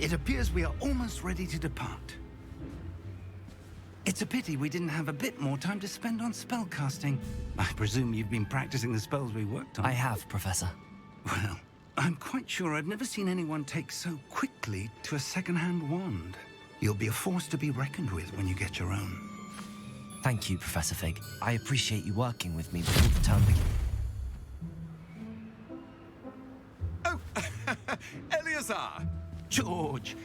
It appears we are almost ready to depart. It's a pity we didn't have a bit more time to spend on spellcasting. I presume you've been practicing the spells we worked on. I have, Professor. Well, I'm quite sure I've never seen anyone take so quickly to a second-hand wand. You'll be a force to be reckoned with when you get your own. Thank you, Professor Fig. I appreciate you working with me before the term begins. Oh, Eleazar! George!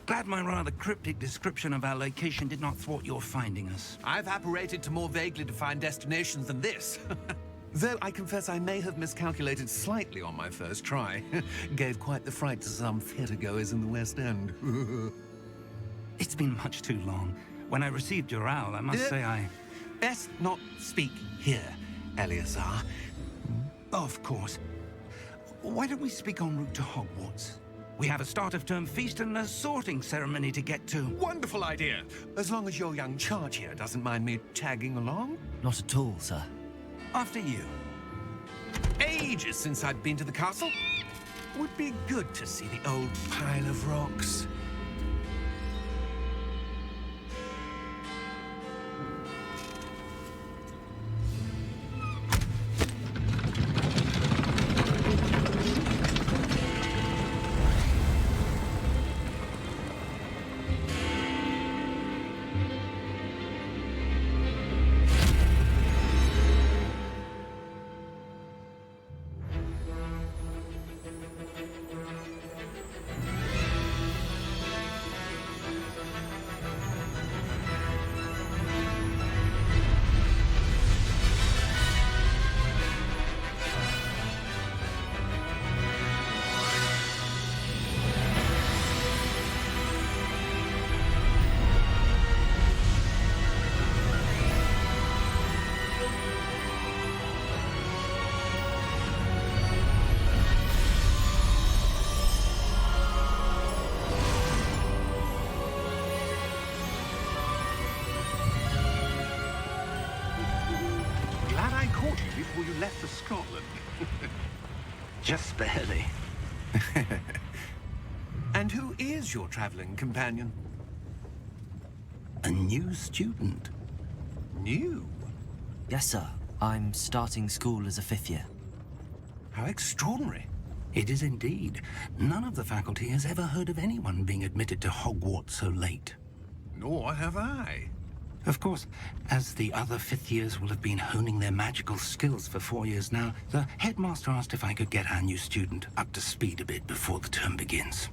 Glad my rather cryptic description of our location did not thwart your finding us. I've apparated to more vaguely defined destinations than this. Though I confess I may have miscalculated slightly on my first try. Gave quite the fright to some theatergoers in the West End. It's been much too long. When I received your owl, I must say I... Best not speak here, Eleazar. Of course. Why don't we speak en route to Hogwarts? We have a start-of-term feast and a sorting ceremony to get to. Wonderful idea! As long as your young charge here doesn't mind me tagging along. Not at all, sir. After you. Ages since I'd been to the castle. Would be good to see the old pile of rocks. Before you left for Scotland. Just barely. And who is your traveling companion? A new student. New? Yes, sir. I'm starting school as a 5th year. How extraordinary. It is indeed. None of the faculty has ever heard of anyone being admitted to Hogwarts so late. Nor have I. Of course, as the other 5th years will have been honing their magical skills for 4 years now, the headmaster asked if I could get our new student up to speed a bit before the term begins.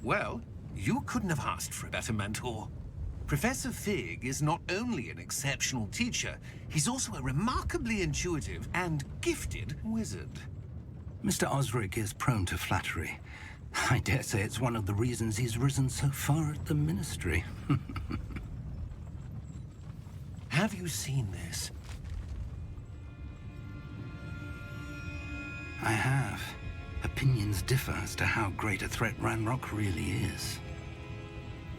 Well, you couldn't have asked for a better mentor. Professor Fig is not only an exceptional teacher, he's also a remarkably intuitive and gifted wizard. Mr. Osric is prone to flattery. I dare say it's one of the reasons he's risen so far at the Ministry. Have you seen this? I have. Opinions differ as to how great a threat Ranrock really is.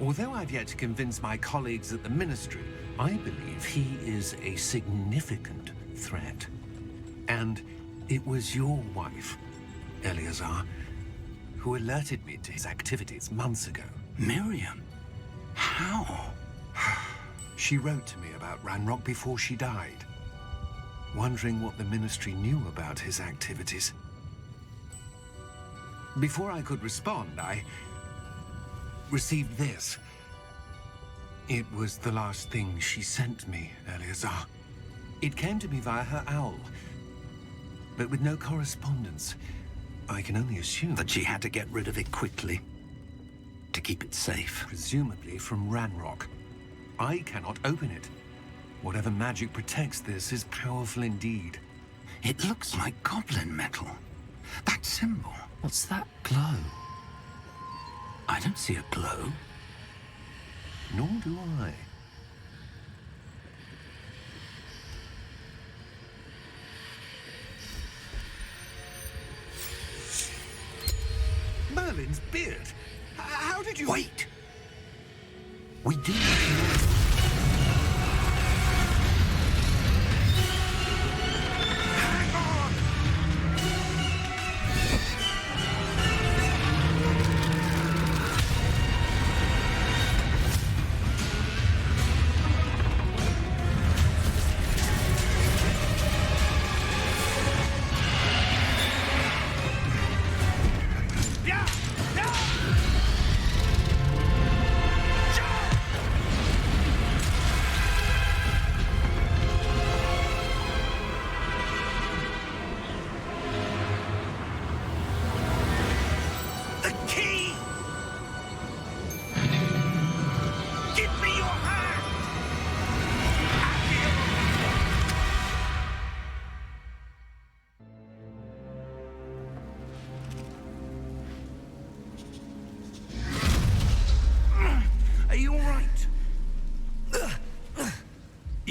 Although I've yet to convince my colleagues at the Ministry, I believe he is a significant threat. And it was your wife, Eleazar, who alerted me to his activities months ago. Miriam? How? She wrote to me about Ranrock before she died, wondering what the Ministry knew about his activities. Before I could respond, I received this. It was the last thing she sent me, Eleazar. It came to me via her owl, but with no correspondence. I can only assume That she had to get rid of it quickly, to keep it safe. presumably from Ranrock. I cannot open it. Whatever magic protects this is powerful indeed. It looks like goblin metal. That symbol. What's that glow? I don't see a glow. Nor do I. Merlin's beard. How did you... Wait! We do need to know. Hang on!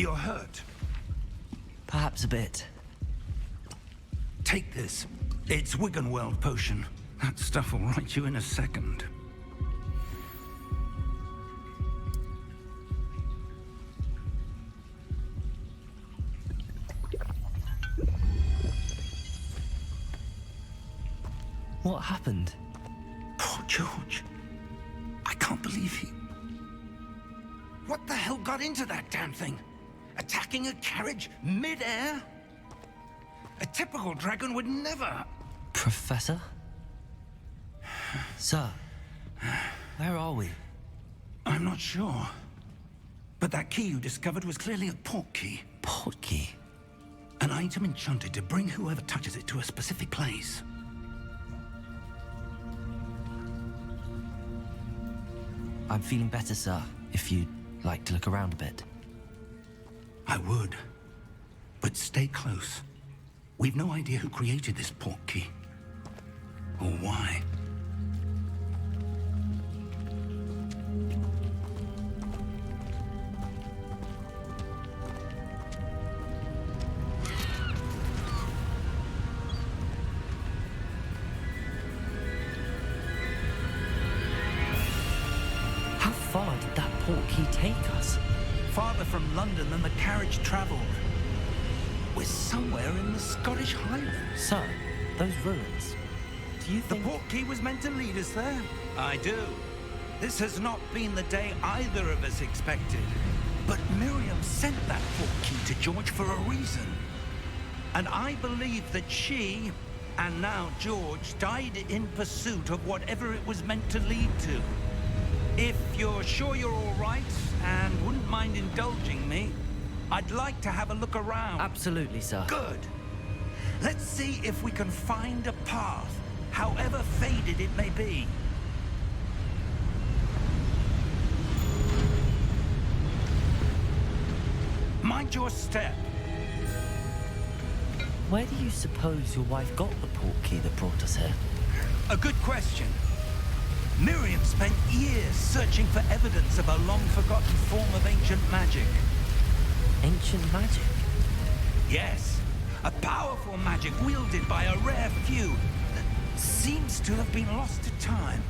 You're hurt. Perhaps a bit. Take this. It's Wiggenweld potion. That stuff will right you in a second. What happened? Poor George. I can't believe he... What the hell got into that damn thing? Attacking a carriage mid-air? A typical dragon would never... Professor? Sir, where are we? I'm not sure. But that key you discovered was clearly a portkey. Portkey? An item enchanted to bring whoever touches it to a specific place. I'm feeling better, sir, if you'd like to look around a bit. I would. But stay close. We've no idea who created this portkey. Or why. How far did that portkey take us? Farther from London than the carriage traveled. We're somewhere in the Scottish Highlands. Sir, those ruins. Do you The think... portkey was meant to lead us there? I do. This has not been the day either of us expected. But Miriam sent that portkey to George for a reason. And I believe that she, and now George, died in pursuit of whatever it was meant to lead to. If you're sure you're all right, and wouldn't mind indulging me, I'd like to have a look around. Absolutely, sir. Good. Let's see if we can find a path, however faded it may be. Mind your step. Where do you suppose your wife got the portkey that brought us here? A good question. Miriam spent years searching for evidence of a long-forgotten form of ancient magic. Ancient magic? Yes, a powerful magic wielded by a rare few that seems to have been lost to time.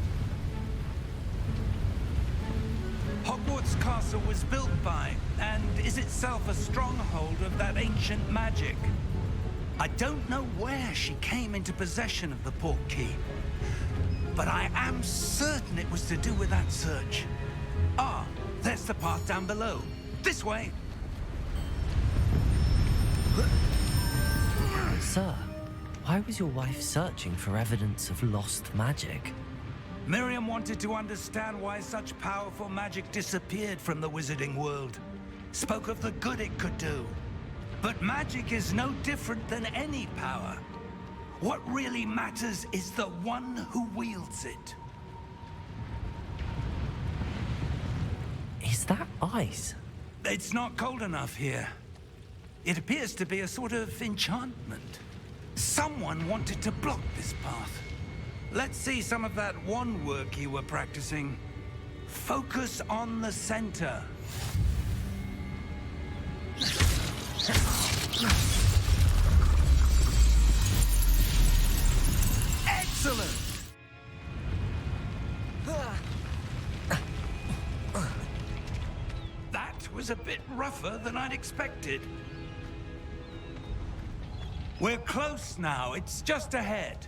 Hogwarts Castle was built by, and is itself a stronghold of that ancient magic. I don't know where she came into possession of the portkey, but I am certain it was to do with that search. Ah, there's the path down below. This way. Sir, why was your wife searching for evidence of lost magic? Miriam wanted to understand why such powerful magic disappeared from the wizarding world. Spoke of the good it could do. But magic is no different than any power. What really matters is the one who wields it. Is that ice? It's not cold enough here. It appears to be a sort of enchantment. Someone wanted to block this path. Let's see some of that wand work you were practicing. Focus on the center. Excellent! That was a bit rougher than I'd expected. We're close now. It's just ahead.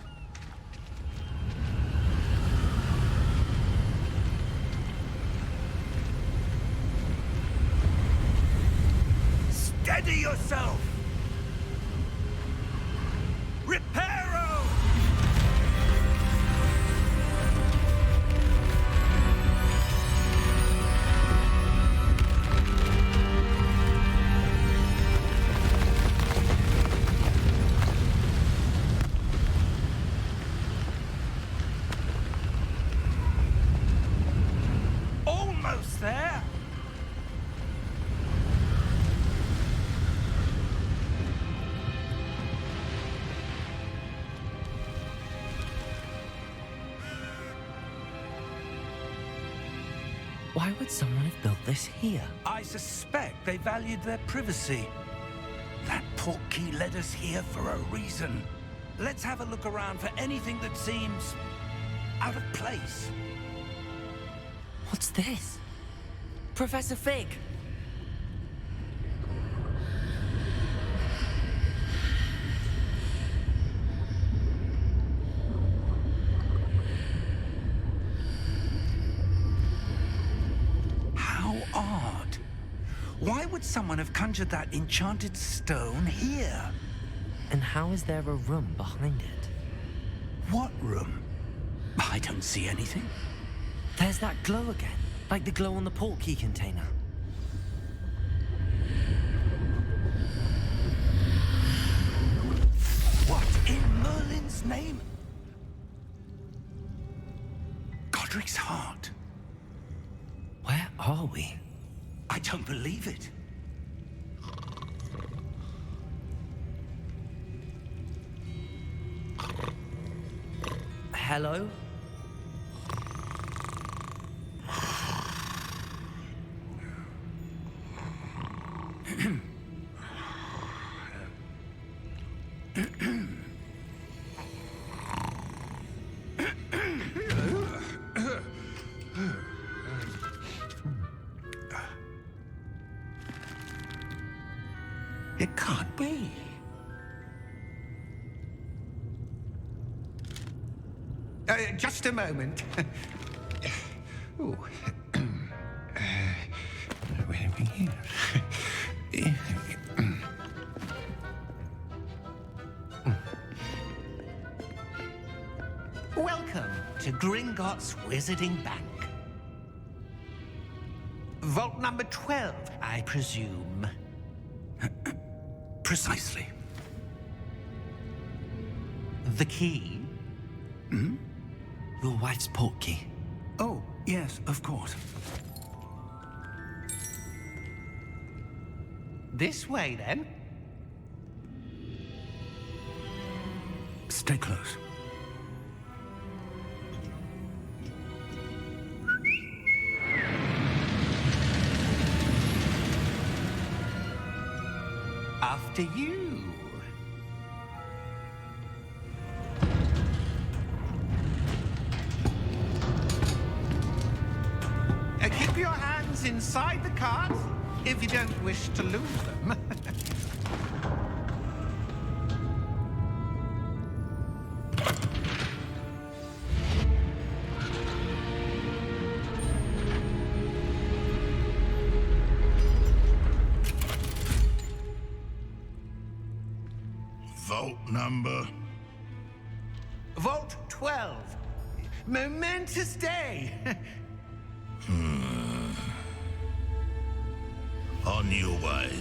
Steady yourself! Reparo! Almost there! Why would someone have built this here? I suspect they valued their privacy. That Portkey led us here for a reason. Let's have a look around for anything that seems out of place. What's this? Professor Fig! How odd. Why would someone have conjured that enchanted stone here? And how is there a room behind it? What room? I don't see anything. There's that glow again, like the glow on the Portkey container. What in Merlin's name? Godric's heart. Where are we? I don't believe it. Hello? It can't be. Just a moment. Ooh. Where are we here? Welcome to Gringotts Wizarding Bank. Vault number 12, I presume. Precisely. The key? Your wife's Portkey. Oh, yes, of course. This way, then. Stay close. After you. Keep your hands inside the cart if you don't wish to lose them. Vault number? Vault 12. Momentous day. On your way.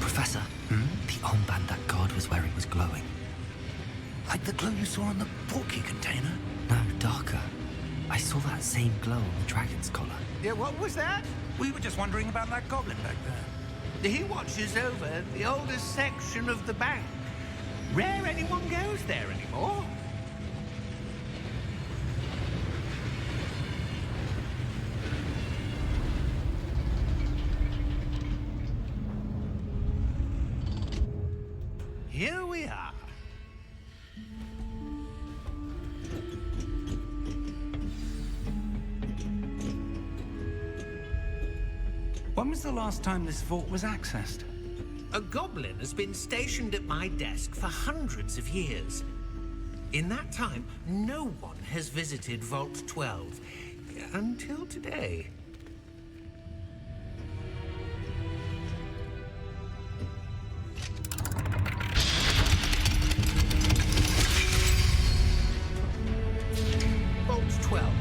Professor, the armband that guard was wearing was glowing. Like the glow you saw on the Portkey container? No, darker. I saw that same glow on the dragon's collar. Yeah, what was that? We were just wondering about that goblin back there. He watches over the oldest section of the bank. Rare anyone goes there anymore. Here we are. When was the last time this vault was accessed? A goblin has been stationed at my desk for hundreds of years. In that time, no one has visited Vault 12. Until today. Vault 12.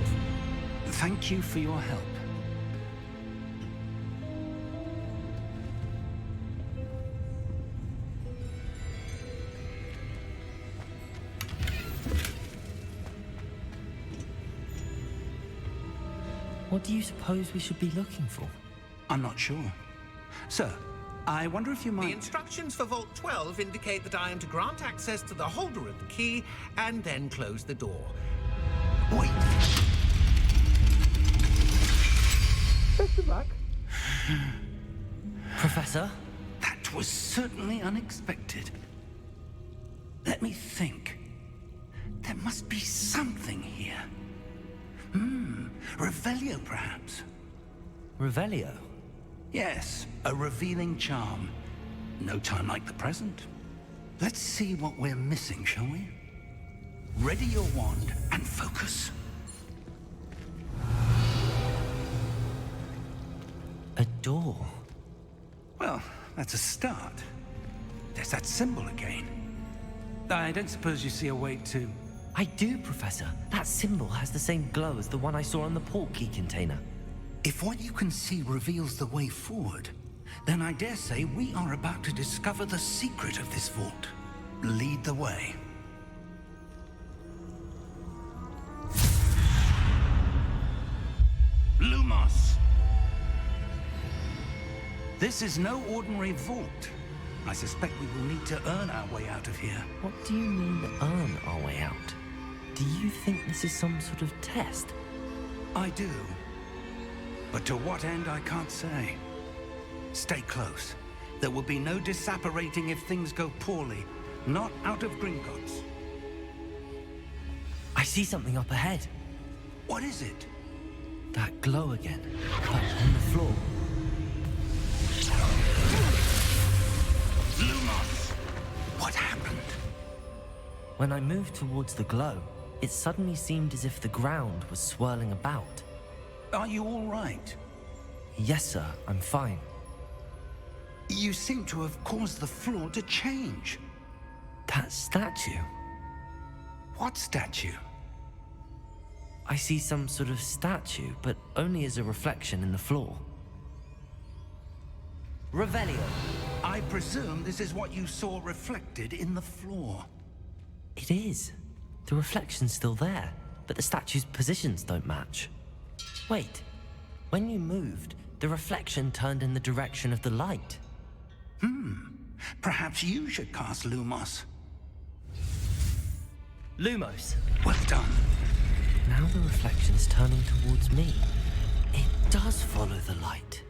Thank you for your help. What do you suppose we should be looking for? I'm not sure. Sir, I wonder if you The might... instructions for Vault 12 indicate that I am to grant access to the holder of the key and then close the door. Wait! Best of luck. Professor? That was certainly unexpected. Let me think. There must be something here. Revelio, perhaps? Revelio? Yes, a revealing charm. No time like the present. Let's see what we're missing, shall we? Ready your wand and focus. A door. Well, that's a start. There's that symbol again. I don't suppose you see a way to... I do, Professor. That symbol has the same glow as the one I saw on the Portkey container. If what you can see reveals the way forward, then I dare say we are about to discover the secret of this vault. Lead the way. Lumos! This is no ordinary vault. I suspect we will need to earn our way out of here. What do you mean, earn our way out? Do you think this is some sort of test? I do. But to what end, I can't say. Stay close. There will be no disapparating if things go poorly. Not out of Gringotts. I see something up ahead. What is it? That glow again, but on the floor. Lumos! What happened? When I moved towards the glow, it suddenly seemed as if the ground was swirling about. Are you all right? Yes, sir, I'm fine. You seem to have caused the floor to change. That statue. What statue? I see some sort of statue, but only as a reflection in the floor. Revelio. I presume this is what you saw reflected in the floor. It is. The reflection's still there, but the statue's positions don't match. Wait. When you moved, the reflection turned in the direction of the light. Perhaps you should cast Lumos. Lumos. Well done. Now the reflection's turning towards me. It does follow the light.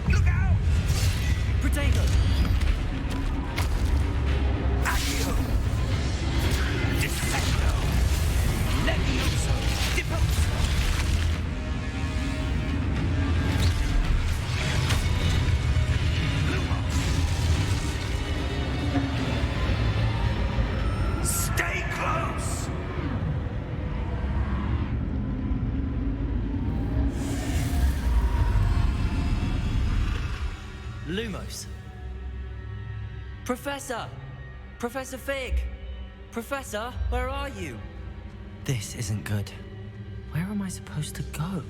Look out! Protagonist! Accio! Defecto! Levioso! Deposo! Stay close! Lumos. Professor! Professor Fig! Professor, where are you? This isn't good. Where am I supposed to go?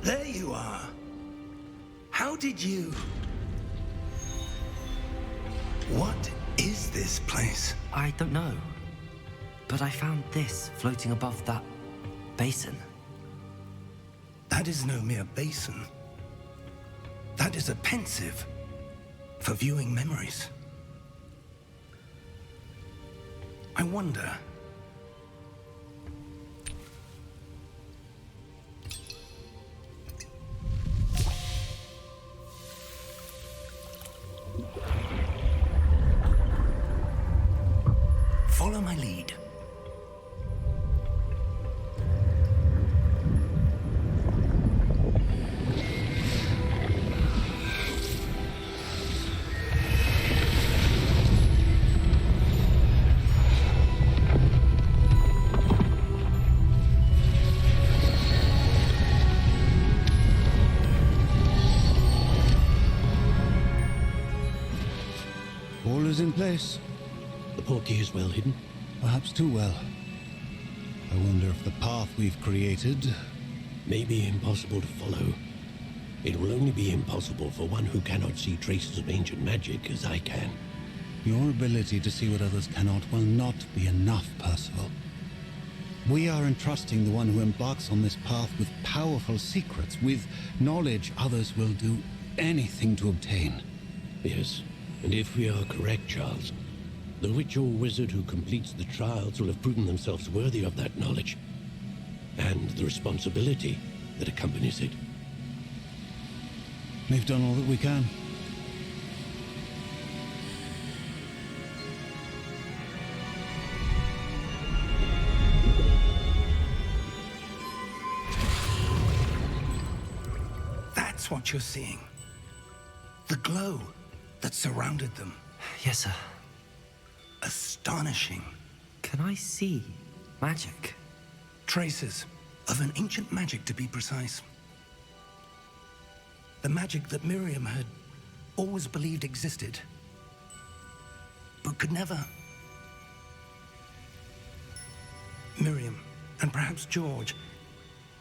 There you are. How did you... What is this place? I don't know. But I found this floating above that basin. That is no mere basin. That is a pensive for viewing memories. I wonder... is in place. The Portkey is well hidden. Perhaps too well. I wonder if the path we've created... May be impossible to follow. It will only be impossible for one who cannot see traces of ancient magic as I can. Your ability to see what others cannot will not be enough, Percival. We are entrusting the one who embarks on this path with powerful secrets, with knowledge others will do anything to obtain. Yes, and if we are correct, Charles, the witch or wizard who completes the trials will have proven themselves worthy of that knowledge, and the responsibility that accompanies it. We've done all that we can. That's what you're seeing. The glow that surrounded them. Yes, sir. Astonishing. Can I see magic? Traces of an ancient magic, to be precise. The magic that Miriam had always believed existed, but could never. Miriam, and perhaps George,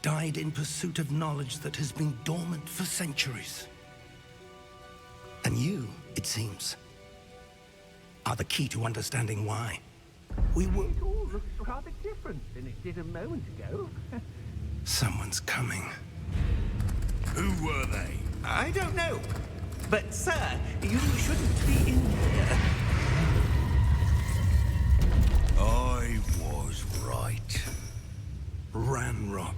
died in pursuit of knowledge that has been dormant for centuries. And you, it seems, are the key to understanding why. We were... It all looks rather different than it did a moment ago. Someone's coming. Who were they? I don't know. But, sir, you shouldn't be in here. I was right. Ranrock.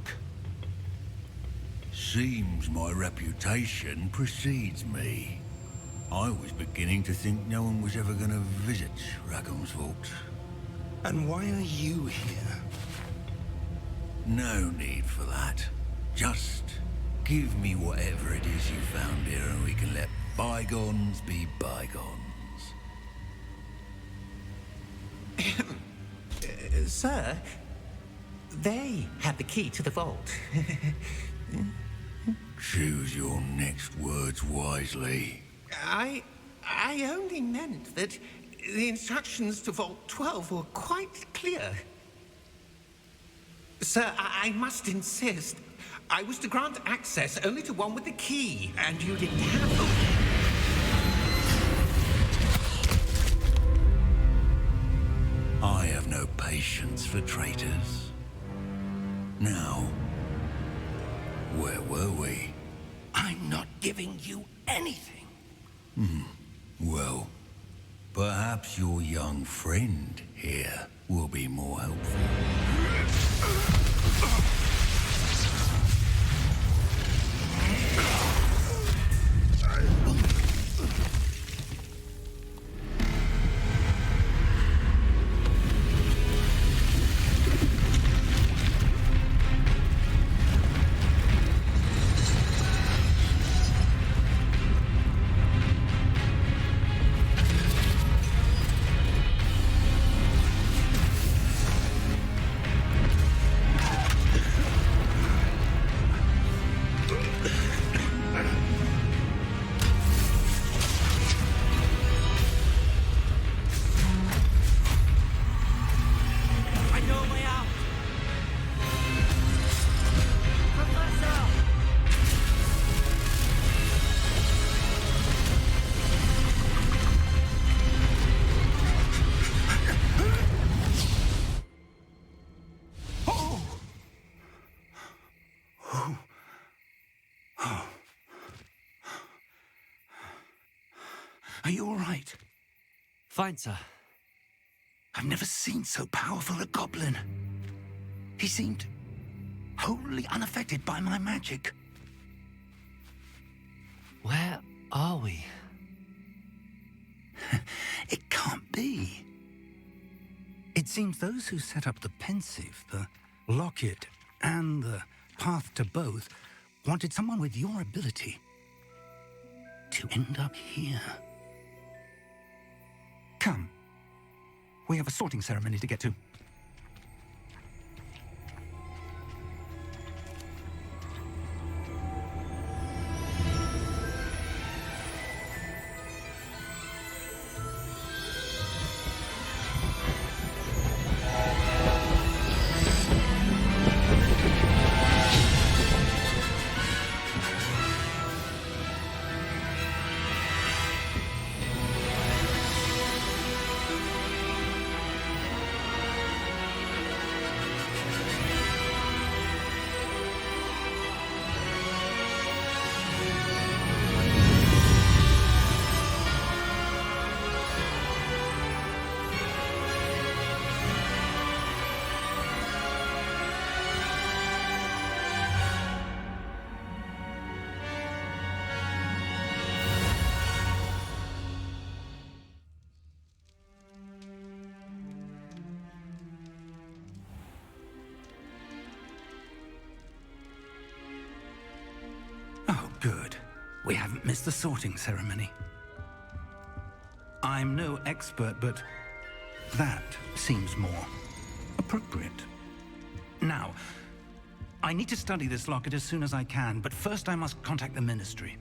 Seems my reputation precedes me. I was beginning to think no one was ever going to visit Rackham's vault. And why are you here? No need for that. Just give me whatever it is you found here and we can let bygones be bygones. Sir, they had the key to the vault. Choose your next words wisely. I only meant that the instructions to Vault 12 were quite clear. Sir, I must insist. I was to grant access only to one with the key, and you didn't have them. I have no patience for traitors. Now, where were we? I'm not giving you anything. Well, perhaps your young friend here will be more helpful. Are you all right? Fine, sir. I've never seen so powerful a goblin. He seemed wholly unaffected by my magic. Where are we? It can't be. It seems those who set up the pensive, the locket, and the path to both wanted someone with your ability to end up here. Come. We have a sorting ceremony to get to. Good. We haven't missed the sorting ceremony. I'm no expert, but that seems more appropriate. Now, I need to study this locket as soon as I can, but first I must contact the Ministry.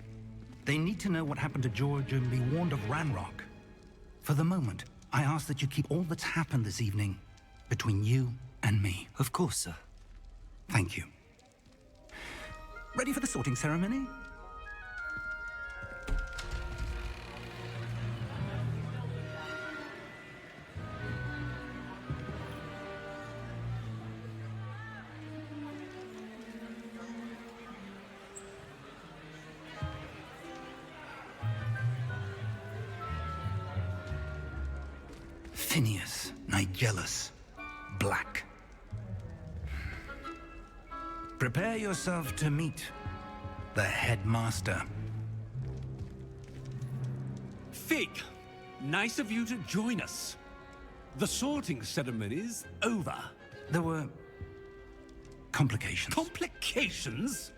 They need to know what happened to George and be warned of Ranrock. For the moment, I ask that you keep all that's happened this evening between you and me. Of course, sir. Thank you. Ready for the sorting ceremony? Phineas, Nigellus, Black. Prepare yourself to meet the headmaster. Fig, nice of you to join us. The sorting ceremony's over. There were complications. Complications?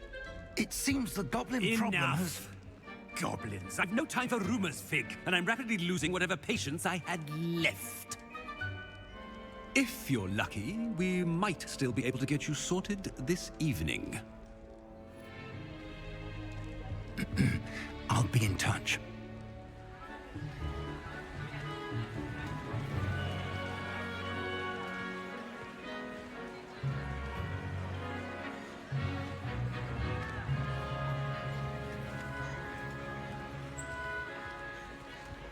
It seems the goblin problem has... Enough. Goblins. I've no time for rumors, Fig, and I'm rapidly losing whatever patience I had left. If you're lucky, we might still be able to get you sorted this evening. I'll be in touch.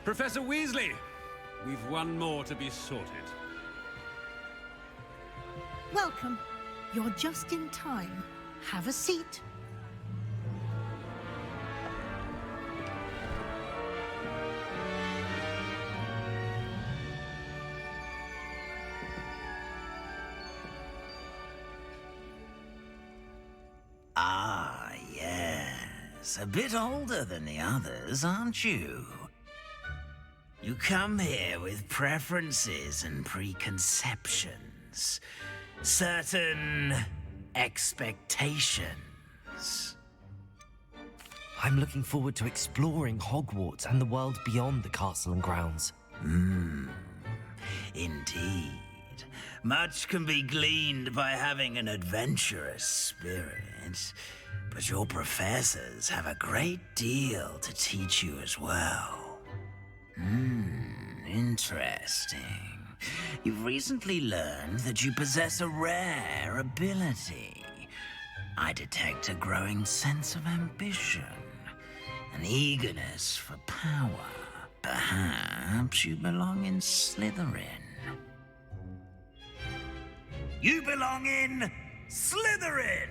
Professor Weasley, we've one more to be sorted. Welcome. You're just in time. Have a seat. Ah, yes. A bit older than the others, aren't you? You come here with preferences and preconceptions. Certain expectations. I'm looking forward to exploring Hogwarts and the world beyond the castle and grounds. Indeed. Much can be gleaned by having an adventurous spirit, but your professors have a great deal to teach you as well. Interesting. You've recently learned that you possess a rare ability. I detect a growing sense of ambition, an eagerness for power. Perhaps you belong in Slytherin. You belong in Slytherin!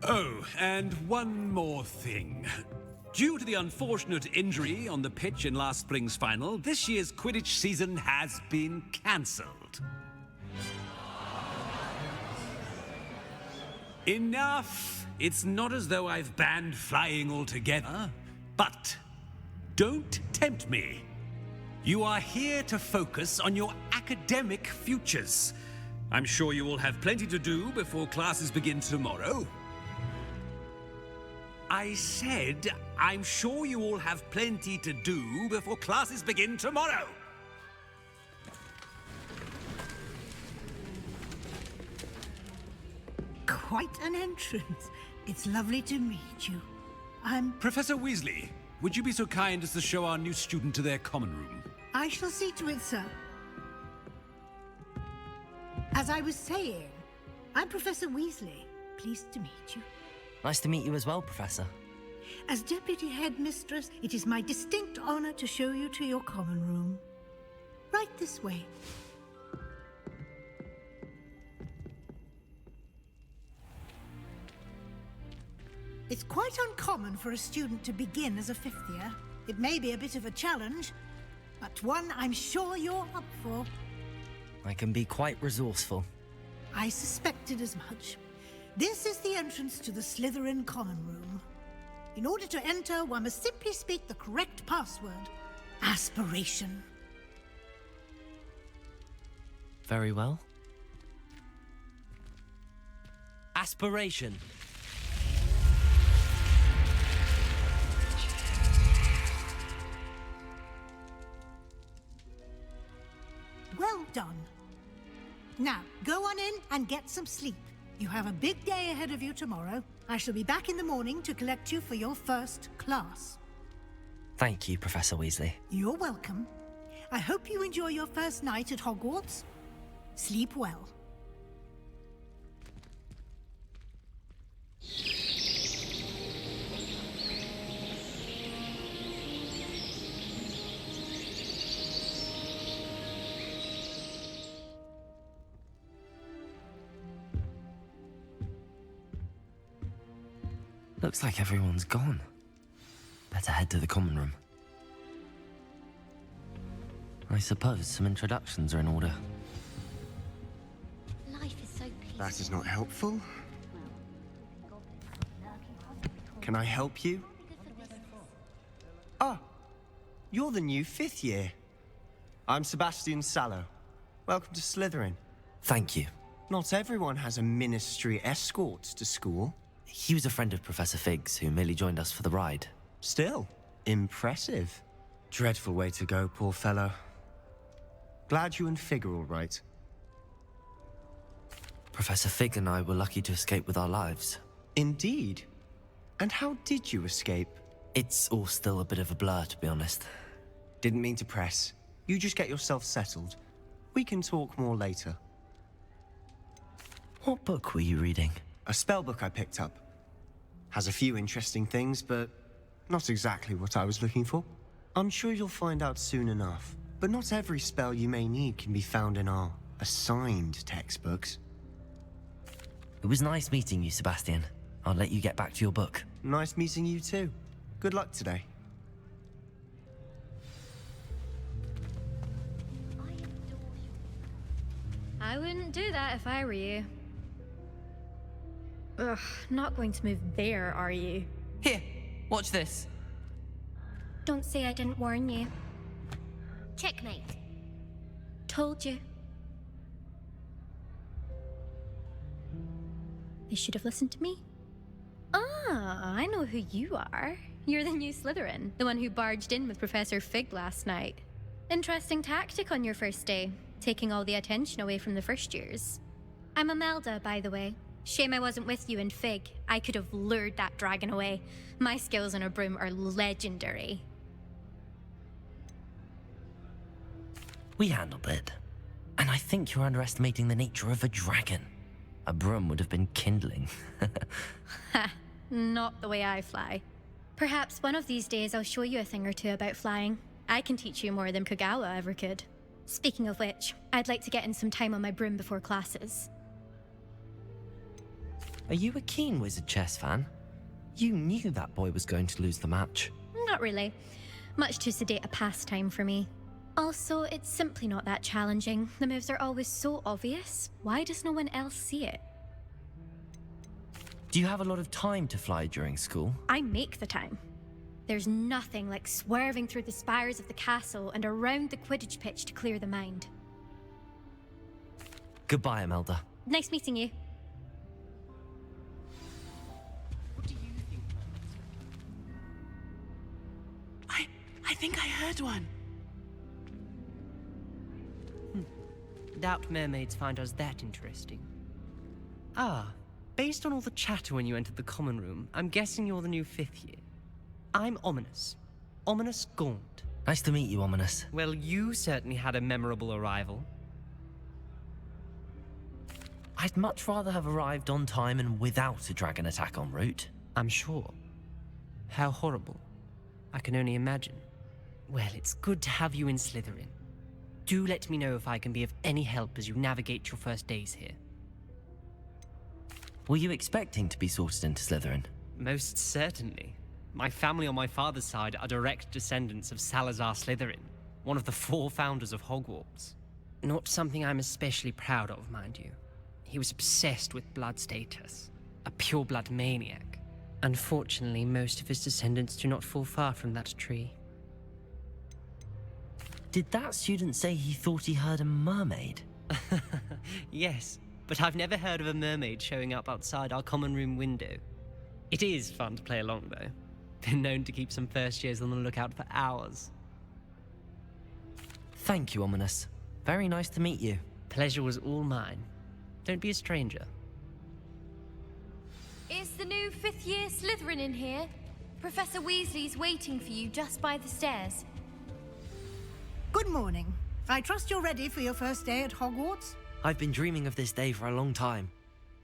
Oh, and one more thing. Due to the unfortunate injury on the pitch in last spring's final, this year's Quidditch season has been cancelled. Enough! It's not as though I've banned flying altogether, but don't tempt me. You are here to focus on your academic futures. I'm sure you will have plenty to do before classes begin tomorrow. I said, I'm sure you all have plenty to do before classes begin tomorrow. Quite an entrance. It's lovely to meet you. Professor Weasley, would you be so kind as to show our new student to their common room? I shall see to it, sir. As I was saying, I'm Professor Weasley. Pleased to meet you. Nice to meet you as well, Professor. As Deputy Headmistress, it is my distinct honor to show you to your common room. Right this way. It's quite uncommon for a student to begin as a fifth year. It may be a bit of a challenge, but one I'm sure you're up for. I can be quite resourceful. I suspected as much. This is the entrance to the Slytherin common room. In order to enter, one must simply speak the correct password. Aspiration. Very well. Aspiration. Well done. Now, go on in and get some sleep. You have a big day ahead of you tomorrow. I shall be back in the morning to collect you for your first class. Thank you, Professor Weasley. You're welcome. I hope you enjoy your first night at Hogwarts. Sleep well. Looks like everyone's gone. Better head to the common room. I suppose some introductions are in order. Life is so peaceful. That is not helpful. Can I help you? Ah, you're the new 5th year. I'm Sebastian Sallow. Welcome to Slytherin. Thank you. Not everyone has a ministry escort to school. He was a friend of Professor Fig's who merely joined us for the ride. Still, impressive. Dreadful way to go, poor fellow. Glad you and Fig are all right. Professor Fig and I were lucky to escape with our lives. Indeed. And how did you escape? It's all still a bit of a blur, to be honest. Didn't mean to press. You just get yourself settled. We can talk more later. What book were you reading? A spellbook I picked up. Has a few interesting things, but not exactly what I was looking for. I'm sure you'll find out soon enough. But not every spell you may need can be found in our assigned textbooks. It was nice meeting you, Sebastian. I'll let you get back to your book. Nice meeting you too. Good luck today. I wouldn't do that if I were you. Ugh, not going to move there, are you? Here, watch this. Don't say I didn't warn you. Checkmate. Told you. They should have listened to me. Ah, I know who you are. You're the new Slytherin, the one who barged in with Professor Fig last night. Interesting tactic on your first day, taking all the attention away from the first years. I'm Imelda, by the way. Shame I wasn't with you in Fig. I could have lured that dragon away. My skills on a broom are legendary. We handled it. And I think you're underestimating the nature of a dragon. A broom would have been kindling. Ha, not the way I fly. Perhaps one of these days I'll show you a thing or two about flying. I can teach you more than Kogawa ever could. Speaking of which, I'd like to get in some time on my broom before classes. Are you a keen Wizard chess fan? You knew that boy was going to lose the match. Not really. Much too sedate a pastime for me. Also, it's simply not that challenging. The moves are always so obvious. Why does no one else see it? Do you have a lot of time to fly during school? I make the time. There's nothing like swerving through the spires of the castle and around the Quidditch pitch to clear the mind. Goodbye, Imelda. Nice meeting you. I think I heard one. Doubt mermaids find us that interesting. Ah, based on all the chatter when you entered the common room, I'm guessing you're the new 5th year. I'm Ominous. Ominous Gaunt. Nice to meet you, Ominous. Well, you certainly had a memorable arrival. I'd much rather have arrived on time and without a dragon attack en route. I'm sure. How horrible. I can only imagine. Well, it's good to have you in Slytherin. Do let me know if I can be of any help as you navigate your first days here. Were you expecting to be sorted into Slytherin? Most certainly. My family on my father's side are direct descendants of Salazar Slytherin, one of the 4 founders of Hogwarts. Not something I'm especially proud of, mind you. He was obsessed with blood status. A pure-blood maniac. Unfortunately, most of his descendants do not fall far from that tree. Did that student say he thought he heard a mermaid? Yes, but I've never heard of a mermaid showing up outside our common room window. It is fun to play along, though. Been known to keep some first years on the lookout for hours. Thank you, Ominous. Very nice to meet you. Pleasure was all mine. Don't be a stranger. Is the new fifth-year Slytherin in here? Professor Weasley's waiting for you just by the stairs. Good morning. I trust you're ready for your first day at Hogwarts? I've been dreaming of this day for a long time.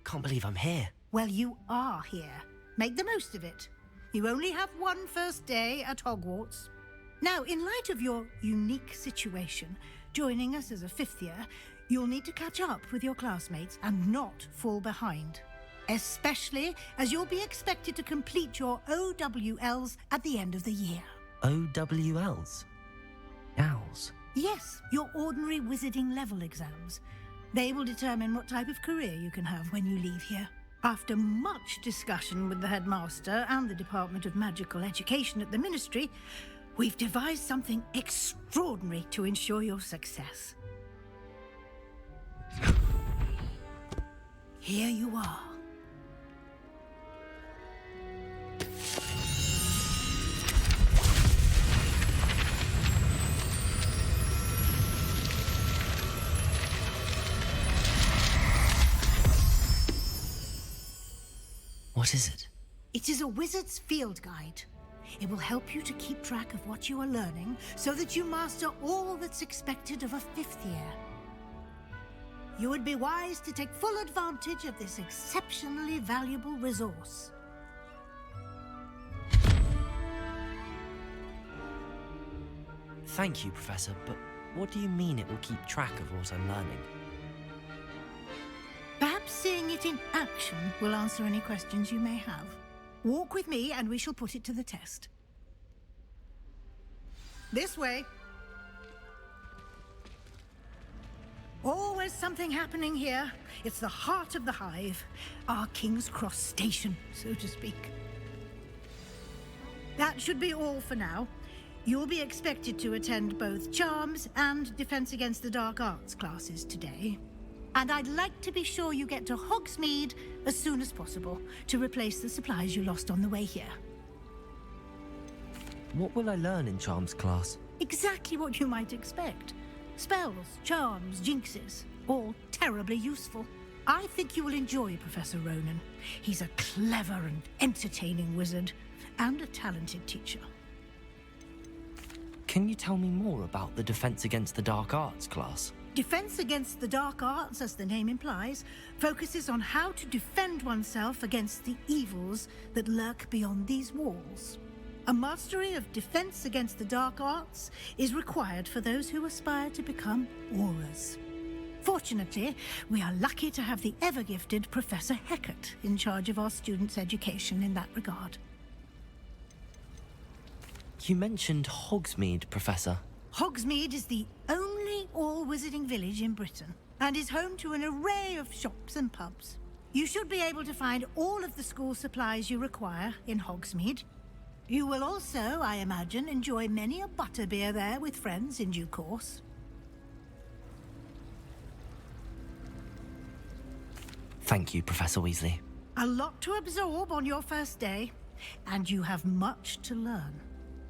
Can't believe I'm here. Well, you are here. Make the most of it. You only have one first day at Hogwarts. Now, in light of your unique situation, joining us as a fifth year, you'll need to catch up with your classmates and not fall behind. Especially as you'll be expected to complete your OWLs at the end of the year. OWLs? Owls? Yes, your ordinary wizarding level exams. They will determine what type of career you can have when you leave here. After much discussion with the headmaster and the Department of Magical Education at the Ministry, we've devised something extraordinary to ensure your success. Here you are. What is it? It is a wizard's field guide. It will help you to keep track of what you are learning so that you master all that's expected of a fifth year. You would be wise to take full advantage of this exceptionally valuable resource. Thank you, Professor, but what do you mean it will keep track of what I'm learning? Perhaps seeing it in action will answer any questions you may have. Walk with me and we shall put it to the test. This way. Always something happening here. It's the heart of the hive. Our King's Cross station, so to speak. That should be all for now. You'll be expected to attend both Charms and Defense Against the Dark Arts classes today. And I'd like to be sure you get to Hogsmeade as soon as possible to replace the supplies you lost on the way here. What will I learn in Charms class? Exactly what you might expect. Spells, charms, jinxes, all terribly useful. I think you will enjoy Professor Ronan. He's a clever and entertaining wizard, and a talented teacher. Can you tell me more about the Defense Against the Dark Arts class? Defense Against the Dark Arts, as the name implies, focuses on how to defend oneself against the evils that lurk beyond these walls. A mastery of Defense Against the Dark Arts is required for those who aspire to become Aurors. Fortunately, we are lucky to have the ever-gifted Professor Hecat in charge of our students' education in that regard. You mentioned Hogsmeade, Professor. Hogsmeade is the only all-wizarding village in Britain, and is home to an array of shops and pubs. You should be able to find all of the school supplies you require in Hogsmeade. You will also, I imagine, enjoy many a butterbeer there with friends in due course. Thank you, Professor Weasley. A lot to absorb on your first day, and you have much to learn.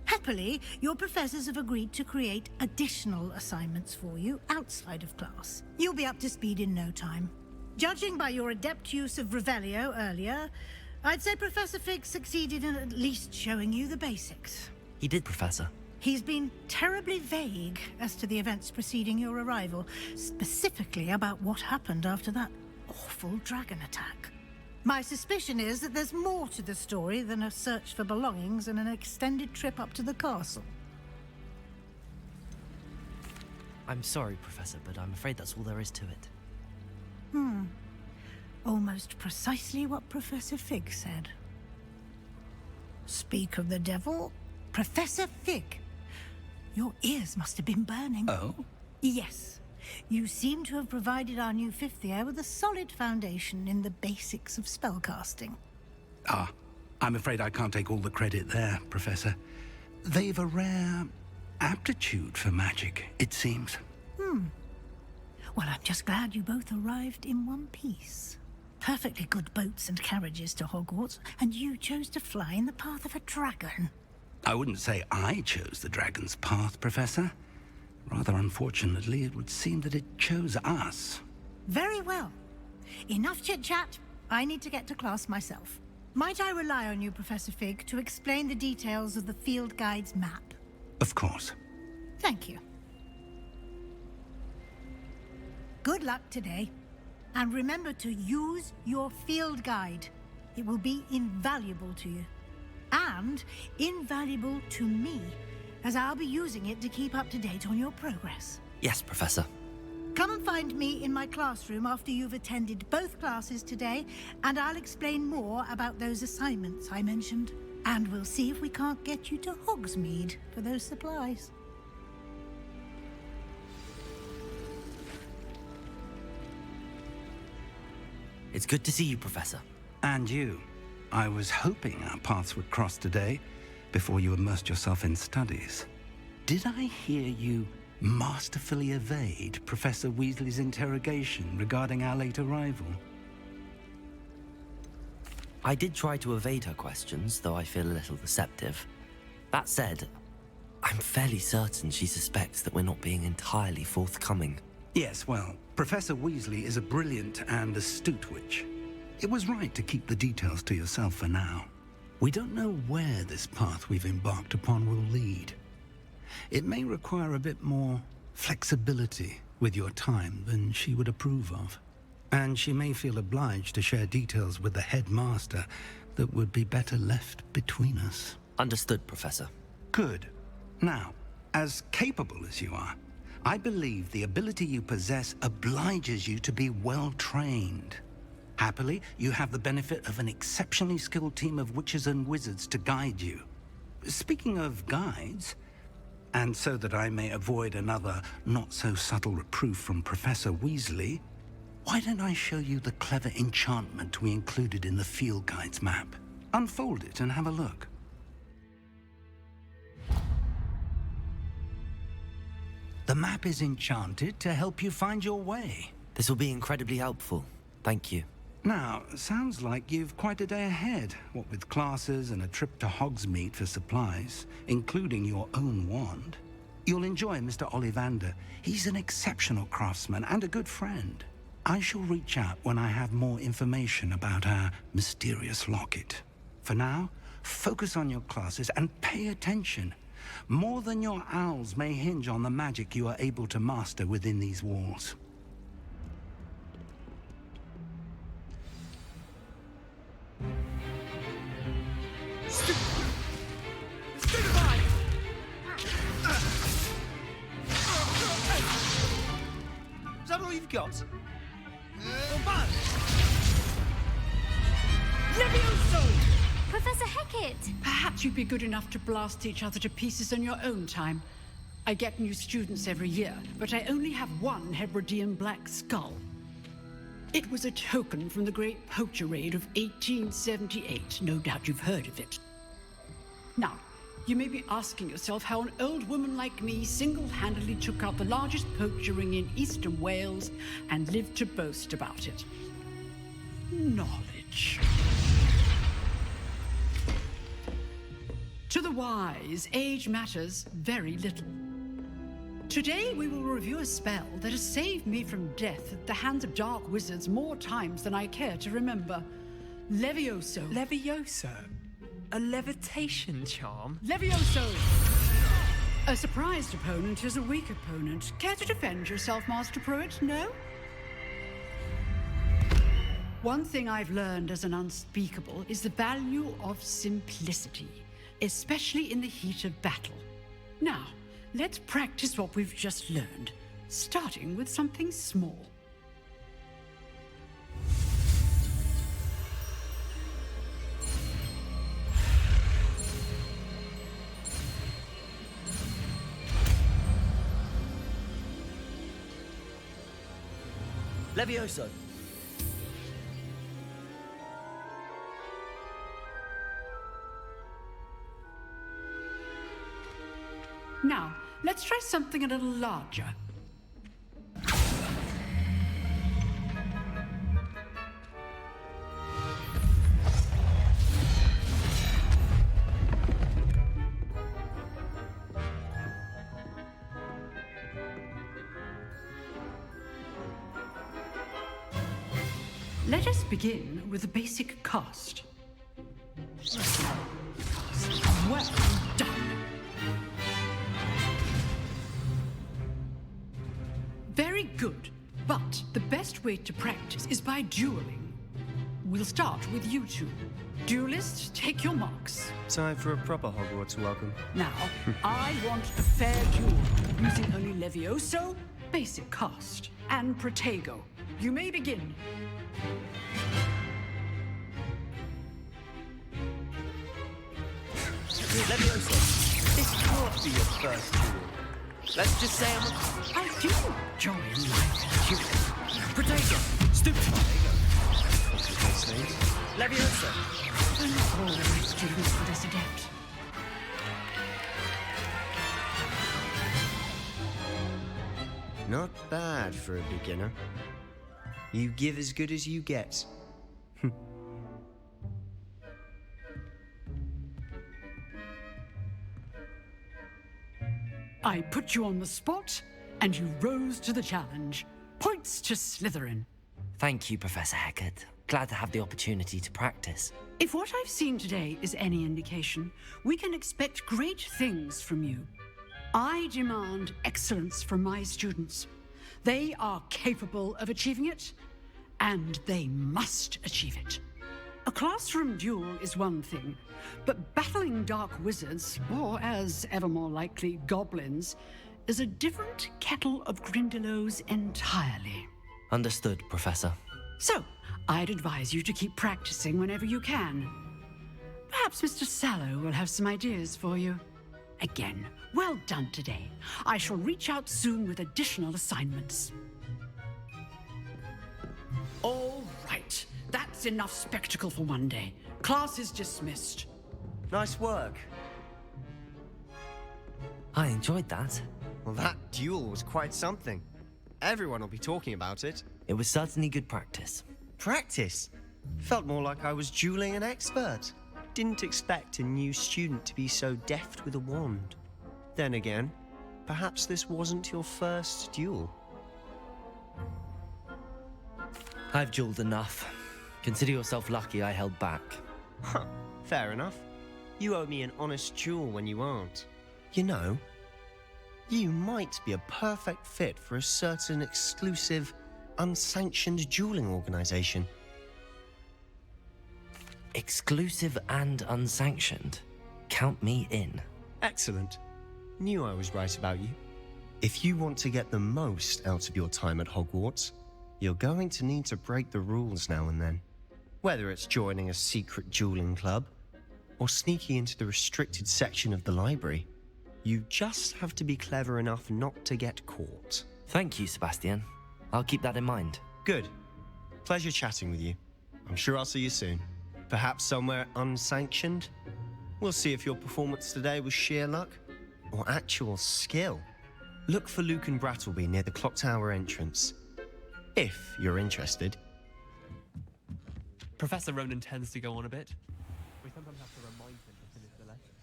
Happily, your professors have agreed to create additional assignments for you outside of class. You'll be up to speed in no time. Judging by your adept use of Revelio earlier, I'd say Professor Fig succeeded in at least showing you the basics. He did, Professor. He's been terribly vague as to the events preceding your arrival, specifically about what happened after that awful dragon attack. My suspicion is that there's more to the story than a search for belongings and an extended trip up to the castle. I'm sorry, Professor, but I'm afraid that's all there is to it. Almost precisely what Professor Fig said. Speak of the devil, Professor Fig. Your ears must have been burning. Oh? Yes. You seem to have provided our new fifth year with a solid foundation in the basics of spellcasting. Ah, I'm afraid I can't take all the credit there, Professor. They've a rare aptitude for magic, it seems. Well, I'm just glad you both arrived in one piece. Perfectly good boats and carriages to Hogwarts, and you chose to fly in the path of a dragon. I wouldn't say I chose the dragon's path, Professor. Rather unfortunately, it would seem that it chose us. Very well. Enough chit-chat. I need to get to class myself. Might I rely on you, Professor Fig, to explain the details of the field guide's map? Of course. Thank you. Good luck today. And remember to use your field guide. It will be invaluable to you. And invaluable to me, as I'll be using it to keep up to date on your progress. Yes, Professor. Come and find me in my classroom after you've attended both classes today, and I'll explain more about those assignments I mentioned. And we'll see if we can't get you to Hogsmeade for those supplies. It's good to see you, Professor. And you. I was hoping our paths would cross today, before you immersed yourself in studies. Did I hear you masterfully evade Professor Weasley's interrogation regarding our late arrival? I did try to evade her questions, though I feel a little deceptive. That said, I'm fairly certain she suspects that we're not being entirely forthcoming. Yes, well, Professor Weasley is a brilliant and astute witch. It was right to keep the details to yourself for now. We don't know where this path we've embarked upon will lead. It may require a bit more flexibility with your time than she would approve of. And she may feel obliged to share details with the headmaster that would be better left between us. Understood, Professor. Good. Now, as capable as you are, I believe the ability you possess obliges you to be well trained. Happily, you have the benefit of an exceptionally skilled team of witches and wizards to guide you. Speaking of guides, and so that I may avoid another not-so-subtle reproof from Professor Weasley, why don't I show you the clever enchantment we included in the field guide's map? Unfold it and have a look. The map is enchanted to help you find your way. This will be incredibly helpful. Thank you. Now, sounds like you've quite a day ahead, what with classes and a trip to Hogsmeade for supplies, including your own wand. You'll enjoy Mr. Ollivander. He's an exceptional craftsman and a good friend. I shall reach out when I have more information about our mysterious locket. For now, focus on your classes and pay attention. More than your owls may hinge on the magic you are able to master within these walls. Stupefy! Is that all you've got? Levioso! Professor Hecat! Perhaps you'd be good enough to blast each other to pieces on your own time. I get new students every year, but I only have one Hebridean black skull. It was a token from the Great Poacher Raid of 1878. No doubt you've heard of it. Now, you may be asking yourself how an old woman like me single-handedly took out the largest poacher ring in eastern Wales and lived to boast about it. Knowledge. To the wise, age matters very little. Today we will review a spell that has saved me from death at the hands of dark wizards more times than I care to remember. Levioso. Levioso? A levitation charm? Levioso! A surprised opponent is a weak opponent. Care to defend yourself, Master Pruitt? No? One thing I've learned as an unspeakable is the value of simplicity, especially in the heat of battle. Now, let's practice what we've just learned, starting with something small. Levioso! Now, let's try something a little larger. Let us begin with the basic cast. Well done. Very good, but the best way to practice is by dueling. We'll start with you two. Duelists, take your marks. Time for a proper Hogwarts welcome. Now, I want a fair duel, using only Levioso, basic cast, and Protego. You may begin. Levioso, this can't be your first duel. Let's just say I do enjoy live dueling. Protego! Stupid Protego! Levioso! I'm not always students for this adept. Not bad for a beginner. You give as good as you get. I put you on the spot, and you rose to the challenge. Points to Slytherin. Thank you, Professor Hecat. Glad to have the opportunity to practice. If what I've seen today is any indication, we can expect great things from you. I demand excellence from my students. They are capable of achieving it, and they must achieve it. A classroom duel is one thing, but battling dark wizards, or as ever more likely, goblins, is a different kettle of Grindylows entirely. Understood, Professor. So, I'd advise you to keep practicing whenever you can. Perhaps Mr. Sallow will have some ideas for you. Again, well done today. I shall reach out soon with additional assignments. All right. That's enough spectacle for one day. Class is dismissed. Nice work. I enjoyed that. Well, that duel was quite something. Everyone will be talking about it. It was certainly good practice. Practice? Felt more like I was dueling an expert. Didn't expect a new student to be so deft with a wand. Then again, perhaps this wasn't your first duel. I've dueled enough. Consider yourself lucky I held back. Huh, fair enough. You owe me an honest duel when you aren't. You know, you might be a perfect fit for a certain exclusive, unsanctioned dueling organization. Exclusive and unsanctioned? Count me in. Excellent. Knew I was right about you. If you want to get the most out of your time at Hogwarts, you're going to need to break the rules now and then. Whether it's joining a secret dueling club, or sneaking into the restricted section of the library, you just have to be clever enough not to get caught. Thank you, Sebastian. I'll keep that in mind. Good. Pleasure chatting with you. I'm sure I'll see you soon. Perhaps somewhere unsanctioned? We'll see if your performance today was sheer luck or actual skill. Look for Luke and Brattleby near the clock tower entrance, if you're interested. Professor Ronan tends to go on a bit. We sometimes have to remind him to finish the lesson.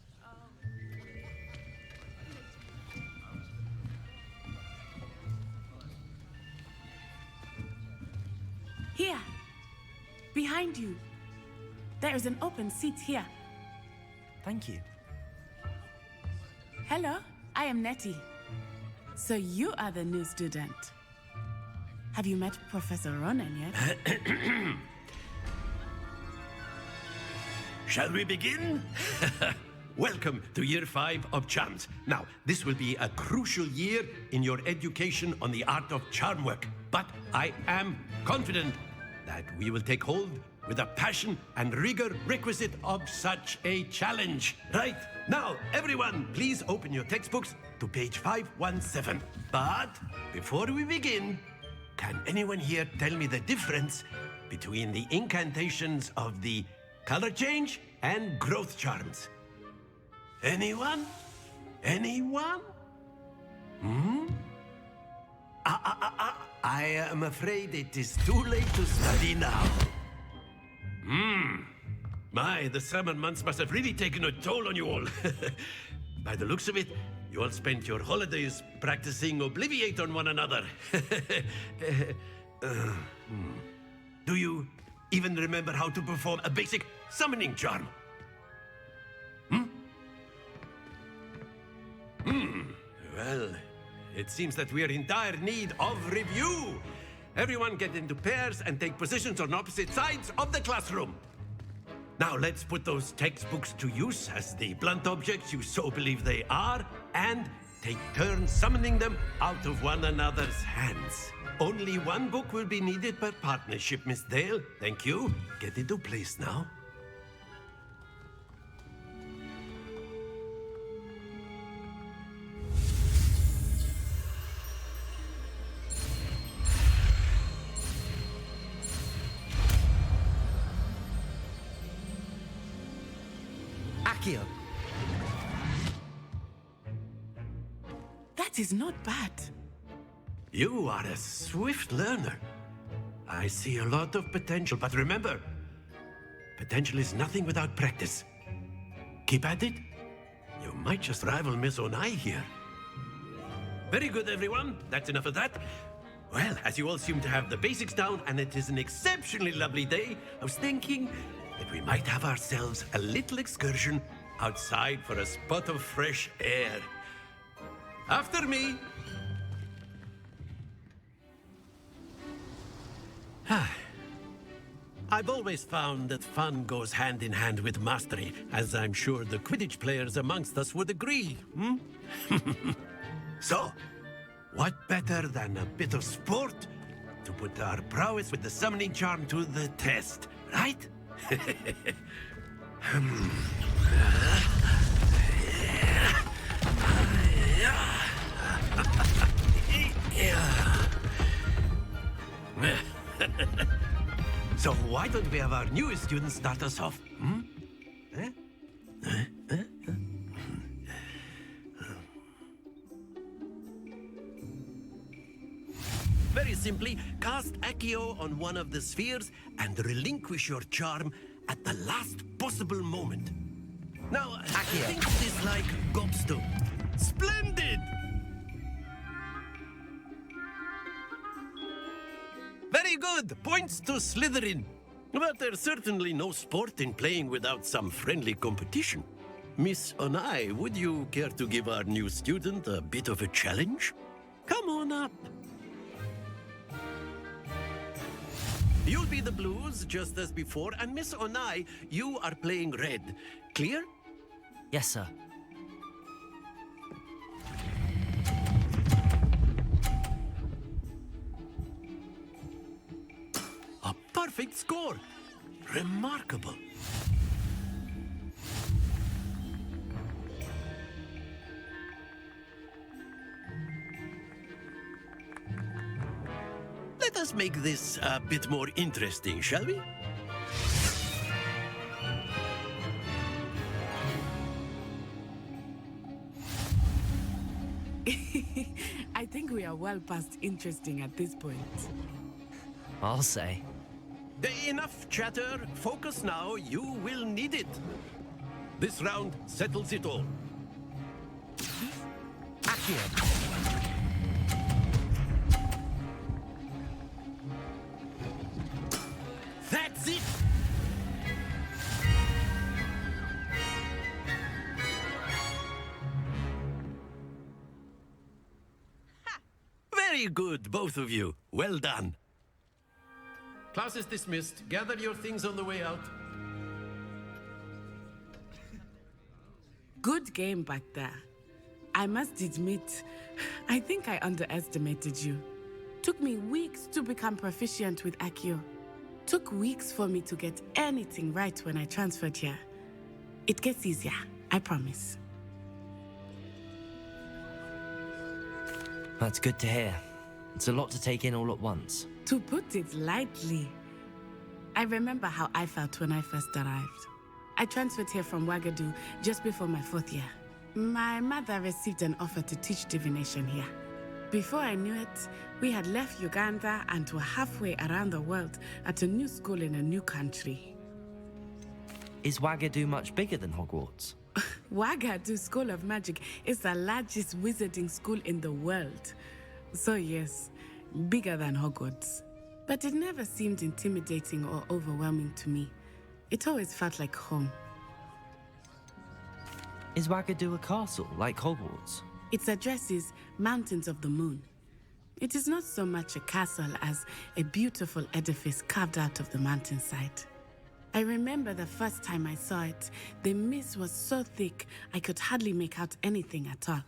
Here, behind you. There is an open seat here. Thank you. Hello, I am Nettie. So you are the new student. Have you met Professor Ronan yet? Shall we begin? Welcome to Year 5 of Charms. Now, this will be a crucial year in your education on the art of charm work. But I am confident that we will take hold with the passion and rigor requisite of such a challenge. Right, now, everyone, please open your textbooks to page 517. But before we begin, can anyone here tell me the difference between the incantations of the color change and growth charms? Anyone? Anyone? I am afraid it is too late to study now. My, the summer months must have really taken a toll on you all. By the looks of it, you all spent your holidays practicing Obliviate on one another. Do you even remember how to perform a basic summoning charm? Well, it seems that we are in dire need of review. Everyone get into pairs and take positions on opposite sides of the classroom. Now let's put those textbooks to use as the blunt objects you so believe they are, and take turns summoning them out of one another's hands. Only one book will be needed per partnership, Miss Dale. Thank you. Get into place now. Accio. That is not bad. You are a swift learner. I see a lot of potential, but remember, potential is nothing without practice. Keep at it. You might just rival Miss Onai here. Very good, everyone. That's enough of that. Well, as you all seem to have the basics down, and it is an exceptionally lovely day, I was thinking that we might have ourselves a little excursion outside for a spot of fresh air. After me. I've always found that fun goes hand in hand with mastery, as I'm sure the Quidditch players amongst us would agree. So, what better than a bit of sport to put our prowess with the summoning charm to the test, right? So why don't we have our newest student start us off? Very simply, cast Accio on one of the spheres and relinquish your charm at the last possible moment. Now, Accio. Think of this like gobstone. Splendid! Very good. Points to Slytherin. But there's certainly no sport in playing without some friendly competition. Miss Onai, would you care to give our new student a bit of a challenge? Come on up. You'll be the blues, just as before, and Miss Onai, you are playing red. Clear? Yes, sir. A perfect score. Remarkable. Let us make this a bit more interesting, shall we? I think we are well past interesting at this point. I'll say. Enough chatter. Focus now. You will need it. This round settles it all. Accio. That's it! Very good, both of you. Well done. Class is dismissed. Gather your things on the way out. Good game back there. I must admit, I think I underestimated you. Took me weeks to become proficient with Accio. Took weeks for me to get anything right when I transferred here. It gets easier, I promise. That's good to hear. It's a lot to take in all at once. To put it lightly, I remember how I felt when I first arrived. I transferred here from Wagadu just before my 4th year. My mother received an offer to teach divination here. Before I knew it, we had left Uganda and were halfway around the world at a new school in a new country. Is Wagadu much bigger than Hogwarts? Wagadu School of Magic is the largest wizarding school in the world. So yes, bigger than Hogwarts. But it never seemed intimidating or overwhelming to me. It always felt like home. Is Wagadu a castle, like Hogwarts? Its address is Mountains of the Moon. It is not so much a castle as a beautiful edifice carved out of the mountainside. I remember the first time I saw it, the mist was so thick I could hardly make out anything at all.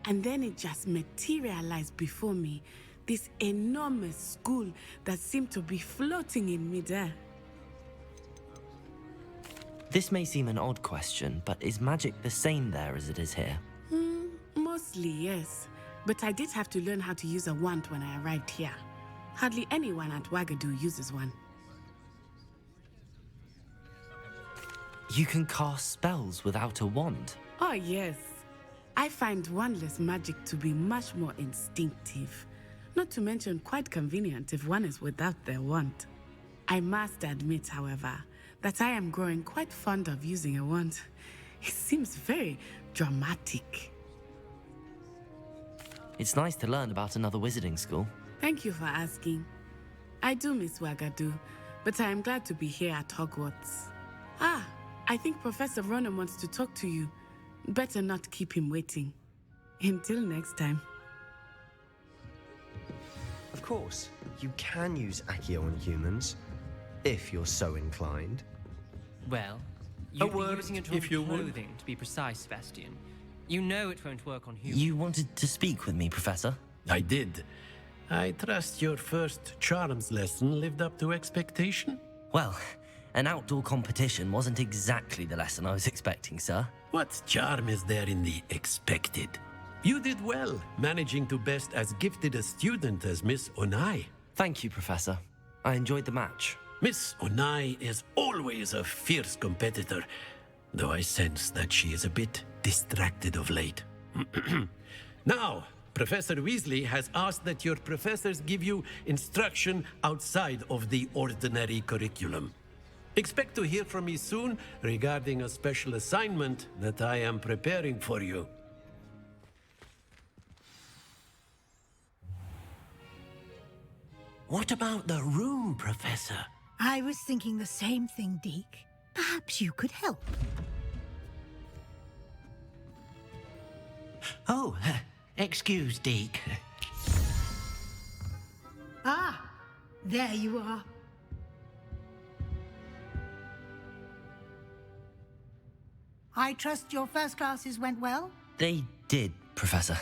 And then it just materialized before me, this enormous school that seemed to be floating in midair. This may seem an odd question, but is magic the same there as it is here? Mostly, yes. But I did have to learn how to use a wand when I arrived here. Hardly anyone at Wagadu uses one. You can cast spells without a wand? Oh, yes. I find wandless magic to be much more instinctive. Not to mention quite convenient if one is without their wand. I must admit, however, that I am growing quite fond of using a wand. It seems very dramatic. It's nice to learn about another wizarding school. Thank you for asking. I do miss Wagadu, but I am glad to be here at Hogwarts. Ah, I think Professor Ronan wants to talk to you. Better not keep him waiting. Until next time. Of course, you can use Accio on humans, if you're so inclined. Well, A you'd be word, using it if you on would. clothing, to be precise, Sebastian. You know it won't work on humans. You wanted to speak with me, Professor? I did. I trust your first charms lesson lived up to expectation? Well, an outdoor competition wasn't exactly the lesson I was expecting, sir. What charm is there in the expected? You did well, managing to best as gifted a student as Miss Onai. Thank you, Professor. I enjoyed the match. Miss Onai is always a fierce competitor, though I sense that she is a bit distracted of late. Now, Professor Weasley has asked that your professors give you instruction outside of the ordinary curriculum. Expect to hear from me soon regarding a special assignment that I am preparing for you. What about the room, Professor? I was thinking the same thing, Deke. Perhaps you could help. Oh, excuse, Deke. Ah, there you are. I trust your first classes went well? They did, Professor.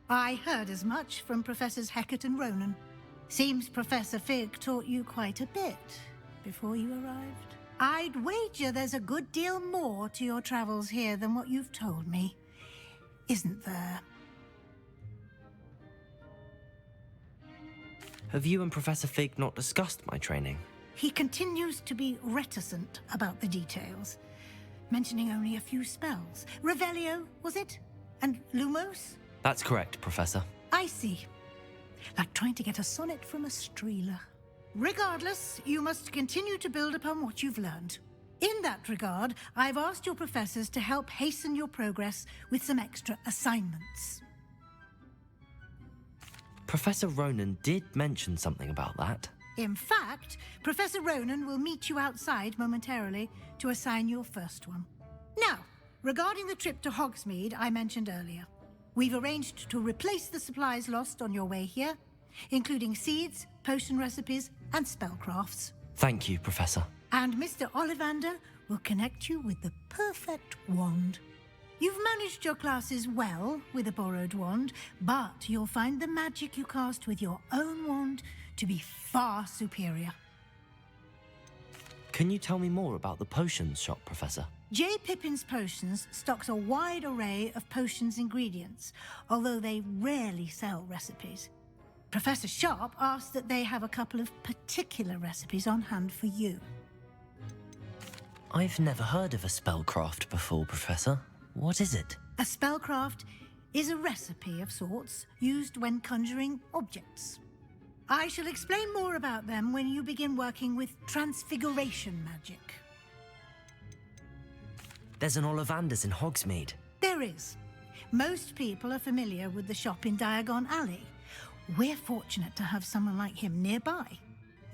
I heard as much from Professors Hecat and Ronan. Seems Professor Fig taught you quite a bit before you arrived. I'd wager there's a good deal more to your travels here than what you've told me. Isn't there? Have you and Professor Fig not discussed my training? He continues to be reticent about the details, mentioning only a few spells. Revelio, was it? And Lumos? That's correct, Professor. I see. Like trying to get a sonnet from a streeler. Regardless, you must continue to build upon what you've learned. In that regard, I've asked your professors to help hasten your progress with some extra assignments. Professor Ronan did mention something about that. In fact, Professor Ronan will meet you outside momentarily to assign your first one. Now, regarding the trip to Hogsmeade I mentioned earlier, we've arranged to replace the supplies lost on your way here, including seeds, potion recipes, and spellcrafts. Thank you, Professor. And Mr. Ollivander will connect you with the perfect wand. You've managed your classes well with a borrowed wand, but you'll find the magic you cast with your own wand to be far superior. Can you tell me more about the potions shop, Professor? J. Pippin's Potions stocks a wide array of potions ingredients, although they rarely sell recipes. Professor Sharp asked that they have a couple of particular recipes on hand for you. I've never heard of a spellcraft before, Professor. What is it? A spellcraft is a recipe of sorts used when conjuring objects. I shall explain more about them when you begin working with transfiguration magic. There's an Ollivanders in Hogsmeade. There is. Most people are familiar with the shop in Diagon Alley. We're fortunate to have someone like him nearby.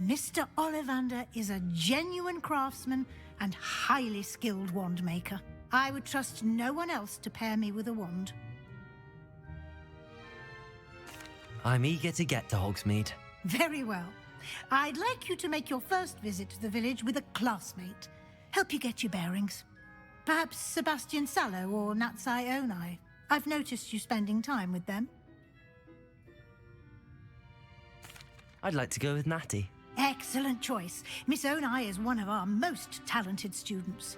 Mr. Ollivander is a genuine craftsman and highly skilled wand maker. I would trust no one else to pair me with a wand. I'm eager to get to Hogsmeade. Very well. I'd like you to make your first visit to the village with a classmate. Help you get your bearings. Perhaps Sebastian Sallow or Natsai Onai. I've noticed you spending time with them. I'd like to go with Natty. Excellent choice. Miss Onai is one of our most talented students.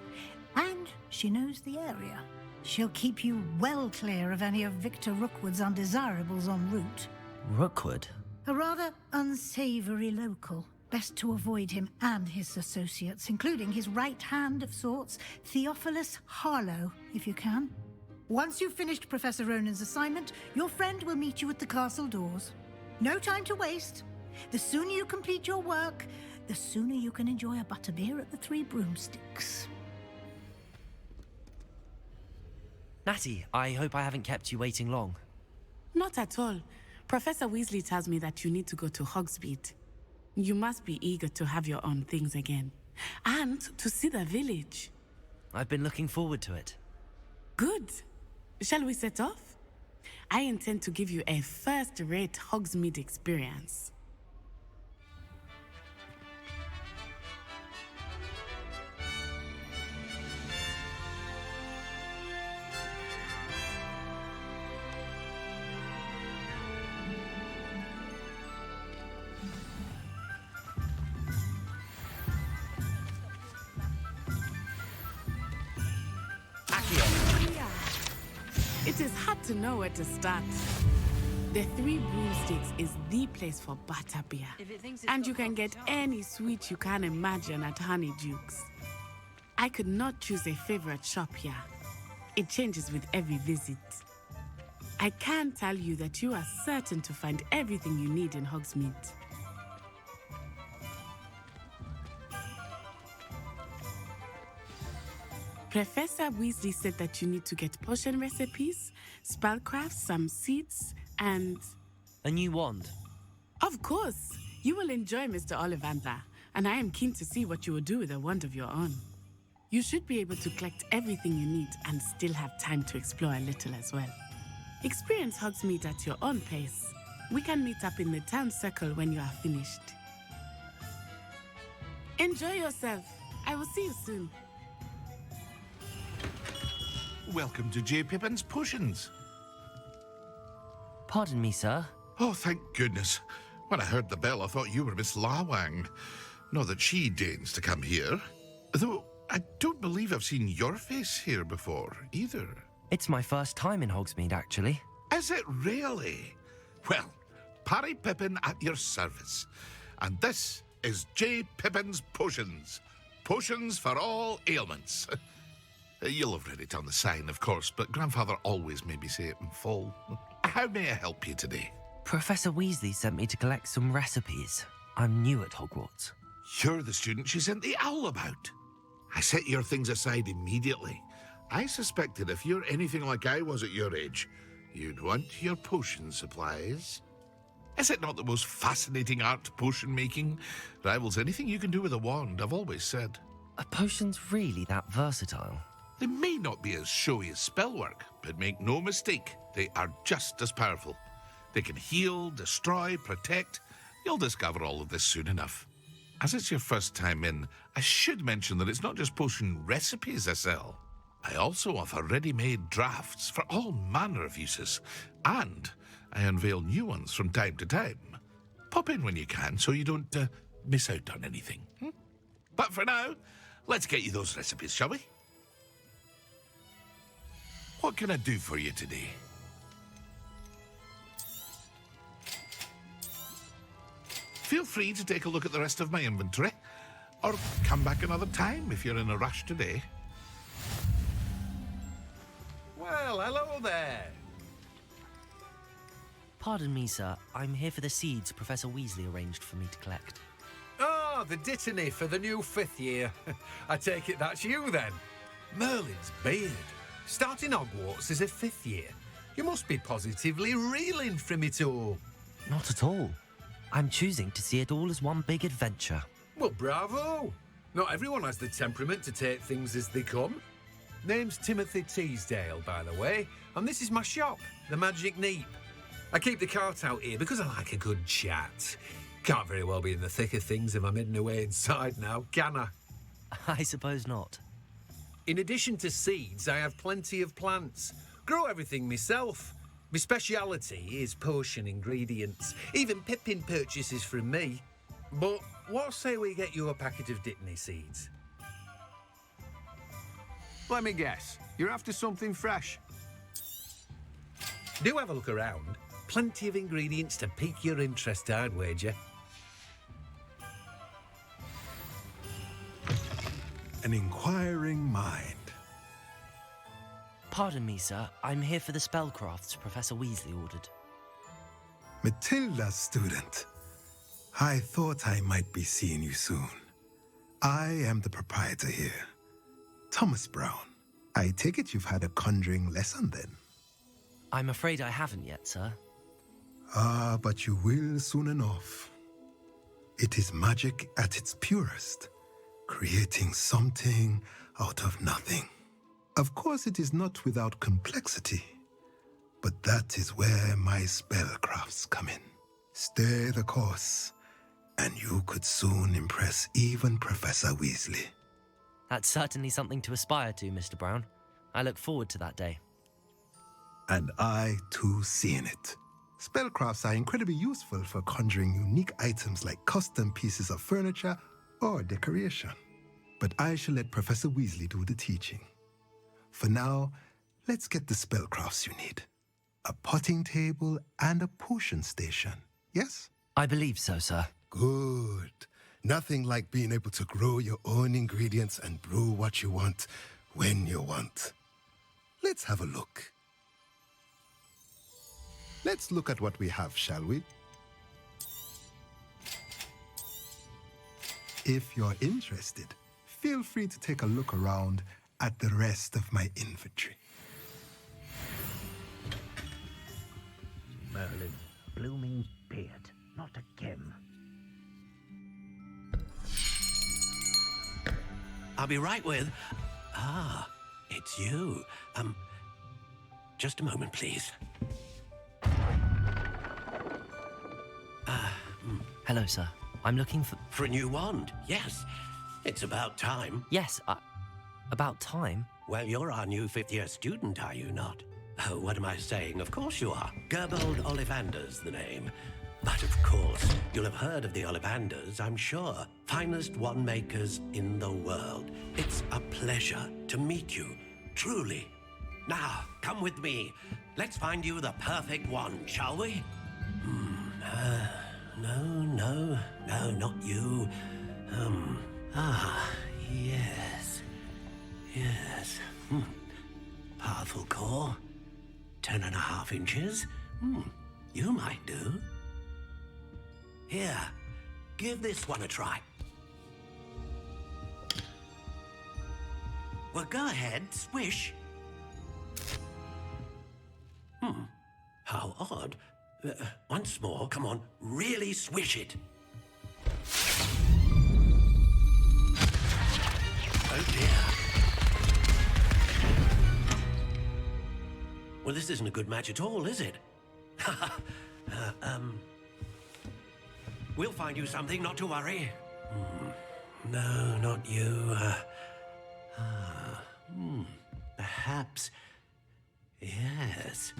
And she knows the area. She'll keep you well clear of any of Victor Rookwood's undesirables en route. Rookwood? A rather unsavory local. Best to avoid him and his associates, including his right hand of sorts, Theophilus Harlow, if you can. Once you've finished Professor Ronan's assignment, your friend will meet you at the castle doors. No time to waste. The sooner you complete your work, the sooner you can enjoy a butterbeer at the Three Broomsticks. Natty, I hope I haven't kept you waiting long. Not at all. Professor Weasley tells me that you need to go to Hogsmeade. You must be eager to have your own things again. And to see the village. I've been looking forward to it. Good. Shall we set off? I intend to give you a first-rate Hogsmeade experience. It is hard to know where to start. The Three Broomsticks is the place for butterbeer. And you can get any sweet you can imagine at Honeydukes. I could not choose a favorite shop here. It changes with every visit. I can tell you that you are certain to find everything you need in Hogsmeade. Professor Weasley said that you need to get potion recipes, spellcrafts, some seeds, and... a new wand. Of course! You will enjoy Mr. Ollivander, and I am keen to see what you will do with a wand of your own. You should be able to collect everything you need and still have time to explore a little as well. Experience Hogsmeade at your own pace. We can meet up in the town circle when you are finished. Enjoy yourself. I will see you soon. Welcome to J. Pippin's Potions. Pardon me, sir. Oh, thank goodness. When I heard the bell, I thought you were Miss Lawang. Not that she deigns to come here. Though I don't believe I've seen your face here before, either. It's my first time in Hogsmeade, actually. Is it really? Well, Parry Pippin at your service. And this is J. Pippin's Potions. Potions for all ailments. You'll have read it on the sign, of course, but Grandfather always made me say it in full. How may I help you today? Professor Weasley sent me to collect some recipes. I'm new at Hogwarts. You're the student she sent the owl about. I set your things aside immediately. I suspected if you're anything like I was at your age, you'd want your potion supplies. Is it not the most fascinating art, potion making? Rivals anything you can do with a wand, I've always said. Are potions really that versatile? They may not be as showy as spellwork, but make no mistake, they are just as powerful. They can heal, destroy, protect. You'll discover all of this soon enough. As it's your first time in, I should mention that it's not just potion recipes I sell. I also offer ready-made drafts for all manner of uses, and I unveil new ones from time to time. Pop in when you can so you don't miss out on anything. But for now, let's get you those recipes, shall we? What can I do for you today? Feel free to take a look at the rest of my inventory, or come back another time if you're in a rush today. Well, hello there. Pardon me, sir. I'm here for the seeds Professor Weasley arranged for me to collect. Oh, the dittany for the new 5th year. I take it that's you then. Merlin's beard. Starting Hogwarts as a 5th year. You must be positively reeling from it all. Not at all. I'm choosing to see it all as one big adventure. Well, bravo. Not everyone has the temperament to take things as they come. Name's Timothy Teasdale, by the way, and this is my shop, the Magic Neep. I keep the cart out here because I like a good chat. Can't very well be in the thick of things if I'm hidden away inside now, can I? I suppose not. In addition to seeds, I have plenty of plants. Grow everything myself. My speciality is potion ingredients. Even Pippin purchases from me. But what say we get you a packet of Dittany seeds? Let me guess. You're after something fresh. Do have a look around. Plenty of ingredients to pique your interest, I'd wager. An inquiring mind. Pardon me, sir. I'm here for the spellcrafts Professor Weasley ordered. Matilda's student. I thought I might be seeing you soon. I am the proprietor here, Thomas Brown. I take it you've had a conjuring lesson then? I'm afraid I haven't yet, sir. Ah, but you will soon enough. It is magic at its purest, creating something out of nothing. Of course, it is not without complexity, but that is where my spellcrafts come in. Stay the course, and you could soon impress even Professor Weasley. That's certainly something to aspire to, Mr. Brown. I look forward to that day. And I, too, seeing it. Spellcrafts are incredibly useful for conjuring unique items like custom pieces of furniture or decoration. But I shall let Professor Weasley do the teaching. For now, let's get the spellcrafts you need. A potting table and a potion station, yes? I believe so, sir. Good. Nothing like being able to grow your own ingredients and brew what you want when you want. Let's have a look. Let's look at what we have, shall we? If you're interested, feel free to take a look around at the rest of my inventory. Merlin, blooming beard, not again. I'll be right with... Ah, it's you. Just a moment, please. Hello, sir. I'm looking for... For a new wand, yes. It's about time. Yes, about time? Well, you're our new 5th-year student, are you not? Oh, what am I saying? Of course you are. Gerbold Ollivander's the name. But of course, you'll have heard of the Ollivanders, I'm sure. Finest wand makers in the world. It's a pleasure to meet you, truly. Now, come with me. Let's find you the perfect wand, shall we? No, not you. Yes. Powerful core. 10.5 inches. You might do. Here, give this one a try. Well, go ahead, swish. How odd. Once more, come on, really swish it. Oh dear. Well, this isn't a good match at all, is it? We'll find you something, not to worry. No, not you. Perhaps. Yes.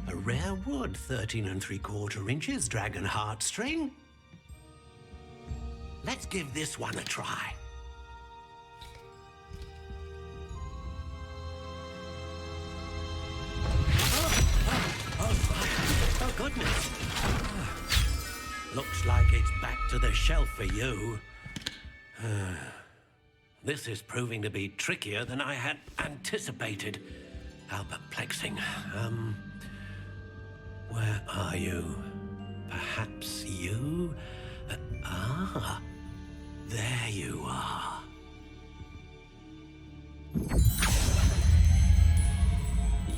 A rare wood, 13 3/4 inches, dragon heartstring. Let's give this one a try. Oh goodness. to the shelf for you. This is proving to be trickier than I had anticipated. How perplexing. Where are you? Perhaps you? There you are.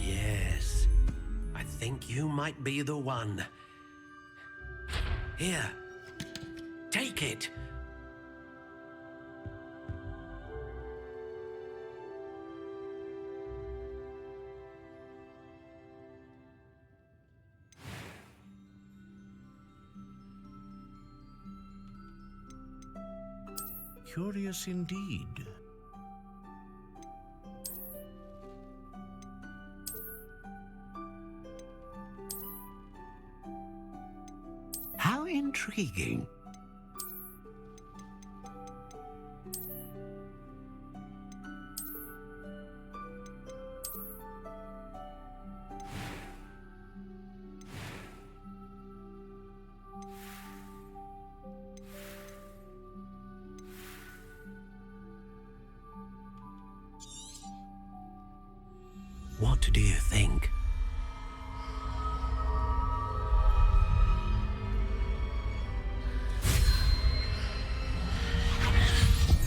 Yes, I think you might be the one. Here, take it. Curious indeed. How intriguing. What do you think?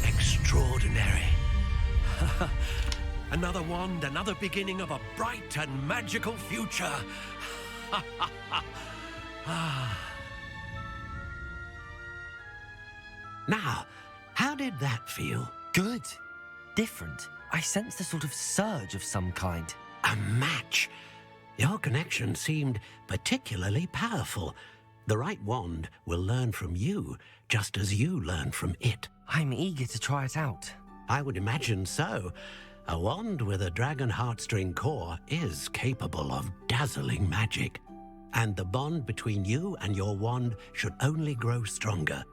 Extraordinary. Another wand, another beginning of a bright and magical future. Now, how did that feel? Good. Different. I sensed a sort of surge of some kind. A match. Your connection seemed particularly powerful. The right wand will learn from you, just as you learn from it. I'm eager to try it out. I would imagine so. A wand with a dragon heartstring core is capable of dazzling magic. And the bond between you and your wand should only grow stronger.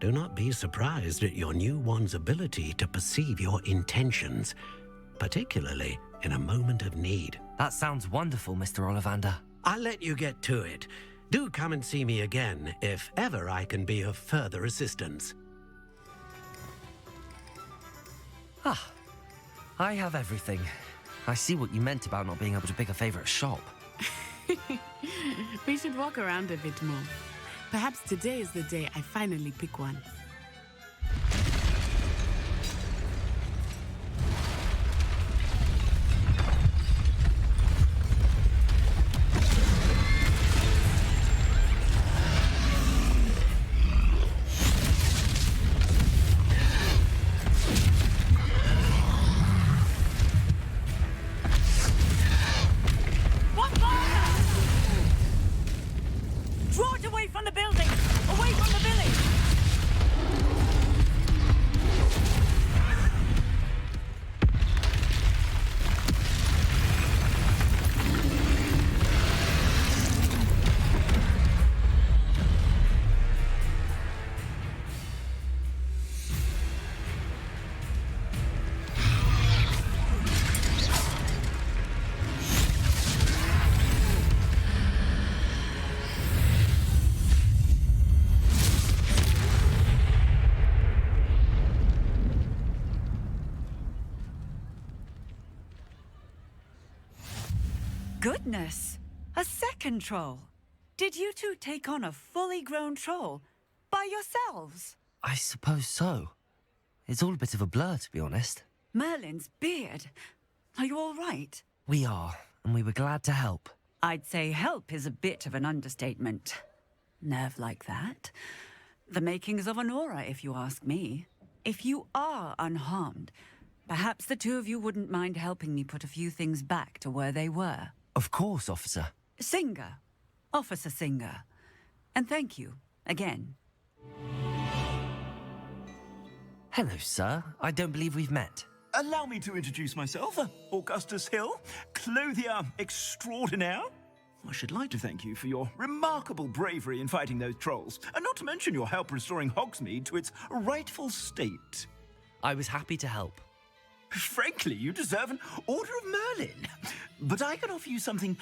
Do not be surprised at your new wand's ability to perceive your intentions, particularly in a moment of need. That sounds wonderful, Mr. Ollivander. I'll let you get to it. Do come and see me again if ever I can be of further assistance. I have everything. I see what you meant about not being able to pick a favorite shop. We should walk around a bit more. Perhaps today is the day I finally pick one. Draw it away from the building! Away from the village! Goodness! A second troll! Did you two take on a fully grown troll by yourselves? I suppose so. It's all a bit of a blur, to be honest. Merlin's beard. Are you all right? We are, and we were glad to help. I'd say help is a bit of an understatement. Nerve like that. The makings of an aura, if you ask me. If you are unharmed, perhaps the two of you wouldn't mind helping me put a few things back to where they were. Of course, officer. Singer. Officer Singer. And thank you, again. Hello, sir. I don't believe we've met. Allow me to introduce myself. Augustus Hill, clothier extraordinaire. I should like to thank you for your remarkable bravery in fighting those trolls, and not to mention your help restoring Hogsmeade to its rightful state. I was happy to help. Frankly, you deserve an Order of Merlin. But I can offer you something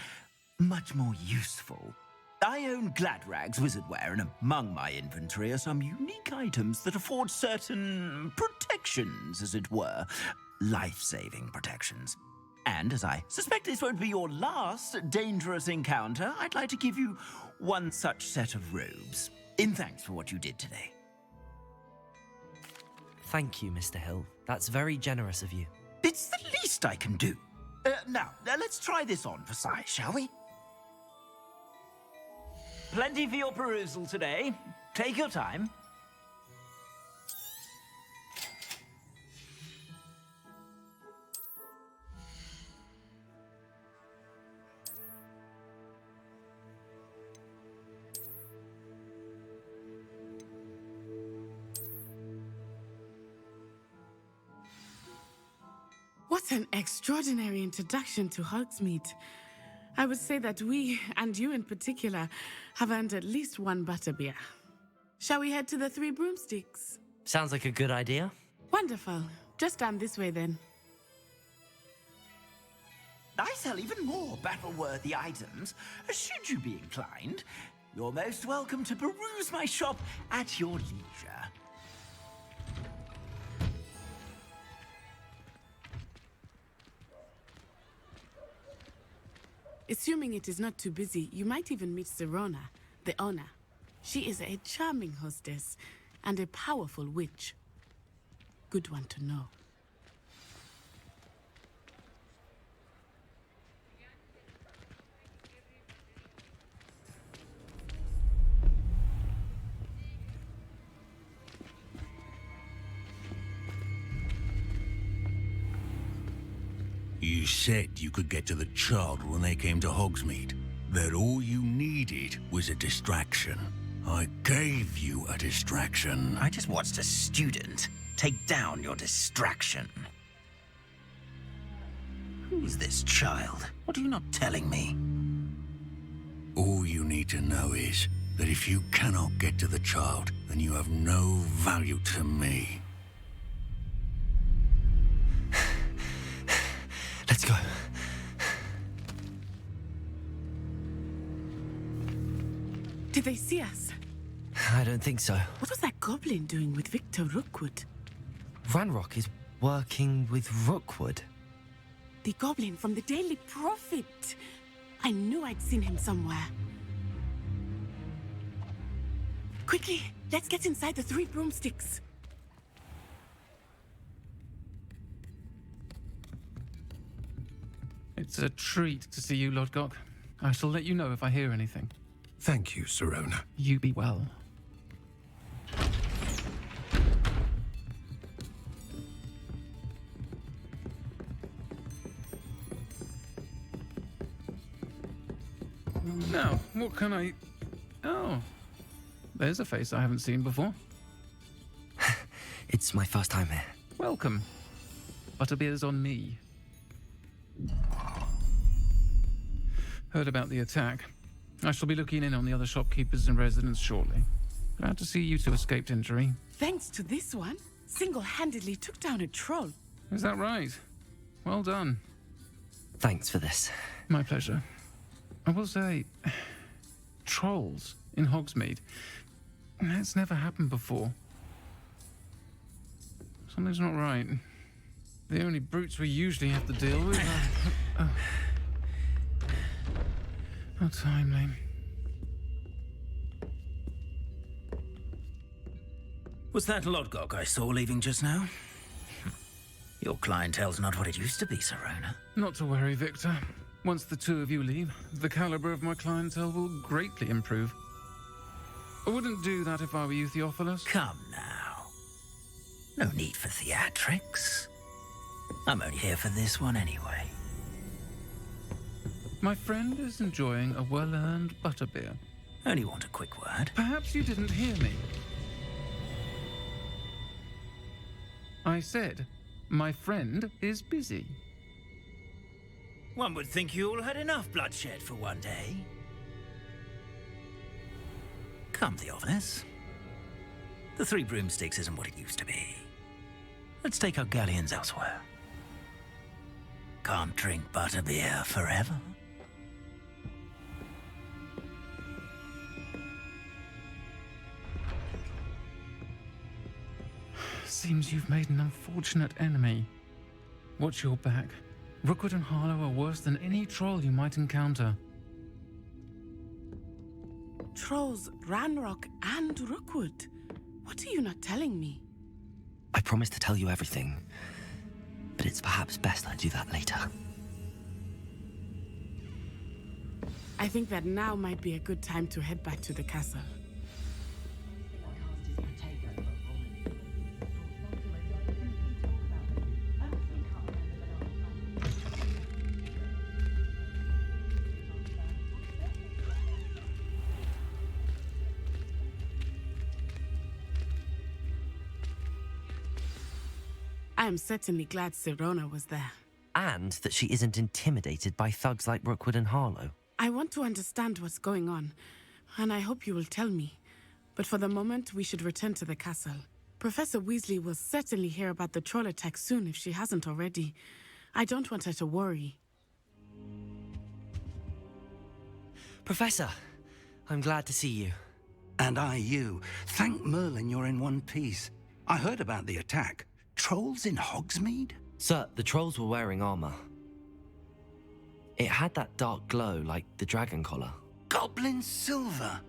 much more useful. I own Gladrag's wizardware, and among my inventory are some unique items that afford certain protections, as it were. Life-saving protections. And as I suspect this won't be your last dangerous encounter, I'd like to give you one such set of robes, in thanks for what you did today. Thank you, Mr. Hill. That's very generous of you. It's the least I can do. Now, let's try this on for size, shall we? Plenty for your perusal today. Take your time. What an extraordinary introduction to Hogsmeade. I would say that we, and you in particular, have earned at least one butterbeer. Shall we head to the Three Broomsticks? Sounds like a good idea. Wonderful. Just down this way then. I sell even more battle-worthy items. Should you be inclined, you're most welcome to peruse my shop at your leisure. Assuming it is not too busy, you might even meet Serona, the owner. She is a charming hostess and a powerful witch. Good one to know. You said you could get to the child when they came to Hogsmeade. That all you needed was a distraction. I gave you a distraction. I just watched a student take down your distraction. Who's this child? What are you not telling me? All you need to know is that if you cannot get to the child, then you have no value to me. Let's go. Did they see us? I don't think so. What was that goblin doing with Victor Rookwood? Ranrock is working with Rookwood. The goblin from the Daily Prophet. I knew I'd seen him somewhere. Quickly, let's get inside the Three Broomsticks. It's a treat to see you, Lodgok. I shall let you know if I hear anything. Thank you, Serona. You be well. Now, what can I... Oh, there's a face I haven't seen before. It's my first time here. Welcome. Butterbeer's on me. Heard about the attack. I shall be looking in on the other shopkeepers and residents shortly. Glad to see you two escaped injury. Thanks to this one, single-handedly took down a troll. Is that right? Well done. Thanks for this. My pleasure. I will say, trolls in Hogsmeade. That's never happened before. Something's not right. The only brutes we usually have to deal with are... Oh. How timely. Was that Lodgok I saw leaving just now? Your clientele's not what it used to be, Serona. Not to worry, Victor. Once the two of you leave, the caliber of my clientele will greatly improve. I wouldn't do that if I were you, Theophilus. Come now. No need for theatrics. I'm only here for this one anyway. My friend is enjoying a well-earned butterbeer. Only want a quick word. Perhaps you didn't hear me. I said, my friend is busy. One would think you all had enough bloodshed for one day. Come, Theophilus. The Three Broomsticks isn't what it used to be. Let's take our galleons elsewhere. Can't drink butterbeer forever. Seems you've made an unfortunate enemy. Watch your back. Rookwood and Harlow are worse than any troll you might encounter. Trolls, Ranrock, and Rookwood. What are you not telling me? I promised to tell you everything, but it's perhaps best I do that later. I think that now might be a good time to head back to the castle. I am certainly glad Sirona was there. And that she isn't intimidated by thugs like Rookwood and Harlow. I want to understand what's going on, and I hope you will tell me. But for the moment, we should return to the castle. Professor Weasley will certainly hear about the troll attack soon if she hasn't already. I don't want her to worry. Professor, I'm glad to see you. And I you. Thank Merlin you're in one piece. I heard about the attack. Trolls in Hogsmeade? Sir, the trolls were wearing armor. It had that dark glow like the dragon collar. Goblin silver.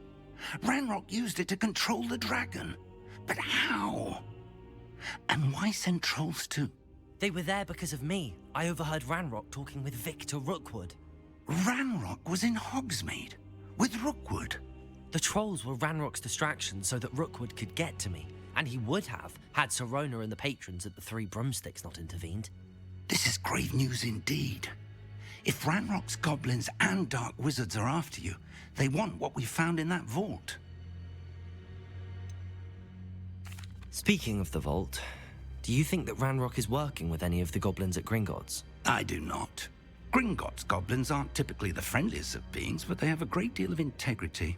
Ranrock used it to control the dragon. But how? And why send trolls to... They were there because of me. I overheard Ranrock talking with Victor Rookwood. Ranrock was in Hogsmeade? With Rookwood? The trolls were Ranrock's distraction so that Rookwood could get to me. And he would have, had Sirona and the patrons at the Three Broomsticks not intervened. This is grave news indeed. If Ranrock's goblins and dark wizards are after you, they want what we found in that vault. Speaking of the vault, do you think that Ranrock is working with any of the goblins at Gringotts? I do not. Gringotts goblins aren't typically the friendliest of beings, but they have a great deal of integrity.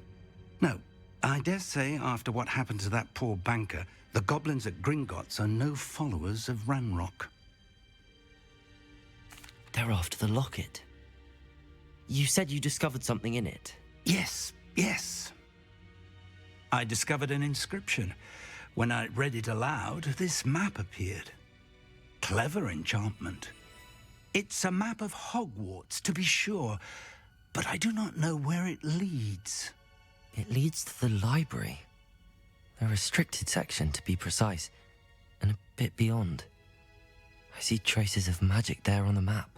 No, I dare say after what happened to that poor banker, the goblins at Gringotts are no followers of Ranrock. They're after the locket. You said you discovered something in it. Yes. I discovered an inscription. When I read it aloud, this map appeared. Clever enchantment. It's a map of Hogwarts, to be sure, but I do not know where it leads. It leads to the library. A restricted section, to be precise, and a bit beyond. I see traces of magic there on the map.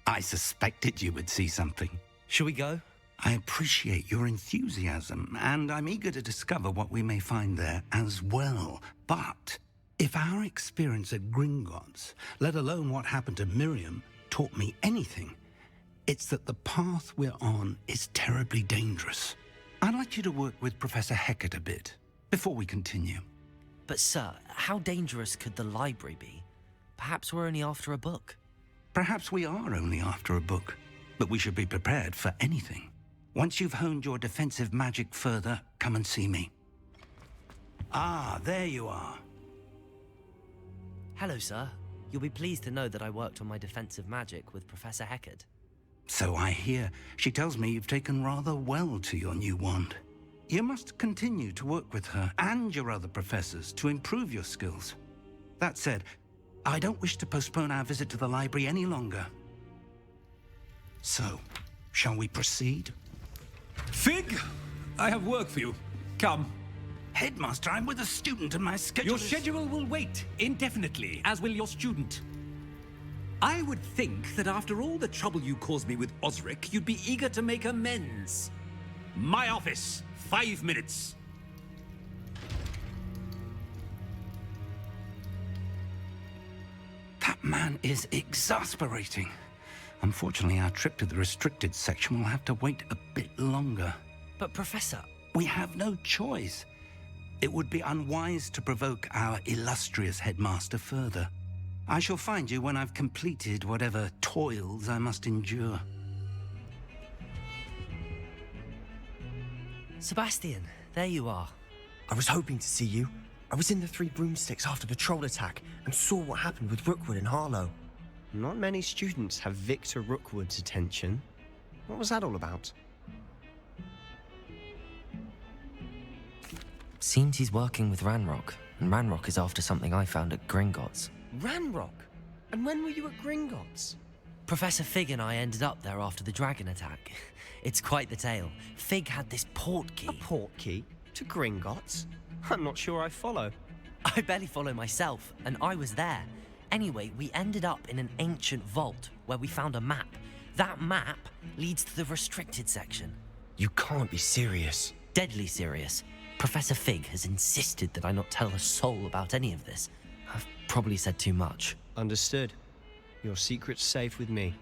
I suspected you would see something. Shall we go? I appreciate your enthusiasm, and I'm eager to discover what we may find there as well. But if our experience at Gringotts, let alone what happened to Miriam, taught me anything, it's that the path we're on is terribly dangerous. I'd like you to work with Professor Hecat a bit, before we continue. But sir, how dangerous could the library be? Perhaps we're only after a book. Perhaps we are only after a book, but we should be prepared for anything. Once you've honed your defensive magic further, come and see me. Ah, there you are. Hello, sir. You'll be pleased to know that I worked on my defensive magic with Professor Hecat. So I hear. She tells me you've taken rather well to your new wand. You must continue to work with her and your other professors to improve your skills. That said, I don't wish to postpone our visit to the library any longer. So, shall we proceed? Fig, I have work for you. Come. Headmaster, I'm with a student and my schedule Your schedule will wait indefinitely, as will your student. I would think that after all the trouble you caused me with Osric, you'd be eager to make amends. My office, 5 minutes. That man is exasperating. Unfortunately, our trip to the restricted section will have to wait a bit longer. But Professor... We have no choice. It would be unwise to provoke our illustrious headmaster further. I shall find you when I've completed whatever toils I must endure. Sebastian, there you are. I was hoping to see you. I was in the Three Broomsticks after the troll attack and saw what happened with Rookwood and Harlow. Not many students have Victor Rookwood's attention. What was that all about? Seems he's working with Ranrock, And Ranrock is after something I found at Gringotts. Ranrock? And when were you at Gringotts? Professor Fig and I ended up there after the dragon attack. It's quite the tale. Fig had this portkey. A portkey? To Gringotts? I'm not sure I follow. I barely follow myself, and I was there. Anyway, we ended up in an ancient vault where we found a map. That map leads to the restricted section. You can't be serious. Deadly serious. Professor Fig has insisted that I not tell a soul about any of this. I've probably said too much. Understood. Your secret's safe with me.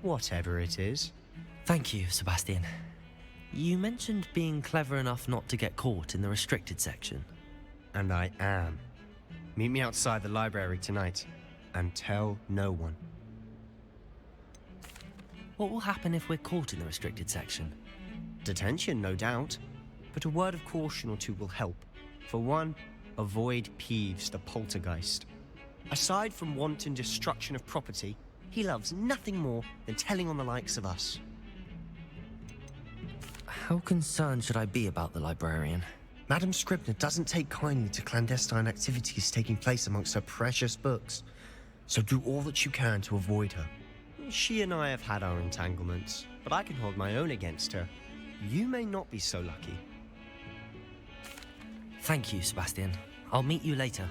Whatever it is. Thank you, Sebastian. You mentioned being clever enough not to get caught in the restricted section. And I am. Meet me outside the library tonight, and tell no one. What will happen if we're caught in the restricted section? Detention, no doubt. But a word of caution or two will help. For one, avoid Peeves, the poltergeist. Aside from wanton destruction of property, he loves nothing more than telling on the likes of us. How concerned should I be about the librarian? Madame Scribner doesn't take kindly to clandestine activities taking place amongst her precious books, so do all that you can to avoid her. She and I have had our entanglements, but I can hold my own against her. You may not be so lucky. Thank you, Sebastian. I'll meet you later.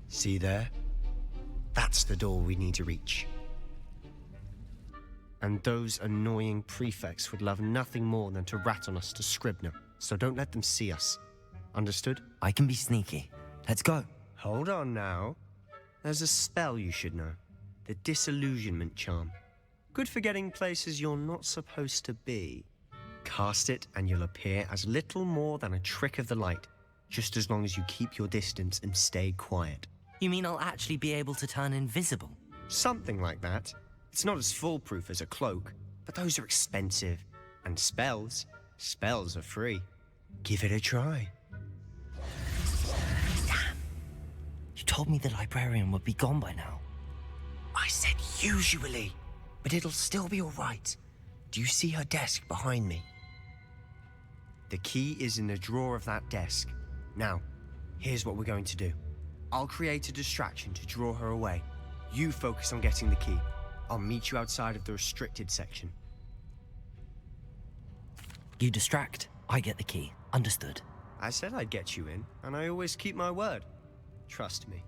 See there? That's the door we need to reach. And those annoying prefects would love nothing more than to rat on us to Scribner, so don't let them see us. Understood? I can be sneaky. Let's go. Hold on now. There's a spell you should know. The Disillusionment Charm. Good for getting places you're not supposed to be. Cast it and you'll appear as little more than a trick of the light, just as long as you keep your distance and stay quiet. You mean I'll actually be able to turn invisible? Something like that. It's not as foolproof as a cloak, but those are expensive. And spells are free. Give it a try. Damn. You told me the librarian would be gone by now. I said usually, but it'll still be all right. Do you see her desk behind me? The key is in the drawer of that desk. Now, here's what we're going to do. I'll create a distraction to draw her away. You focus on getting the key. I'll meet you outside of the restricted section. You distract, I get the key. Understood. I said I'd get you in, and I always keep my word. Trust me.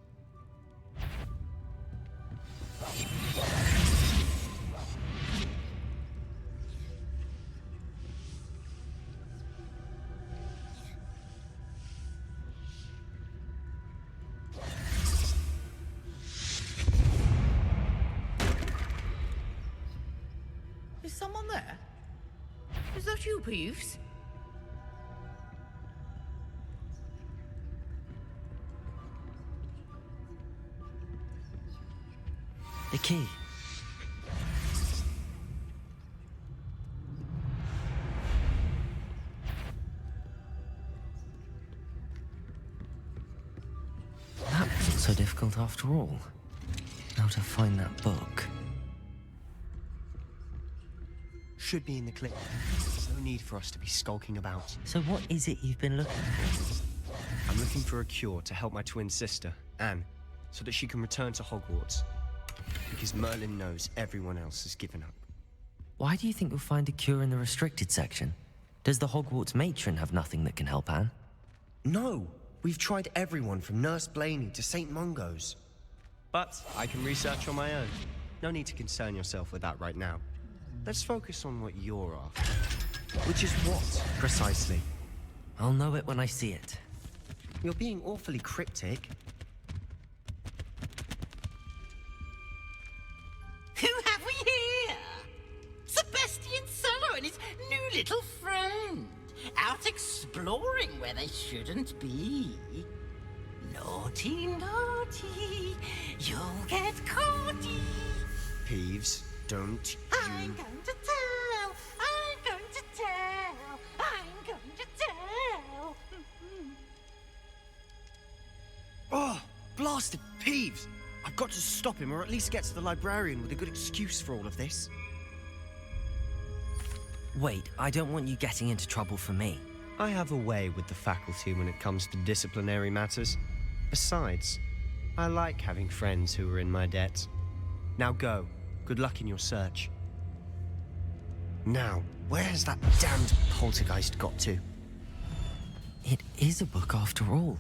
Is someone there? Is that you, Peeves? The key. That wasn't so difficult after all. Now to find that book. Should be in the clip. No need for us to be skulking about. So what is it you've been looking for? I'm looking for a cure to help my twin sister, Anne, so that she can return to Hogwarts. Because Merlin knows everyone else has given up. Why do you think you'll find a cure in the restricted section? Does the Hogwarts matron have nothing that can help Anne? No! We've tried everyone from Nurse Blaney to St. Mungo's. But I can research on my own. No need to concern yourself with that right now. Let's focus on what you're after. Which is what, precisely? I'll know it when I see it. You're being awfully cryptic. Who have we here? Sebastian Solo and his new little friend. Out exploring where they shouldn't be. Naughty, naughty, you'll get caughty. Peeves, don't you... I'm going to tell, I'm going to tell, I'm going to tell. Oh, blasted Peeves! I've got to stop him, or at least get to the librarian with a good excuse for all of this. Wait, I don't want you getting into trouble for me. I have a way with the faculty when it comes to disciplinary matters. Besides, I like having friends who are in my debt. Now go. Good luck in your search. Now, where has that damned poltergeist got to? It is a book after all.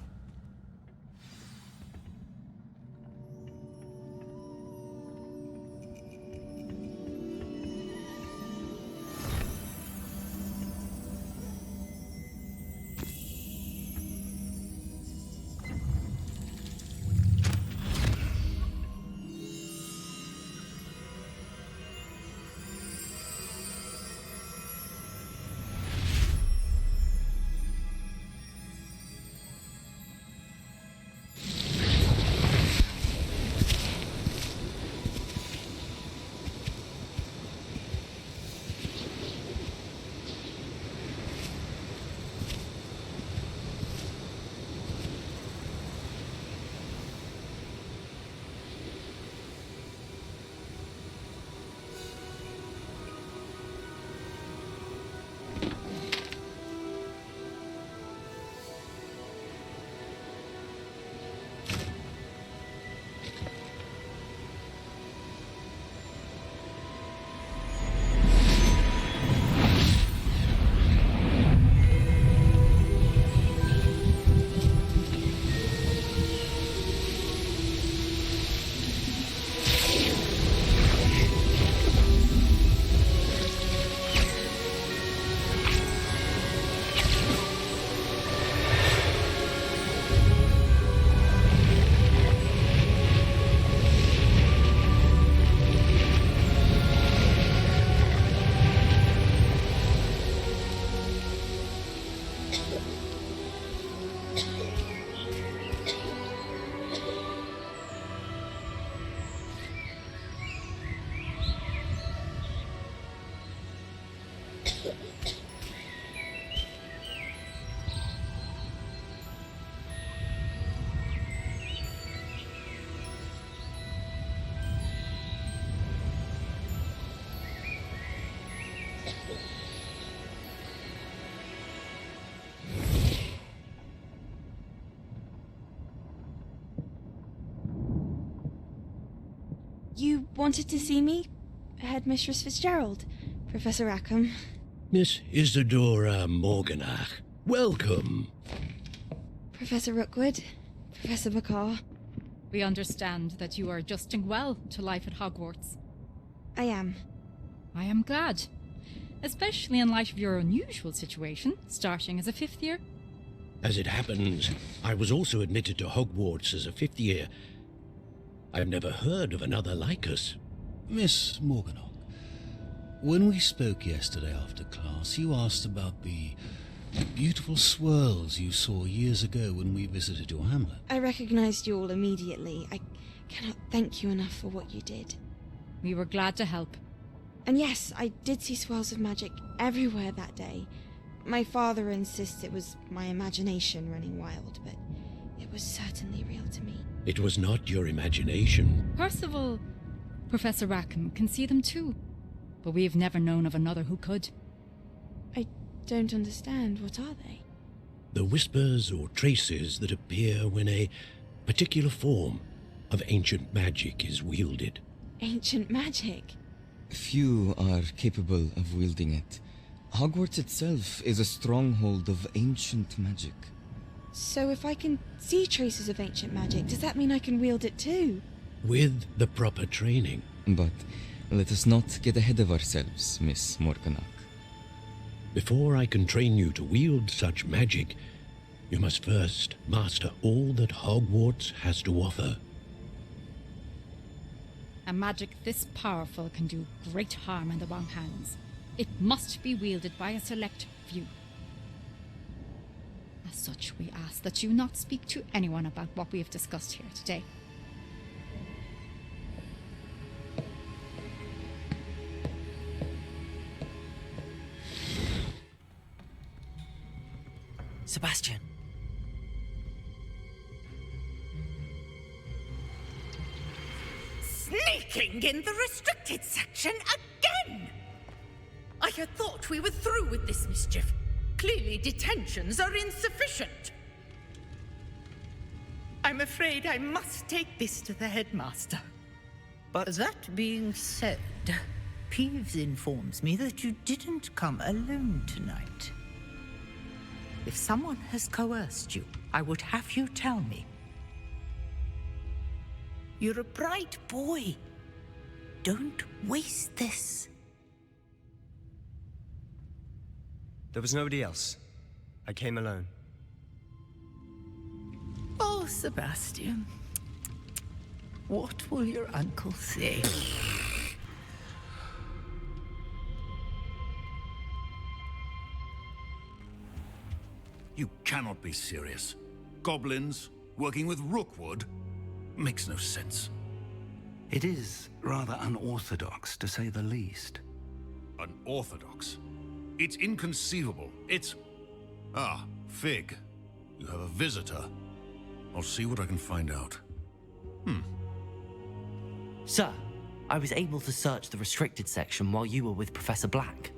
You wanted to see me? Headmistress Fitzgerald, Professor Rackham. Miss Isadora Morganach, welcome. Professor Rookwood, Professor McCaw. We understand that you are adjusting well to life at Hogwarts. I am. I am glad. Especially in light of your unusual situation, starting as a 5th year. As it happens, I was also admitted to Hogwarts as a 5th year. I've never heard of another like us. Miss Morganach, when we spoke yesterday after class, you asked about the beautiful swirls you saw years ago when we visited your hamlet. I recognized you all immediately. I cannot thank you enough for what you did. We were glad to help. And yes, I did see swirls of magic everywhere that day. My father insists it was my imagination running wild, but it was certainly real to me. It was not your imagination. Percival, Professor Rackham can see them too, but we have never known of another who could. I don't understand. What are they? The whispers or traces that appear when a particular form of ancient magic is wielded. Ancient magic? Few are capable of wielding it. Hogwarts itself is a stronghold of ancient magic. So if I can see traces of ancient magic, does that mean I can wield it too? With the proper training. But let us not get ahead of ourselves, Miss Morganach. Before I can train you to wield such magic, you must first master all that Hogwarts has to offer. A magic this powerful can do great harm in the wrong hands. It must be wielded by a select few. As such, we ask that you not speak to anyone about what we have discussed here today. Sebastian. sticking in the restricted section again! I had thought we were through with this mischief. Clearly detentions are insufficient. I'm afraid I must take this to the headmaster. But that being said, Peeves informs me that you didn't come alone tonight. If someone has coerced you, I would have you tell me. You're a bright boy. Don't waste this. There was nobody else. I came alone. Oh, Sebastian. What will your uncle say? You cannot be serious. Goblins working with Rookwood? Makes no sense. It is rather unorthodox, to say the least. Unorthodox? It's inconceivable. It's... Ah, Fig. You have a visitor. I'll see what I can find out. Sir, I was able to search the restricted section while you were with Professor Black.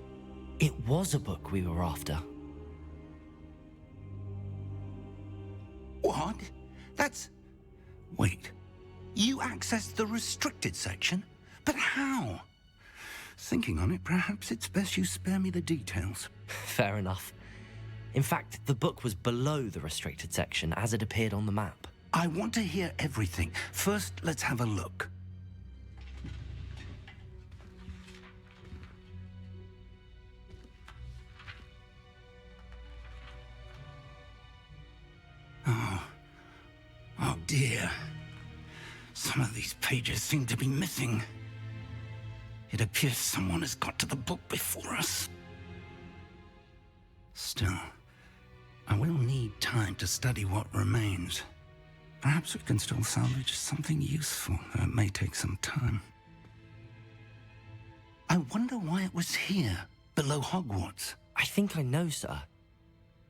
It was a book we were after. What? That's... Wait. You accessed the restricted section? But how? Thinking on it, perhaps it's best you spare me the details. Fair enough. In fact, the book was below the restricted section as it appeared on the map. I want to hear everything. First, let's have a look. Oh dear. Some of these pages seem to be missing. It appears someone has got to the book before us. Still, I will need time to study what remains. Perhaps we can still salvage something useful, though it may take some time. I wonder why it was here, below Hogwarts. I think I know, sir.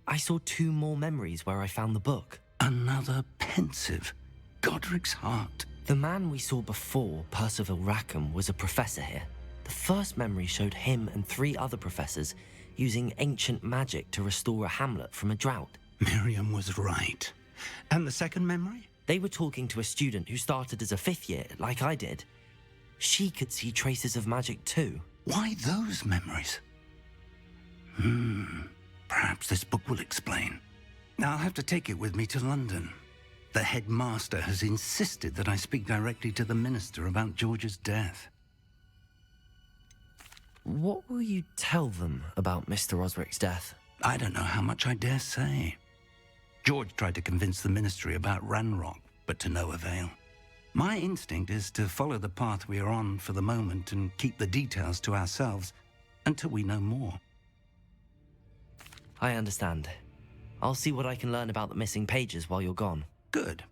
I saw 2 more memories where I found the book. Another pensive. Godric's heart. The man we saw before, Percival Rackham, was a professor here. The first memory showed him and 3 other professors using ancient magic to restore a hamlet from a drought. Miriam was right. And the second memory? They were talking to a student who started as a 5th year, like I did. She could see traces of magic too. Why those memories? Perhaps this book will explain. Now I'll have to take it with me to London. The headmaster has insisted that I speak directly to the minister about George's death. What will you tell them about Mr. Osric's death? I don't know how much I dare say. George tried to convince the ministry about Ranrock, but to no avail. My instinct is to follow the path we are on for the moment and keep the details to ourselves until we know more. I understand. I'll see what I can learn about the missing pages while you're gone. Good.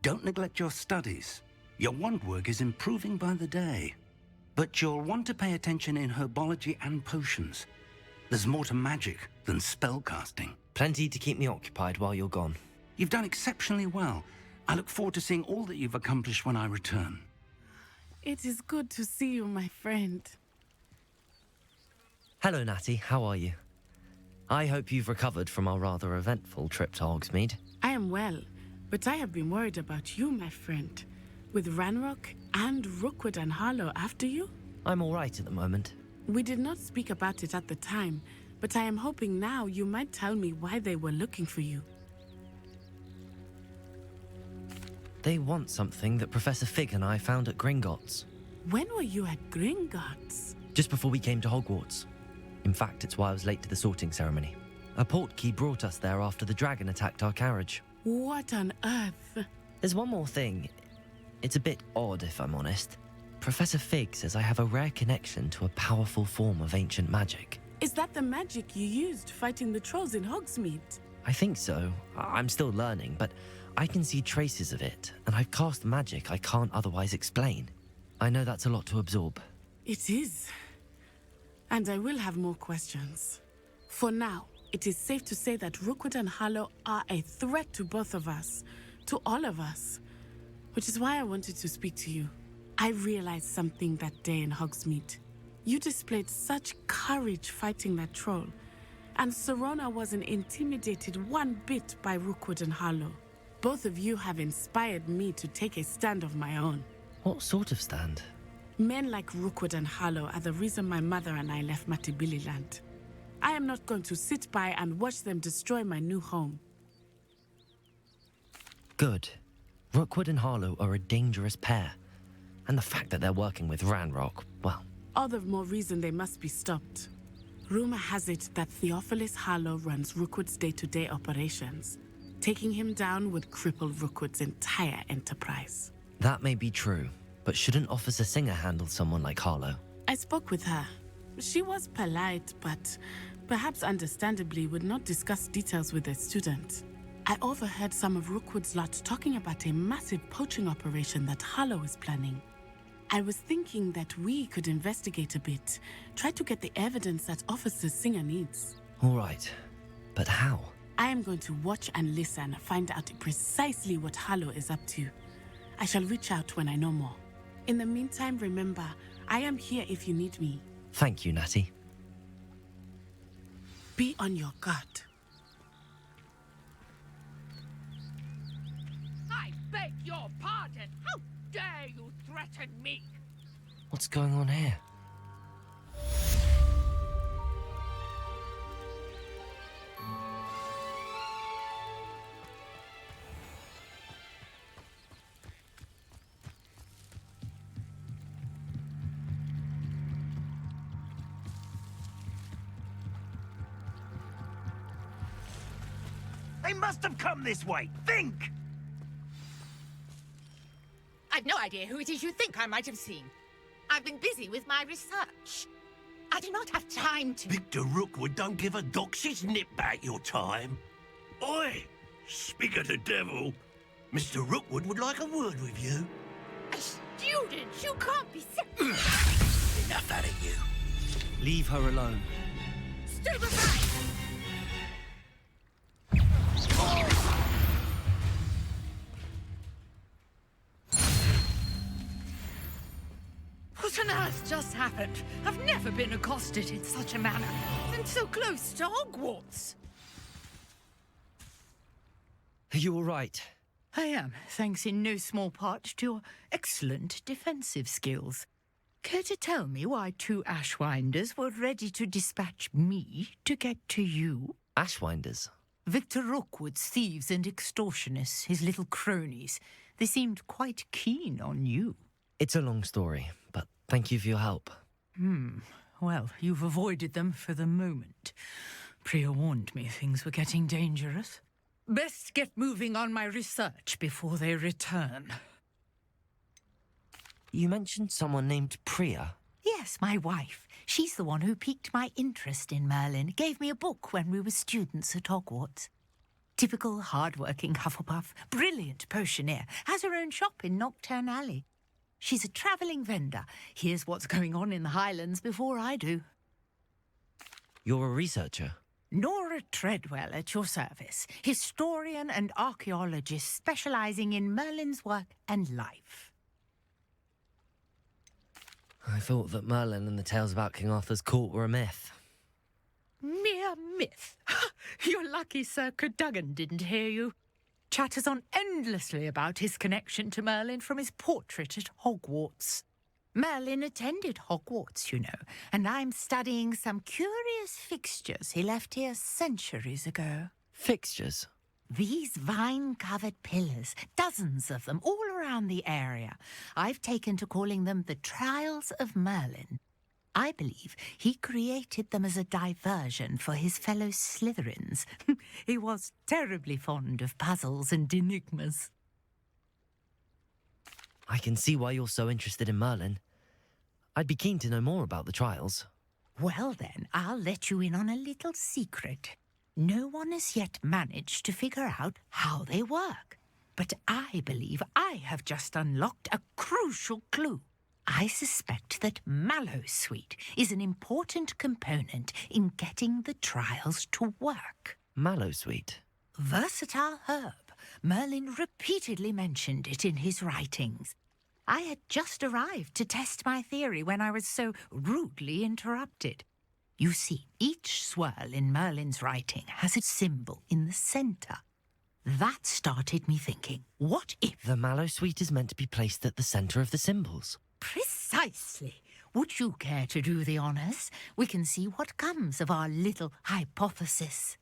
Don't neglect your studies. Your wand work is improving by the day. But you'll want to pay attention in herbology and potions. There's more to magic than spellcasting. Plenty to keep me occupied while you're gone. You've done exceptionally well. I look forward to seeing all that you've accomplished when I return. It is good to see you, my friend. Hello, Natty. How are you? I hope you've recovered from our rather eventful trip to Hogsmeade. I am well, but I have been worried about you, my friend. With Ranrock and Rookwood and Harlow after you? I'm all right at the moment. We did not speak about it at the time, but I am hoping now you might tell me why they were looking for you. They want something that Professor Fig and I found at Gringotts. When were you at Gringotts? Just before we came to Hogwarts. In fact, it's why I was late to the sorting ceremony. A portkey brought us there after the dragon attacked our carriage. What on earth? There's one more thing. It's a bit odd, if I'm honest. Professor Fig says I have a rare connection to a powerful form of ancient magic. Is that the magic you used fighting the trolls in Hogsmeade? I think so. I'm still learning, but I can see traces of it, and I've cast magic I can't otherwise explain. I know that's a lot to absorb. It is. And I will have more questions. For now, it is safe to say that Rookwood and Harlow are a threat to both of us, to all of us. Which is why I wanted to speak to you. I realized something that day in Hogsmeade. You displayed such courage fighting that troll, and Serona wasn't intimidated one bit by Rookwood and Harlow. Both of you have inspired me to take a stand of my own. What sort of stand? Men like Rookwood and Harlow are the reason my mother and I left Matibili land. I am not going to sit by and watch them destroy my new home. Good. Rookwood and Harlow are a dangerous pair. And the fact that they're working with Ranrock, well... All the more reason they must be stopped. Rumor has it that Theophilus Harlow runs Rookwood's day-to-day operations. Taking him down would cripple Rookwood's entire enterprise. That may be true, but shouldn't Officer Singer handle someone like Harlow? I spoke with her. She was polite, but perhaps understandably would not discuss details with a student. I overheard some of Rookwood's lot talking about a massive poaching operation that Harlow is planning. I was thinking that we could investigate a bit, try to get the evidence that Officer Singer needs. All right, but how? I am going to watch and listen, find out precisely what Harlow is up to. I shall reach out when I know more. In the meantime, remember, I am here if you need me. Thank you, Natty. Be on your guard. I beg your pardon! How dare you threaten me? What's going on here? They must have come this way. Think! I've no idea who it is you think I might have seen. I've been busy with my research. I do not have time to... Victor Rookwood don't give a doxy's nip back your time. Oi! Speak of the devil. Mr. Rookwood would like a word with you. A student? You can't be Enough out of you. Leave her alone. Stupefy! What on earth just happened? I've never been accosted in such a manner, and so close to Hogwarts. Are you all right? I am, thanks in no small part to your excellent defensive skills. Care to tell me why two Ashwinders were ready to dispatch me to get to you? Ashwinders? Victor Rookwood's thieves and extortionists, his little cronies. They seemed quite keen on you. It's a long story, but thank you for your help. Well, you've avoided them for the moment. Priya warned me things were getting dangerous. Best get moving on my research before they return. You mentioned someone named Priya? Yes, my wife. She's the one who piqued my interest in Merlin, gave me a book when we were students at Hogwarts. Typical hard-working Hufflepuff, brilliant potioneer, has her own shop in Knockturn Alley. She's a travelling vendor. Hears what's going on in the Highlands before I do. You're a researcher? Nora Treadwell at your service, historian and archaeologist specialising in Merlin's work and life. I thought that Merlin and the tales about King Arthur's court were a myth. Mere myth. You're lucky Sir Cadogan didn't hear you. Chatters on endlessly about his connection to Merlin from his portrait at Hogwarts. Merlin attended Hogwarts, you know, and I'm studying some curious fixtures he left here centuries ago. Fixtures? These vine-covered pillars, dozens of them, all around the area. I've taken to calling them the Trials of Merlin. I believe he created them as a diversion for his fellow Slytherins. He was terribly fond of puzzles and enigmas. I can see why you're so interested in Merlin. I'd be keen to know more about the trials. Well then, I'll let you in on a little secret. No one has yet managed to figure out how they work. But I believe I have just unlocked a crucial clue. I suspect that Mallowsweet is an important component in getting the trials to work. Mallowsweet? Versatile herb. Merlin repeatedly mentioned it in his writings. I had just arrived to test my theory when I was so rudely interrupted. You see, each swirl in Merlin's writing has a symbol in the center. That started me thinking, what if... The mallow sweet is meant to be placed at the center of the symbols. Precisely. Would you care to do the honors? We can see what comes of our little hypothesis.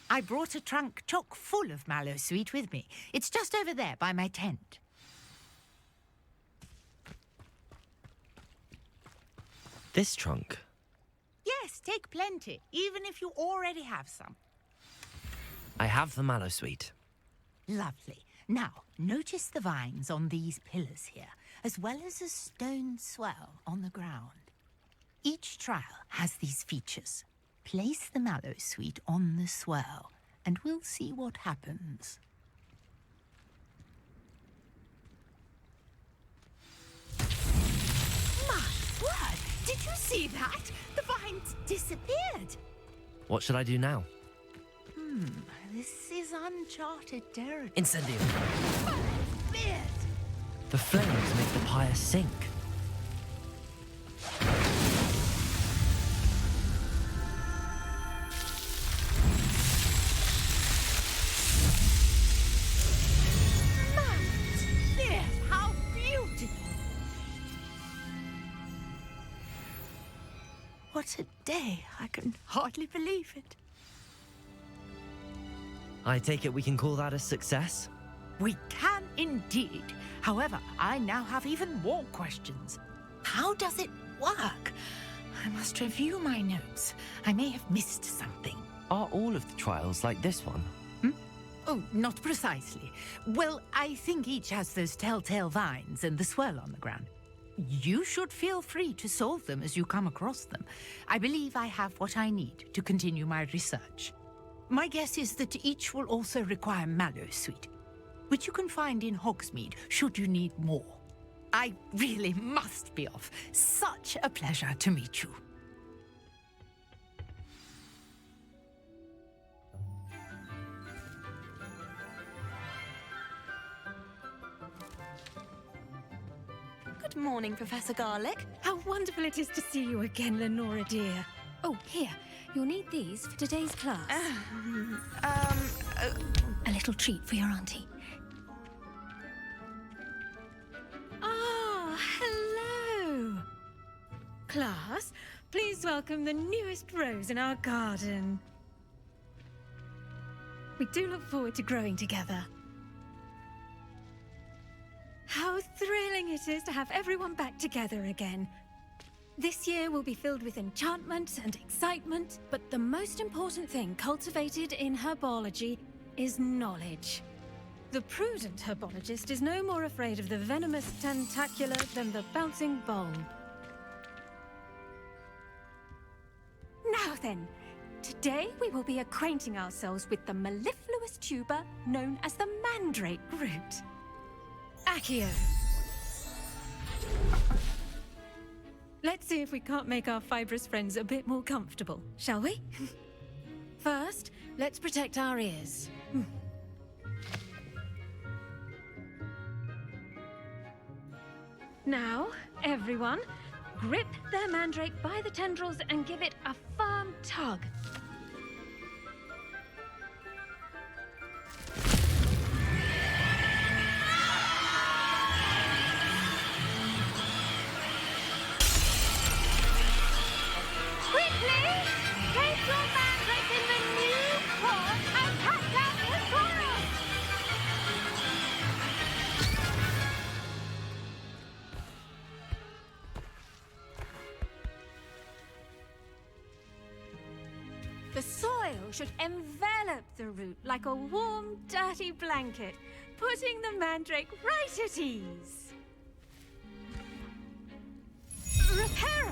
I brought a trunk chock full of mallow sweet with me. It's just over there by my tent. This trunk? Yes, take plenty, even if you already have some. I have the mallow sweet. Lovely. Now, notice the vines on these pillars here, as well as a stone swell on the ground. Each trial has these features. Place the mallow sweet on the swirl, and we'll see what happens. My word! Did you see that? The vines disappeared! What should I do now? This is uncharted territory. Incendio! Fierce! The flames make the pyre sink. How beautiful! What a day! I can hardly believe it. I take it we can call that a success? We can indeed. However, I now have even more questions. How does it work? I must review my notes. I may have missed something. Are all of the trials like this one? Oh, not precisely. Well, I think each has those telltale vines and the swirl on the ground. You should feel free to solve them as you come across them. I believe I have what I need to continue my research. My guess is that each will also require mallow sweet, which you can find in Hogsmeade should you need more. I really must be off. Such a pleasure to meet you. Good morning, Professor Garlick. How wonderful it is to see you again, Lenora dear. Oh, here. You'll need these for today's class. A little treat for your auntie. Ah, hello. Class, please welcome the newest rose in our garden. We do look forward to growing together. How thrilling it is to have everyone back together again. This year will be filled with enchantment and excitement, but the most important thing cultivated in herbology is knowledge. The prudent herbologist is no more afraid of the venomous tentacula than the bouncing bulb. Now then, today we will be acquainting ourselves with the mellifluous tuber known as the mandrake root. Accio. Let's see if we can't make our fibrous friends a bit more comfortable, shall we? First, let's protect our ears. Now, everyone, grip their mandrake by the tendrils and give it a firm tug. The soil should envelop the root like a warm, dirty blanket, putting the mandrake right at ease. Reparo!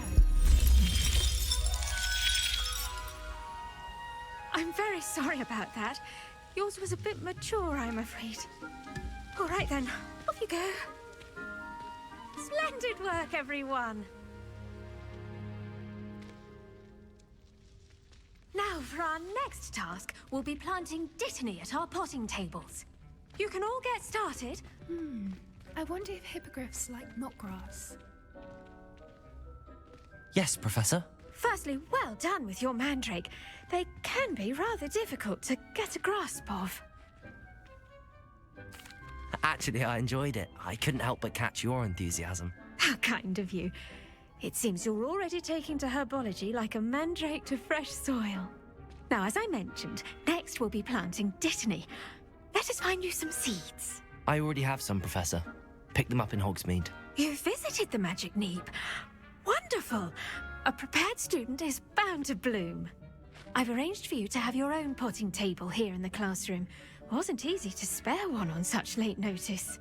I'm very sorry about that. Yours was a bit mature, I'm afraid. All right then, off you go. Splendid work, everyone! Now, for our next task, we'll be planting dittany at our potting tables. You can all get started. I wonder if hippogriffs like knotgrass. Yes, Professor. Firstly, well done with your mandrake. They can be rather difficult to get a grasp of. Actually, I enjoyed it. I couldn't help but catch your enthusiasm. How kind of you. It seems you're already taking to herbology like a mandrake to fresh soil. Now, as I mentioned, next we'll be planting dittany. Let us find you some seeds. I already have some, Professor. Picked them up in Hogsmeade. You visited the Magic Neep. Wonderful! A prepared student is bound to bloom. I've arranged for you to have your own potting table here in the classroom. Wasn't easy to spare one on such late notice.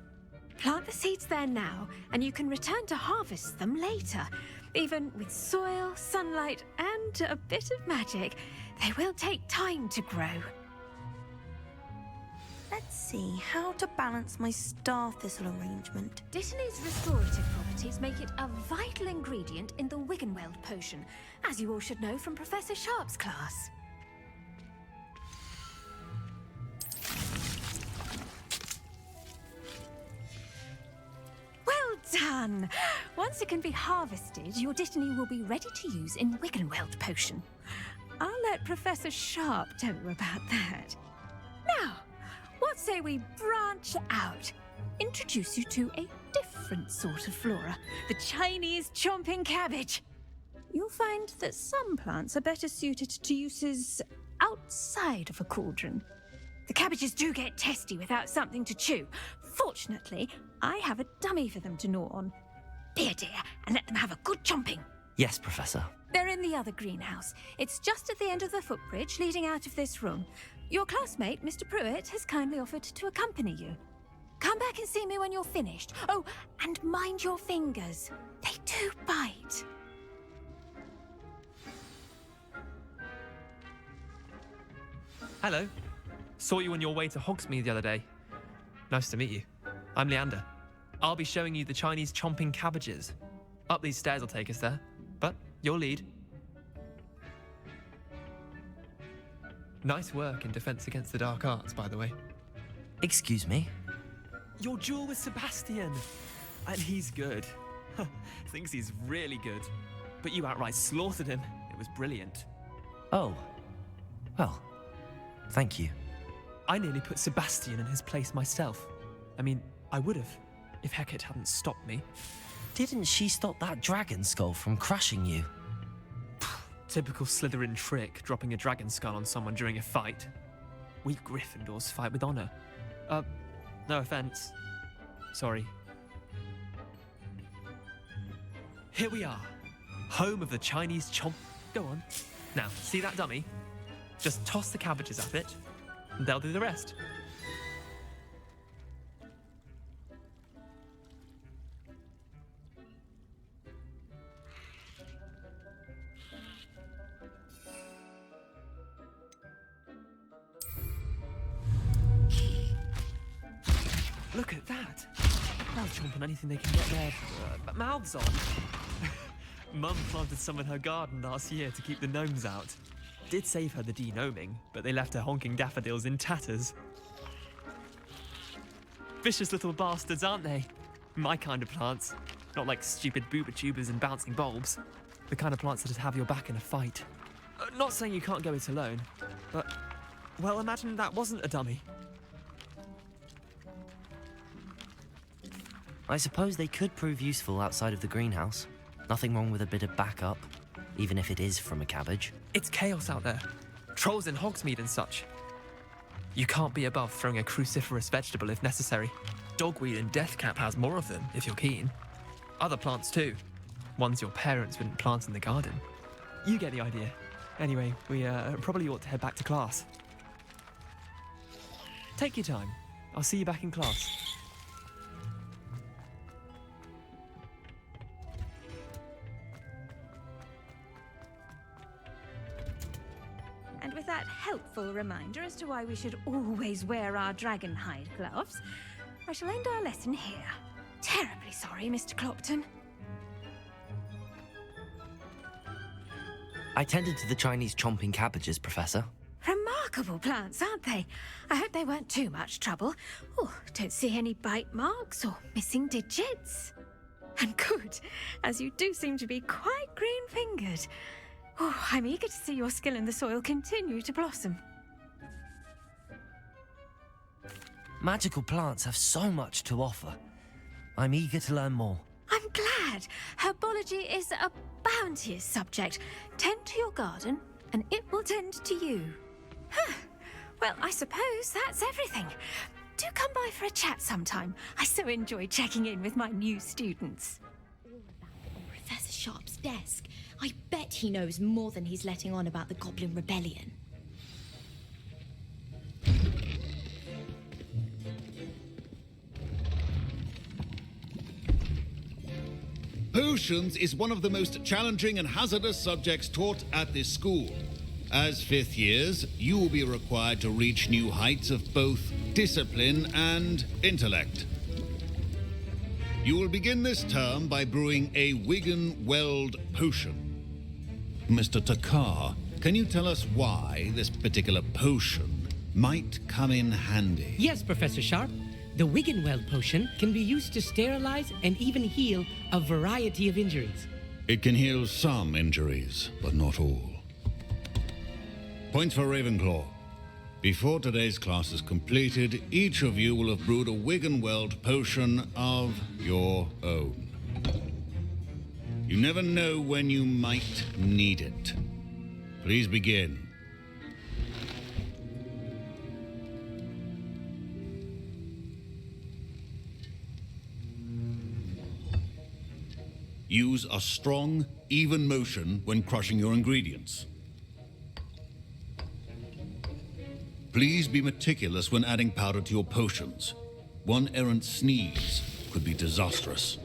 Plant the seeds there now, and you can return to harvest them later. Even with soil, sunlight, and a bit of magic, they will take time to grow. Let's see how to balance my star thistle arrangement. Dittany's restorative properties make it a vital ingredient in the Wiggenweld potion, as you all should know from Professor Sharp's class. Well done! Once it can be harvested, your Dittany will be ready to use in Wiggenweld potion. I'll let Professor Sharp tell you about that. Now, what say we branch out? Introduce you to a different sort of flora, the Chinese chomping cabbage. You'll find that some plants are better suited to uses outside of a cauldron. The cabbages do get testy without something to chew. Fortunately, I have a dummy for them to gnaw on. Be a dear and let them have a good chomping. Yes, Professor. They're in the other greenhouse. It's just at the end of the footbridge leading out of this room. Your classmate, Mr. Pruitt, has kindly offered to accompany you. Come back and see me when you're finished. Oh, and mind your fingers. They do bite. Hello. Saw you on your way to Hogsmeade the other day. Nice to meet you. I'm Leander. I'll be showing you the Chinese chomping cabbages. Up these stairs will take us there, but you'll lead. Nice work in Defense Against the Dark Arts, by the way. Excuse me? Your duel with Sebastian. And he's good. Thinks he's really good. But you outright slaughtered him. It was brilliant. Oh. Well, thank you. I nearly put Sebastian in his place myself. I mean, I would have, if Hecate hadn't stopped me. Didn't she stop that dragon skull from crushing you? Typical Slytherin trick, dropping a dragon skull on someone during a fight. We Gryffindors fight with honor. No offense. Sorry. Here we are, home of the Chinese chomp. Go on. Now, see that dummy? Just toss the cabbages at it, and they'll do the rest. Look at that! They'll chomp on anything they can get their mouths on. Mum planted some in her garden last year to keep the gnomes out. Did save her the de-gnoming, but they left her honking daffodils in tatters. Vicious little bastards, aren't they? My kind of plants. Not like stupid booba tubers and bouncing bulbs. The kind of plants that'd have your back in a fight. Not saying you can't go it alone, but, well, imagine that wasn't a dummy. I suppose they could prove useful outside of the greenhouse. Nothing wrong with a bit of backup, even if it is from a cabbage. It's chaos out there. Trolls in Hogsmeade and such. You can't be above throwing a cruciferous vegetable if necessary. Dogweed and deathcap has more of them, if you're keen. Other plants too. Ones your parents wouldn't plant in the garden. You get the idea. Anyway, we probably ought to head back to class. Take your time. I'll see you back in class. And with that helpful reminder as to why we should always wear our dragon hide gloves, I shall end our lesson here. Terribly sorry, Mr. Clopton. I tended to the Chinese chomping cabbages, Professor. Remarkable. remarkable plants, aren't they? I hope they weren't too much trouble. Oh, don't see any bite marks or missing digits. And good, as you do seem to be quite green-fingered. Oh, I'm eager to see your skill in the soil continue to blossom. Magical plants have so much to offer. I'm eager to learn more. I'm glad. Herbology is a bounteous subject. Tend to your garden, and it will tend to you. Huh. Well, I suppose that's everything. Do come by for a chat sometime. I so enjoy checking in with my new students. Professor Sharp's desk. I bet he knows more than he's letting on about the Goblin Rebellion. Potions is one of the most challenging and hazardous subjects taught at this school. As fifth years, you will be required to reach new heights of both discipline and intellect. You will begin this term by brewing a Wiggenweld potion. Mr. Takar, can you tell us why this particular potion might come in handy? Yes, Professor Sharp. The Wiggenweld potion can be used to sterilize and even heal a variety of injuries. It can heal some injuries, but not all. Points for Ravenclaw. Before today's class is completed, each of you will have brewed a Wiggenweld potion of your own. You never know when you might need it. Please begin. Use a strong, even motion when crushing your ingredients. Please be meticulous when adding powder to your potions. One errant sneeze could be disastrous.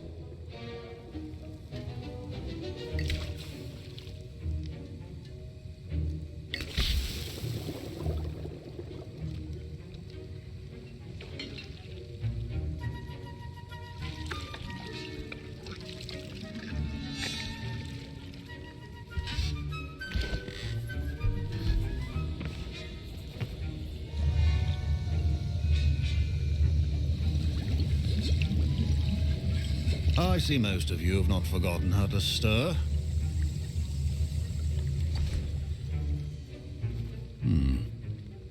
I see most of you have not forgotten how to stir.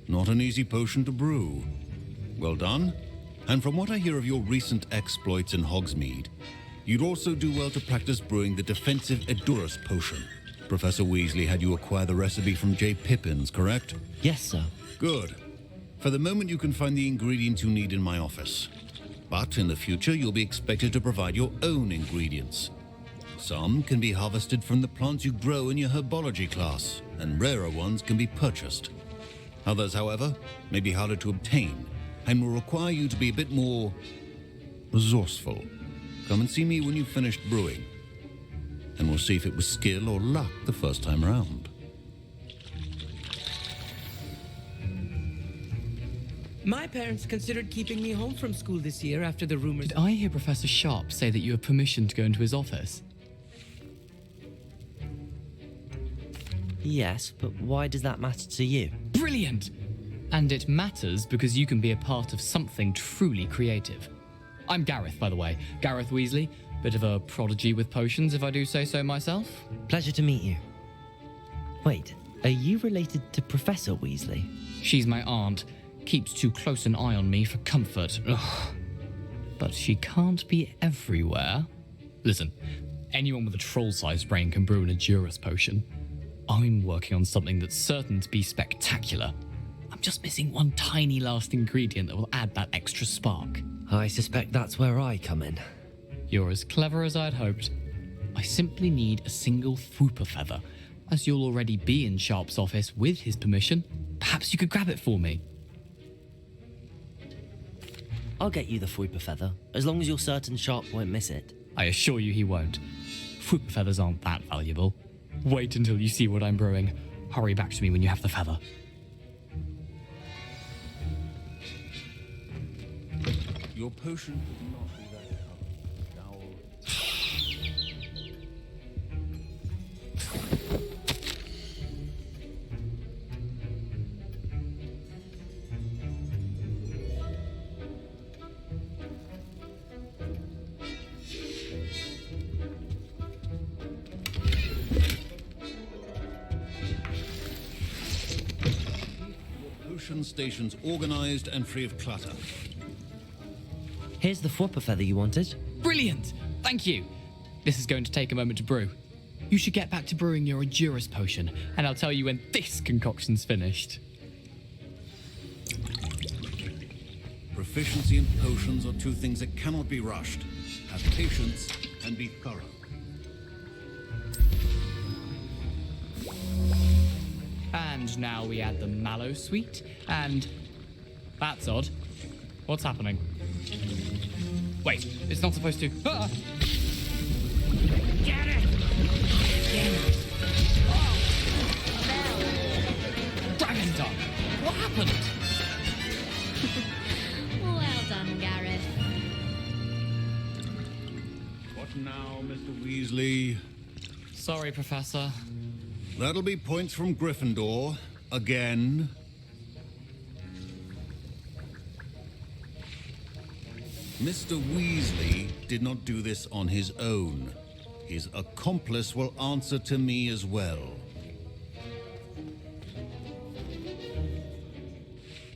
Not an easy potion to brew. Well done. And from what I hear of your recent exploits in Hogsmeade, you'd also do well to practice brewing the defensive Edurus potion. Professor Weasley had you acquire the recipe from J. Pippins, correct? Yes, sir. Good. For the moment, you can find the ingredients you need in my office. But in the future, you'll be expected to provide your own ingredients. Some can be harvested from the plants you grow in your herbology class, and rarer ones can be purchased. Others, however, may be harder to obtain, and will require you to be a bit more resourceful. Come and see me when you've finished brewing, and we'll see if it was skill or luck the first time around. My parents considered keeping me home from school this year after the rumors. Did I hear Professor Sharp say that you have permission to go into his office? Yes, but why does that matter to you? Brilliant! And it matters because you can be a part of something truly creative. I'm Gareth, by the way. Gareth Weasley. Bit of a prodigy with potions, if I do say so myself. Pleasure to meet you. Wait, are you related to Professor Weasley? She's my aunt. Keeps too close an eye on me for comfort. Ugh. But she can't be everywhere. Listen, anyone with a troll-sized brain can brew an Edurus potion. I'm working on something that's certain to be spectacular. I'm just missing one tiny last ingredient that will add that extra spark. I suspect that's where I come in. You're as clever as I'd hoped. I simply need a single Fwooper feather. As you'll already be in Sharp's office with his permission, perhaps you could grab it for me. I'll get you the Fwooper feather, as long as you're certain Sharp won't miss it. I assure you he won't. Fwooper feathers aren't that valuable. Wait until you see what I'm brewing. Hurry back to me when you have the feather. Your potion would not be that color. potion stations organized and free of clutter. Here's the Fwopper feather you wanted. Brilliant! Thank you. This is going to take a moment to brew. You should get back to brewing your Endurus potion, and I'll tell you when this concoction's finished. Proficiency in potions are two things that cannot be rushed. Have patience and be thorough. And now we add the mallow sweet, and... That's odd. What's happening? Wait, it's not supposed to... Ah! Get it! Dragon Dog! What happened? Well done, Gareth. What now, Mr. Weasley? Sorry, Professor. That'll be points from Gryffindor. Again. Mr. Weasley did not do this on his own. His accomplice will answer to me as well.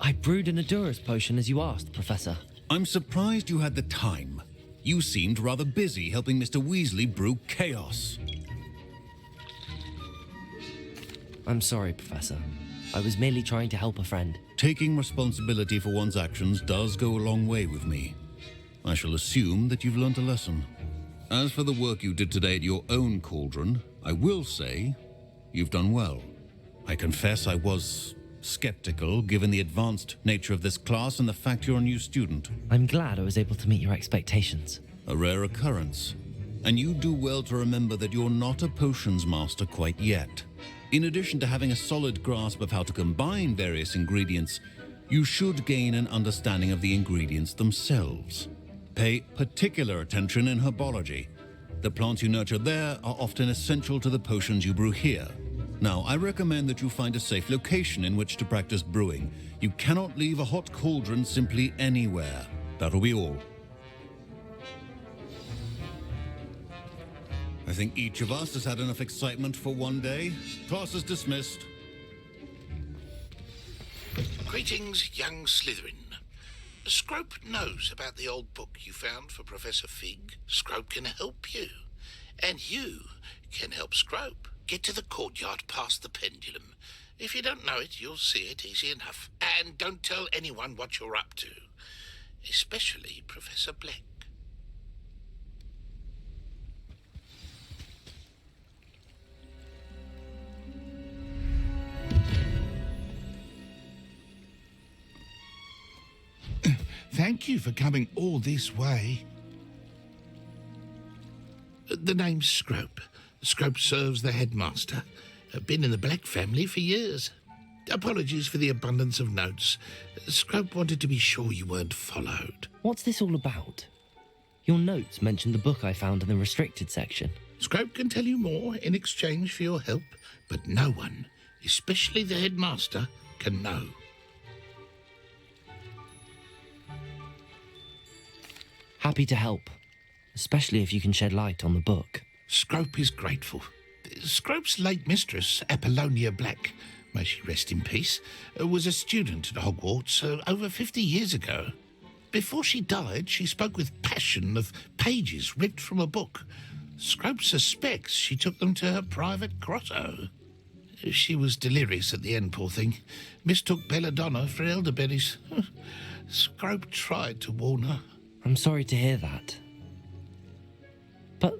I brewed an Endurus potion as you asked, Professor. I'm surprised you had the time. You seemed rather busy helping Mr. Weasley brew chaos. I'm sorry, Professor. I was merely trying to help a friend. Taking responsibility for one's actions does go a long way with me. I shall assume that you've learnt a lesson. As for the work you did today at your own cauldron, I will say you've done well. I confess I was skeptical given the advanced nature of this class and the fact you're a new student. I'm glad I was able to meet your expectations. A rare occurrence. And you do well to remember that you're not a potions master quite yet. In addition to having a solid grasp of how to combine various ingredients, you should gain an understanding of the ingredients themselves. Pay particular attention in herbology. The plants you nurture there are often essential to the potions you brew here. Now, I recommend that you find a safe location in which to practice brewing. You cannot leave a hot cauldron simply anywhere. That'll be all. I think each of us has had enough excitement for one day. Class is dismissed. Greetings, young Slytherin. Scrope knows about the old book you found for Professor Fig. Scrope can help you. And you can help Scrope. Get to the courtyard past the pendulum. If you don't know it, you'll see it easy enough. And don't tell anyone what you're up to. Especially Professor Black. Thank you for coming all this way. The name's Scrope. Scrope serves the headmaster. Been in the Black family for years. Apologies for the abundance of notes. Scrope wanted to be sure you weren't followed. What's this all about? Your notes mentioned the book I found in the restricted section. Scrope can tell you more in exchange for your help, but no one, especially the headmaster, can know. Happy to help, especially if you can shed light on the book. Scrope is grateful. Scrope's late mistress, Apollonia Black, may she rest in peace, was a student at Hogwarts over 50 years ago. Before she died, she spoke with passion of pages ripped from a book. Scrope suspects she took them to her private grotto. She was delirious at the end, poor thing. Mistook belladonna for elderberries. Scrope tried to warn her. I'm sorry to hear that. But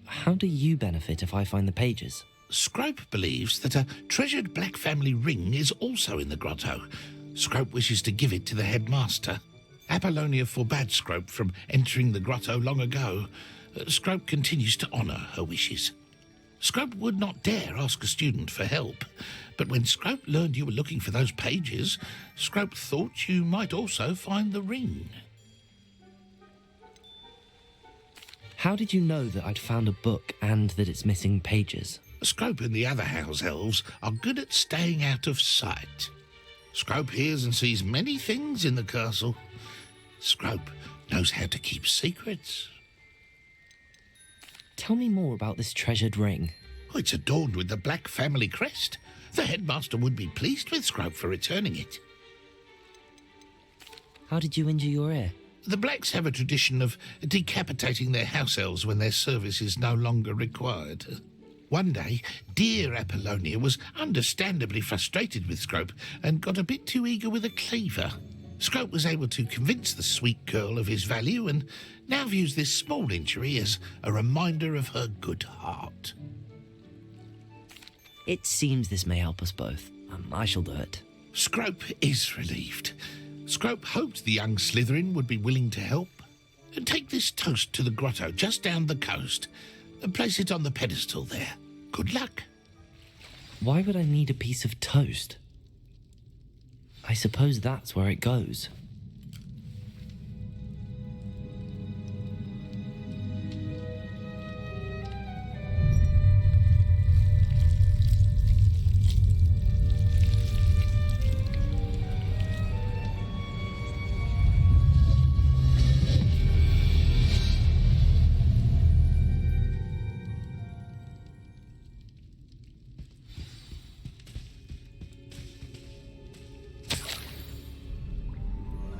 how do you benefit if I find the pages? Scrope believes that a treasured Black family ring is also in the grotto. Scrope wishes to give it to the headmaster. Apollonia forbade Scrope from entering the grotto long ago. Scrope continues to honour her wishes. Scrope would not dare ask a student for help, but when Scrope learned you were looking for those pages, Scrope thought you might also find the ring. How did you know that I'd found a book and that it's missing pages? Scrope and the other house elves are good at staying out of sight. Scrope hears and sees many things in the castle. Scrope knows how to keep secrets. Tell me more about this treasured ring. It's adorned with the Black family crest. The headmaster would be pleased with Scrope for returning it. How did you injure your ear? The Blacks have a tradition of decapitating their house elves when their service is no longer required. One day, dear Apollonia was understandably frustrated with Scrope and got a bit too eager with a cleaver. Scrope was able to convince the sweet girl of his value and now views this small injury as a reminder of her good heart. It seems this may help us both. I shall do it. Scrope is relieved. Scrope hoped the young Slytherin would be willing to help. Take this toast to the grotto just down the coast and place it on the pedestal there. Good luck. Why would I need a piece of toast? I suppose that's where it goes.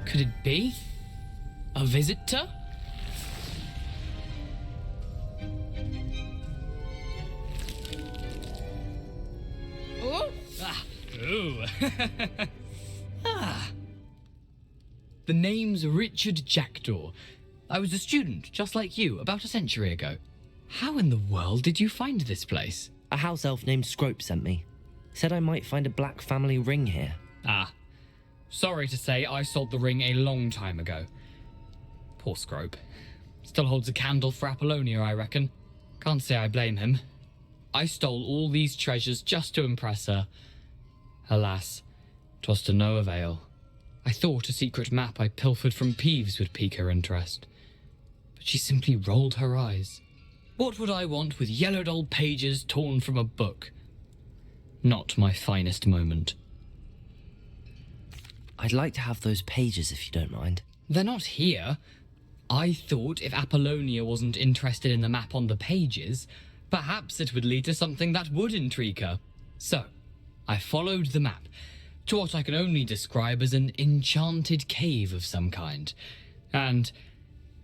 Could it be? A visitor? Oh! Ah! Ooh! Ah! The name's Richard Jackdaw. I was a student, just like you, about a century ago. How in the world did you find this place? A house elf named Scrope sent me. Said I might find a black family ring here. Ah. Sorry to say, I sold the ring a long time ago. Poor Scrope. Still holds a candle for Apollonia, I reckon. Can't say I blame him. I stole all these treasures just to impress her. Alas, 'twas to no avail. I thought a secret map I pilfered from Peeves would pique her interest. But she simply rolled her eyes. What would I want with yellowed old pages torn from a book? Not my finest moment. I'd like to have those pages if you don't mind. They're not here. I thought if Apollonia wasn't interested in the map on the pages, perhaps it would lead to something that would intrigue her. So, I followed the map to what I can only describe as an enchanted cave of some kind. And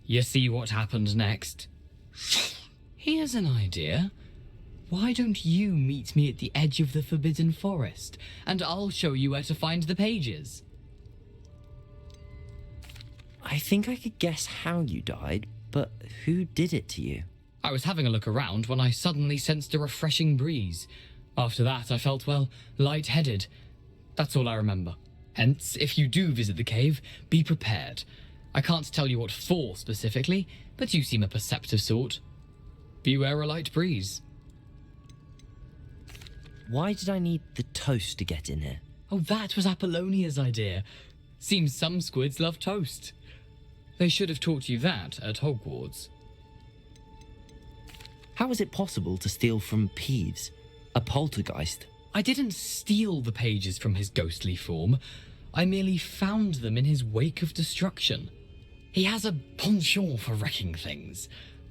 you see what happened next? Here's an idea. Why don't you meet me at the edge of the Forbidden Forest, and I'll show you where to find the pages? I think I could guess how you died, but who did it to you? I was having a look around when I suddenly sensed a refreshing breeze. After that, I felt, well, lightheaded. That's all I remember. Hence, if you do visit the cave, be prepared. I can't tell you what for specifically, but you seem a perceptive sort. Beware a light breeze. Why did I need the toast to get in here? Oh, that was Apollonia's idea. Seems some squids love toast. They should have taught you that at Hogwarts. How is it possible to steal from Peeves, a poltergeist? I didn't steal the pages from his ghostly form. I merely found them in his wake of destruction. He has a penchant for wrecking things.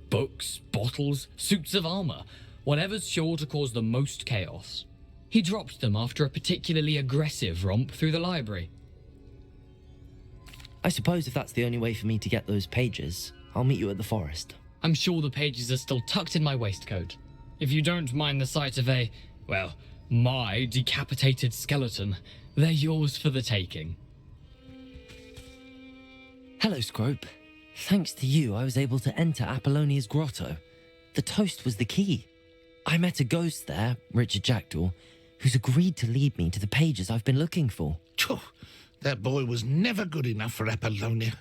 Books, bottles, suits of armor, whatever's sure to cause the most chaos. He dropped them after a particularly aggressive romp through the library. I suppose if that's the only way for me to get those pages, I'll meet you at the forest. I'm sure the pages are still tucked in my waistcoat. If you don't mind the sight of a, well, my decapitated skeleton, they're yours for the taking. Hello, Scrope. Thanks to you, I was able to enter Apollonia's grotto. The toast was the key. I met a ghost there, Richard Jackdaw, who's agreed to lead me to the pages I've been looking for. That boy was never good enough for Apollonia.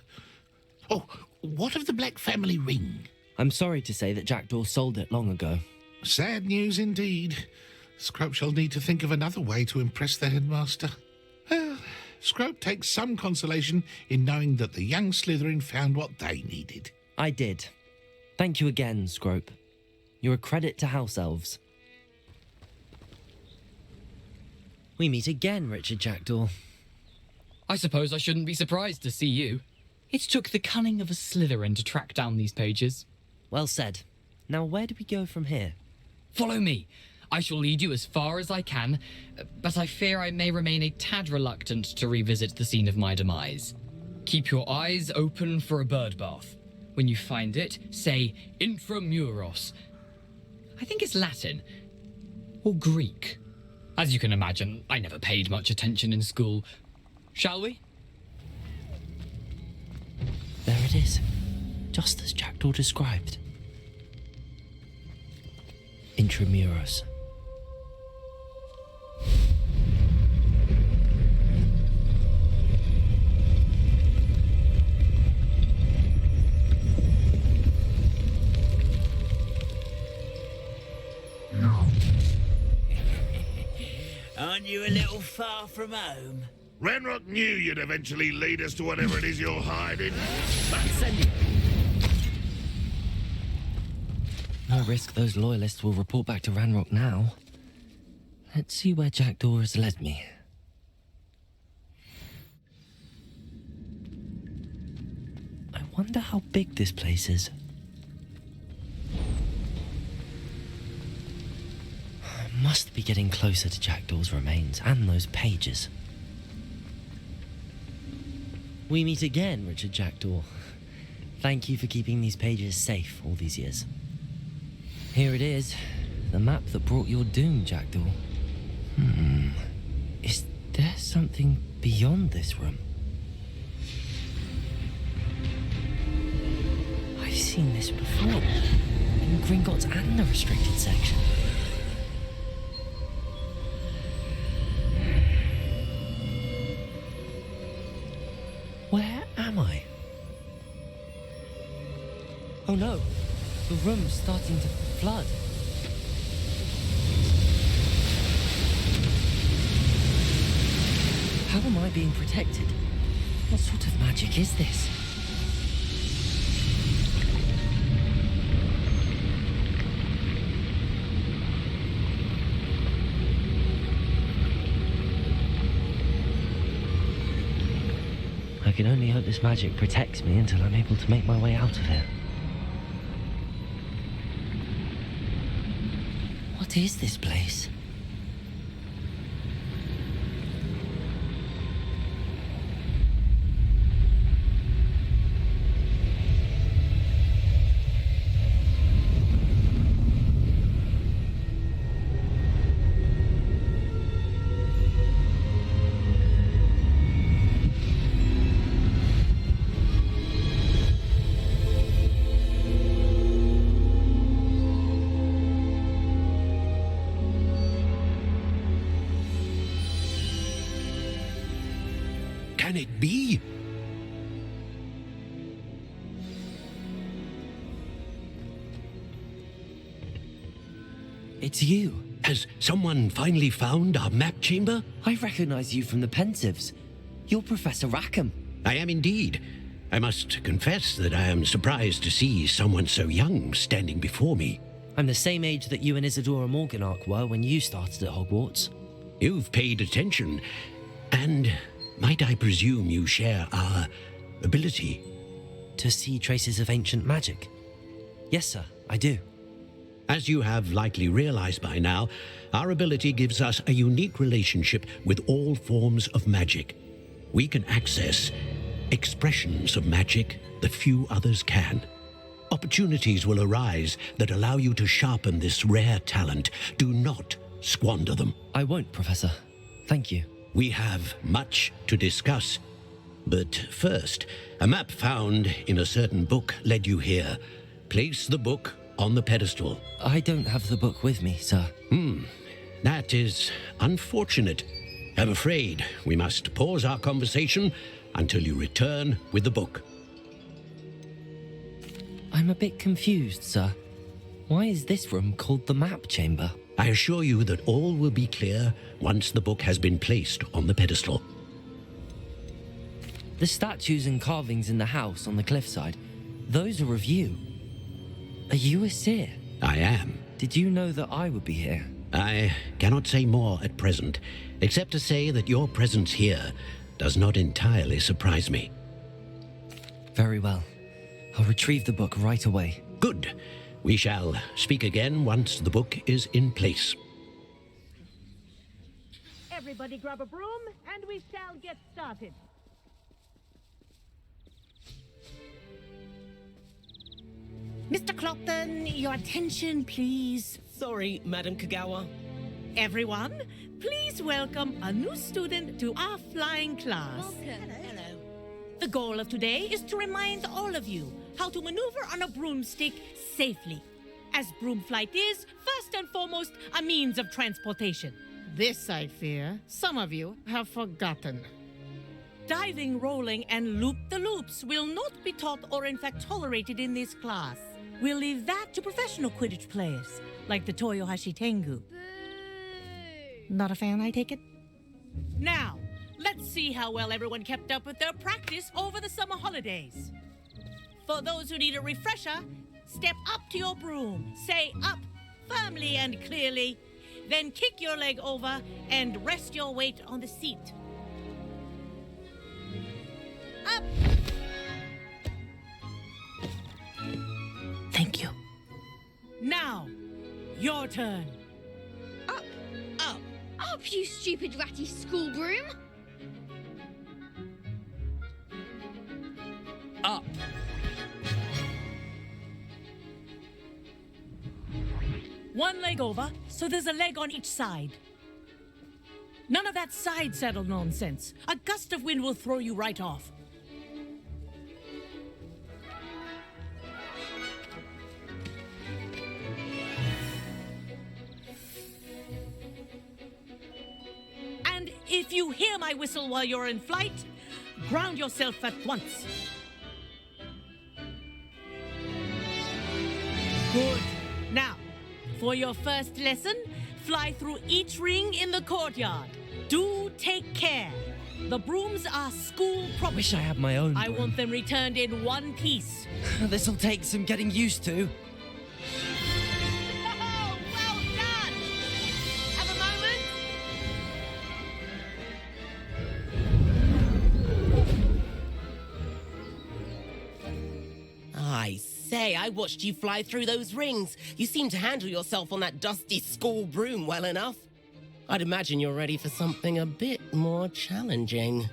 Oh, what of the Black family ring? I'm sorry to say that Jackdaw sold it long ago. Sad news indeed. Scrope shall need to think of another way to impress the headmaster. Well, Scrope takes some consolation in knowing that the young Slytherin found what they needed. I did. Thank you again, Scrope. You're a credit to house elves. We meet again, Richard Jackdaw. I suppose I shouldn't be surprised to see you. It took the cunning of a Slytherin to track down these pages. Well said. Now where do we go from here? Follow me. I shall lead you as far as I can, but I fear I may remain a tad reluctant to revisit the scene of my demise. Keep your eyes open for a bird bath. When you find it, say intramuros. I think it's Latin. Or Greek. As you can imagine, I never paid much attention in school. Shall we? There it is. Just as Jackdaw described. Intramuros. Aren't you a little far from home? Ranrock knew you'd eventually lead us to whatever it is you're hiding. No risk those loyalists will report back to Ranrock now. Let's see where Jackdaw has led me. I wonder how big this place is. I must be getting closer to Jackdaw's remains and those pages. We meet again, Richard Jackdaw. Thank you for keeping these pages safe all these years. Here it is, the map that brought your doom, Jackdaw. Is there something beyond this room? I've seen this before, in Gringotts and the restricted section. Where am I? Oh no, the room's starting to flood. How am I being protected? What sort of magic is this? I can only hope this magic protects me until I'm able to make my way out of here. What is this place? Can it be? It's you. Has someone finally found our map chamber? I recognize you from the Pensives. You're Professor Rackham. I am indeed. I must confess that I am surprised to see someone so young standing before me. I'm the same age that you and Isadora Morganach were when you started at Hogwarts. You've paid attention, and might I presume you share our ability? To see traces of ancient magic? Yes, sir, I do. As you have likely realized by now, our ability gives us a unique relationship with all forms of magic. We can access expressions of magic that few others can. Opportunities will arise that allow you to sharpen this rare talent. Do not squander them. I won't, Professor. Thank you. We have much to discuss. But first, a map found in a certain book led you here. Place the book on the pedestal. I don't have the book with me, sir. That is unfortunate. I'm afraid we must pause our conversation until you return with the book. I'm a bit confused, sir. Why is this room called the map chamber? I assure you that all will be clear once the book has been placed on the pedestal. The statues and carvings in the house on the cliffside, those are of you. Are you a seer? I am. Did you know that I would be here? I cannot say more at present, except to say that your presence here does not entirely surprise me. Very well. I'll retrieve the book right away. Good. We shall speak again once the book is in place. Everybody grab a broom, and we shall get started. Mr. Clopton, your attention, please. Sorry, Madam Kagawa. Everyone, please welcome a new student to our flying class. Hello. The goal of today is to remind all of you how to maneuver on a broomstick safely, as broom flight is, first and foremost, a means of transportation. This, I fear, some of you have forgotten. Diving, rolling, and loop-the-loops will not be taught or in fact tolerated in this class. We'll leave that to professional Quidditch players, like the Toyohashi Tengu. Not a fan, I take it? Now, let's see how well everyone kept up with their practice over the summer holidays. For those who need a refresher, step up to your broom, say up firmly and clearly, then kick your leg over and rest your weight on the seat. Up! Thank you. Now, your turn. Up! Up! Up, you stupid ratty school broom! Up. One leg over, so there's a leg on each side. None of that side saddle nonsense. A gust of wind will throw you right off. And if you hear my whistle while you're in flight, ground yourself at once. Good. Now, for your first lesson, fly through each ring in the courtyard. Do take care. The brooms are school property. Wish I had my own I broom. want them returned in one piece. This'll take some getting used to. Oh, well done! Have a moment. I say, I watched you fly through those rings. You seem to handle yourself on that dusty school broom well enough. I'd imagine you're ready for something a bit more challenging.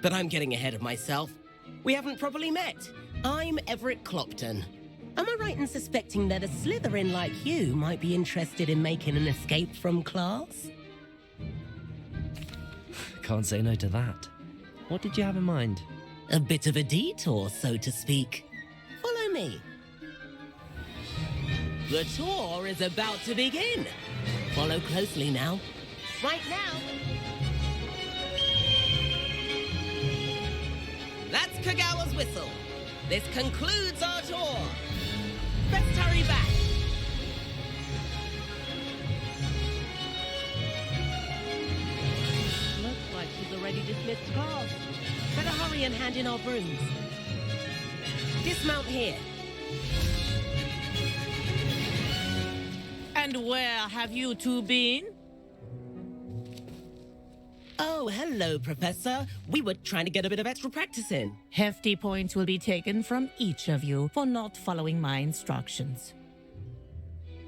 But I'm getting ahead of myself. We haven't properly met. I'm Everett Clopton. Am I right in suspecting that a Slytherin like you might be interested in making an escape from class? Can't say no to that. What did you have in mind? A bit of a detour, so to speak. Follow me. The tour is about to begin. Follow closely now. Right now. That's Kagawa's whistle. This concludes our tour. Best hurry back. Looks like she's already dismissed class. Better hurry and hand in our brooms. Dismount here. And where have you two been? Oh, hello, Professor. We were trying to get a bit of extra practice in. Hefty points will be taken from each of you for not following my instructions.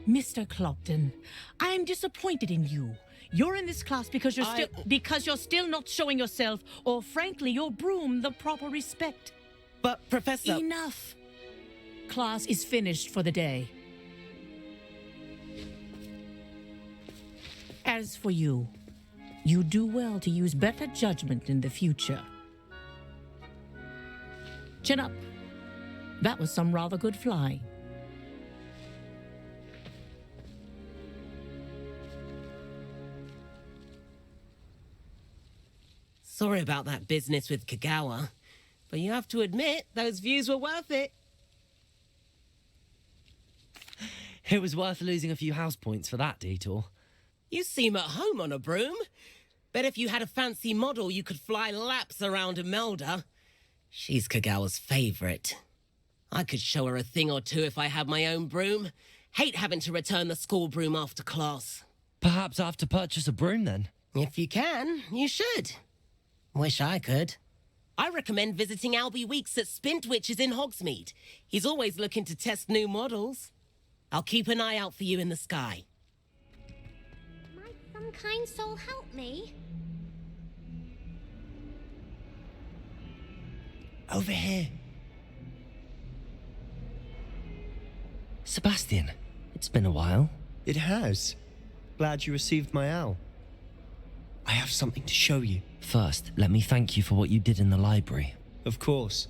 Mr. Clopton, I'm disappointed in you. You're in this class because you're still not showing yourself, or frankly, your broom the proper respect. But, Professor... Enough. Class is finished for the day. As for you, you do well to use better judgment in the future. Chin up. That was some rather good flying. Sorry about that business with Kagawa, but you have to admit those views were worth it. It was worth losing a few house points for that detour. You seem at home on a broom. Bet if you had a fancy model, you could fly laps around Imelda. She's Kagawa's favorite. I could show her a thing or two if I had my own broom. Hate having to return the school broom after class. Perhaps I have to purchase a broom then. If you can, you should. Wish I could. I recommend visiting Albie Weeks at Spintwitches in Hogsmeade. He's always looking to test new models. I'll keep an eye out for you in the sky. Might some kind soul help me? Over here. Sebastian, it's been a while. It has. Glad you received my owl. I have something to show you. First, let me thank you for what you did in the library. Of course.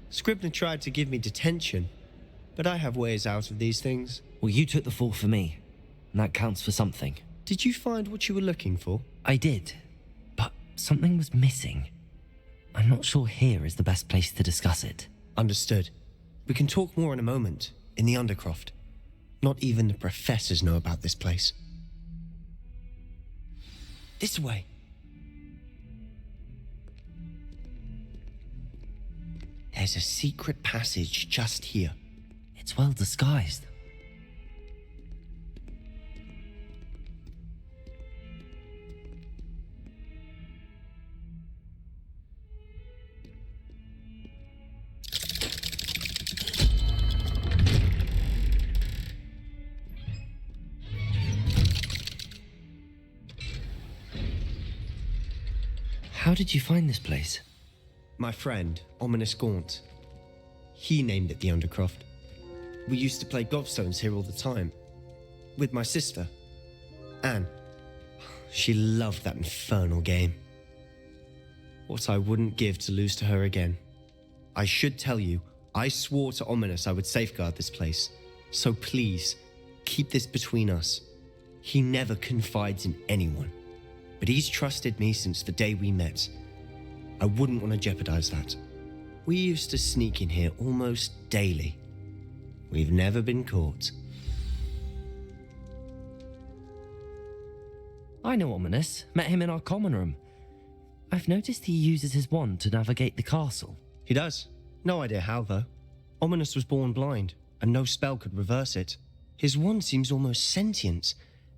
Scribner tried to give me detention, but I have ways out of these things. Well, you took the fall for me, and that counts for something. Did you find what you were looking for? I did, but something was missing. I'm not sure here is the best place to discuss it. Understood. We can talk more in a moment, in the Undercroft. Not even the professors know about this place. This way. There's a secret passage just here. It's well disguised. How did you find this place? My friend, Ominous Gaunt. He named it the Undercroft. We used to play gobstones here all the time. With my sister, Anne. She loved that infernal game. What I wouldn't give to lose to her again. I should tell you, I swore to Ominous I would safeguard this place. So please, keep this between us. He never confides in anyone. But he's trusted me since the day we met. I wouldn't want to jeopardize that. We used to sneak in here almost daily. We've never been caught. I know Ominous. Met him in our common room. I've noticed he uses his wand to navigate the castle. He does. No idea how, though. Ominous was born blind, and no spell could reverse it. His wand seems almost sentient.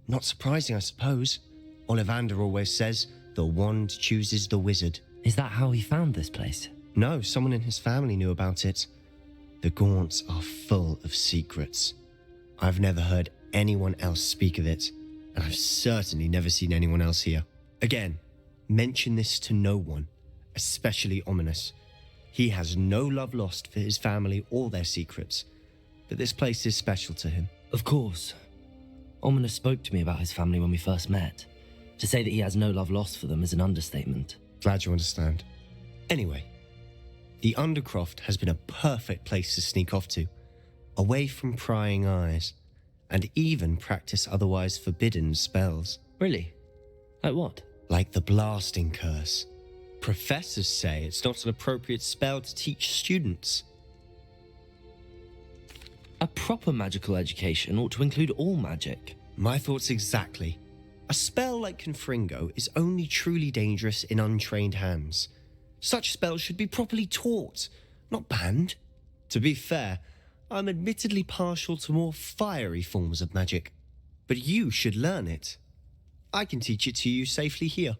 Not surprising, I suppose. Ollivander always says, the wand chooses the wizard. Is that how he found this place? No, someone in his family knew about it. The Gaunts are full of secrets. I've never heard anyone else speak of it, and I've certainly never seen anyone else here. Again, mention this to no one, especially Ominous. He has no love lost for his family or their secrets, but this place is special to him. Of course. Ominous spoke to me about his family when we first met. To say that he has no love lost for them is an understatement. Glad you understand. Anyway, the Undercroft has been a perfect place to sneak off to, away from prying eyes, and even practice otherwise forbidden spells. Really? Like what? Like the blasting curse. Professors say it's not an appropriate spell to teach students. A proper magical education ought to include all magic. My thoughts exactly. A spell like Confringo is only truly dangerous in untrained hands. Such spells should be properly taught, not banned. To be fair, I'm admittedly partial to more fiery forms of magic, but you should learn it. I can teach it to you safely here.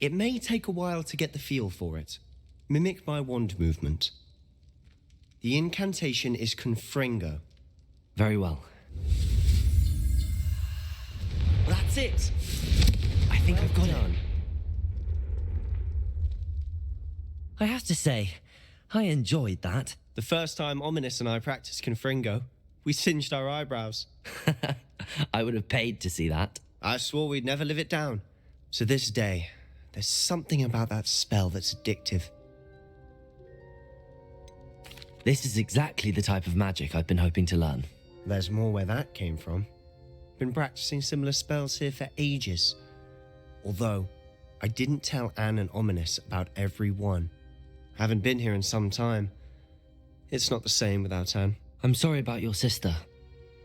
It may take a while to get the feel for it. Mimic my wand movement. The incantation is Confringo. Very well. That's it! I think I've got it. I have to say, I enjoyed that. The first time Ominous and I practiced Confringo, we singed our eyebrows. I would have paid to see that. I swore we'd never live it down. To this day, there's something about that spell that's addictive. This is exactly the type of magic I've been hoping to learn. There's more where that came from. Been practicing similar spells here for ages. Although, I didn't tell Anne and Ominous about every one. Haven't been here in some time. It's not the same without Anne. I'm sorry about your sister.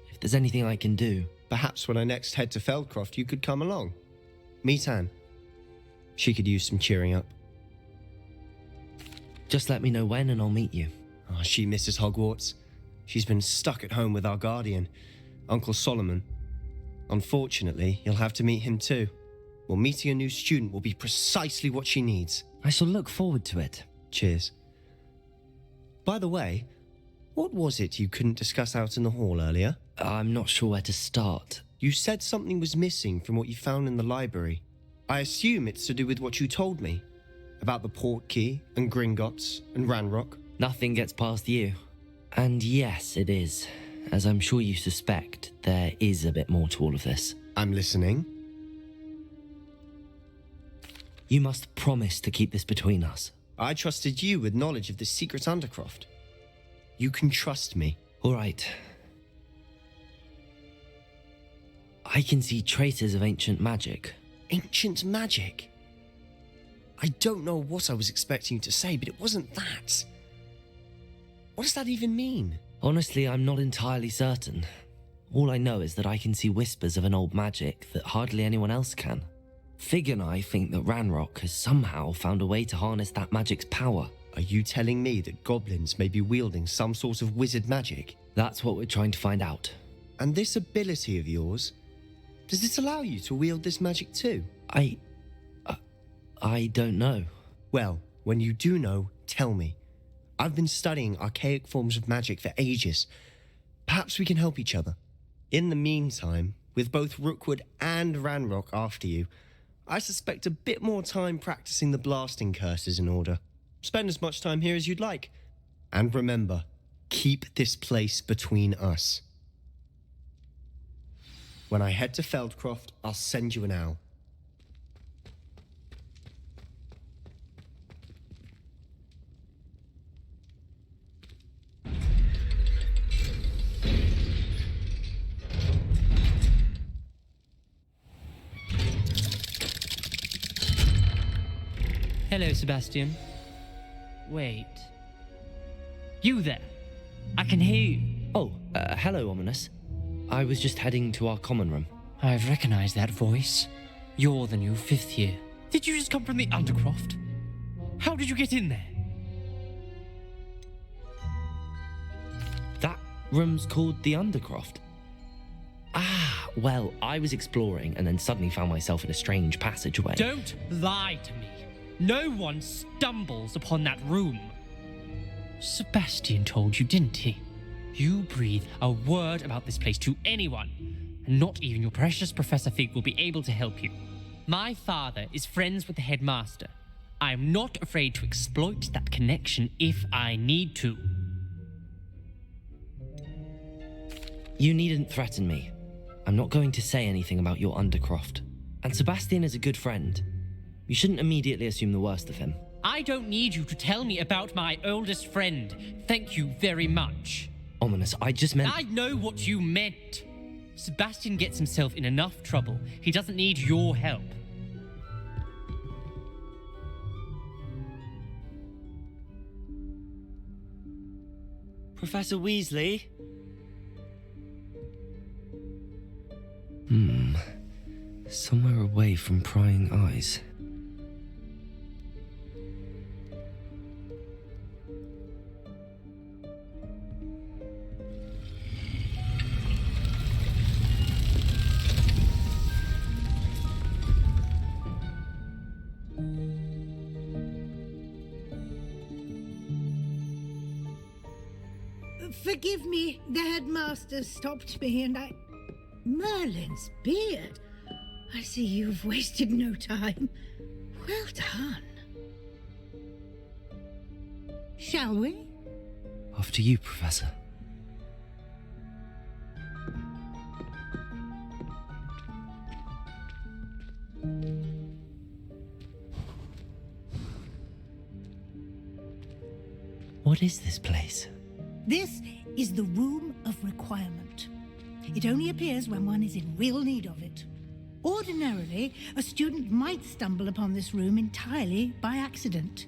If there's anything I can do... Perhaps when I next head to Feldcroft, you could come along. Meet Anne. She could use some cheering up. Just let me know when and I'll meet you. Oh, she misses Hogwarts. She's been stuck at home with our guardian, Uncle Solomon. Unfortunately, you'll have to meet him too. Well, meeting a new student will be precisely what she needs. I shall look forward to it. Cheers. By the way, what was it you couldn't discuss out in the hall earlier? I'm not sure where to start. You said something was missing from what you found in the library. I assume it's to do with what you told me. About the Portkey and Gringotts and Ranrock. Nothing gets past you. And yes, it is. As I'm sure you suspect, there is a bit more to all of this. I'm listening. You must promise to keep this between us. I trusted you with knowledge of this secret undercroft. You can trust me. All right. I can see traces of ancient magic. Ancient magic? I don't know what I was expecting you to say, but it wasn't that. What does that even mean? Honestly, I'm not entirely certain. All I know is that I can see whispers of an old magic that hardly anyone else can. Fig and I think that Ranrock has somehow found a way to harness that magic's power. Are you telling me that goblins may be wielding some sort of wizard magic? That's what we're trying to find out. And this ability of yours, does it allow you to wield this magic too? I don't know. Well, when you do know, tell me. I've been studying archaic forms of magic for ages. Perhaps we can help each other. In the meantime, with both Rookwood and Ranrock after you, I suspect a bit more time practicing the blasting curse is in order. Spend as much time here as you'd like. And remember, keep this place between us. When I head to Feldcroft, I'll send you an owl. Hello, Sebastian. Wait. You there? I can hear you. Oh, hello, Ominous. I was just heading to our common room. I've recognized that voice. You're the new 5th year. Did you just come from the Undercroft? How did you get in there? That room's called the Undercroft. Ah, well, I was exploring and then suddenly found myself in a strange passageway. Don't lie to me. No one stumbles upon that room. Sebastian told you, didn't he? You breathe a word about this place to anyone, and not even your precious Professor Fig will be able to help you. My father is friends with the headmaster. I am not afraid to exploit that connection if I need to. You needn't threaten me. I'm not going to say anything about your Undercroft. And Sebastian is a good friend. You shouldn't immediately assume the worst of him. I don't need you to tell me about my oldest friend. Thank you very much. Ominous, I just meant... I know what you meant. Sebastian gets himself in enough trouble. He doesn't need your help. Professor Weasley? Somewhere away from prying eyes. Forgive me, the headmaster stopped me and I... Merlin's beard. I see you've wasted no time. Well done. Shall we? After you, Professor. What is this place? This is the Room of Requirement. It only appears when one is in real need of it. Ordinarily, a student might stumble upon this room entirely by accident.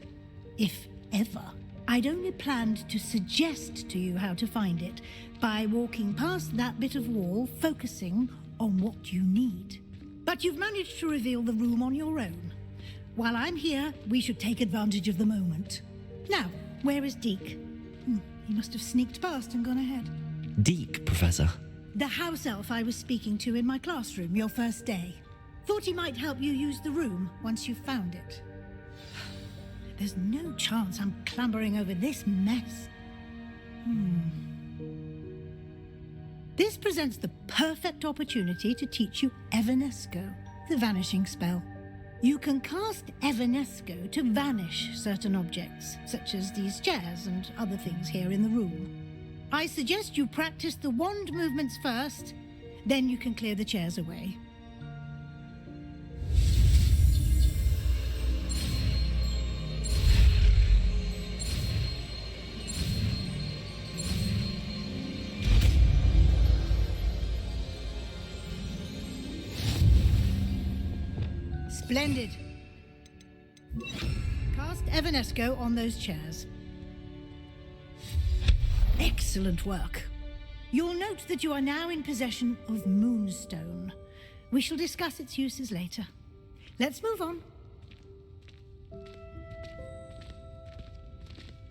If ever. I'd only planned to suggest to you how to find it by walking past that bit of wall, focusing on what you need. But you've managed to reveal the room on your own. While I'm here, we should take advantage of the moment. Now, where is Deke? He must have sneaked past and gone ahead. Deke, Professor. The house elf I was speaking to in my classroom your first day. Thought he might help you use the room once you found it. There's no chance I'm clambering over this mess. This presents the perfect opportunity to teach you Evanesco, the vanishing spell. You can cast Evanesco to vanish certain objects, such as these chairs and other things here in the room. I suggest you practice the wand movements first, then you can clear the chairs away. Splendid. Cast Evanesco on those chairs. Excellent work. You'll note that you are now in possession of Moonstone. We shall discuss its uses later. Let's move on.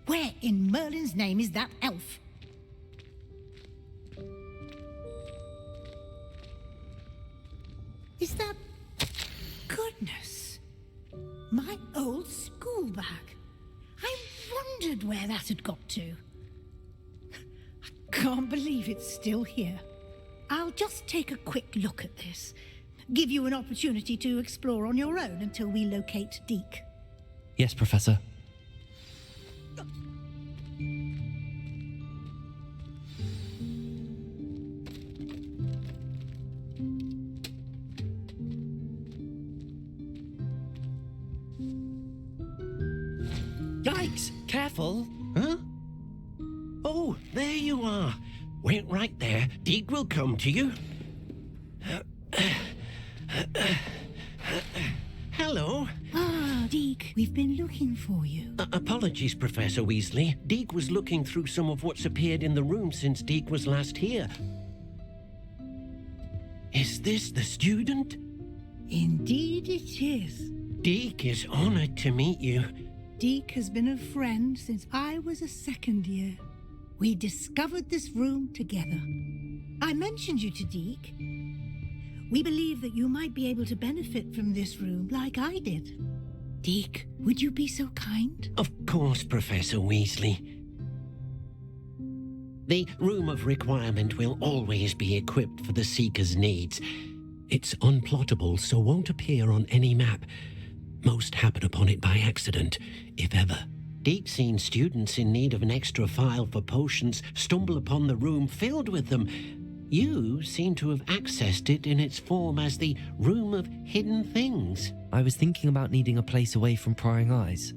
Where in Merlin's name is that elf? Is that... Goodness! My old school bag. I wondered where that had got to. I can't believe it's still here. I'll just take a quick look at this. Give you an opportunity to explore on your own until we locate Deke. Yes, Professor. Yikes! Careful! Huh? Oh, there you are. Wait right there. Deke will come to you. Hello. Ah, Deke, we've been looking for you. Apologies, Professor Weasley. Deke was looking through some of what's appeared in the room since Deke was last here. Is this the student? Indeed it is. Deke is honored to meet you. Deke has been a friend since I was a second year. We discovered this room together. I mentioned you to Deke. We believe that you might be able to benefit from this room like I did. Deke, would you be so kind? Of course, Professor Weasley. The Room of Requirement will always be equipped for the Seeker's needs. It's unplottable, so won't appear on any map. Most happen upon it by accident, if ever. Deke's seen students in need of an extra file for potions stumble upon the room filled with them. You seem to have accessed it in its form as the Room of Hidden Things. I was thinking about needing a place away from prying eyes.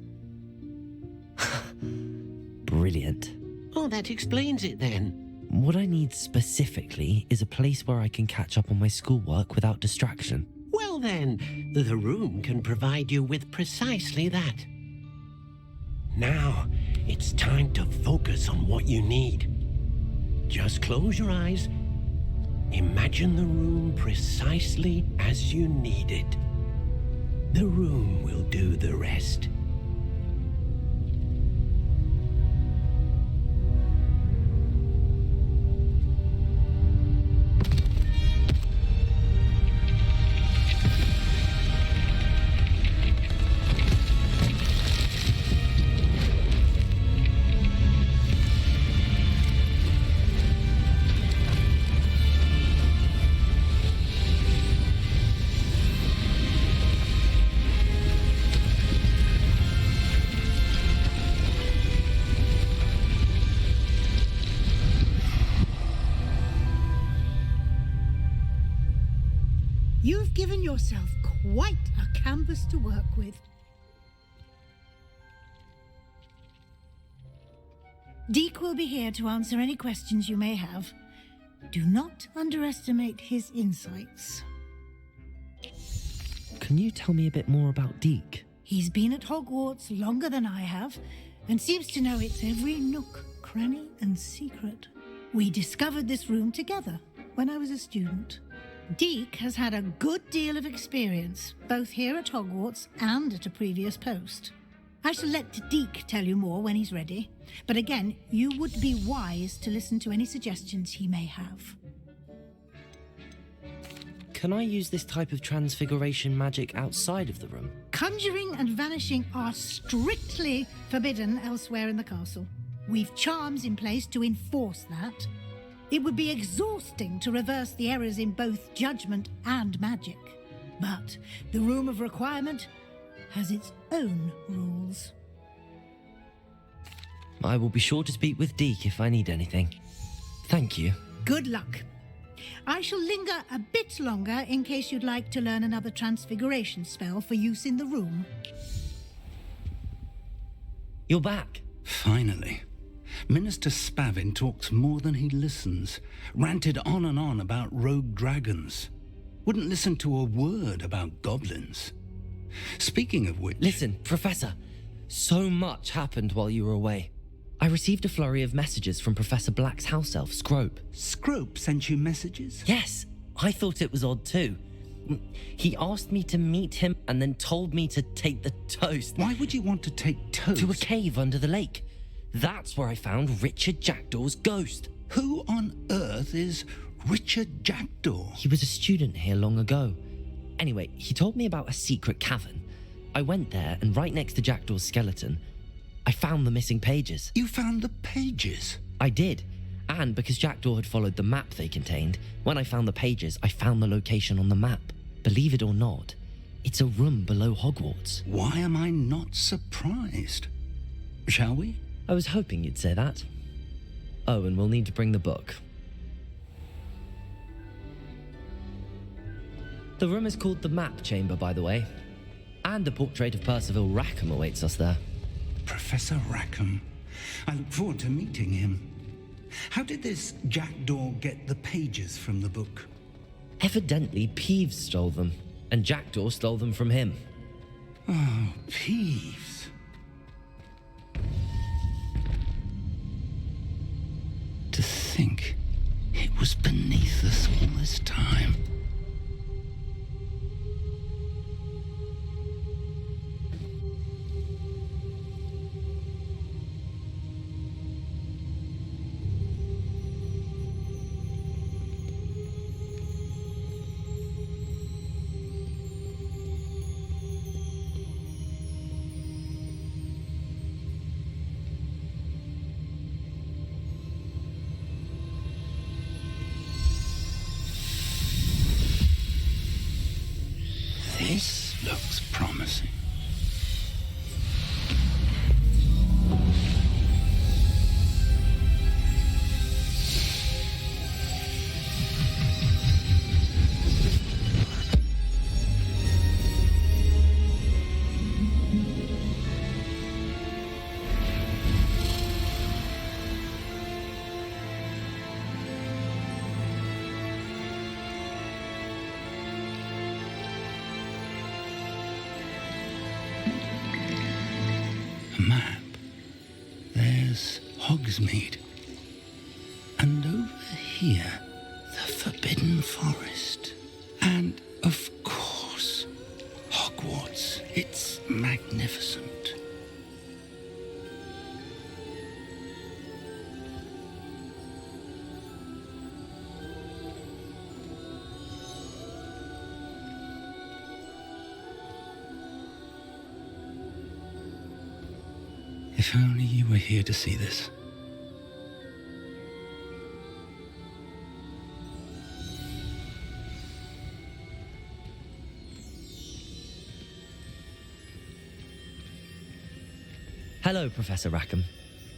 Brilliant. Oh, that explains it then. What I need specifically is a place where I can catch up on my schoolwork without distraction. Well then, the room can provide you with precisely that. Now, it's time to focus on what you need. Just close your eyes. Imagine the room precisely as you need it. The room will do the rest. You've given yourself quite a canvas to work with. Deke will be here to answer any questions you may have. Do not underestimate his insights. Can you tell me a bit more about Deke? He's been at Hogwarts longer than I have, and seems to know its every nook, cranny, and secret. We discovered this room together when I was a student. Deke has had a good deal of experience, both here at Hogwarts and at a previous post. I shall let Deke tell you more when he's ready, but again, you would be wise to listen to any suggestions he may have. Can I use this type of transfiguration magic outside of the room? Conjuring and vanishing are strictly forbidden elsewhere in the castle. We've charms in place to enforce that. It would be exhausting to reverse the errors in both judgment and magic. But the Room of Requirement has its own rules. I will be sure to speak with Deke if I need anything. Thank you. Good luck. I shall linger a bit longer in case you'd like to learn another transfiguration spell for use in the room. You're back. Finally. Minister Spavin talks more than he listens. Ranted on and on about rogue dragons. Wouldn't listen to a word about goblins. Speaking of which... Listen, Professor. So much happened while you were away. I received a flurry of messages from Professor Black's house elf, Scrope. Scrope sent you messages? Yes, I thought it was odd too. He asked me to meet him and then told me to take the toast. Why would you want to take toast? To a cave under the lake. That's where I found Richard Jackdaw's ghost. Who on earth is Richard Jackdaw? He was a student here long ago. Anyway, he told me about a secret cavern. I went there, and right next to Jackdaw's skeleton, I found the missing pages. You found the pages? I did. And because Jackdaw had followed the map they contained, when I found the pages, I found the location on the map. Believe it or not, it's a room below Hogwarts. Why am I not surprised? Shall we? I was hoping you'd say that. Oh, and we'll need to bring the book. The room is called the Map Chamber, by the way. And a portrait of Percival Rackham awaits us there. Professor Rackham. I look forward to meeting him. How did this Jackdaw get the pages from the book? Evidently, Peeves stole them, and Jackdaw stole them from him. Oh, Peeves. To think it was beneath us all this time. This looks promising. Map. There's Hogsmeade. And over here, the Forbidden Forest. And, of course, Hogwarts. It's magnificent. If only you were here to see this. Hello, Professor Rackham.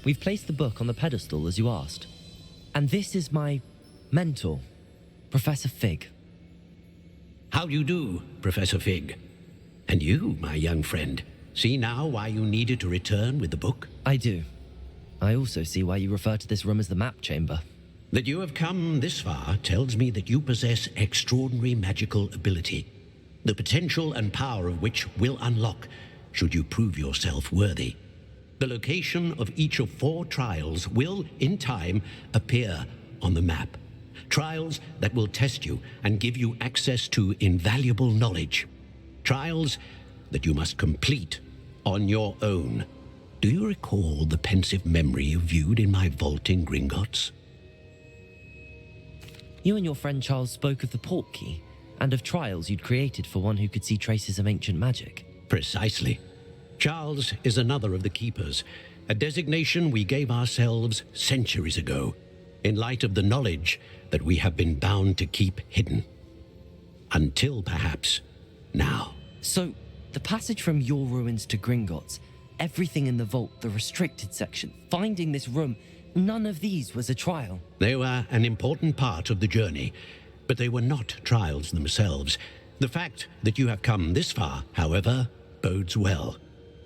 We've placed the book on the pedestal as you asked. And this is my mentor, Professor Fig. How do you do, Professor Fig? And you, my young friend, see now why you needed to return with the book? I do. I also see why you refer to this room as the Map Chamber. That you have come this far tells me that you possess extraordinary magical ability, the potential and power of which will unlock should you prove yourself worthy. The location of each of 4 trials will, in time, appear on the map. Trials that will test you and give you access to invaluable knowledge. Trials that you must complete on your own. Do you recall the pensive memory you viewed in my vault in Gringotts? You and your friend Charles spoke of the Portkey and of trials you'd created for one who could see traces of ancient magic. Precisely. Charles is another of the Keepers, a designation we gave ourselves centuries ago, in light of the knowledge that we have been bound to keep hidden. Until, perhaps, now. So, the passage from your ruins to Gringotts, everything in the vault, the restricted section, finding this room, none of these was a trial. They were an important part of the journey, but they were not trials themselves. The fact that you have come this far, however, bodes well.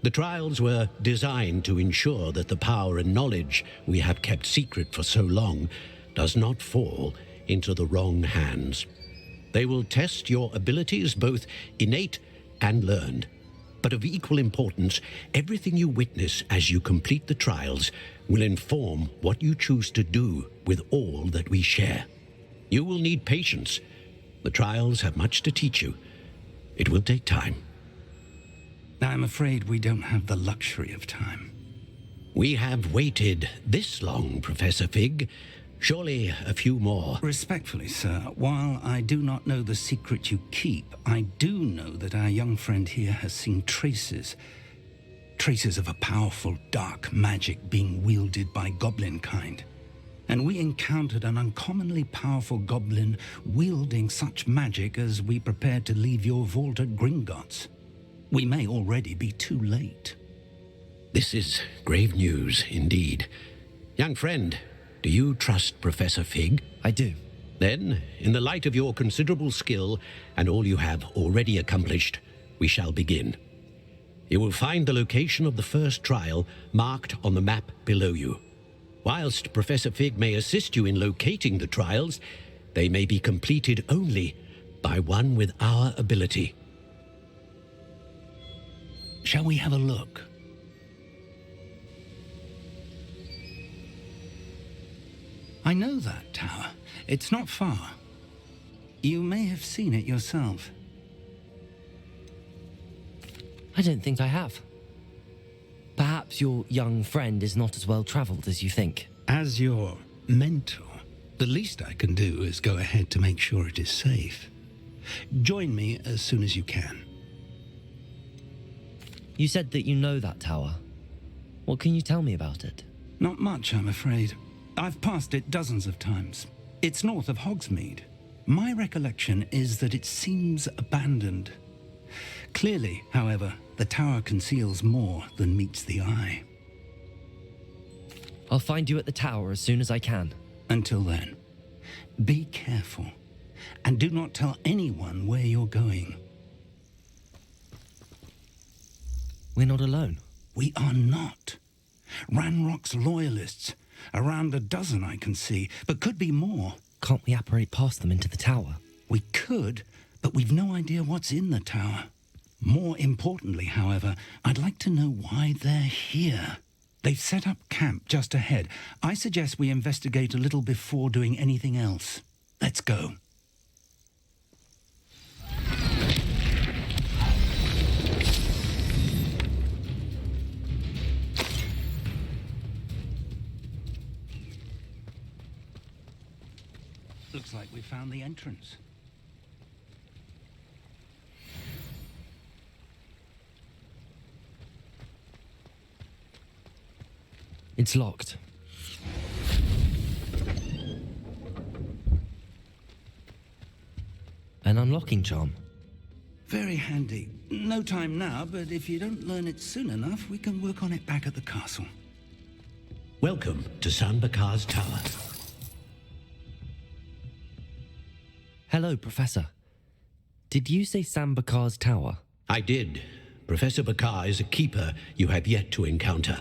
The trials were designed to ensure that the power and knowledge we have kept secret for so long does not fall into the wrong hands. They will test your abilities, both innate and learned. But of equal importance, everything you witness as you complete the trials will inform what you choose to do with all that we share. You will need patience. The trials have much to teach you. It will take time. I'm afraid we don't have the luxury of time. We have waited this long, Professor Fig. Surely a few more. Respectfully, sir, while I do not know the secret you keep, I do know that our young friend here has seen traces of a powerful dark magic being wielded by goblin kind. And we encountered an uncommonly powerful goblin wielding such magic as we prepared to leave your vault at Gringotts. We may already be too late. This is grave news indeed. Young friend, do you trust Professor Fig? I do. Then, in the light of your considerable skill and all you have already accomplished, we shall begin. You will find the location of the first trial marked on the map below you. Whilst Professor Fig may assist you in locating the trials, they may be completed only by one with our ability. Shall we have a look? I know that tower. It's not far. You may have seen it yourself. I don't think I have. Perhaps your young friend is not as well traveled as you think. As your mentor, the least I can do is go ahead to make sure it is safe. Join me as soon as you can. You said that you know that tower. What can you tell me about it? Not much, I'm afraid. I've passed it dozens of times. It's north of Hogsmeade. My recollection is that it seems abandoned. Clearly, however, the tower conceals more than meets the eye. I'll find you at the tower as soon as I can. Until then, be careful, and do not tell anyone where you're going. We're not alone. We are not. Ranrock's loyalists. Around a dozen I can see, but could be more. Can't we apparate past them into the tower? We could, but we've no idea what's in the tower. More importantly, however, I'd like to know why they're here. They've set up camp just ahead. I suggest we investigate a little before doing anything else. Let's go. Looks like we found the entrance. It's locked. An unlocking charm. Very handy. No time now, but if you don't learn it soon enough, we can work on it back at the castle. Welcome to Sambakar's Tower. Hello, Professor. Did you say Sam Bakar's tower? I did. Professor Bakar is a keeper you have yet to encounter.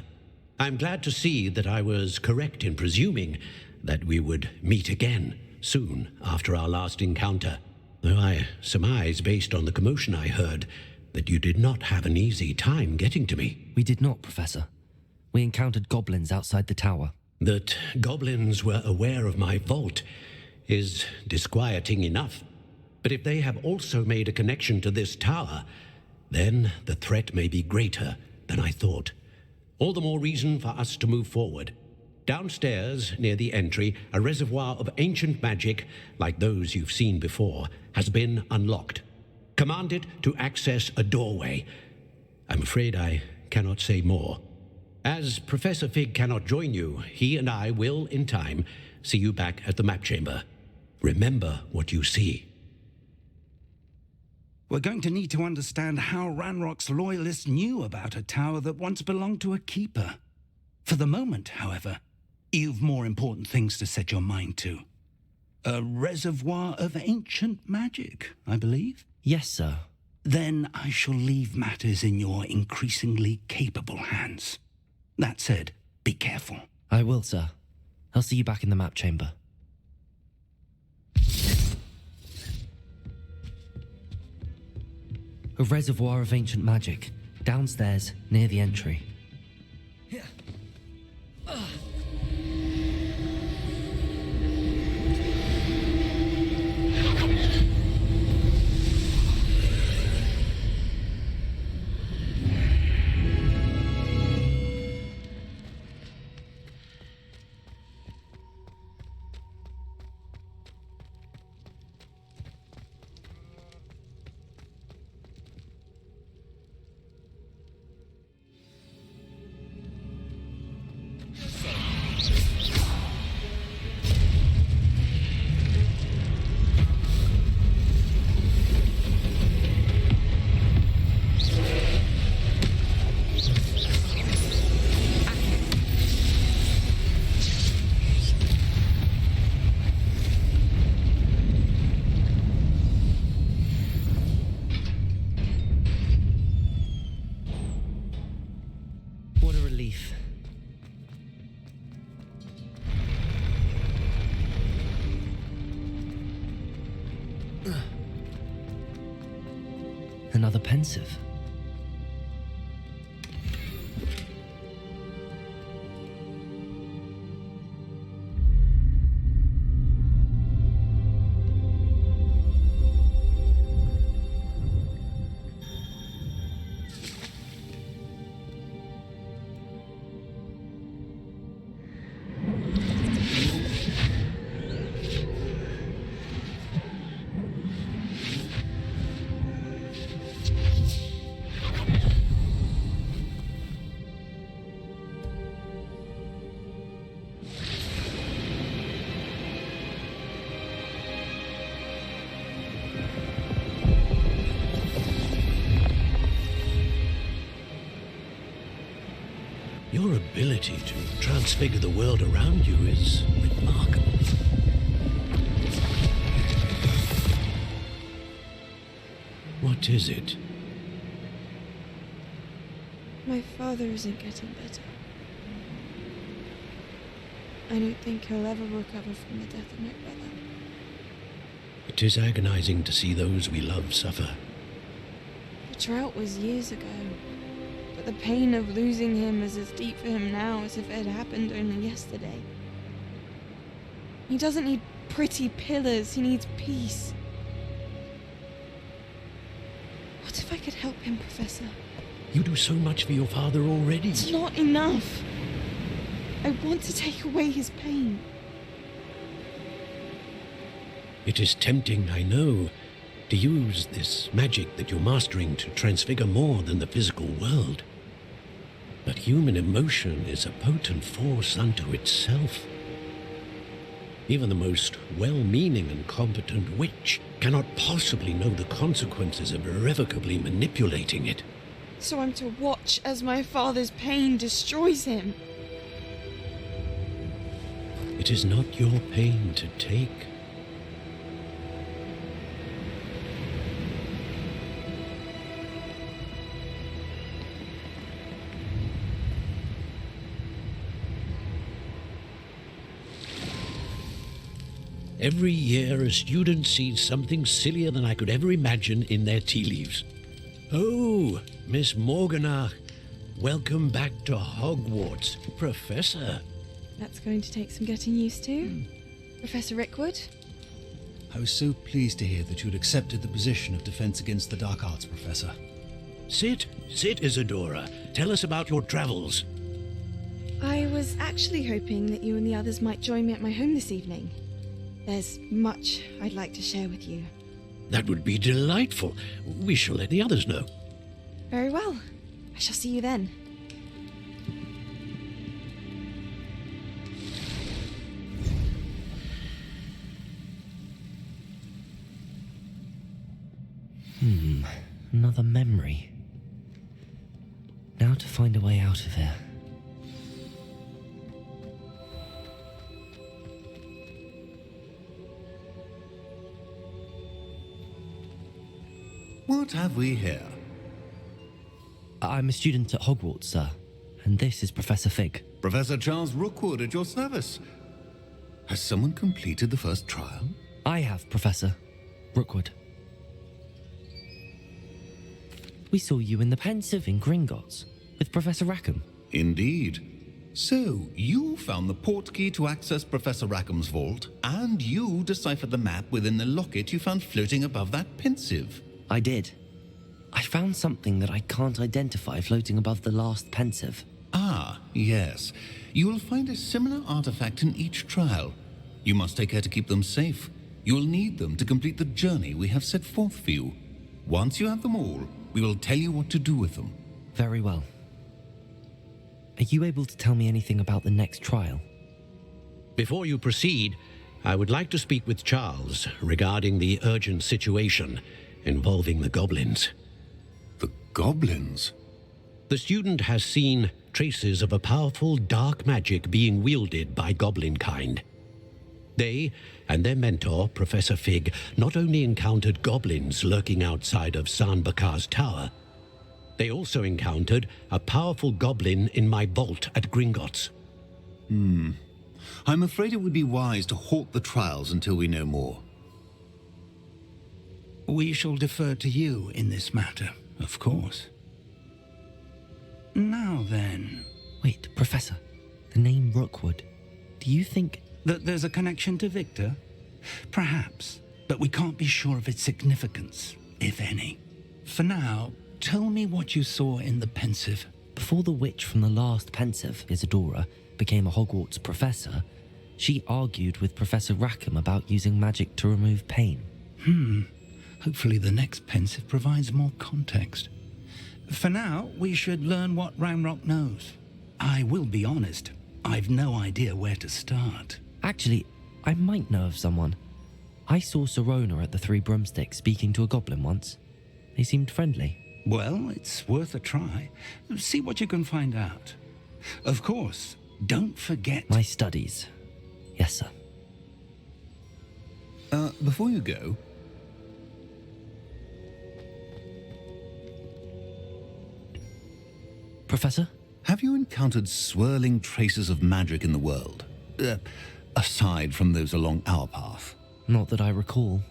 I'm glad to see that I was correct in presuming that we would meet again soon after our last encounter. Though I surmise, based on the commotion I heard, that you did not have an easy time getting to me. We did not, Professor. We encountered goblins outside the tower. That goblins were aware of my vault is disquieting enough. But if they have also made a connection to this tower, then the threat may be greater than I thought. All the more reason for us to move forward. Downstairs, near the entry, a reservoir of ancient magic, like those you've seen before, has been unlocked. Command it to access a doorway. I'm afraid I cannot say more. As Professor Fig cannot join you, he and I will, in time, see you back at the map chamber. Remember what you see. We're going to need to understand how Ranrock's loyalists knew about a tower that once belonged to a keeper. For the moment, however, You've more important things to set your mind to. A reservoir of ancient magic, I believe? Yes, sir. Then I shall leave matters in your increasingly capable hands. That said, be careful. I will, sir. I'll see you back in the map chamber. A reservoir of ancient magic, downstairs near the entry. What a relief. Another pensive. Your ability to transfigure the world around you is remarkable. What is it? My father isn't getting better. I don't think he'll ever recover from the death of my brother. It is agonizing to see those we love suffer. The drought was years ago, but the pain of losing him is as deep for him now as if it had happened only yesterday. He doesn't need pretty pillars, he needs peace. What if I could help him, Professor? You do so much for your father already. It's not enough. I want to take away his pain. It is tempting, I know, to use this magic that you're mastering to transfigure more than the physical world. But human emotion is a potent force unto itself. Even the most well-meaning and competent witch cannot possibly know the consequences of irrevocably manipulating it. So I'm to watch as my father's pain destroys him. It is not your pain to take. Every year, a student sees something sillier than I could ever imagine in their tea leaves. Oh, Miss Morganach, welcome back to Hogwarts, Professor. That's going to take some getting used to. Professor Rickwood? I was so pleased to hear that you'd accepted the position of Defense Against the Dark Arts, Professor. Sit, Isadora. Tell us about your travels. I was actually hoping that you and the others might join me at my home this evening. There's much I'd like to share with you. That would be delightful. We shall let the others know. Very well. I shall see you then. Another memory. Now to find a way out of here. What have we here? I'm a student at Hogwarts, sir. And this is Professor Fig. Professor Charles Rookwood at your service. Has someone completed the first trial? I have, Professor Rookwood. We saw you in the Pensive in Gringotts with Professor Rackham. Indeed. So, you found the portkey to access Professor Rackham's vault, and you deciphered the map within the locket you found floating above that Pensive. I did. I found something that I can't identify floating above the last Pensive. Ah, yes. You will find a similar artifact in each trial. You must take care to keep them safe. You will need them to complete the journey we have set forth for you. Once you have them all, we will tell you what to do with them. Very well. Are you able to tell me anything about the next trial? Before you proceed, I would like to speak with Charles regarding the urgent situation involving the goblins. The goblins? The student has seen traces of a powerful dark magic being wielded by goblin kind. They and their mentor, Professor Fig, not only encountered goblins lurking outside of Sanbakar's tower, they also encountered a powerful goblin in my vault at Gringotts. I'm afraid it would be wise to halt the trials until we know more. We shall defer to you in this matter, of course. Now then... Wait, Professor. The name Rookwood. Do you think... that there's a connection to Victor? Perhaps, but we can't be sure of its significance, if any. For now, tell me what you saw in the Pensive. Before the witch from the last Pensive, Isadora, became a Hogwarts professor, she argued with Professor Rackham about using magic to remove pain. Hopefully the next Pensive provides more context. For now, we should learn what Ranrock knows. I will be honest, I've no idea where to start. Actually, I might know of someone. I saw Serona at the Three Broomsticks speaking to a goblin once. They seemed friendly. Well, it's worth a try. See what you can find out. Of course, don't forget... My studies. Yes, sir. Before you go... Professor? Have you encountered swirling traces of magic in the world? Aside from those along our path? Not that I recall.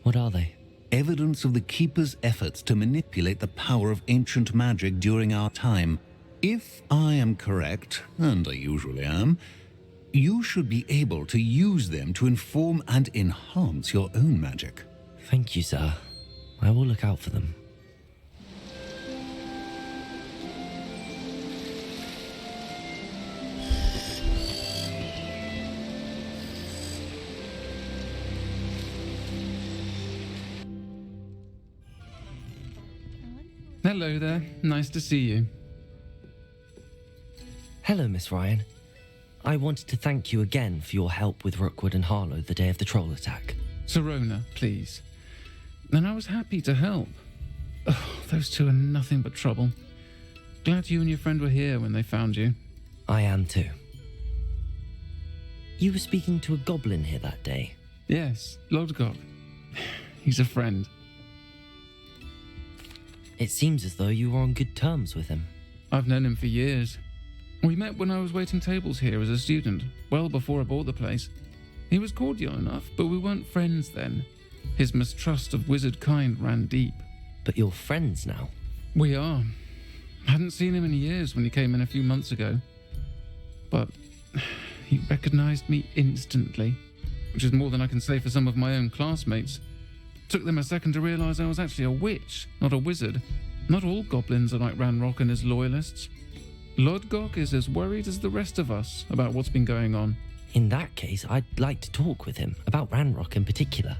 What are they? Evidence of the Keeper's efforts to manipulate the power of ancient magic during our time. If I am correct, and I usually am, you should be able to use them to inform and enhance your own magic. Thank you, sir. I will look out for them. Hello there. Nice to see you. Hello, Miss Ryan. I wanted to thank you again for your help with Rookwood and Harlow the day of the troll attack. Serona, please. And I was happy to help. Oh, those two are nothing but trouble. Glad you and your friend were here when they found you. I am too. You were speaking to a goblin here that day? Yes, Lodgok. He's a friend. It seems as though you were on good terms with him. I've known him for years. We met when I was waiting tables here as a student, well before I bought the place. He was cordial enough, but we weren't friends then. His mistrust of wizard kind ran deep. But you're friends now? We are. Hadn't seen him in years when he came in a few months ago. But he recognized me instantly, which is more than I can say for some of my own classmates. Took them a second to realize I was actually a witch, not a wizard. Not all goblins are like Ranrock and his loyalists. Lodgok is as worried as the rest of us about what's been going on. In that case, I'd like to talk with him, about Ranrock in particular.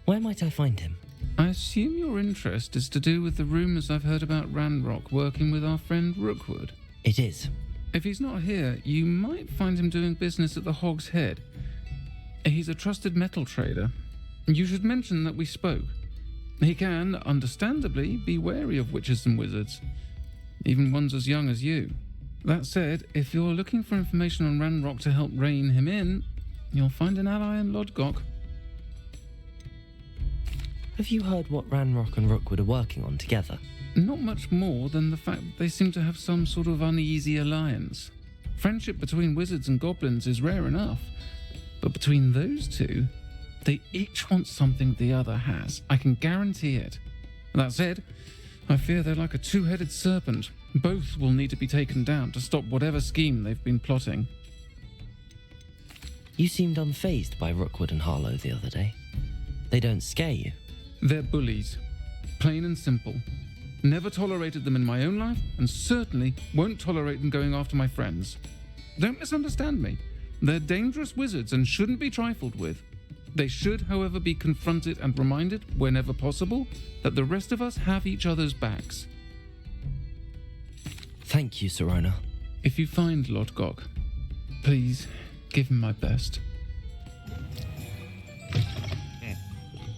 Where might I find him? I assume your interest is to do with the rumors I've heard about Ranrock working with our friend Rookwood. It is. If he's not here, you might find him doing business at the Hog's Head. He's a trusted metal trader. You should mention that we spoke. He can, understandably, be wary of witches and wizards, even ones as young as you. That said, if you're looking for information on Ranrock to help rein him in, you'll find an ally in Lodgok. Have you heard what Ranrock and Rookwood are working on together? Not much more than the fact that they seem to have some sort of uneasy alliance. Friendship between wizards and goblins is rare enough, but between those two, they each want something the other has. I can guarantee it. That said, I fear they're like a two-headed serpent. Both will need to be taken down to stop whatever scheme they've been plotting. You seemed unfazed by Rookwood and Harlow the other day. They don't scare you. They're bullies. Plain and simple. Never tolerated them in my own life, and certainly won't tolerate them going after my friends. Don't misunderstand me. They're dangerous wizards and shouldn't be trifled with. They should, however, be confronted and reminded, whenever possible, that the rest of us have each other's backs. Thank you, Sirona. If you find Lodgok, please give him my best.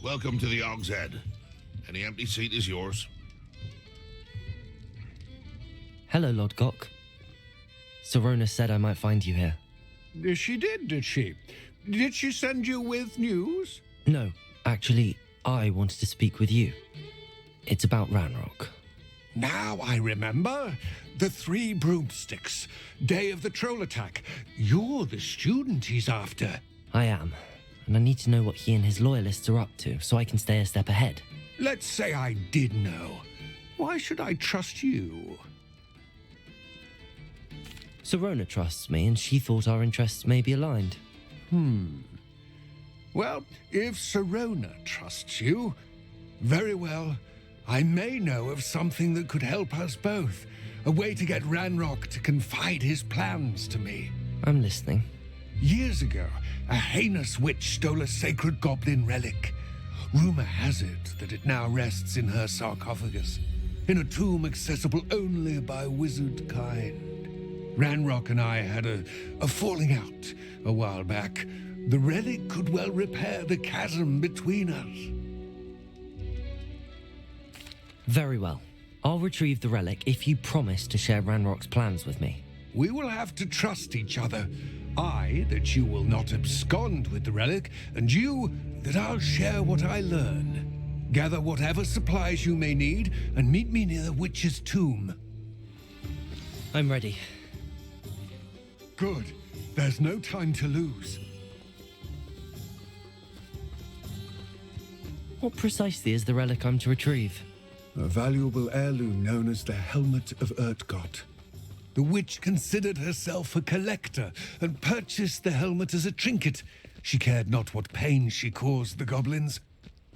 Welcome to the Og's Head. Any empty seat is yours. Hello, Lodgok. Sirona said I might find you here. She did she? Did she send you with news? No, actually, I wanted to speak with you. It's about Ranrock. Now I remember. The 3 broomsticks. Day of the troll attack. You're the student he's after. I am, and I need to know what he and his loyalists are up to so I can stay a step ahead. Let's say I did know. Why should I trust you? Sirona trusts me, and she thought our interests may be aligned. Well, if Sirona trusts you, very well. I may know of something that could help us both. A way to get Ranrock to confide his plans to me. I'm listening. Years ago, a heinous witch stole a sacred goblin relic. Rumor has it that it now rests in her sarcophagus, in a tomb accessible only by wizard kind. Ranrock and I had a falling out a while back. The relic could well repair the chasm between us. Very well. I'll retrieve the relic if you promise to share Ranrock's plans with me. We will have to trust each other. I, that you will not abscond with the relic, and you, that I'll share what I learn. Gather whatever supplies you may need, and meet me near the witch's tomb. I'm ready. Good. There's no time to lose. What precisely is the relic I'm to retrieve? A valuable heirloom known as the Helmet of Urtkot. The witch considered herself a collector and purchased the helmet as a trinket. She cared not what pain she caused the goblins.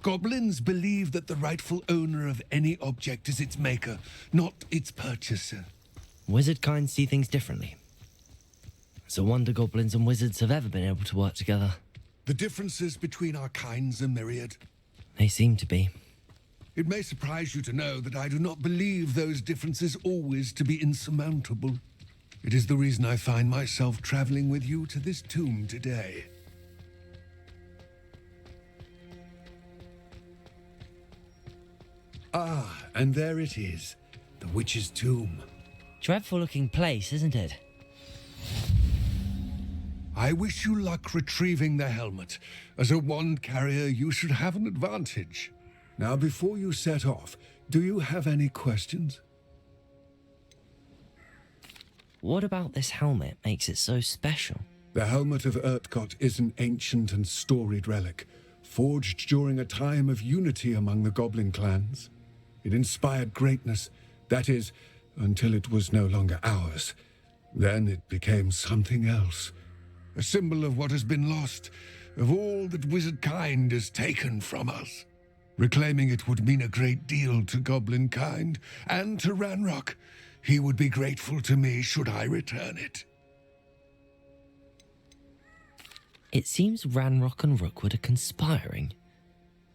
Goblins believe that the rightful owner of any object is its maker, not its purchaser. Wizard kind see things differently. It's a wonder goblins and wizards have ever been able to work together. The differences between our kinds are myriad. They seem to be. It may surprise you to know that I do not believe those differences always to be insurmountable. It is the reason I find myself traveling with you to this tomb today. Ah, and there it is, the witch's tomb. Dreadful looking place, isn't it? I wish you luck retrieving the helmet. As a wand carrier, you should have an advantage. Now, before you set off, do you have any questions? What about this helmet makes it so special? The Helmet of Urtkot is an ancient and storied relic, forged during a time of unity among the goblin clans. It inspired greatness, that is, until it was no longer ours. Then it became something else. A symbol of what has been lost, of all that wizard kind is taken from us. Reclaiming it would mean a great deal to goblin kind, and to Ranrock. He would be grateful to me should I return it. It seems Ranrock and Rookwood are conspiring.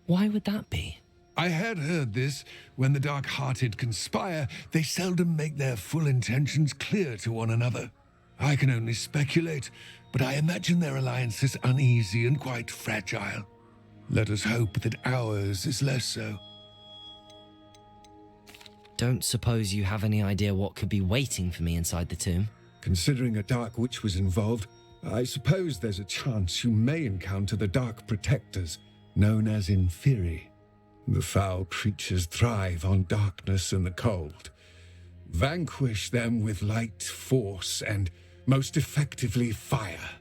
Why would that be? I had heard this. When the dark-hearted conspire, they seldom make their full intentions clear to one another. I can only speculate, but I imagine their alliance is uneasy and quite fragile. Let us hope that ours is less so. Don't suppose you have any idea what could be waiting for me inside the tomb? Considering a dark witch was involved, I suppose there's a chance you may encounter the Dark Protectors, known as Inferi. The foul creatures thrive on darkness and the cold. Vanquish them with light, force, and most effectively fire.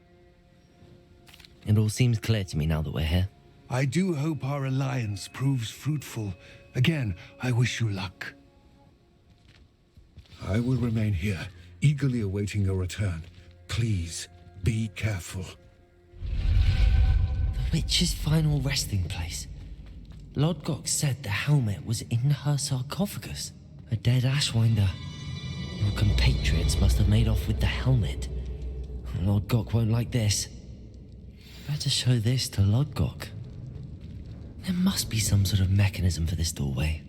It all seems clear to me now that we're here. I do hope our alliance proves fruitful. Again, I wish you luck. I will remain here, eagerly awaiting your return. Please, be careful. The witch's final resting place. Lodgok said the helmet was in her sarcophagus. A dead Ashwinder. Your compatriots must have made off with the helmet. Lodgok won't like this. Better show this to Lodgok. There must be some sort of mechanism for this doorway.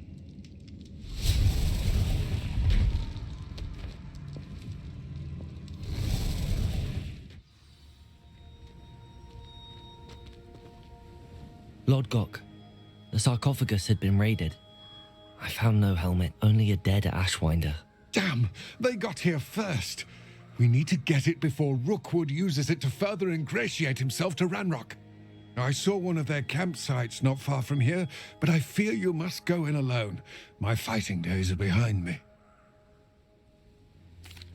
Lodgok, the sarcophagus had been raided. I found no helmet, only a dead Ashwinder. Damn, they got here first. We need to get it before Rookwood uses it to further ingratiate himself to Ranrock. I saw one of their campsites not far from here, but I fear you must go in alone. My fighting days are behind me.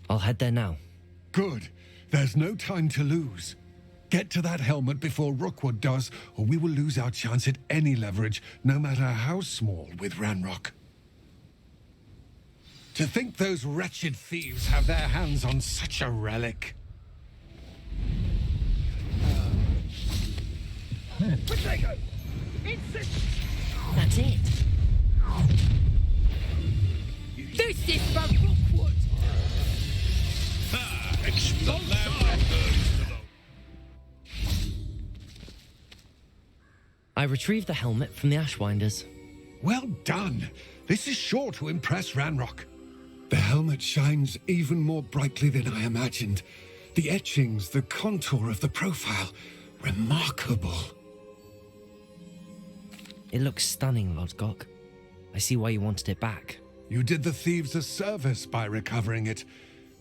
I'll head there now. Good. There's no time to lose. Get to that helmet before Rookwood does, or we will lose our chance at any leverage, no matter how small, with Ranrock. To think those wretched thieves have their hands on such a relic. Potato! That's it. This is for Rookwood! I retrieved the helmet from the Ashwinders. Well done. This is sure to impress Ranrock. The helmet shines even more brightly than I imagined. The etchings, the contour of the profile, remarkable. It looks stunning, Lodgok. I see why you wanted it back. You did the thieves a service by recovering it.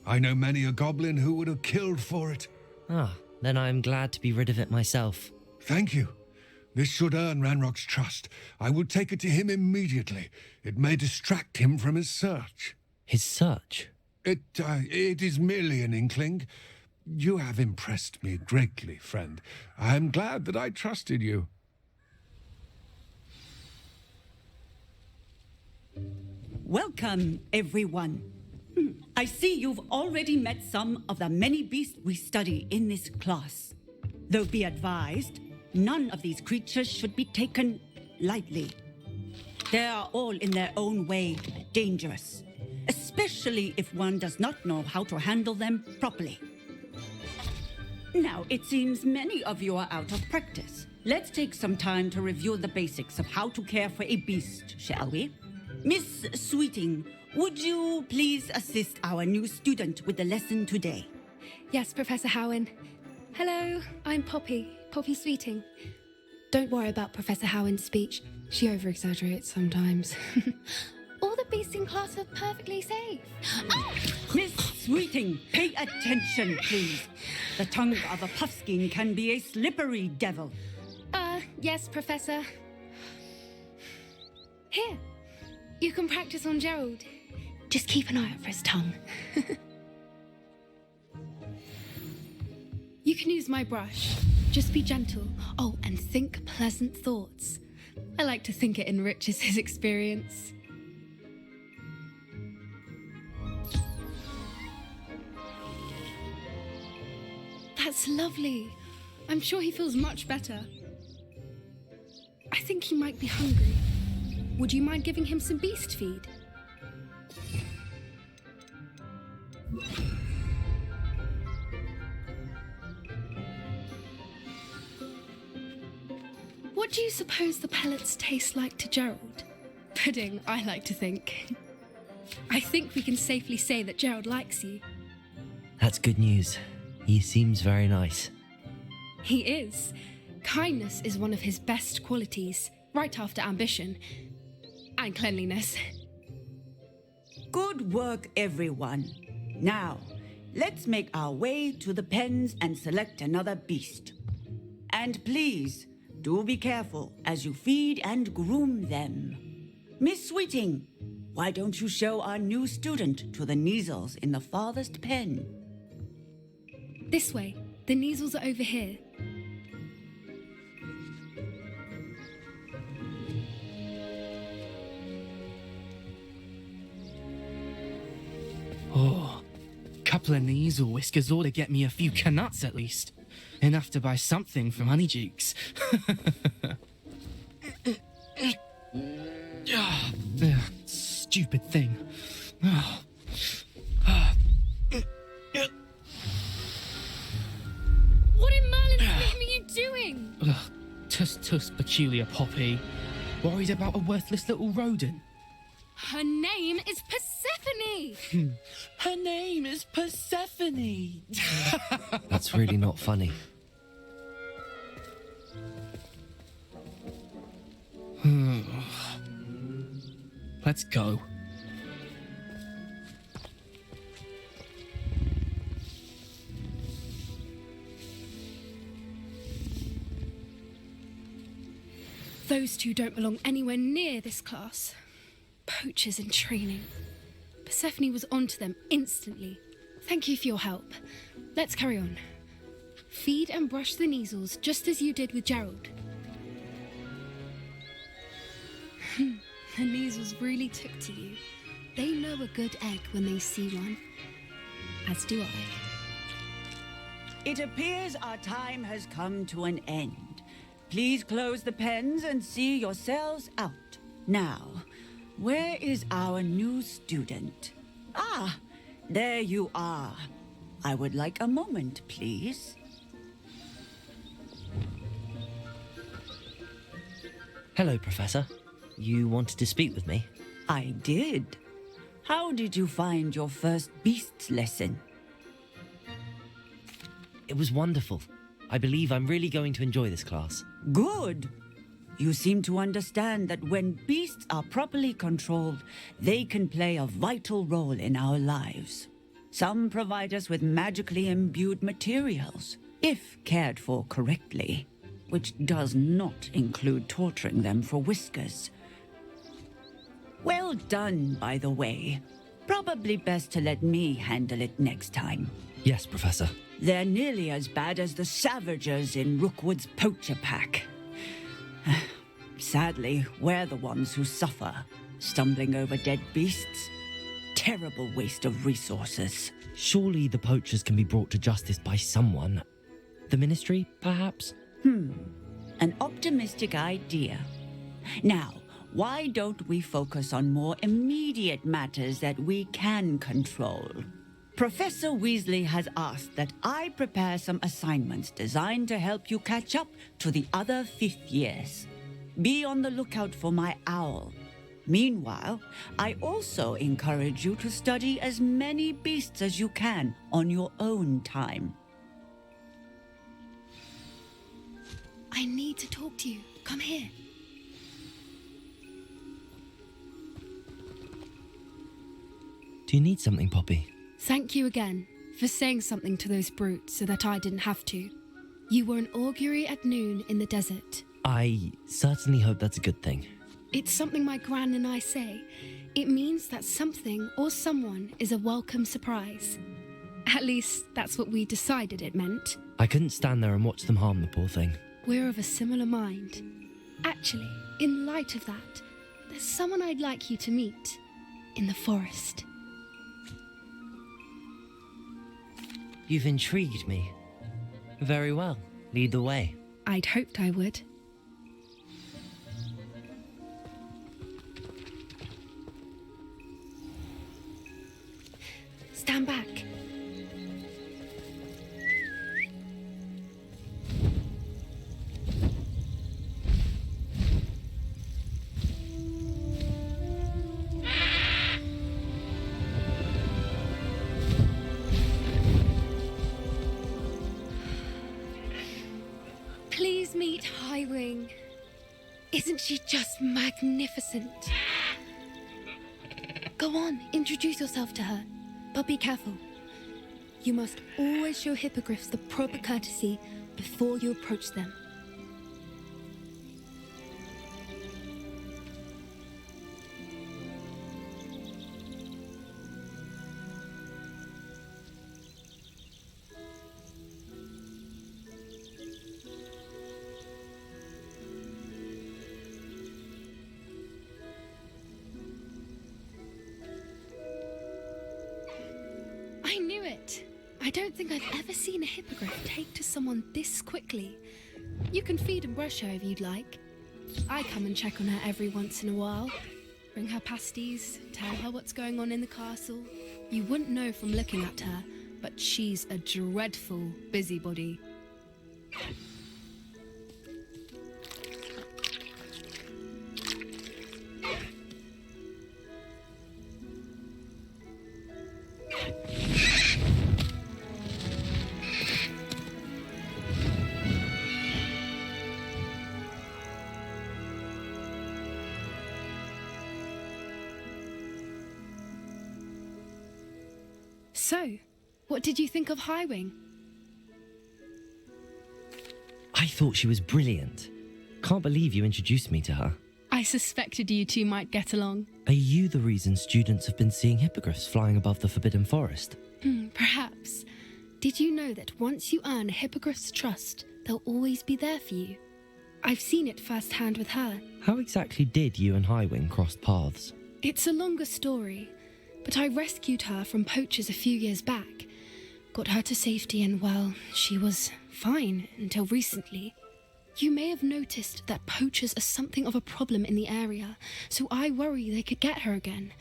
I know many a goblin who would have killed for it. Ah, then I am glad to be rid of it myself. Thank you. This should earn Ranrock's trust. I will take it to him immediately. It may distract him from his search. His search? It is merely an inkling. You have impressed me greatly, friend. I am glad that I trusted you. Welcome, everyone. I see you've already met some of the many beasts we study in this class. Though be advised, none of these creatures should be taken lightly. They are all in their own way dangerous, especially if one does not know how to handle them properly. Now, it seems many of you are out of practice. Let's take some time to review the basics of how to care for a beast, shall we? Miss Sweeting, would you please assist our new student with the lesson today? Yes, Professor Howen. Hello, I'm Poppy Sweeting. Don't worry about Professor Howen's speech. She over-exaggerates sometimes. All the beasts in class are perfectly safe. Oh! Miss Sweeting, pay attention, please. The tongue of a puffskein can be a slippery devil. Yes, Professor. Here, you can practice on Gerald. Just keep an eye out for his tongue. You can use my brush. Just be gentle. Oh, and think pleasant thoughts. I like to think it enriches his experience. That's lovely. I'm sure he feels much better. I think he might be hungry. Would you mind giving him some beast feed? What do you suppose the pellets taste like to Gerald? Pudding, I like to think. I think we can safely say that Gerald likes you. That's good news. He seems very nice. He is. Kindness is one of his best qualities, right after ambition. And cleanliness. Good work, everyone. Now, let's make our way to the pens and select another beast. And please, do be careful as you feed and groom them. Miss Sweeting, why don't you show our new student to the Neasels in the farthest pen? This way. The Neasels are over here. Oh, couple of Neasel whiskers ought to get me a few canuts at least. Enough to buy something from Honeydukes. Stupid thing. What in Merlin's name are you doing? Tuss, peculiar Poppy. Worried about a worthless little rodent. Her name is Persephone! Her name is Persephone! That's really not funny. Let's go. Those two don't belong anywhere near this class. Poachers in training. Persephone was onto them instantly. Thank you for your help. Let's carry on. Feed and brush the Neasels just as you did with Gerald. The Neasels really took to you. They know a good egg when they see one. As do I. It appears our time has come to an end. Please close the pens and see yourselves out. Now, where is our new student? Ah, there you are. I would like a moment, please. Hello, Professor. You wanted to speak with me? I did. How did you find your first beasts lesson? It was wonderful. I believe I'm really going to enjoy this class. Good. You seem to understand that when beasts are properly controlled, they can play a vital role in our lives. Some provide us with magically imbued materials, if cared for correctly, which does not include torturing them for whiskers. Well done, by the way. Probably best to let me handle it next time. Yes, Professor. They're nearly as bad as the Savagers in Rookwood's poacher pack. Sadly, we're the ones who suffer, stumbling over dead beasts. Terrible waste of resources. Surely the poachers can be brought to justice by someone. The Ministry, perhaps? An optimistic idea. Now, why don't we focus on more immediate matters that we can control? Professor Weasley has asked that I prepare some assignments designed to help you catch up to the other fifth years. Be on the lookout for my owl. Meanwhile, I also encourage you to study as many beasts as you can on your own time. I need to talk to you. Come here. Do you need something, Poppy? Thank you again for saying something to those brutes so that I didn't have to. You were an augury at noon in the desert. I certainly hope that's a good thing. It's something my gran and I say. It means that something or someone is a welcome surprise. At least, that's what we decided it meant. I couldn't stand there and watch them harm the poor thing. We're of a similar mind. Actually, in light of that, there's someone I'd like you to meet. In the forest. You've intrigued me. Very well. Lead the way. I'd hoped I would. Stand back. Please meet Highwing. Isn't she just magnificent? Go on, introduce yourself to her. But be careful. You must always show hippogriffs the proper courtesy before you approach them. don't think I've ever seen a hippogriff take to someone this quickly. You can feed and brush her if you'd like. I come and check on her every once in a while. Bring her pasties, tell her what's going on in the castle. You wouldn't know from looking at her, but she's a dreadful busybody. So, what did you think of Highwing? I thought she was brilliant. Can't believe you introduced me to her. I suspected you two might get along. Are you the reason students have been seeing hippogriffs flying above the Forbidden Forest? Perhaps. Did you know that once you earn a hippogriff's trust, they'll always be there for you? I've seen it firsthand with her. How exactly did you and Highwing cross paths? It's a longer story, but I rescued her from poachers a few years back. Got her to safety and, well, she was fine until recently. You may have noticed that poachers are something of a problem in the area, so I worry they could get her again.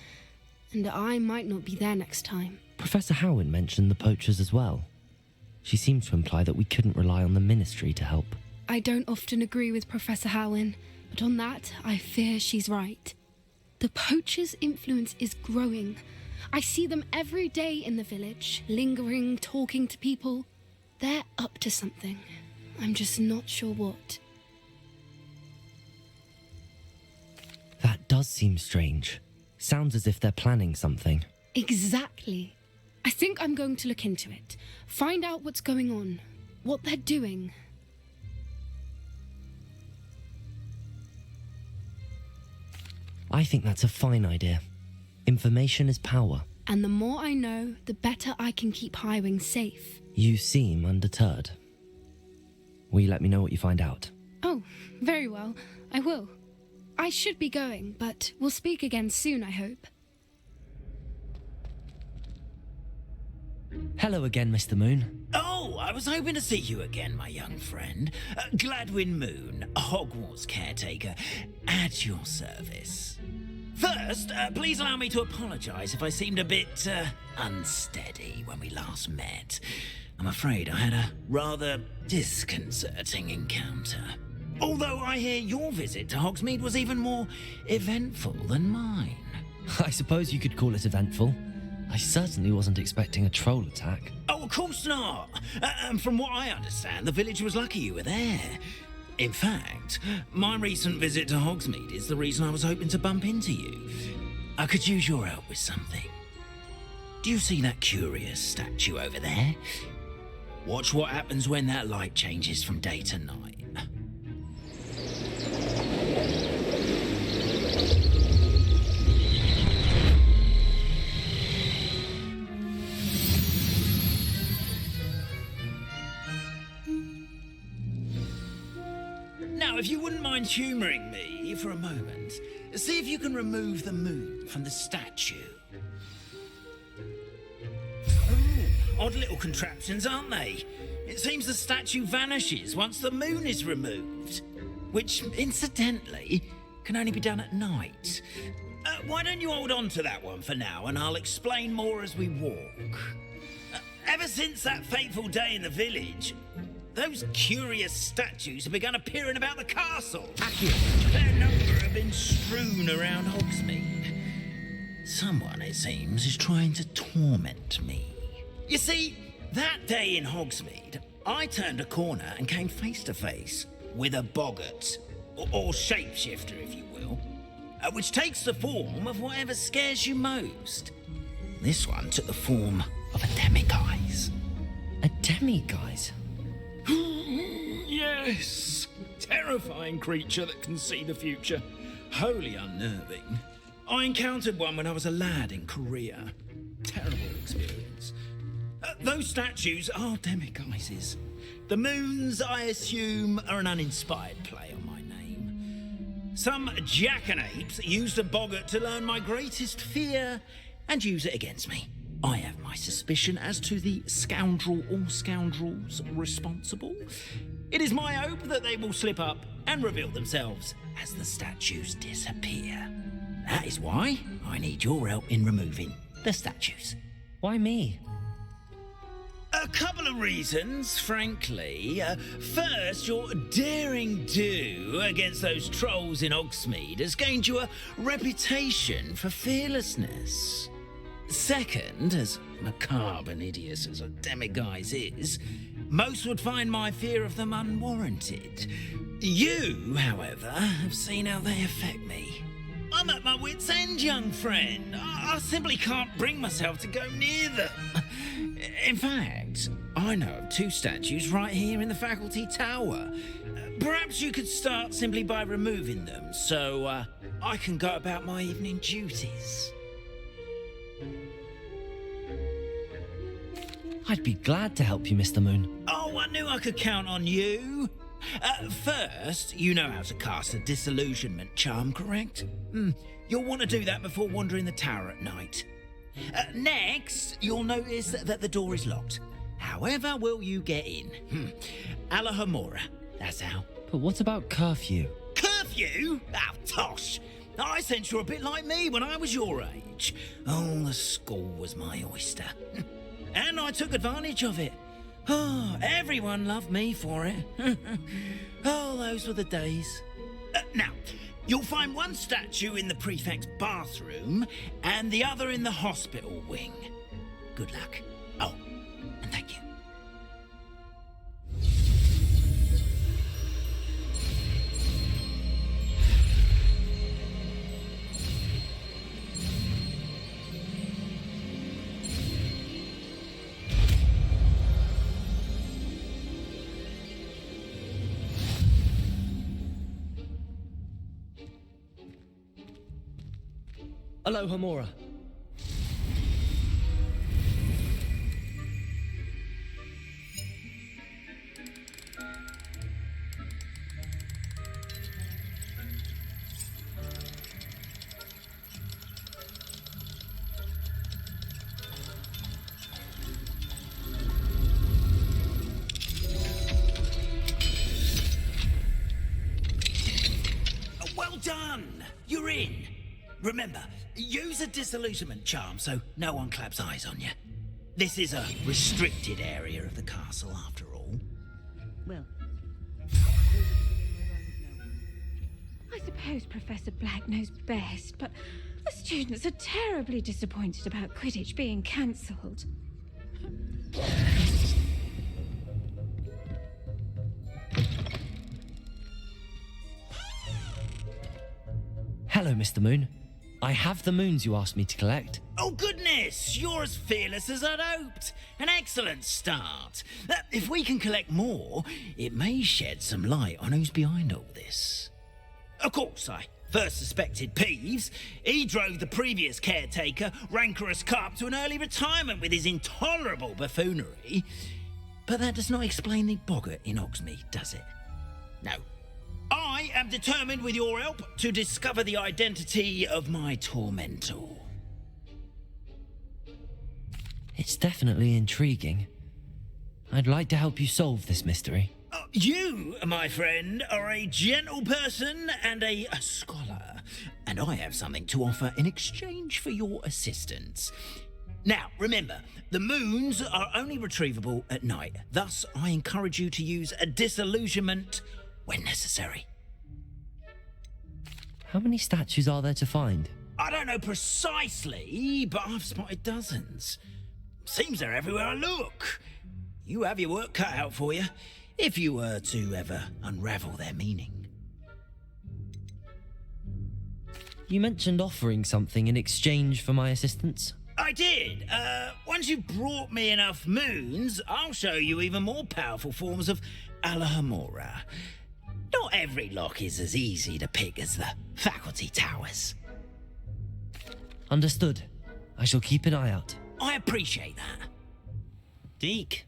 And I might not be there next time. Professor Howin mentioned the poachers as well. She seemed to imply that we couldn't rely on the Ministry to help. I don't often agree with Professor Howin, but on that, I fear she's right. The poachers' influence is growing. I see them every day in the village, lingering, talking to people. They're up to something. I'm just not sure what. That does seem strange. Sounds as if they're planning something. Exactly. I think I'm going to look into it. Find out what's going on, what they're doing. I think that's a fine idea. Information is power. And the more I know, the better I can keep Highwing safe. You seem undeterred. Will you let me know what you find out? Oh, very well. I will. I should be going, but we'll speak again soon, I hope. Hello again, Mr. Moon. Oh, I was hoping to see you again, my young friend. Gladwin Moon, Hogwarts caretaker, at your service. First, please allow me to apologise if I seemed a bit unsteady when we last met. I'm afraid I had a rather disconcerting encounter. Although I hear your visit to Hogsmeade was even more eventful than mine. I suppose you could call it eventful. I certainly wasn't expecting a troll attack. Oh, of course not. And from what I understand, the village was lucky you were there. In fact, my recent visit to Hogsmeade is the reason I was hoping to bump into you. I could use your help with something. Do you see that curious statue over there? Watch what happens when that light changes from day to night. Now, if you wouldn't mind humouring me for a moment, see if you can remove the moon from the statue. Oh, odd little contraptions, aren't they? It seems the statue vanishes once the moon is removed, which, incidentally, can only be done at night. Why don't you hold on to that one for now, and I'll explain more as we walk. Ever since that fateful day in the village, those curious statues have begun appearing about the castle. A fair number have been strewn around Hogsmeade. Someone, it seems, is trying to torment me. You see, that day in Hogsmeade, I turned a corner and came face to face with a boggart, or shapeshifter, if you will, which takes the form of whatever scares you most. This one took the form of a demiguise. A demiguise? Yes! Terrifying creature that can see the future. Wholly unnerving. I encountered one when I was a lad in Korea. Terrible experience. Those statues are demiguises. The moons, I assume, are an uninspired play on my name. Some jackanapes used a boggart to learn my greatest fear and use it against me. I have my suspicion as to the scoundrel or scoundrels responsible. It is my hope that they will slip up and reveal themselves as the statues disappear. That is why I need your help in removing the statues. Why me? A couple of reasons, frankly. First, your daring do against those trolls in Hogsmeade has gained you a reputation for fearlessness. Second, as macabre and hideous as a demiguise is, most would find my fear of them unwarranted. You, however, have seen how they affect me. I'm at my wit's end, young friend. I simply can't bring myself to go near them. In fact, I know of 2 statues right here in the faculty tower. Perhaps you could start simply by removing them so I can go about my evening duties. I'd be glad to help you, Mr. Moon. Oh, I knew I could count on you. First, you know how to cast a disillusionment charm, correct? You'll want to do that before wandering the tower at night. Next, you'll notice that the door is locked. However will you get in? Alahomora, that's how. But what about curfew? Curfew? Oh, tosh. I sense you're a bit like me when I was your age. Oh, the school was my oyster. And I took advantage of it. Oh, everyone loved me for it. Oh, those were the days. Now, you'll find one statue in the prefect's bathroom and the other in the hospital wing. Good luck. Oh, and thank you. Alohomora. Well done! You're in. Remember, use a disillusionment charm so no one claps eyes on you. This is a restricted area of the castle, after all. Well, I suppose Professor Black knows best, but the students are terribly disappointed about Quidditch being cancelled. Hello, Mr. Moon. I have the moons you asked me to collect. Oh, goodness! You're as fearless as I'd hoped. An excellent start. If we can collect more, it may shed some light on who's behind all this. Of course, I first suspected Peeves. He drove the previous caretaker, Rancorous Carp, to an early retirement with his intolerable buffoonery. But that does not explain the boggart in Hogsmeade, does it? No. I am determined, with your help, to discover the identity of my tormentor. It's definitely intriguing. I'd like to help you solve this mystery. You, my friend, are a gentle person and a scholar, and I have something to offer in exchange for your assistance. Now, remember, the moons are only retrievable at night. Thus, I encourage you to use a disillusionment when necessary. How many statues are there to find? I don't know precisely, but I've spotted dozens. Seems they're everywhere I look. You have your work cut out for you, if you were to ever unravel their meaning. You mentioned offering something in exchange for my assistance. I did. Once you've brought me enough moons, I'll show you even more powerful forms of Alahomora. Not every lock is as easy to pick as the faculty towers. Understood. I shall keep an eye out. I appreciate that. Deke.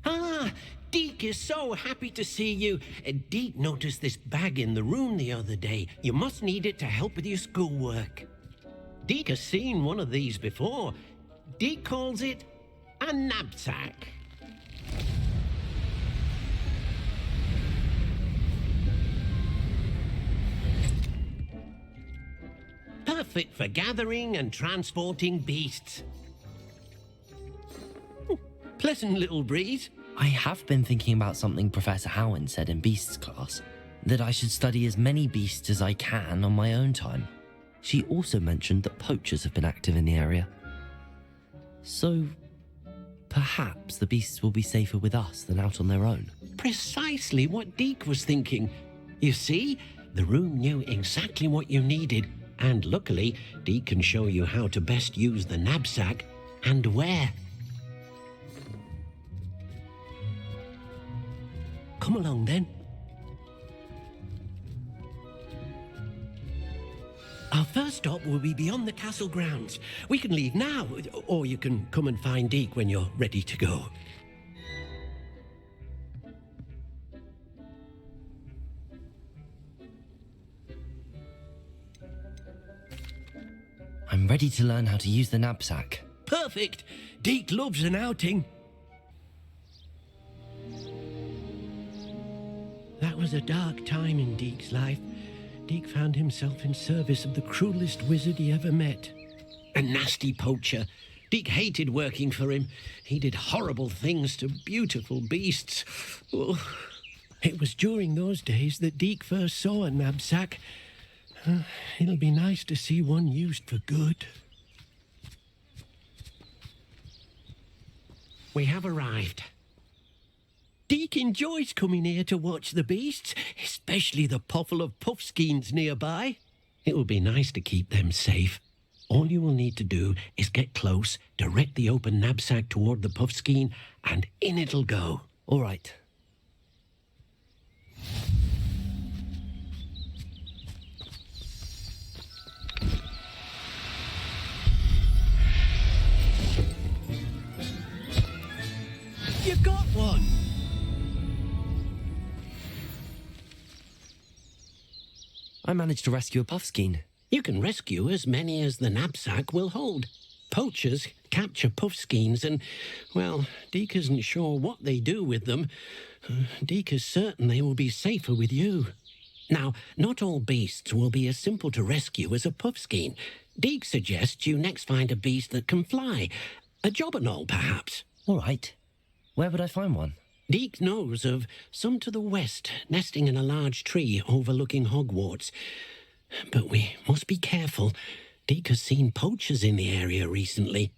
Ah, Deke is so happy to see you. Deke noticed this bag in the room the other day. You must need it to help with your schoolwork. Deke has seen one of these before. Deke calls it a knapsack. Perfect for gathering and transporting beasts. Pleasant little breeze. I have been thinking about something Professor Howin said in Beasts class, that I should study as many beasts as I can on my own time. She also mentioned that poachers have been active in the area. So, perhaps the beasts will be safer with us than out on their own. Precisely what Deke was thinking. You see, the room knew exactly what you needed, and luckily, Deke can show you how to best use the knapsack and where. Come along then. Our first stop will be beyond the castle grounds. We can leave now, or you can come and find Deke when you're ready to go. I'm ready to learn how to use the knapsack. Perfect! Deke loves an outing. That was a dark time in Deke's life. Deke found himself in service of the cruelest wizard he ever met. A nasty poacher. Deke hated working for him. He did horrible things to beautiful beasts. Oh. It was during those days that Deke first saw a knapsack. It'll be nice to see one used for good. We have arrived. Deke enjoys coming here to watch the beasts, especially the puffle of puffskeins nearby. It will be nice to keep them safe. All you will need to do is get close, direct the open knapsack toward the puffskein, and in it'll go. All right. You got one! I managed to rescue a puffskein. You can rescue as many as the knapsack will hold. Poachers capture puffskeins and, well, Deke isn't sure what they do with them. Deke is certain they will be safer with you. Now, not all beasts will be as simple to rescue as a puffskein. Deke suggests you next find a beast that can fly. A jobberknoll, perhaps. All right. Where would I find one? Deke knows of some to the west, nesting in a large tree overlooking Hogwarts. But we must be careful. Deke has seen poachers in the area recently.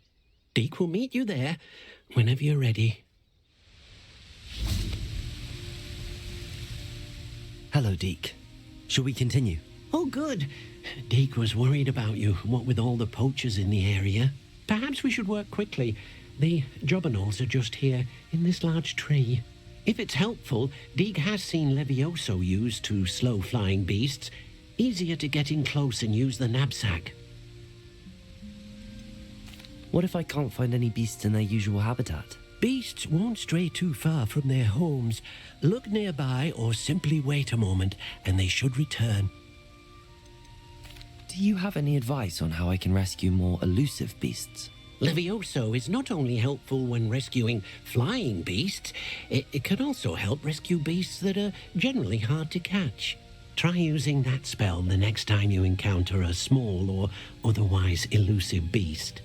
Deke will meet you there whenever you're ready. Hello, Deke. Shall we continue? Oh, good. Deke was worried about you, what with all the poachers in the area. Perhaps we should work quickly. The jobberknolls are just here, in this large tree. If it's helpful, Deke has seen Levioso used to slow flying beasts. Easier to get in close and use the knapsack. What if I can't find any beasts in their usual habitat? Beasts won't stray too far from their homes. Look nearby or simply wait a moment, and they should return. Do you have any advice on how I can rescue more elusive beasts? Levioso is not only helpful when rescuing flying beasts, it can also help rescue beasts that are generally hard to catch. Try using that spell the next time you encounter a small or otherwise elusive beast.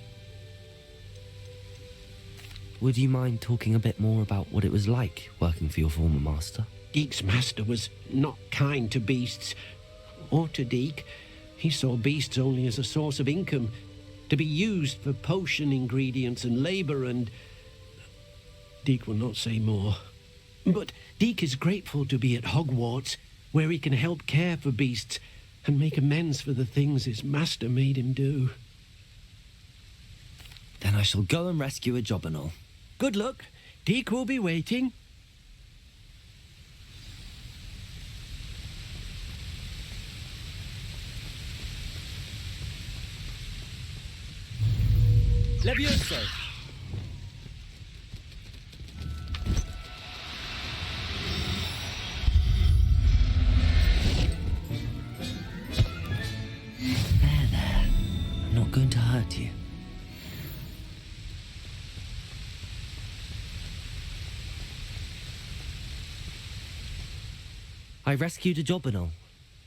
Would you mind talking a bit more about what it was like working for your former master? Deke's master was not kind to beasts, or to Deke. He saw beasts only as a source of income, to be used for potion ingredients and labor, and Deke will not say more. But Deke is grateful to be at Hogwarts, where he can help care for beasts and make amends for the things his master made him do. Then I shall go and rescue a jobberknoll. Good luck. Deke will be waiting. Levioso! There. I'm not going to hurt you. I rescued a jobberknoll.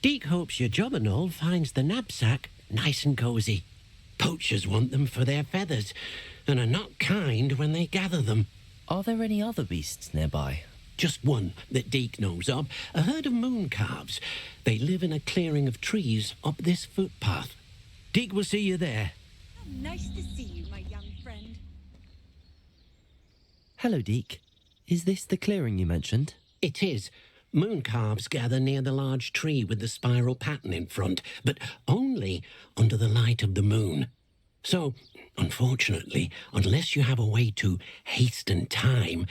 Deke hopes your jobberknoll finds the knapsack nice and cosy. Poachers want them for their feathers, and are not kind when they gather them. Are there any other beasts nearby? Just one that Deke knows of, a herd of moon calves. They live in a clearing of trees up this footpath. Deke will see you there. Nice to see you, my young friend. Hello, Deke. Is this the clearing you mentioned? It is. Moon calves gather near the large tree with the spiral pattern in front, but only under the light of the moon. So, unfortunately, unless you have a way to hasten time,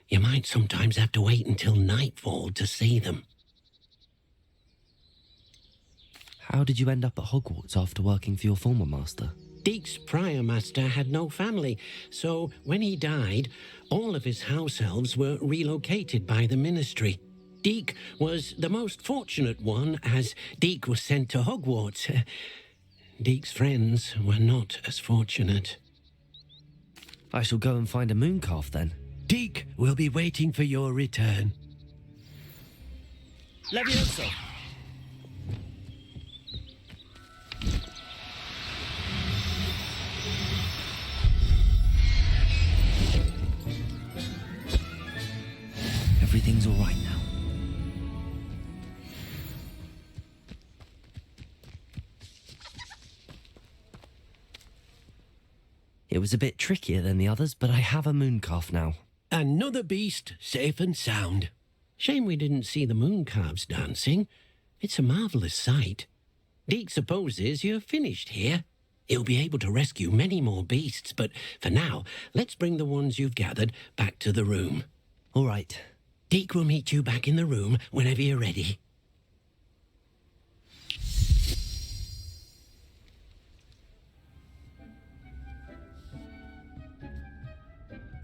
you might sometimes have to wait until nightfall to see them. How did you end up at Hogwarts after working for your former master? Deke's prior master had no family, so when he died, all of his house elves were relocated by the ministry. Deke was the most fortunate one, as Deke was sent to Hogwarts. Deke's friends were not as fortunate. I shall go and find a moon calf then. Deke will be waiting for your return. Levioso! Everything's all right now. It was a bit trickier than the others, but I have a moon calf now. Another beast, safe and sound. Shame we didn't see the moon calves dancing. It's a marvellous sight. Deke supposes you're finished here. He'll be able to rescue many more beasts, but for now, let's bring the ones you've gathered back to the room. All right. Deke will meet you back in the room whenever you're ready.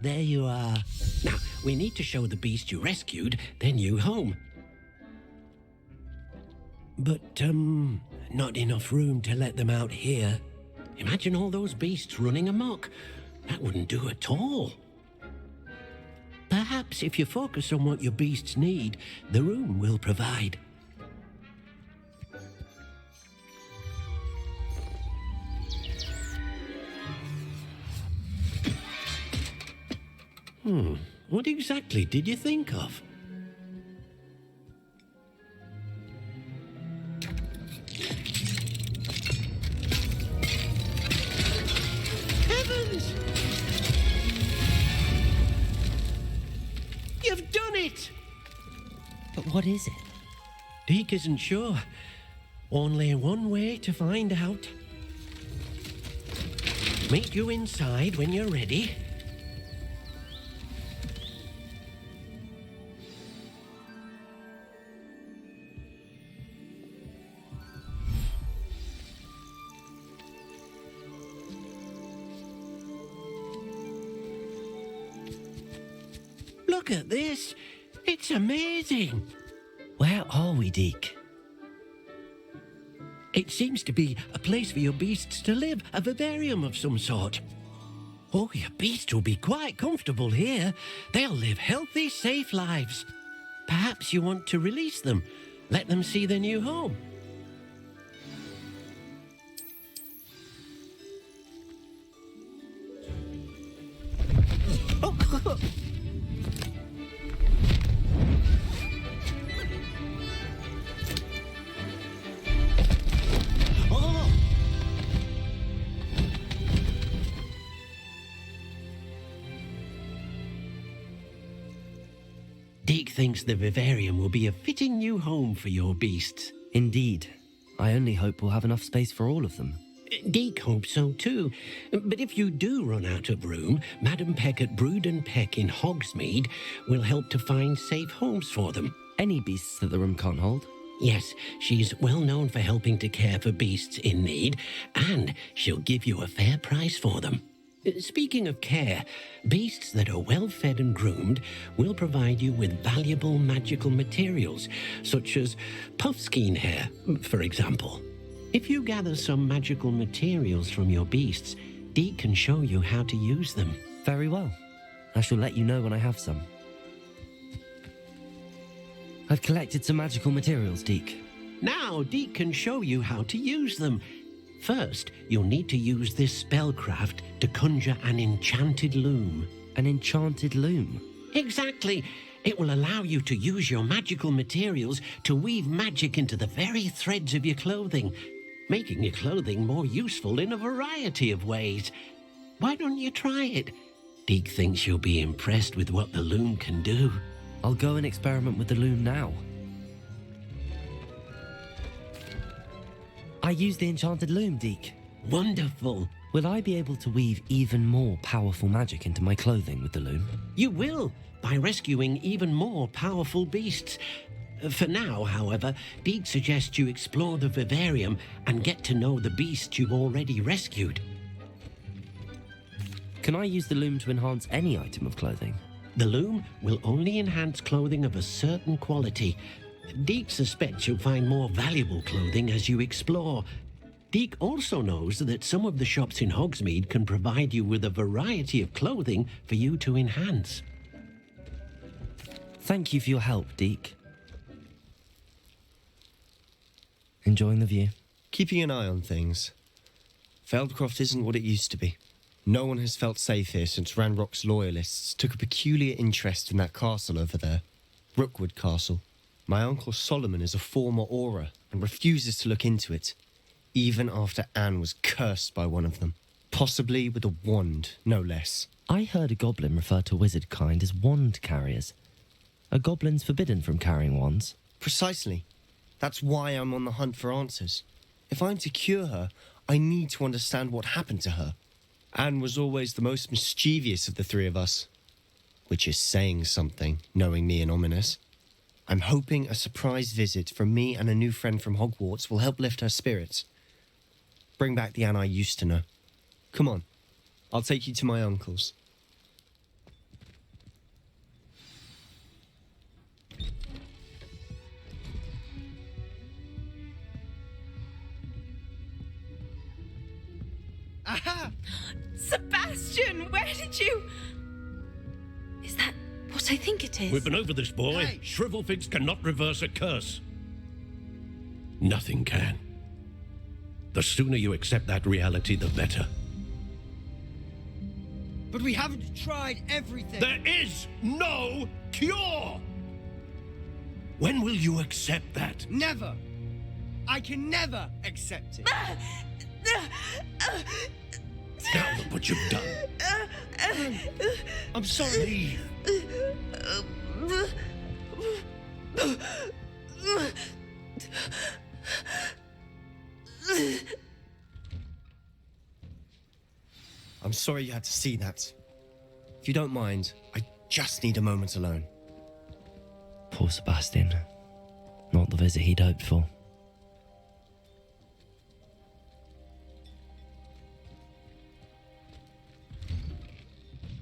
There you are. Now, we need to show the beast you rescued their new home. But, not enough room to let them out here. Imagine all those beasts running amok. That wouldn't do at all. Perhaps if you focus on what your beasts need, the room will provide. What exactly did you think of? Heavens! You've done it! But what is it? Deke isn't sure. Only one way to find out. Meet you inside when you're ready. Look at this. It's amazing. Where are we, Deke? It seems to be a place for your beasts to live, a vivarium of some sort. Oh, your beasts will be quite comfortable here. They'll live healthy, safe lives. Perhaps you want to release them, let them see their new home. Oh. Deke thinks the vivarium will be a fitting new home for your beasts. Indeed. I only hope we'll have enough space for all of them. Deke hopes so too. But if you do run out of room, Madam Peck at Brood and Peck in Hogsmeade will help to find safe homes for them. Any beasts that the room can't hold? Yes, she's well known for helping to care for beasts in need, and she'll give you a fair price for them. Speaking of care, beasts that are well fed and groomed will provide you with valuable magical materials, such as puffskein hair, for example. If you gather some magical materials from your beasts, Deke can show you how to use them. Very well. I shall let you know when I have some. I've collected some magical materials, Deke. Now, Deke can show you how to use them. First, you'll need to use this spellcraft to conjure an enchanted loom. An enchanted loom? Exactly. It will allow you to use your magical materials to weave magic into the very threads of your clothing, making your clothing more useful in a variety of ways. Why don't you try it? Deke thinks you'll be impressed with what the loom can do. I'll go and experiment with the loom now. I use the enchanted loom, Deke. Wonderful. Will I be able to weave even more powerful magic into my clothing with the loom? You will, by rescuing even more powerful beasts. For now, however, Deke suggests you explore the vivarium and get to know the beasts you've already rescued. Can I use the loom to enhance any item of clothing? The loom will only enhance clothing of a certain quality. Deke suspects you'll find more valuable clothing as you explore. Deke also knows that some of the shops in Hogsmeade can provide you with a variety of clothing for you to enhance. Thank you for your help, Deke. Enjoying the view? Keeping an eye on things. Feldcroft isn't what it used to be. No one has felt safe here since Ranrock's loyalists took a peculiar interest in that castle over there. Rookwood Castle. My uncle Solomon is a former Auror and refuses to look into it, even after Anne was cursed by one of them. Possibly with a wand, no less. I heard a goblin refer to wizard kind as wand carriers. Are goblins forbidden from carrying wands? Precisely. That's why I'm on the hunt for answers. If I'm to cure her, I need to understand what happened to her. Anne was always the most mischievous of the three of us. Which is saying something, knowing me and Ominous. I'm hoping a surprise visit from me and a new friend from Hogwarts will help lift her spirits. Bring back the Anne I used to know. Come on, I'll take you to my uncle's. Aha! Sebastian, where did you... Is that what I think it is? We've been over this, boy. Hey. Shrivelfigs cannot reverse a curse. Nothing can. The sooner you accept that reality, the better. But we haven't tried everything. There is no cure! When will you accept that? Never. I can never accept it. Now look what you've done. I'm sorry. I'm sorry you had to see that. If you don't mind, I just need a moment alone. Poor Sebastian. Not the visit he'd hoped for.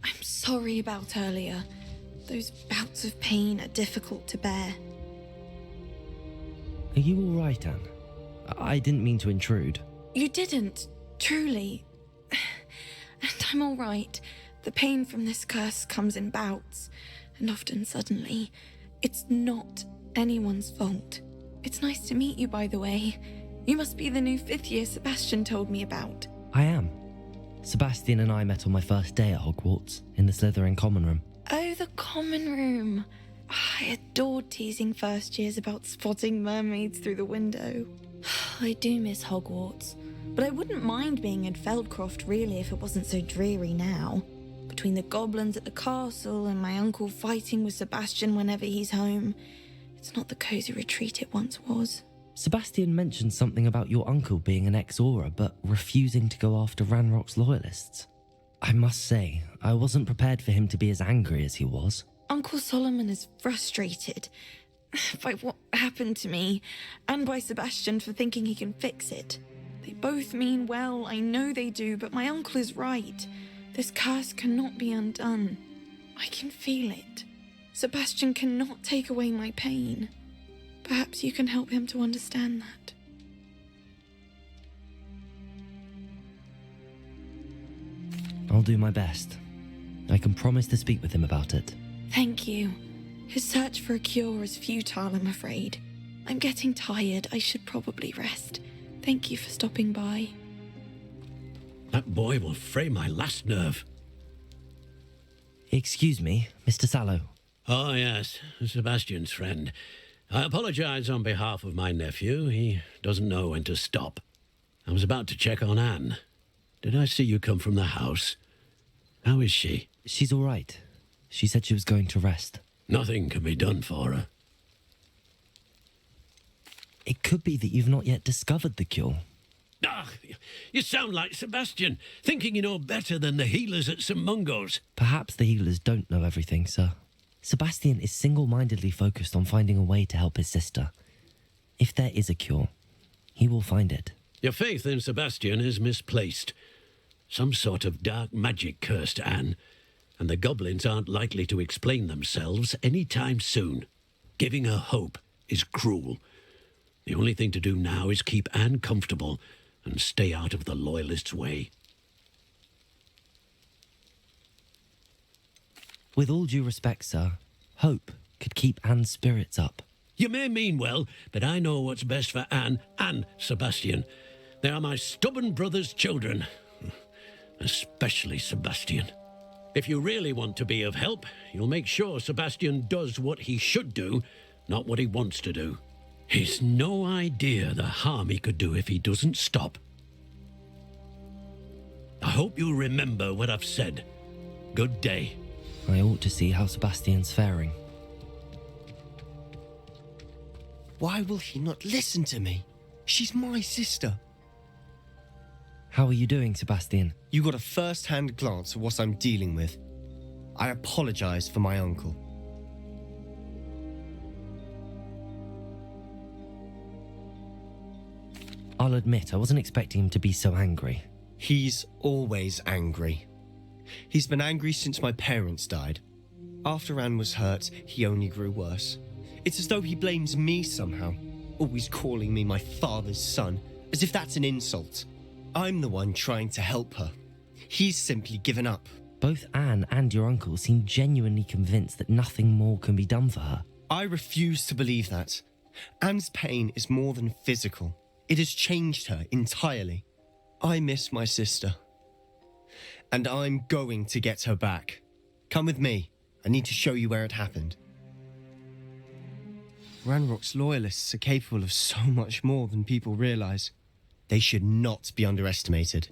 I'm sorry about earlier. Those bouts of pain are difficult to bear. Are you all right, Anne? I didn't mean to intrude. You didn't, truly. And I'm all right. The pain from this curse comes in bouts, and often suddenly. It's not anyone's fault. It's nice to meet you, by the way. You must be the new 5th year Sebastian told me about. I am. Sebastian and I met on my first day at Hogwarts, in the Slytherin common room. Oh, the common room. I adored teasing first years about spotting mermaids through the window. I do miss Hogwarts, but I wouldn't mind being in Feldcroft really if it wasn't so dreary now. Between the goblins at the castle and my uncle fighting with Sebastian whenever he's home, it's not the cozy retreat it once was. Sebastian mentioned something about your uncle being an ex-Auror, but refusing to go after Ranrock's loyalists. I must say, I wasn't prepared for him to be as angry as he was. Uncle Solomon is frustrated by what happened to me, and by Sebastian for thinking he can fix it. They both mean well, I know they do, but my uncle is right. This curse cannot be undone. I can feel it. Sebastian cannot take away my pain. Perhaps you can help him to understand that. I'll do my best. I can promise to speak with him about it. Thank you. His search for a cure is futile, I'm afraid. I'm getting tired. I should probably rest. Thank you for stopping by. That boy will fray my last nerve. Excuse me, Mr. Sallow. Oh, yes, Sebastian's friend. I apologize on behalf of my nephew. He doesn't know when to stop. I was about to check on Anne. Did I see you come from the house? How is she? She's all right. She said she was going to rest. Nothing can be done for her. It could be that you've not yet discovered the cure. Ah, you sound like Sebastian, thinking you know better than the healers at St. Mungo's. Perhaps the healers don't know everything, sir. Sebastian is single-mindedly focused on finding a way to help his sister. If there is a cure, he will find it. Your faith in Sebastian is misplaced. Some sort of dark magic cursed Anne, and the goblins aren't likely to explain themselves any time soon. Giving her hope is cruel. The only thing to do now is keep Anne comfortable and stay out of the Loyalists' way. With all due respect, sir, hope could keep Anne's spirits up. You may mean well, but I know what's best for Anne and Sebastian. They are my stubborn brother's children. Especially Sebastian. If you really want to be of help, you'll make sure Sebastian does what he should do, not what he wants to do. He's no idea the harm he could do if he doesn't stop. I hope you'll remember what I've said. Good day. I ought to see how Sebastian's faring. Why will he not listen to me? She's my sister. How are you doing, Sebastian? You got a first-hand glance at what I'm dealing with. I apologize for my uncle. I'll admit, I wasn't expecting him to be so angry. He's always angry. He's been angry since my parents died. After Anne was hurt, he only grew worse. It's as though he blames me somehow, always calling me my father's son, as if that's an insult. I'm the one trying to help her. He's simply given up. Both Anne and your uncle seem genuinely convinced that nothing more can be done for her. I refuse to believe that. Anne's pain is more than physical. It has changed her entirely. I miss my sister. And I'm going to get her back. Come with me. I need to show you where it happened. Ranrock's loyalists are capable of so much more than people realize. They should not be underestimated.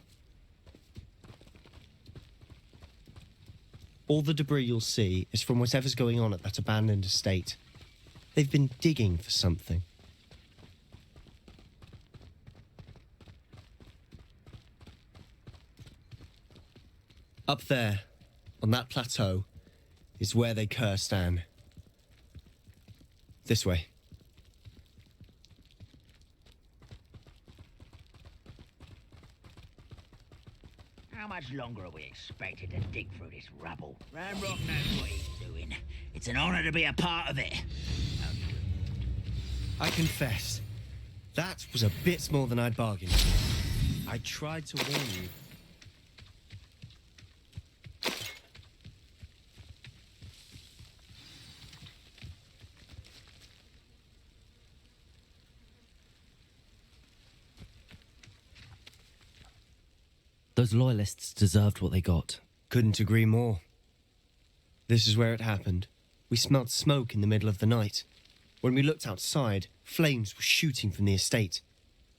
All the debris you'll see is from whatever's going on at that abandoned estate. They've been digging for something. Up there, on that plateau, is where they cursed Anne. This way. How much longer are we expected to dig through this rubble? Ranrock knows what he's doing. It's an honor to be a part of it. I confess, that was a bit more than I'd bargained for. I tried to warn you. Those loyalists deserved what they got. Couldn't agree more. This is where it happened. We smelled smoke in the middle of the night. When we looked outside, flames were shooting from the estate.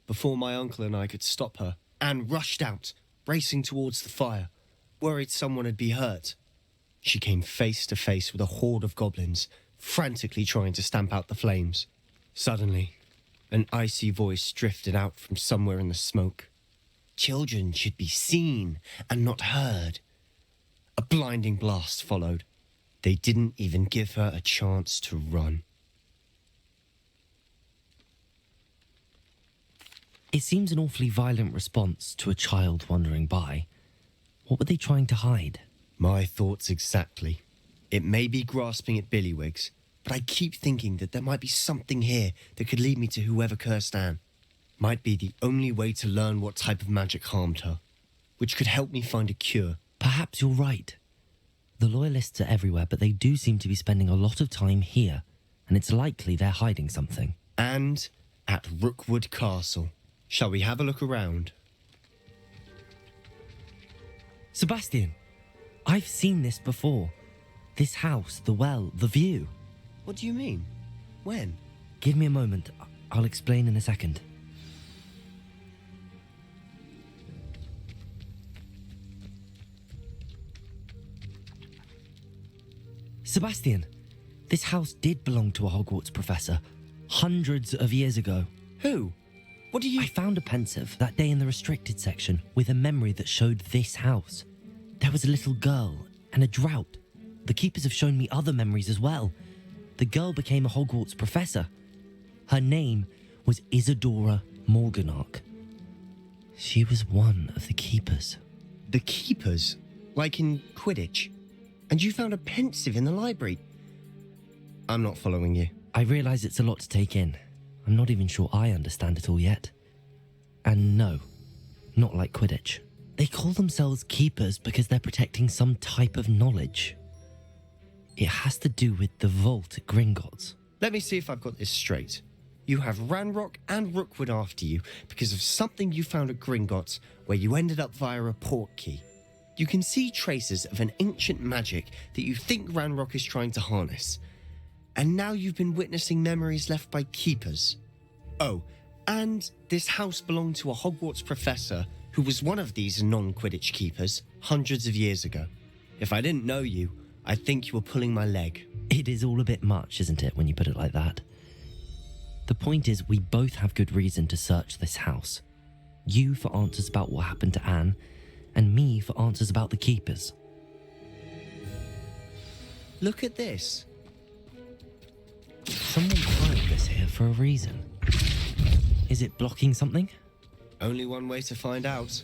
Before my uncle and I could stop her, Anne rushed out, racing towards the fire, worried someone had been hurt. She came face to face with a horde of goblins, frantically trying to stamp out the flames. Suddenly, an icy voice drifted out from somewhere in the smoke. Children should be seen and not heard. A blinding blast followed. They didn't even give her a chance to run. It seems an awfully violent response to a child wandering by. What were they trying to hide? My thoughts exactly. It may be grasping at billywhigs, but I keep thinking that there might be something here that could lead me to whoever cursed Anne. Might be the only way to learn what type of magic harmed her, which could help me find a cure. Perhaps you're right. The Loyalists are everywhere, but they do seem to be spending a lot of time here, and it's likely they're hiding something. And at Rookwood Castle. Shall we have a look around? Sebastian, I've seen this before. This house, the well, the view. What do you mean? When? Give me a moment. I'll explain in a second. Sebastian, this house did belong to a Hogwarts professor hundreds of years ago. Who? What do you... I found a pensive that day in the restricted section with a memory that showed this house. There was a little girl and a drought. The keepers have shown me other memories as well. The girl became a Hogwarts professor. Her name was Isadora Morganach. She was one of the keepers. The keepers? Like in Quidditch? And you found a pensive in the library? I'm not following you. I realise it's a lot to take in. I'm not even sure I understand it all yet. And no, not like Quidditch. They call themselves keepers because they're protecting some type of knowledge. It has to do with the vault at Gringotts. Let me see if I've got this straight. You have Ranrock and Rookwood after you because of something you found at Gringotts where you ended up via a portkey. You can see traces of an ancient magic that you think Ranrock is trying to harness. And now you've been witnessing memories left by keepers. Oh, and this house belonged to a Hogwarts professor who was one of these non-Quidditch keepers hundreds of years ago. If I didn't know you, I'd think you were pulling my leg. It is all a bit much, isn't it, when you put it like that? The point is, we both have good reason to search this house. You for answers about what happened to Anne, and me for answers about the keepers. Look at this. Someone planted this here for a reason. Is it blocking something? Only one way to find out.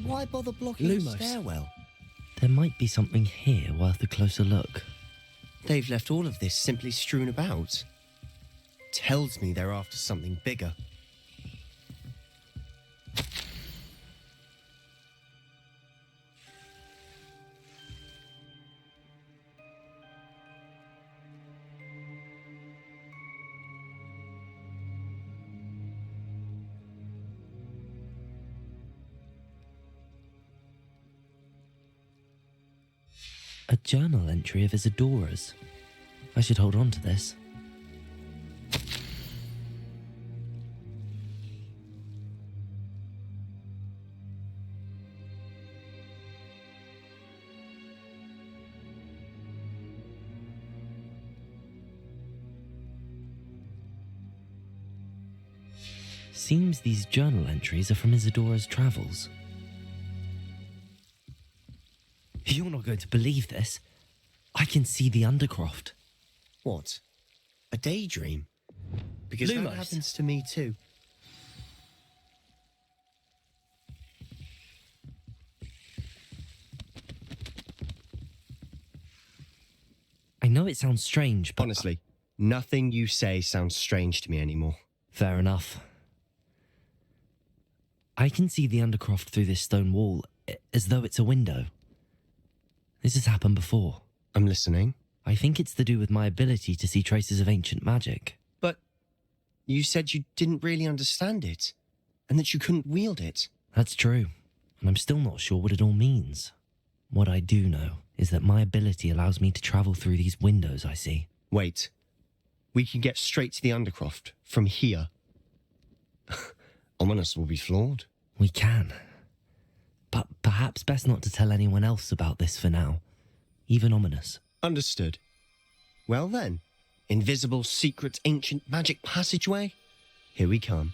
Why bother blocking the stairwell? There might be something here worth a closer look. They've left all of this simply strewn about. Tells me they're after something bigger. A journal entry of Isadora's. I should hold on to this. Seems these journal entries are from Isadora's travels. You're not going to believe this. I can see the Undercroft. What? A daydream? Because that happens to me too. I know it sounds strange, but... Honestly, nothing you say sounds strange to me anymore. Fair enough. I can see the Undercroft through this stone wall, as though it's a window. This has happened before. I'm listening. I think it's to do with my ability to see traces of ancient magic. But you said you didn't really understand it, and that you couldn't wield it. That's true, and I'm still not sure what it all means. What I do know is that my ability allows me to travel through these windows I see. Wait. We can get straight to the Undercroft from here. Ominous will be flawed. We can. But perhaps best not to tell anyone else about this for now. Even Ominous. Understood. Well then, invisible, secret, ancient magic passageway? Here we come.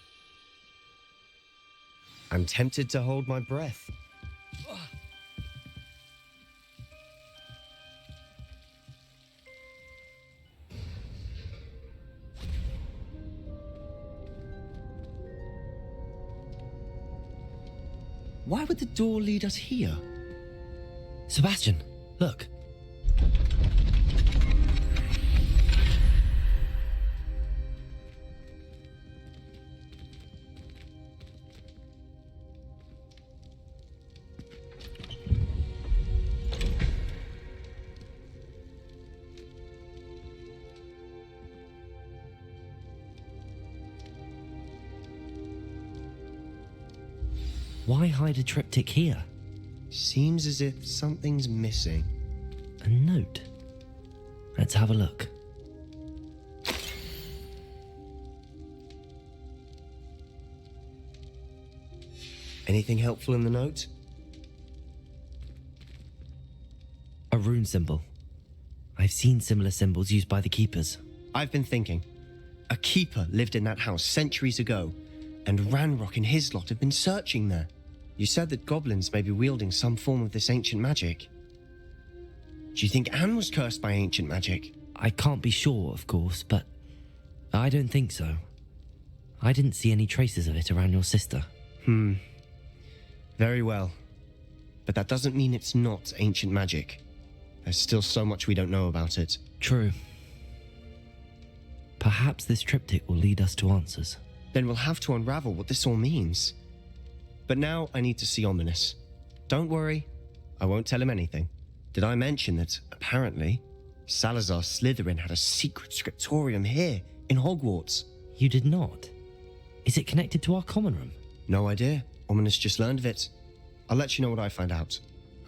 I'm tempted to hold my breath. Why would the door lead us here? Sebastian, look. Why hide a triptych here? Seems as if something's missing. A note. Let's have a look. Anything helpful in the note? A rune symbol. I've seen similar symbols used by the keepers. I've been thinking. A keeper lived in that house centuries ago, and Ranrock and his lot have been searching there. You said that goblins may be wielding some form of this ancient magic. Do you think Anne was cursed by ancient magic? I can't be sure, of course, but I don't think so. I didn't see any traces of it around your sister. Very well. But that doesn't mean it's not ancient magic. There's still so much we don't know about it. True. Perhaps this triptych will lead us to answers. Then we'll have to unravel what this all means. But now I need to see Ominous. Don't worry, I won't tell him anything. Did I mention that, apparently, Salazar Slytherin had a secret scriptorium here, in Hogwarts? You did not? Is it connected to our common room? No idea. Ominous just learned of it. I'll let you know what I find out.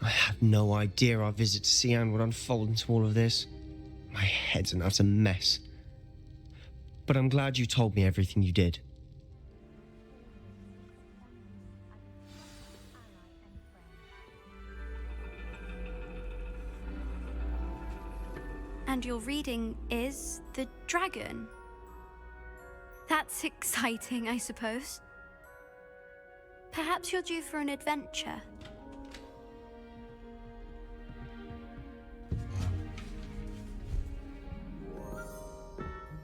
I had no idea our visit to Cian would unfold into all of this. My head's an utter mess. But I'm glad you told me everything you did. And your reading is the dragon. That's exciting, I suppose. Perhaps you're due for an adventure.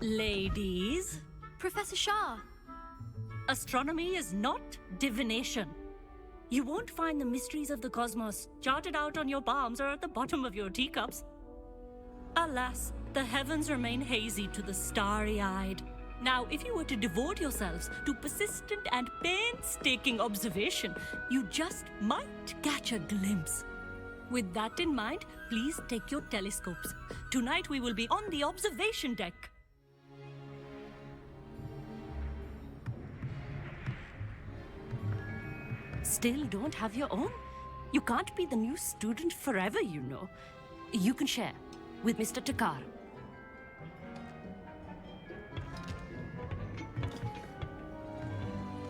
Ladies, Professor Shah. astronomy is not divination. You won't find the mysteries of the cosmos charted out on your palms or at the bottom of your teacups. Alas, the heavens remain hazy to the starry-eyed. Now, if you were to devote yourselves to persistent and painstaking observation, you just might catch a glimpse. With that in mind, please take your telescopes. Tonight we will be on the observation deck. Still don't have your own? You can't be the new student forever, you know. You can share with Mr. Takar.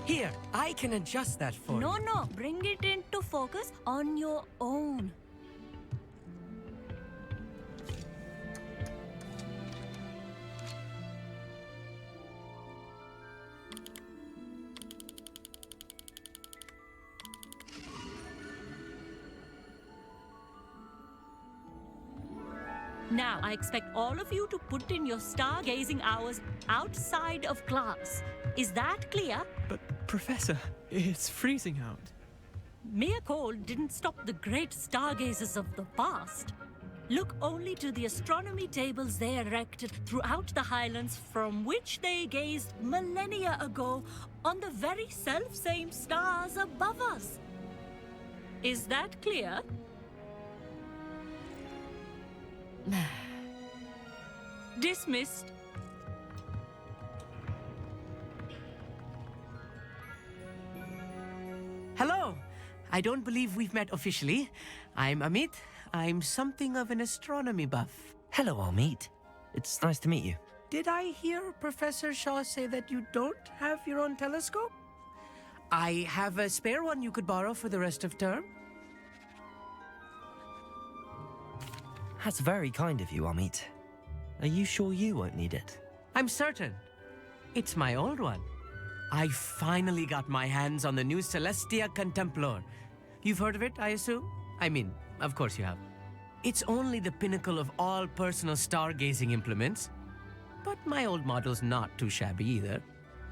Here, I can adjust that for you. No, bring it into focus on your own. Now, I expect all of you to put in your stargazing hours outside of class. Is that clear? But, Professor, it's freezing out. Mere cold didn't stop the great stargazers of the past. Look only to the astronomy tables they erected throughout the Highlands from which they gazed millennia ago on the very self-same stars above us. Is that clear? Dismissed. Hello! I don't believe we've met officially. I'm Amit. I'm something of an astronomy buff. Hello, Amit. It's nice to meet you. Did I hear Professor Shaw say that you don't have your own telescope? I have a spare one you could borrow for the rest of term. That's very kind of you, Amit. Are you sure you won't need it? I'm certain. It's my old one. I finally got my hands on the new Celestia Contemplor. You've heard of it, I assume? I mean, of course you have. It's only the pinnacle of all personal stargazing implements. But my old model's not too shabby either.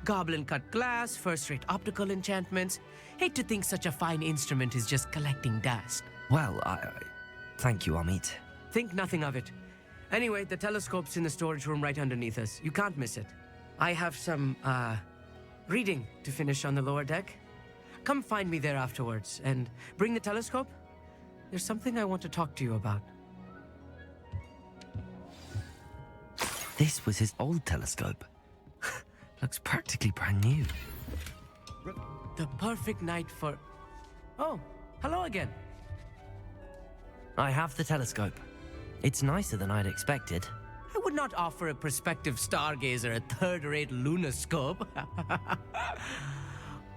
Goblin-cut glass, first-rate optical enchantments. Hate to think such a fine instrument is just collecting dust. Well, thank you, Amit. Think nothing of it. Anyway, the telescope's in the storage room right underneath us. You can't miss it. I have some, reading to finish on the lower deck. Come find me there afterwards, and bring the telescope. There's something I want to talk to you about. This was his old telescope. Looks practically brand new. The perfect night for... Oh, hello again. I have the telescope. It's nicer than I'd expected. I would not offer a prospective stargazer a third-rate lunoscope.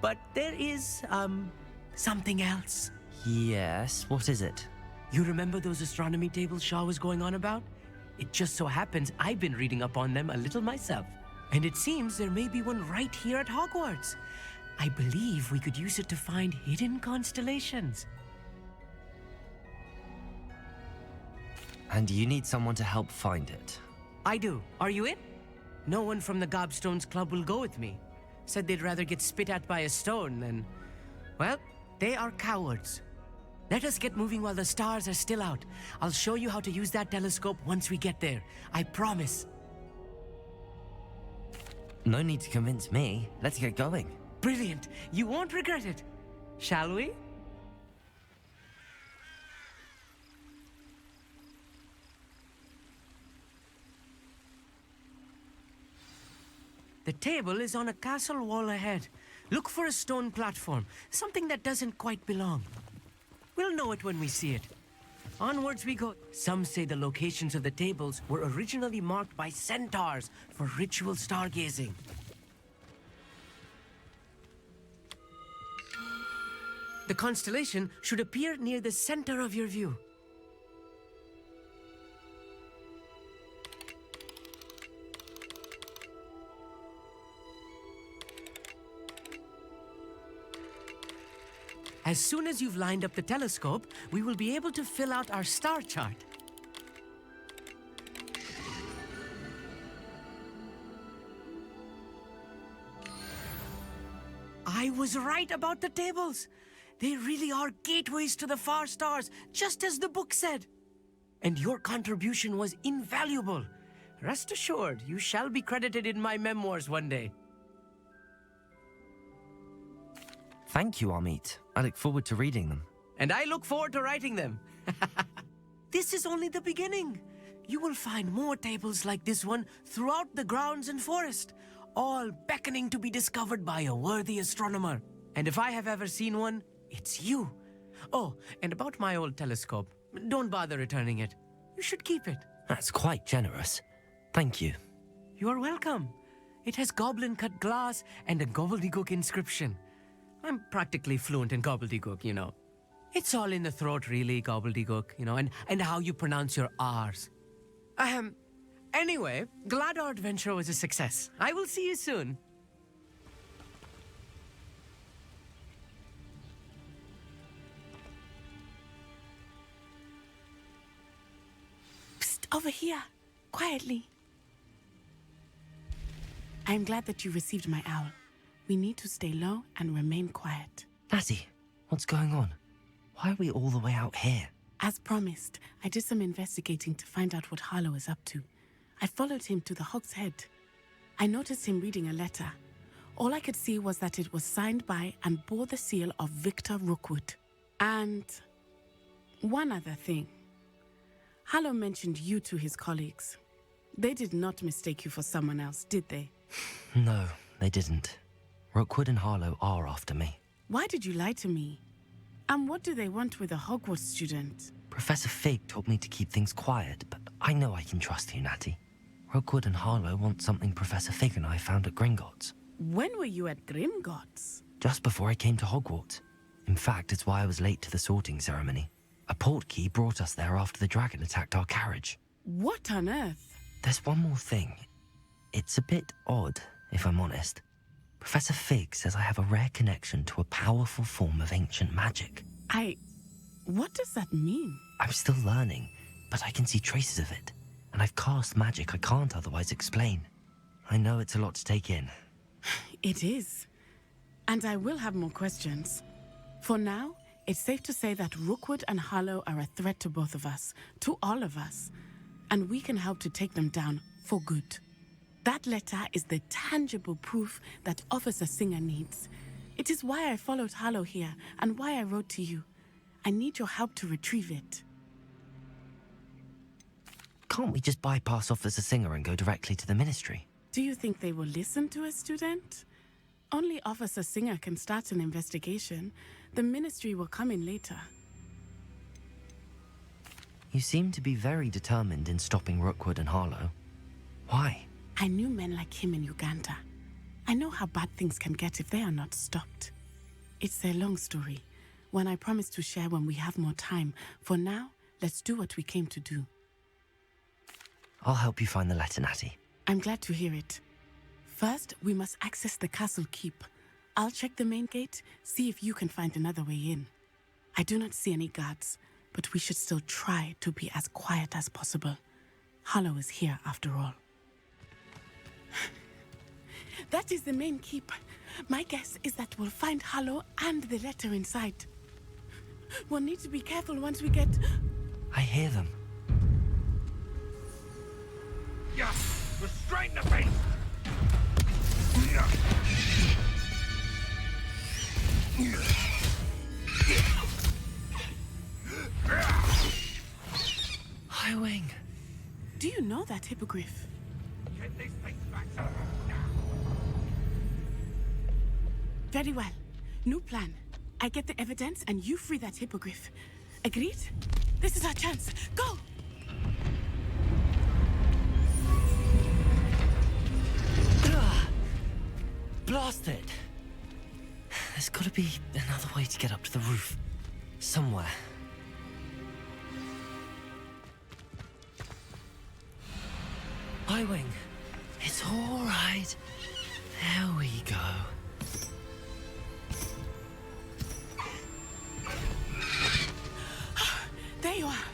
But there is, something else. Yes, what is it? You remember those astronomy tables Shaw was going on about? It just so happens I've been reading up on them a little myself. And it seems there may be one right here at Hogwarts. I believe we could use it to find hidden constellations. And you need someone to help find it. I do. Are you in? No one from the Gobstones Club will go with me. Said they'd rather get spit at by a stone than... Well, they are cowards. Let us get moving while the stars are still out. I'll show you how to use that telescope once we get there. I promise. No need to convince me. Let's get going. Brilliant. You won't regret it. Shall we? The table is on a castle wall ahead. Look for a stone platform, something that doesn't quite belong. We'll know it when we see it. Onwards we go. Some say the locations of the tables were originally marked by centaurs for ritual stargazing. The constellation should appear near the center of your view. As soon as you've lined up the telescope, we will be able to fill out our star chart. I was right about the tables. They really are gateways to the far stars, just as the book said. And your contribution was invaluable. Rest assured, you shall be credited in my memoirs one day. Thank you, Amit. I look forward to reading them. And I look forward to writing them. This is only the beginning. You will find more tables like this one throughout the grounds and forest, all beckoning to be discovered by a worthy astronomer. And if I have ever seen one, it's you. Oh, and about my old telescope, don't bother returning it. You should keep it. That's quite generous. Thank you. You are welcome. It has goblin-cut glass and a gobbledygook inscription. I'm practically fluent in gobbledygook, you know. It's all in the throat, really, gobbledygook, you know, and how you pronounce your R's. Anyway, glad our adventure was a success. I will see you soon. Psst, over here, quietly. I am glad that you received my owl. We need to stay low and remain quiet. Natty, what's going on? Why are we all the way out here? As promised, I did some investigating to find out what Harlow is up to. I followed him to the Hog's Head. I noticed him reading a letter. All I could see was that it was signed by and bore the seal of Victor Rookwood. And one other thing. Harlow mentioned you to his colleagues. They did not mistake you for someone else, did they? No, they didn't. Rookwood and Harlow are after me. Why did you lie to me? And what do they want with a Hogwarts student? Professor Fig taught me to keep things quiet, but I know I can trust you, Natty. Rookwood and Harlow want something Professor Fig and I found at Gringotts. When were you at Gringotts? Just before I came to Hogwarts. In fact, it's why I was late to the sorting ceremony. A portkey brought us there after the dragon attacked our carriage. What on earth? There's one more thing. It's a bit odd, if I'm honest. Professor Fig says I have a rare connection to a powerful form of ancient magic. What does that mean? I'm still learning, but I can see traces of it. And I've cast magic I can't otherwise explain. I know it's a lot to take in. It is. And I will have more questions. For now, it's safe to say that Rookwood and Harlow are a threat to both of us, to all of us. And we can help to take them down for good. That letter is the tangible proof that Officer Singer needs. It is why I followed Harlow here and why I wrote to you. I need your help to retrieve it. Can't we just bypass Officer Singer and go directly to the Ministry? Do you think they will listen to a student? only Officer Singer can start an investigation. The Ministry will come in later. You seem to be very determined in stopping Rookwood and Harlow. Why? I knew men like him in Uganda. I know how bad things can get if they are not stopped. It's a long story, one I promise to share when we have more time. For now, let's do what we came to do. I'll help you find the letter, Natty. I'm glad to hear it. First, we must access the castle keep. I'll check the main gate, see if you can find another way in. I do not see any guards, but we should still try to be as quiet as possible. Harlow is here after all. That is the main keep. My guess is that we'll find Harlow and the letter inside. We'll need to be careful once we get... I hear them. Yeah, restrain the beast! Highwing. Do you know that hippogriff? Get these things back. Very well. New plan. I get the evidence and you free that hippogriff. Agreed? This is our chance. Go! Blast it! There's gotta be another way to get up to the roof. Somewhere. Highwing. It's all right. There we go. There you are.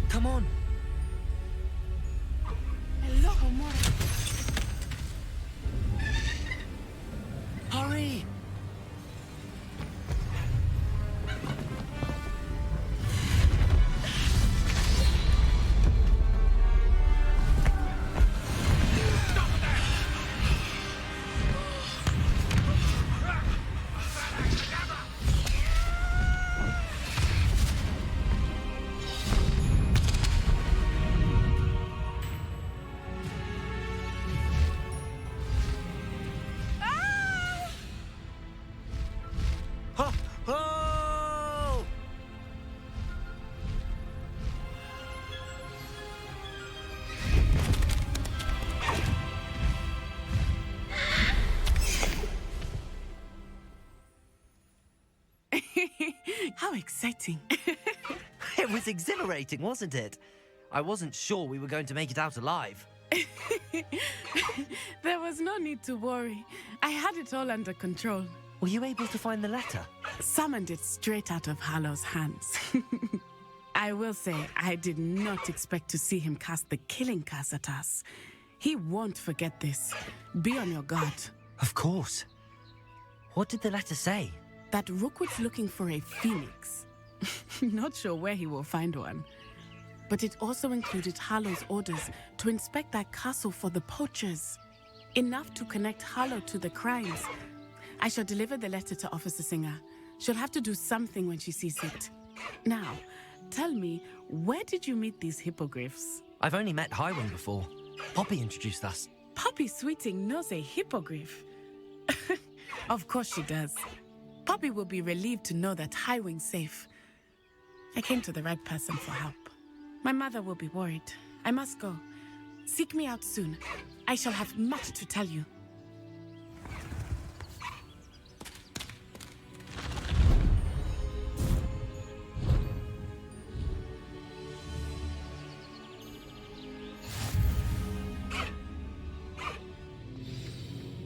Come on. Hello, more. Hurry! How exciting. It was exhilarating, wasn't it? I wasn't sure we were going to make it out alive. There was no need to worry. I had it all under control. Were you able to find the letter? Summoned it straight out of Harlow's hands. I will say, I did not expect to see him cast the killing curse at us. He won't forget this. Be on your guard. Of course. What did the letter say? That Rookwood's looking for a phoenix. Not sure where he will find one. But it also included Harlow's orders to inspect that castle for the poachers. Enough to connect Harlow to the crimes. I shall deliver the letter to Officer Singer. She'll have to do something when she sees it. Now, tell me, where did you meet these hippogriffs? I've only met Highwing before. Poppy introduced us. Poppy Sweeting knows a hippogriff. Of course she does. Poppy will be relieved to know that Highwing's safe. I came to the right person for help. My mother will be worried. I must go. Seek me out soon. I shall have much to tell you.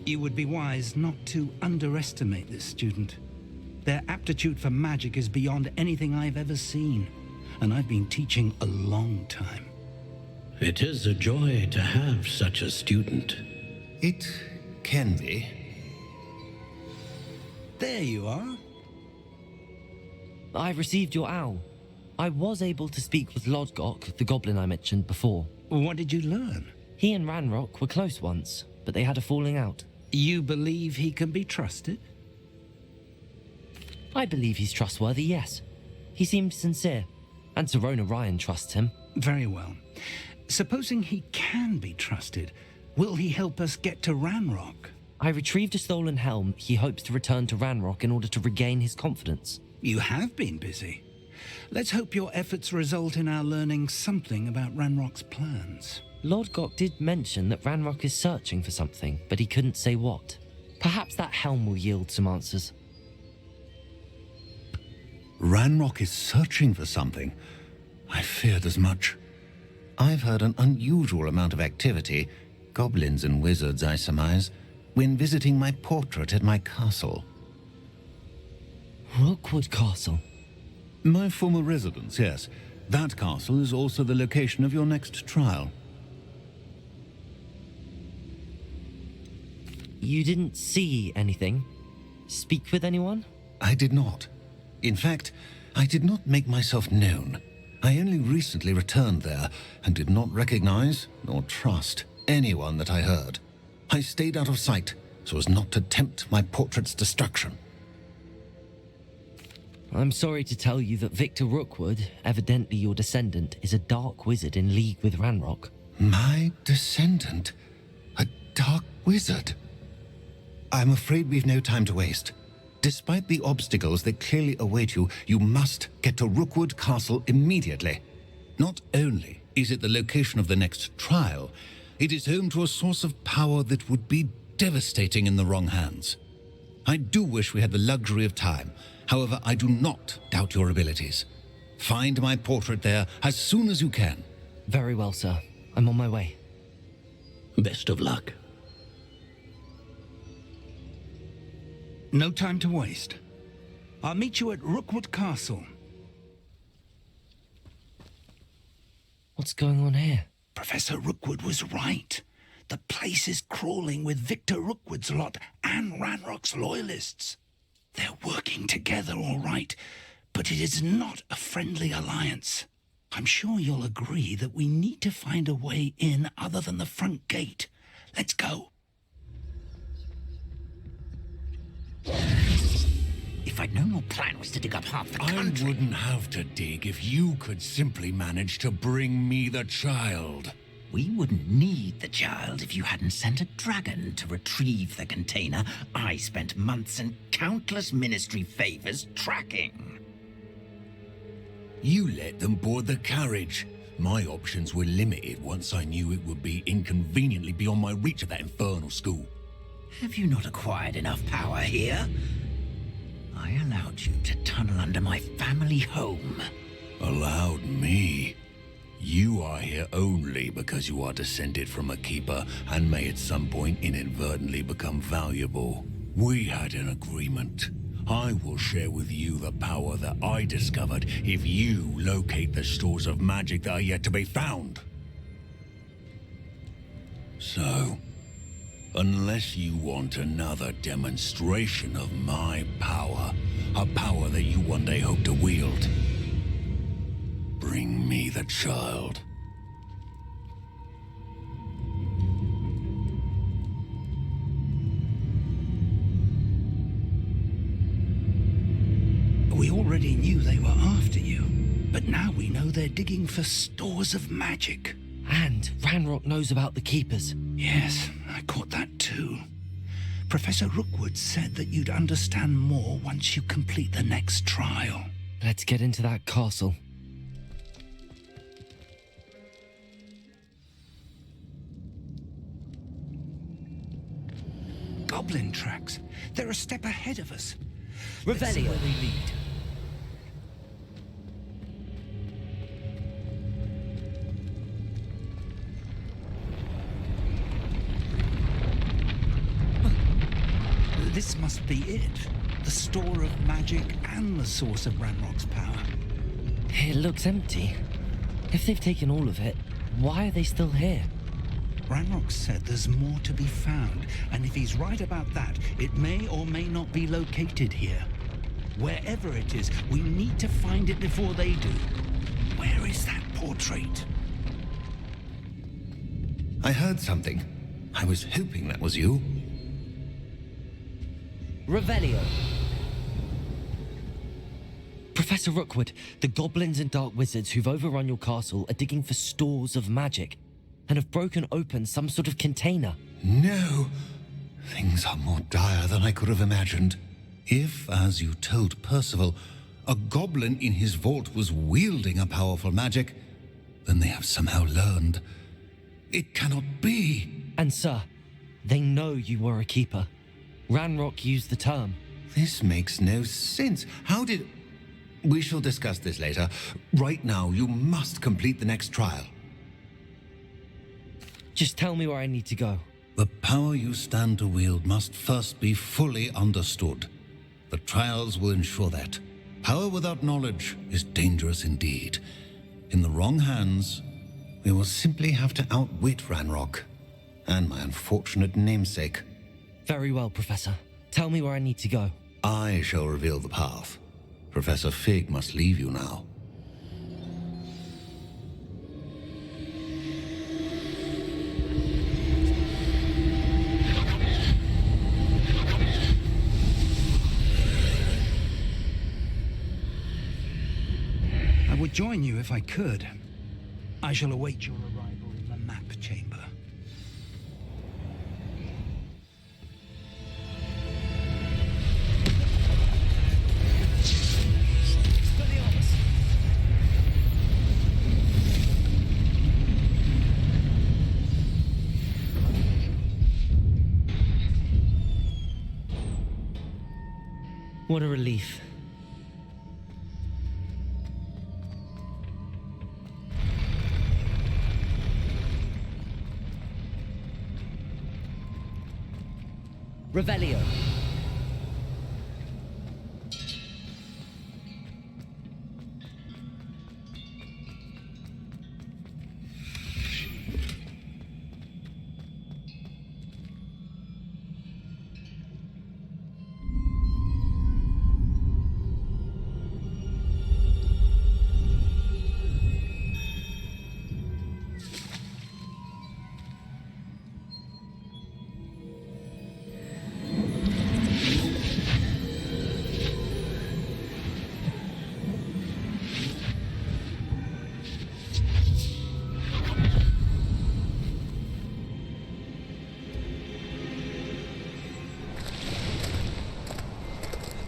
You would be wise not to underestimate this student. Their aptitude for magic is beyond anything I've ever seen, and I've been teaching a long time. It is a joy to have such a student. It can be. There you are. I received your owl. I was able to speak with Lodgok, the goblin I mentioned before. What did you learn? He and Ranrock were close once, but they had a falling out. You believe he can be trusted? I believe he's trustworthy, yes. He seemed sincere, and Serona Ryan trusts him. Very well. Supposing he can be trusted, will he help us get to Ranrock? I retrieved a stolen helm he hopes to return to Ranrock in order to regain his confidence. You have been busy. Let's hope your efforts result in our learning something about Ranrock's plans. Lord Gok did mention that Ranrock is searching for something, but he couldn't say what. Perhaps that helm will yield some answers. Ranrock is searching for something? I feared as much. I've heard an unusual amount of activity, goblins and wizards, I surmise, when visiting my portrait at my castle. Rookwood Castle? My former residence, yes. That castle is also the location of your next trial. You didn't see anything? Speak with anyone? I did not. In fact, I did not make myself known. I only recently returned there and did not recognize nor trust anyone that I heard. I stayed out of sight so as not to tempt my portrait's destruction. I'm sorry to tell you that Victor Rookwood, evidently your descendant, is a dark wizard in league with Ranrock. My descendant? A dark wizard? I'm afraid we've no time to waste. Despite the obstacles that clearly await you, you must get to Rookwood Castle immediately. Not only is it the location of the next trial, it is home to a source of power that would be devastating in the wrong hands. I do wish we had the luxury of time. However, I do not doubt your abilities. Find my portrait there as soon as you can. Very well, sir. I'm on my way. Best of luck. No time to waste. I'll meet you at Rookwood Castle. What's going on here? Professor Rookwood was right. The place is crawling with Victor Rookwood's lot and Ranrock's loyalists. They're working together, all right, but it is not a friendly alliance. I'm sure you'll agree that we need to find a way in other than the front gate. Let's go. If I'd known your plan was to dig up half the country... I wouldn't have to dig if you could simply manage to bring me the child. We wouldn't need the child if you hadn't sent a dragon to retrieve the container I spent months and countless ministry favors tracking. You let them board the carriage. My options were limited once I knew it would be inconveniently beyond my reach at that infernal school. Have you not acquired enough power here? I allowed you to tunnel under my family home. Allowed me? You are here only because you are descended from a keeper and may at some point inadvertently become valuable. We had an agreement. I will share with you the power that I discovered if you locate the stores of magic that are yet to be found. So, unless you want another demonstration of my power, a power that you one day hope to wield, bring me the child. We already knew they were after you, but now we know they're digging for stores of magic. And Ranrock knows about the Keepers. Yes, I caught that too. Professor Rookwood said that you'd understand more once you complete the next trial. Let's get into that castle. Goblin tracks. They're a step ahead of us. Revelio. Let's see where they lead. This must be it. The store of magic and the source of Ranrock's power. It looks empty. If they've taken all of it, why are they still here? Ranrock said there's more to be found, and if he's right about that, it may or may not be located here. Wherever it is, we need to find it before they do. Where is that portrait? I heard something. I was hoping that was you. Revelio. Professor Rookwood, the goblins and dark wizards who've overrun your castle are digging for stores of magic and have broken open some sort of container. No. Things are more dire than I could have imagined. If, as you told Percival, a goblin in his vault was wielding a powerful magic, then they have somehow learned. It cannot be. And sir, they know you were a keeper. Ranrock used the term. This makes no sense. How did... We shall discuss this later. Right now, you must complete the next trial. Just tell me where I need to go. The power you stand to wield must first be fully understood. The trials will ensure that. Power without knowledge is dangerous indeed. In the wrong hands, we will simply have to outwit Ranrock and my unfortunate namesake. Very well, Professor. Tell me where I need to go. I shall reveal the path. Professor Fig must leave you now. I would join you if I could. I shall await your arrival in the map chamber. What a relief. Revelio.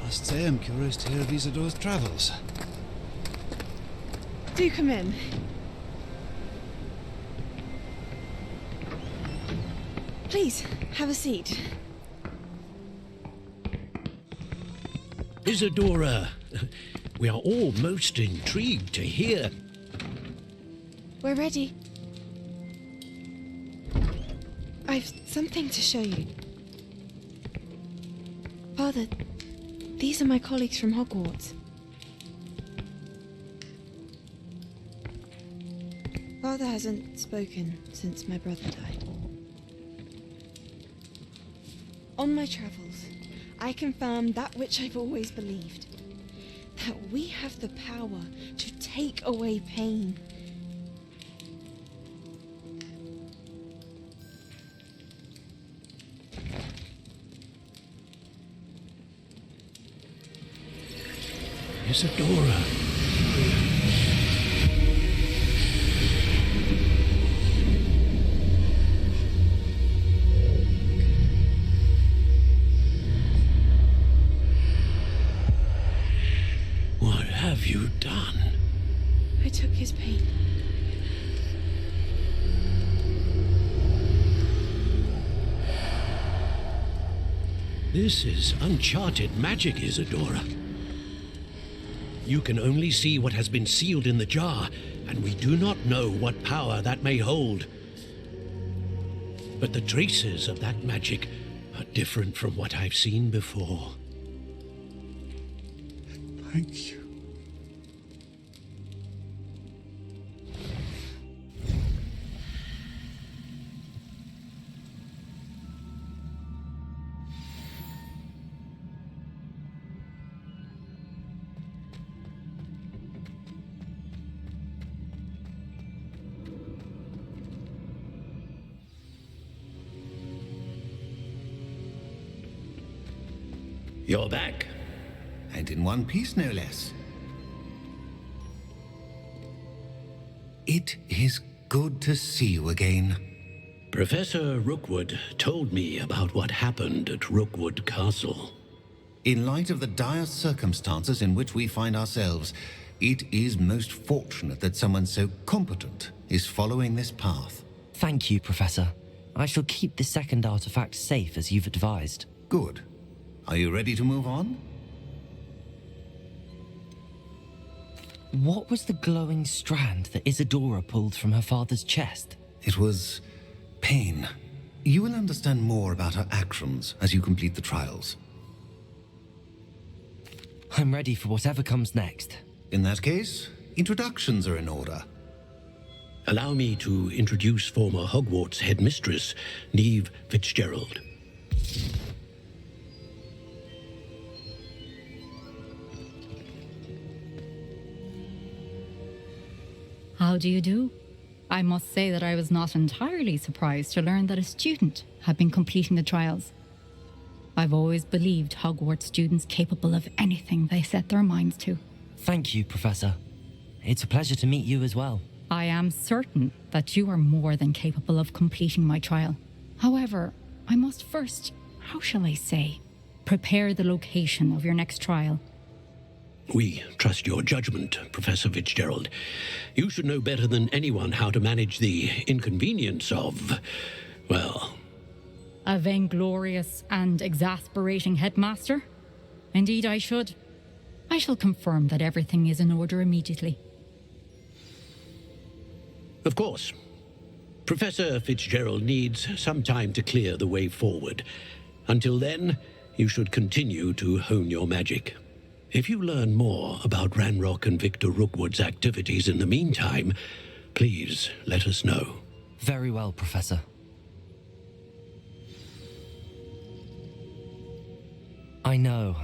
Must say I'm curious to hear of Isadore's travels. Do come in. Please, have a seat. Isadora, we are all most intrigued to hear. We're ready. I've something to show you. Father, these are my colleagues from Hogwarts. Father hasn't spoken since my brother died. On my travels, I confirmed that which I've always believed. That we have the power to take away pain. Isadora. What have you done? I took his pain. This is uncharted magic, Isadora. You can only see what has been sealed in the jar, and we do not know what power that may hold. But the traces of that magic are different from what I've seen before. Thank you. You're back. And in one piece, no less. It is good to see you again. Professor Rookwood told me about what happened at Rookwood Castle. In light of the dire circumstances in which we find ourselves, it is most fortunate that someone so competent is following this path. Thank you, Professor. I shall keep the second artifact safe as you've advised. Good. Are you ready to move on? What was the glowing strand that Isadora pulled from her father's chest? It was pain. You will understand more about her actions as you complete the trials. I'm ready for whatever comes next. In that case, introductions are in order. Allow me to introduce former Hogwarts headmistress, Neve Fitzgerald. How do you do? I must say that I was not entirely surprised to learn that a student had been completing the trials. I've always believed Hogwarts students capable of anything they set their minds to. Thank you, Professor. It's a pleasure to meet you as well. I am certain that you are more than capable of completing my trial. However, I must first, how shall I say, prepare the location of your next trial. We trust your judgment, Professor Fitzgerald. You should know better than anyone how to manage the inconvenience of, well... A vainglorious and exasperating headmaster? Indeed I should. I shall confirm that everything is in order immediately. Of course. Professor Fitzgerald needs some time to clear the way forward. Until then, you should continue to hone your magic. If you learn more about Ranrock and Victor Rookwood's activities in the meantime, please let us know. Very well, Professor. I know.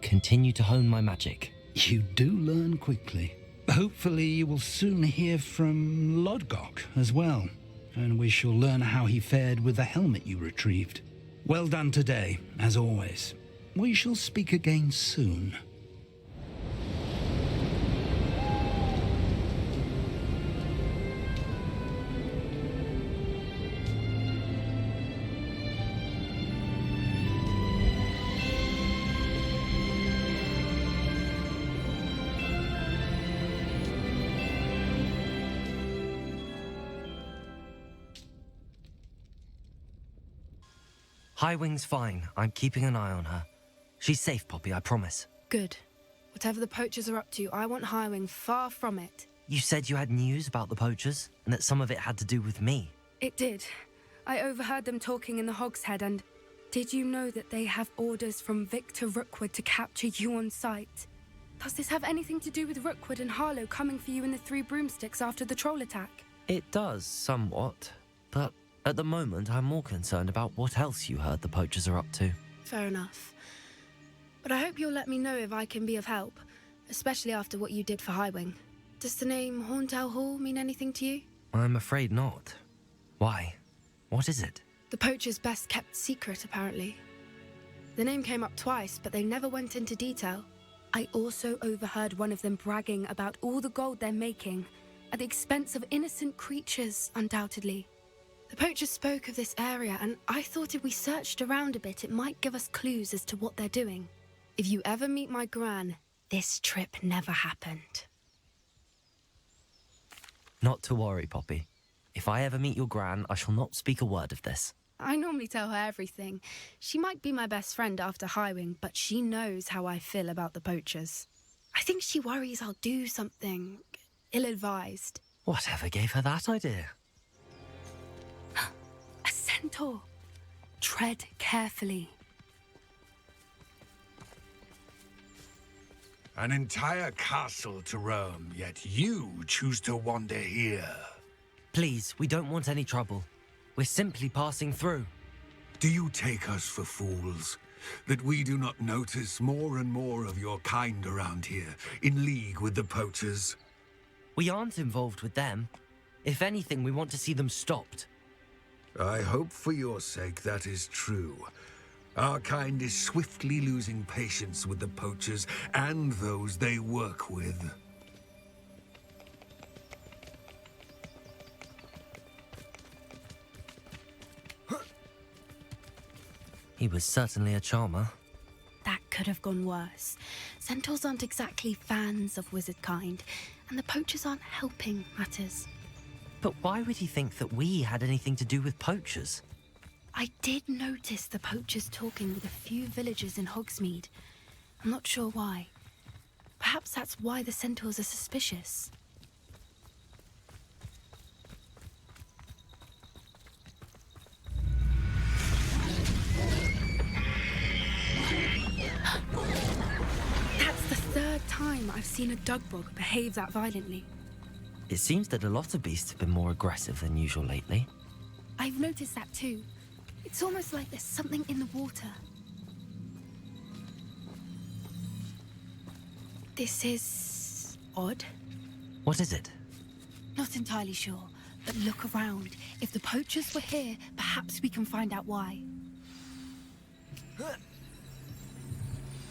Continue to hone my magic. You do learn quickly. Hopefully you will soon hear from Lodgok as well, and we shall learn how he fared with the helmet you retrieved. Well done today, as always. We shall speak again soon. Highwing's fine. I'm keeping an eye on her. She's safe, Poppy, I promise. Good. Whatever the poachers are up to, I want Highwing far from it. You said you had news about the poachers, and that some of it had to do with me. It did. I overheard them talking in the Hogshead, and did you know that they have orders from Victor Rookwood to capture you on sight? Does this have anything to do with Rookwood and Harlow coming for you in the Three Broomsticks after the troll attack? It does, somewhat. But at the moment, I'm more concerned about what else you heard the poachers are up to. Fair enough. But I hope you'll let me know if I can be of help, especially after what you did for Highwing. Does the name Horntail Hall mean anything to you? I'm afraid not. Why? What is it? The poachers' best kept secret, apparently. The name came up twice, but they never went into detail. I also overheard one of them bragging about all the gold they're making, at the expense of innocent creatures, undoubtedly. The poachers spoke of this area, and I thought if we searched around a bit, it might give us clues as to what they're doing. If you ever meet my Gran, this trip never happened. Not to worry, Poppy. If I ever meet your Gran, I shall not speak a word of this. I normally tell her everything. She might be my best friend after Highwing, but she knows how I feel about the poachers. I think she worries I'll do something ill-advised. Whatever gave her that idea? A centaur. Tread carefully. An entire castle to roam, yet you choose to wander here. Please, we don't want any trouble. We're simply passing through. Do you take us for fools? That we do not notice more and more of your kind around here, in league with the poachers? We aren't involved with them. If anything, we want to see them stopped. I hope for your sake that is true. Our kind is swiftly losing patience with the poachers and those they work with. He was certainly a charmer. That could have gone worse. Centaurs aren't exactly fans of wizard kind, and the poachers aren't helping matters. But why would he think that we had anything to do with poachers? I did notice the poachers talking with a few villagers in Hogsmeade. I'm not sure why. Perhaps that's why the centaurs are suspicious. That's the third time I've seen a dugbog behave that violently. It seems that a lot of beasts have been more aggressive than usual lately. I've noticed that too. It's almost like there's something in the water. This is odd. What is it? Not entirely sure, but look around. If the poachers were here, perhaps we can find out why.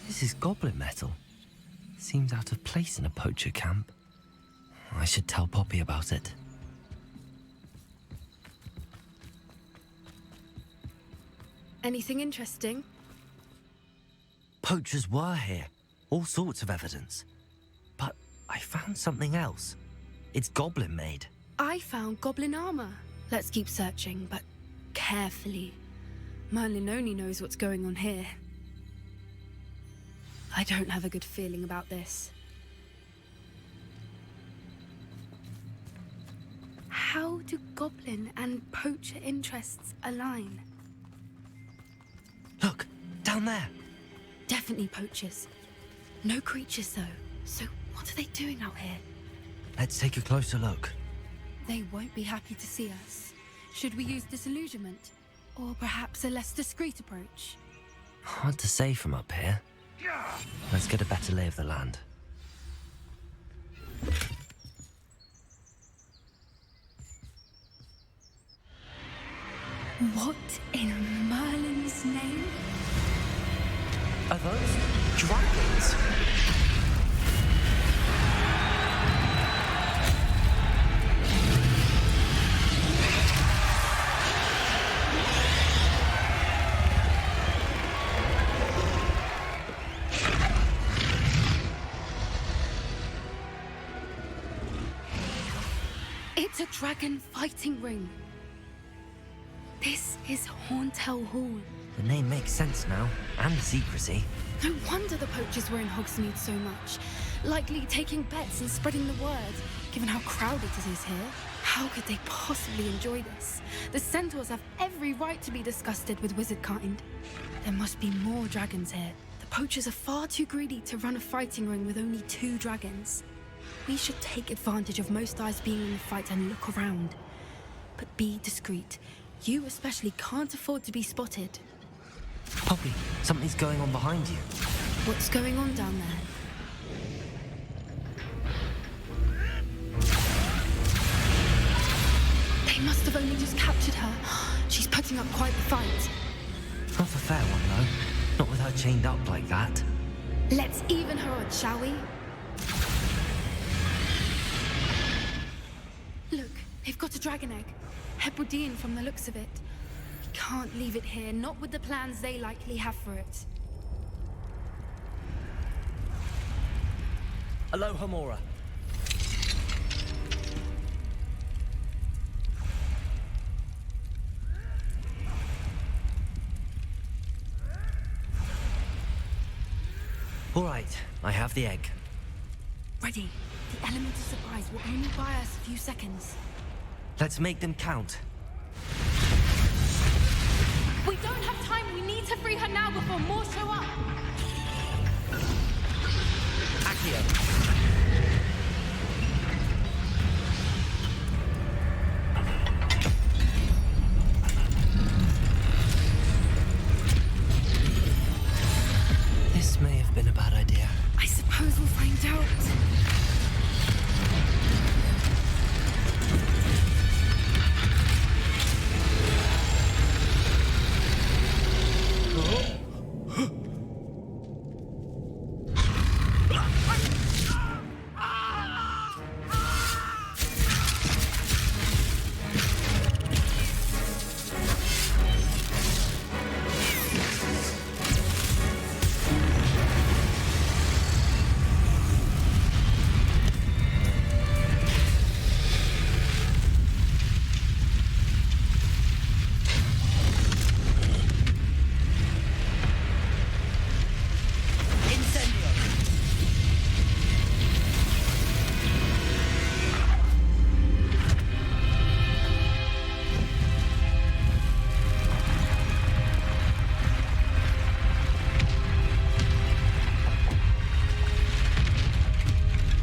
This is goblin metal. Seems out of place in a poacher camp. I should tell Poppy about it. Anything interesting? Poachers were here. All sorts of evidence. But I found something else. It's goblin made. I found goblin armor. Let's keep searching, but carefully. Merlin only knows what's going on here. I don't have a good feeling about this. How do goblin and poacher interests align? Look, down there. Definitely poachers. No creatures though. So what are they doing out here? Let's take a closer look. They won't be happy to see us. Should we use disillusionment? Or perhaps a less discreet approach? Hard to say from up here. Let's get a better lay of the land. What in Merlin's name? Are those dragons? It's a dragon fighting ring. This is Horntail Hall. The name makes sense now, and the secrecy. No wonder the poachers were in Hogsmeade so much. Likely taking bets and spreading the word, given how crowded it is here. How could they possibly enjoy this? The centaurs have every right to be disgusted with wizard kind. There must be more dragons here. The poachers are far too greedy to run a fighting ring with only 2 dragons. We should take advantage of most eyes being in the fight and look around. But be discreet. You especially can't afford to be spotted. Poppy, something's going on behind you. What's going on down there? They must have only just captured her. She's putting up quite the fight. Not a fair one, though. Not with her chained up like that. Let's even her odds, shall we? Look, they've got a dragon egg. Hebridean from the looks of it. We can't leave it here, not with the plans they likely have for it. Aloha, Mora. All right, I have the egg. Ready. The element of surprise will only buy us a few seconds. Let's make them count. We don't have time. We need to free her now before more show up. Accio. This may have been a bad idea. I suppose we'll find out.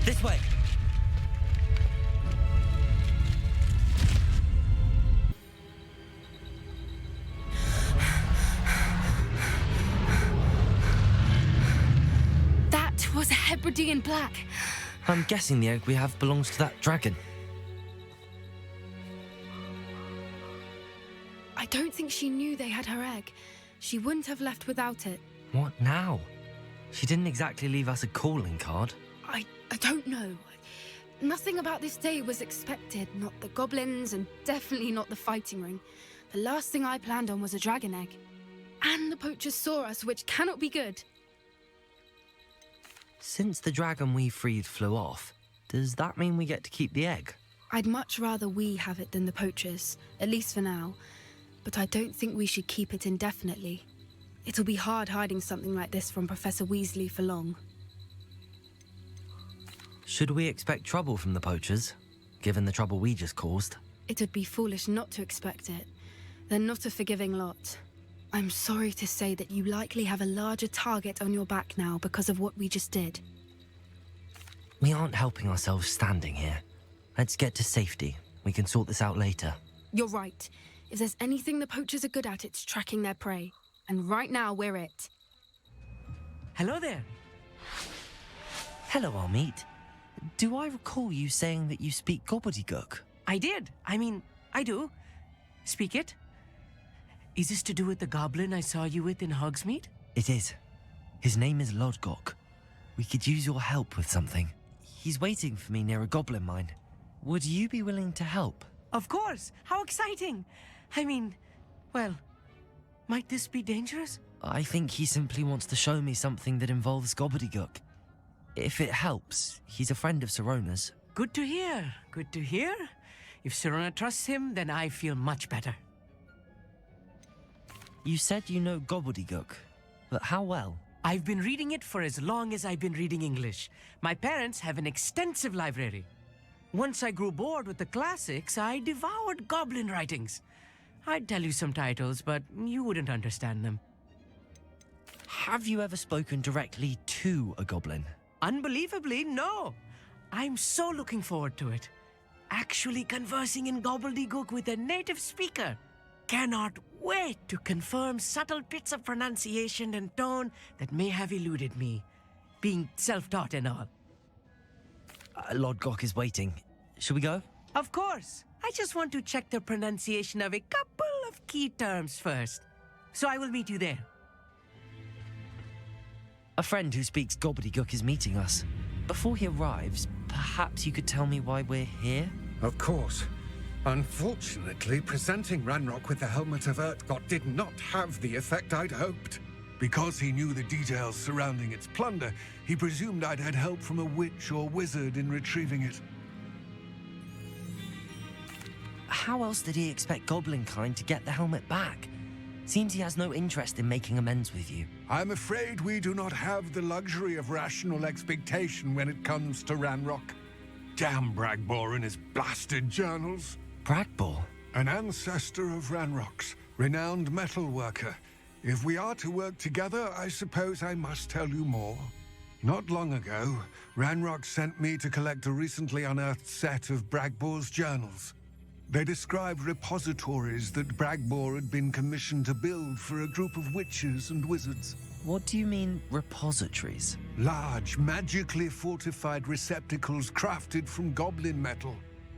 This way! That was a Hebridean black. I'm guessing the egg we have belongs to that dragon. I don't think she knew they had her egg. She wouldn't have left without it. What now? She didn't exactly leave us a calling card. I don't know. Nothing about this day was expected. Not the goblins, and definitely not the fighting ring. The last thing I planned on was a dragon egg. And the poachers saw us, which cannot be good. Since the dragon we freed flew off, does that mean we get to keep the egg? I'd much rather we have it than the poachers, at least for now. But I don't think we should keep it indefinitely. It'll be hard hiding something like this from Professor Weasley for long. Should we expect trouble from the poachers, given the trouble we just caused? It would be foolish not to expect it. They're not a forgiving lot. I'm sorry to say that you likely have a larger target on your back now because of what we just did. We aren't helping ourselves standing here. Let's get to safety. We can sort this out later. You're right. If there's anything the poachers are good at, it's tracking their prey. And right now, we're it. Hello there. Hello, Amit. Do I recall you saying that you speak gobbledygook? I did. I mean, I do. Speak it. Is this to do with the goblin I saw you with in Hogsmeade? It is. His name is Lodgok. We could use your help with something. He's waiting for me near a goblin mine. Would you be willing to help? Of course. How exciting. I mean, well, might this be dangerous? I think he simply wants to show me something that involves gobbledygook. If it helps, he's a friend of Sirona's. Good to hear. Good to hear. If Sirona trusts him, then I feel much better. You said you know gobbledygook, but how well? I've been reading it for as long as I've been reading English. My parents have an extensive library. Once I grew bored with the classics, I devoured goblin writings. I'd tell you some titles, but you wouldn't understand them. Have you ever spoken directly to a goblin? Unbelievably, no. I'm so looking forward to it. Actually conversing in gobbledygook with a native speaker. Cannot wait to confirm subtle bits of pronunciation and tone that may have eluded me, being self-taught and all. Lodgok is waiting. Shall we go? Of course. I just want to check the pronunciation of a couple of key terms first. So I will meet you there. A friend who speaks gobbledygook is meeting us. Before he arrives, perhaps you could tell me why we're here? Of course. Unfortunately, presenting Ranrock with the Helmet of Urtkot did not have the effect I'd hoped. Because he knew the details surrounding its plunder, he presumed I'd had help from a witch or wizard in retrieving it. How else did he expect Goblinkind to get the helmet back? Seems he has no interest in making amends with you. I'm afraid we do not have the luxury of rational expectation when it comes to Ranrock. Damn Bragbor and his blasted journals. Bragbor? An ancestor of Ranrock's, renowned metal worker. If we are to work together, I suppose I must tell you more. Not long ago, Ranrock sent me to collect a recently unearthed set of Bragbor's journals. They described repositories that Bragbor had been commissioned to build for a group of witches and wizards. What do you mean, repositories? Large, magically fortified receptacles crafted from goblin metal.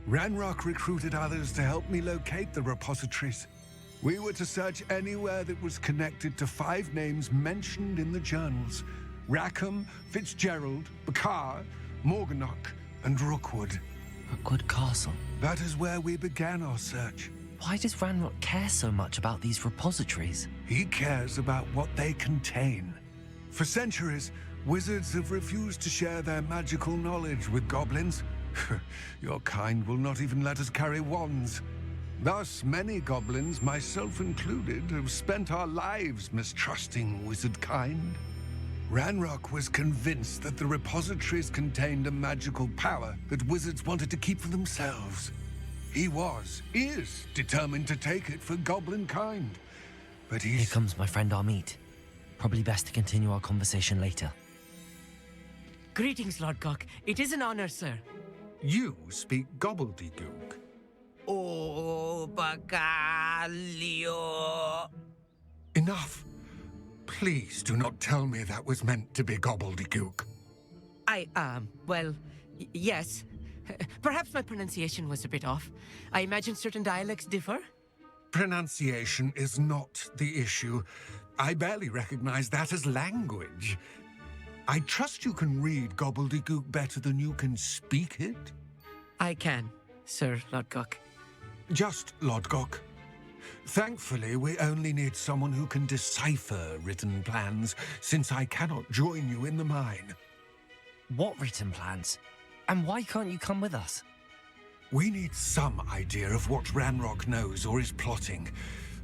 Ranrock recruited others to help me locate the repositories. We were to search anywhere that was connected to 5 names mentioned in the journals: Rackham, Fitzgerald, Bakar, Morganach, and Rookwood. Rookwood Castle. That is where we began our search. Why does Ranrock care so much about these repositories? He cares about what they contain. For centuries, wizards have refused to share their magical knowledge with goblins. Your kind will not even let us carry wands. Thus, many goblins, myself included, have spent our lives mistrusting wizard kind. Ranrock was convinced that the repositories contained a magical power that wizards wanted to keep for themselves. He is determined to take it for goblin kind. But Here comes my friend Amit. Probably best to continue our conversation later. Greetings, Lord Cock. It is an honor, sir. You speak gobbledygook. Oh, bagaglio. Enough. Please do not tell me that was meant to be gobbledygook. Well, yes. Perhaps my pronunciation was a bit off. I imagine certain dialects differ. Pronunciation is not the issue. I barely recognize that as language. I trust you can read gobbledygook better than you can speak it? I can, Sir Lodgok. Just Lodgok. Thankfully, we only need someone who can decipher written plans, since I cannot join you in the mine. What written plans? And why can't you come with us? We need some idea of what Ranrock knows or is plotting.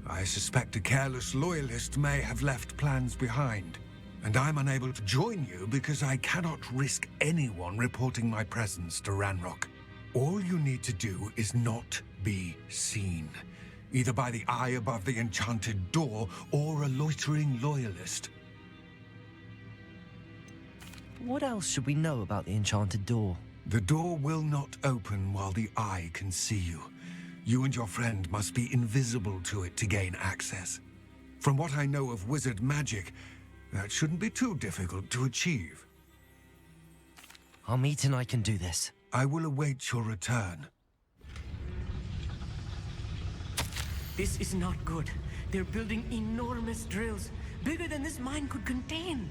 I suspect a careless loyalist may have left plans behind. And I'm unable to join you because I cannot risk anyone reporting my presence to Ranrock. All you need to do is not be seen, either by the eye above the enchanted door or a loitering loyalist. What else should we know about the enchanted door? The door will not open while the eye can see you. You and your friend must be invisible to it to gain access. From what I know of wizard magic, that shouldn't be too difficult to achieve. Amit and I can do this. I will await your return. This is not good. They're building enormous drills, bigger than this mine could contain.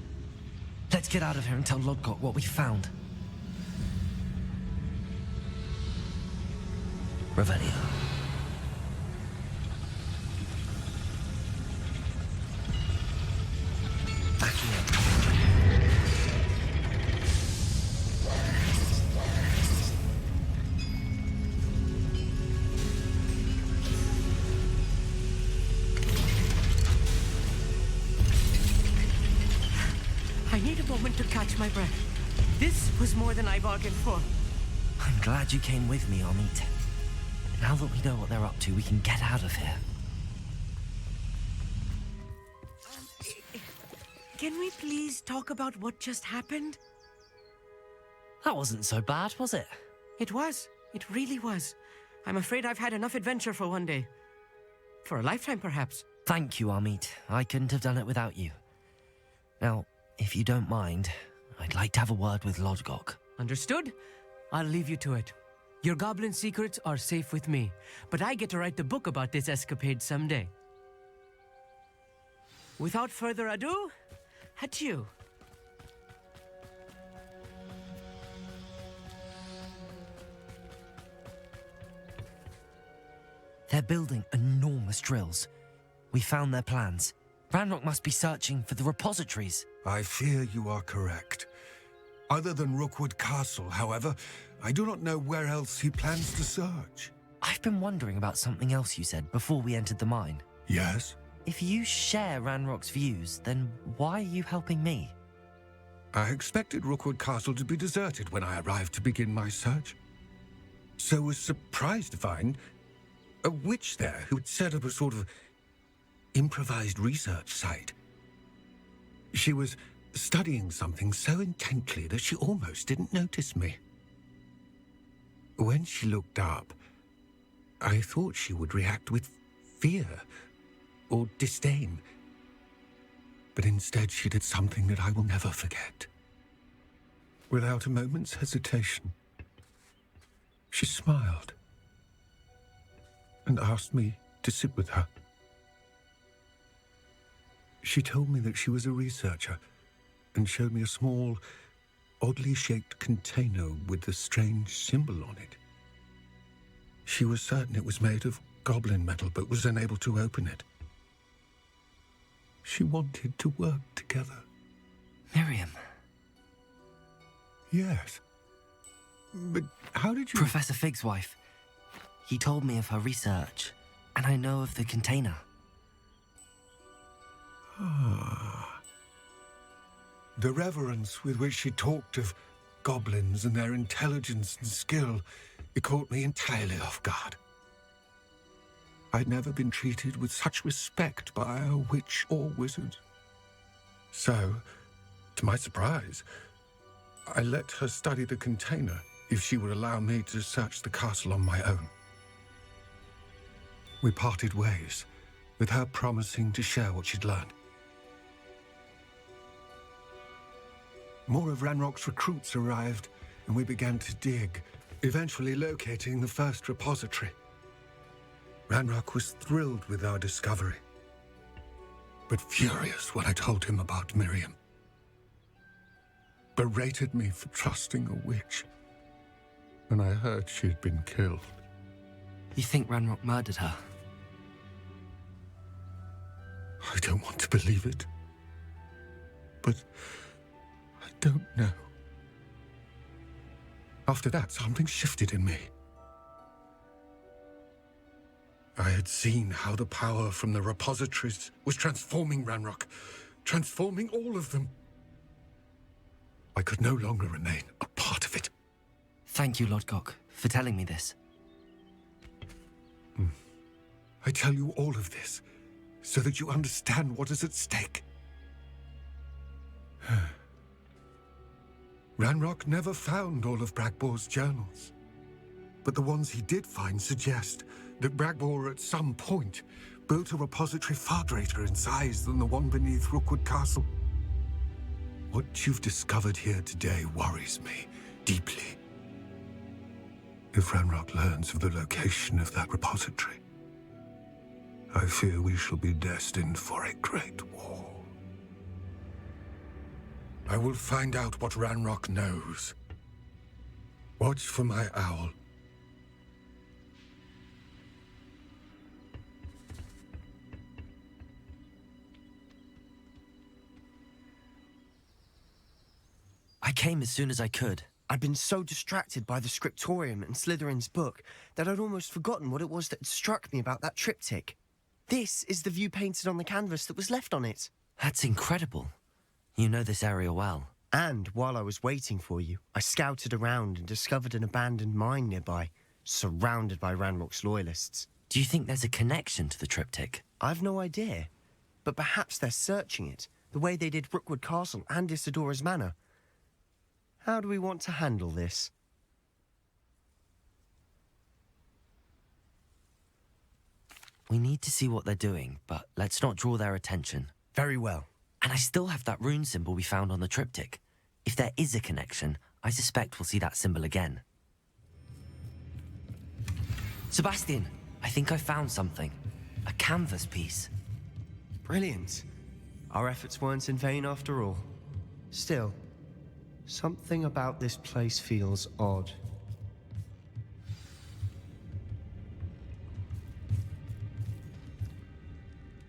Let's get out of here and tell Lodgok what we found. Revelio. Backing up. I need a moment to catch my breath. This was more than I bargained for. I'm glad you came with me, Amit. Now that we know what they're up to, we can get out of here. Can we please talk about what just happened? That wasn't so bad, was it? It was. It really was. I'm afraid I've had enough adventure for one day. For a lifetime, perhaps. Thank you, Amit. I couldn't have done it without you. Now, if you don't mind, I'd like to have a word with Lodgok. Understood? I'll leave you to it. Your goblin secrets are safe with me, but I get to write the book about this escapade someday. Without further ado, adieu. They're building enormous drills. We found their plans. Ranrock must be searching for the repositories. I fear you are correct. Other than Rookwood Castle, however, I do not know where else he plans to search. I've been wondering about something else you said before we entered the mine. Yes? If you share Ranrock's views, then why are you helping me? I expected Rookwood Castle to be deserted when I arrived to begin my search. So was surprised to find a witch there who had set up a sort of improvised research site. She was studying something so intently that she almost didn't notice me. When she looked up, I thought she would react with fear or disdain. But instead she did something that I will never forget. Without a moment's hesitation, she smiled and asked me to sit with her. She told me that she was a researcher and showed me a small, oddly shaped container with a strange symbol on it. She was certain it was made of goblin metal, but was unable to open it. She wanted to work together. Miriam. Yes. But how did you... Professor Fig's wife. He told me of her research, and I know of the container. Ah. The reverence with which she talked of goblins and their intelligence and skill, it caught me entirely off guard. I'd never been treated with such respect by a witch or wizard. So, to my surprise, I let her study the container if she would allow me to search the castle on my own. We parted ways, with her promising to share what she'd learned. More of Ranrock's recruits arrived, and we began to dig, eventually locating the first repository. Ranrock was thrilled with our discovery, but furious when I told him about Miriam. Berated me for trusting a witch, and I heard she'd been killed. You think Ranrock murdered her? I don't want to believe it, but I don't know. After that, something shifted in me. I had seen how the power from the repositories was transforming Ranrock, transforming all of them. I could no longer remain a part of it. Thank you, Lodgok, for telling me this. I tell you all of this so that you understand what is at stake. Ranrock never found all of Bragbor's journals, but the ones he did find suggest that Bragbor at some point built a repository far greater in size than the one beneath Rookwood Castle. What you've discovered here today worries me deeply. If Ranrock learns of the location of that repository, I fear we shall be destined for a great war. I will find out what Ranrock knows. Watch for my owl. I came as soon as I could. I'd been so distracted by the scriptorium and Slytherin's book that I'd almost forgotten what it was that had struck me about that triptych. This is the view painted on the canvas that was left on it. That's incredible. You know this area well. And while I was waiting for you, I scouted around and discovered an abandoned mine nearby, surrounded by Ranrock's loyalists. Do you think there's a connection to the triptych? I've no idea, but perhaps they're searching it, the way they did Rookwood Castle and Isidora's Manor. How do we want to handle this? We need to see what they're doing, but let's not draw their attention. Very well. And I still have that rune symbol we found on the triptych. If there is a connection, I suspect we'll see that symbol again. Sebastian, I think I found something. A canvas piece. Brilliant. Our efforts weren't in vain after all. Still, something about this place feels odd.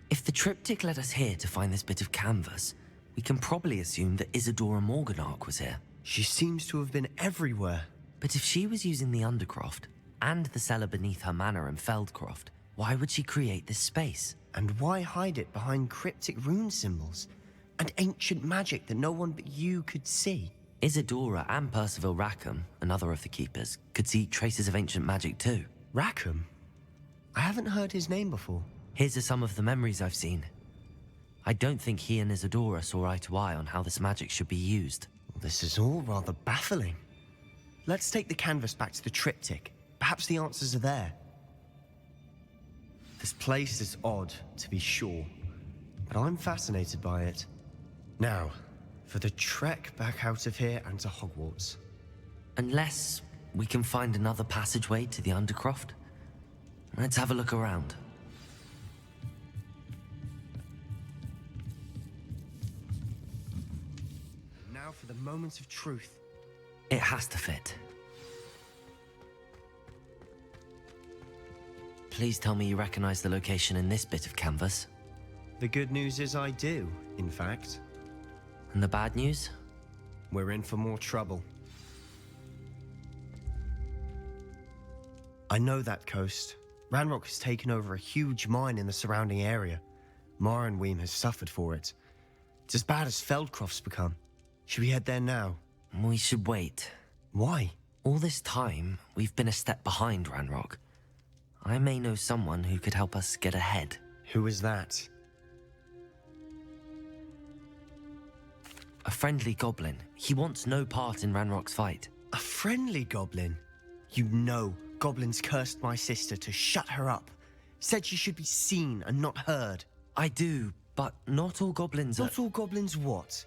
If the triptych led us here to find this bit of canvas, we can probably assume that Isadora Morganark was here. She seems to have been everywhere. But if she was using the Undercroft and the cellar beneath her manor in Feldcroft, why would she create this space? And why hide it behind cryptic rune symbols and ancient magic that no one but you could see? Isadora and Percival Rackham, another of the keepers, could see traces of ancient magic too. Rackham? I haven't heard his name before. Here are some of the memories I've seen. I don't think he and Isadora saw eye to eye on how this magic should be used. This is all rather baffling. Let's take the canvas back to the triptych. Perhaps the answers are there. This place is odd, to be sure, but I'm fascinated by it. Now, for the trek back out of here and to Hogwarts. Unless we can find another passageway to the Undercroft. Let's have a look around. Now for the moment of truth. It has to fit. Please tell me you recognize the location in this bit of canvas. The good news is I do, in fact. And the bad news? We're in for more trouble. I know that coast. Ranrock has taken over a huge mine in the surrounding area. Mornweem has suffered for it. It's as bad as Feldcroft's become. Should we head there now? We should wait. Why? All this time, we've been a step behind Ranrock. I may know someone who could help us get ahead. Who is that? A friendly goblin. He wants no part in Ranrock's fight. A friendly goblin? You know, goblins cursed my sister to shut her up. Said she should be seen and not heard. I do, but not all goblins Not all goblins what?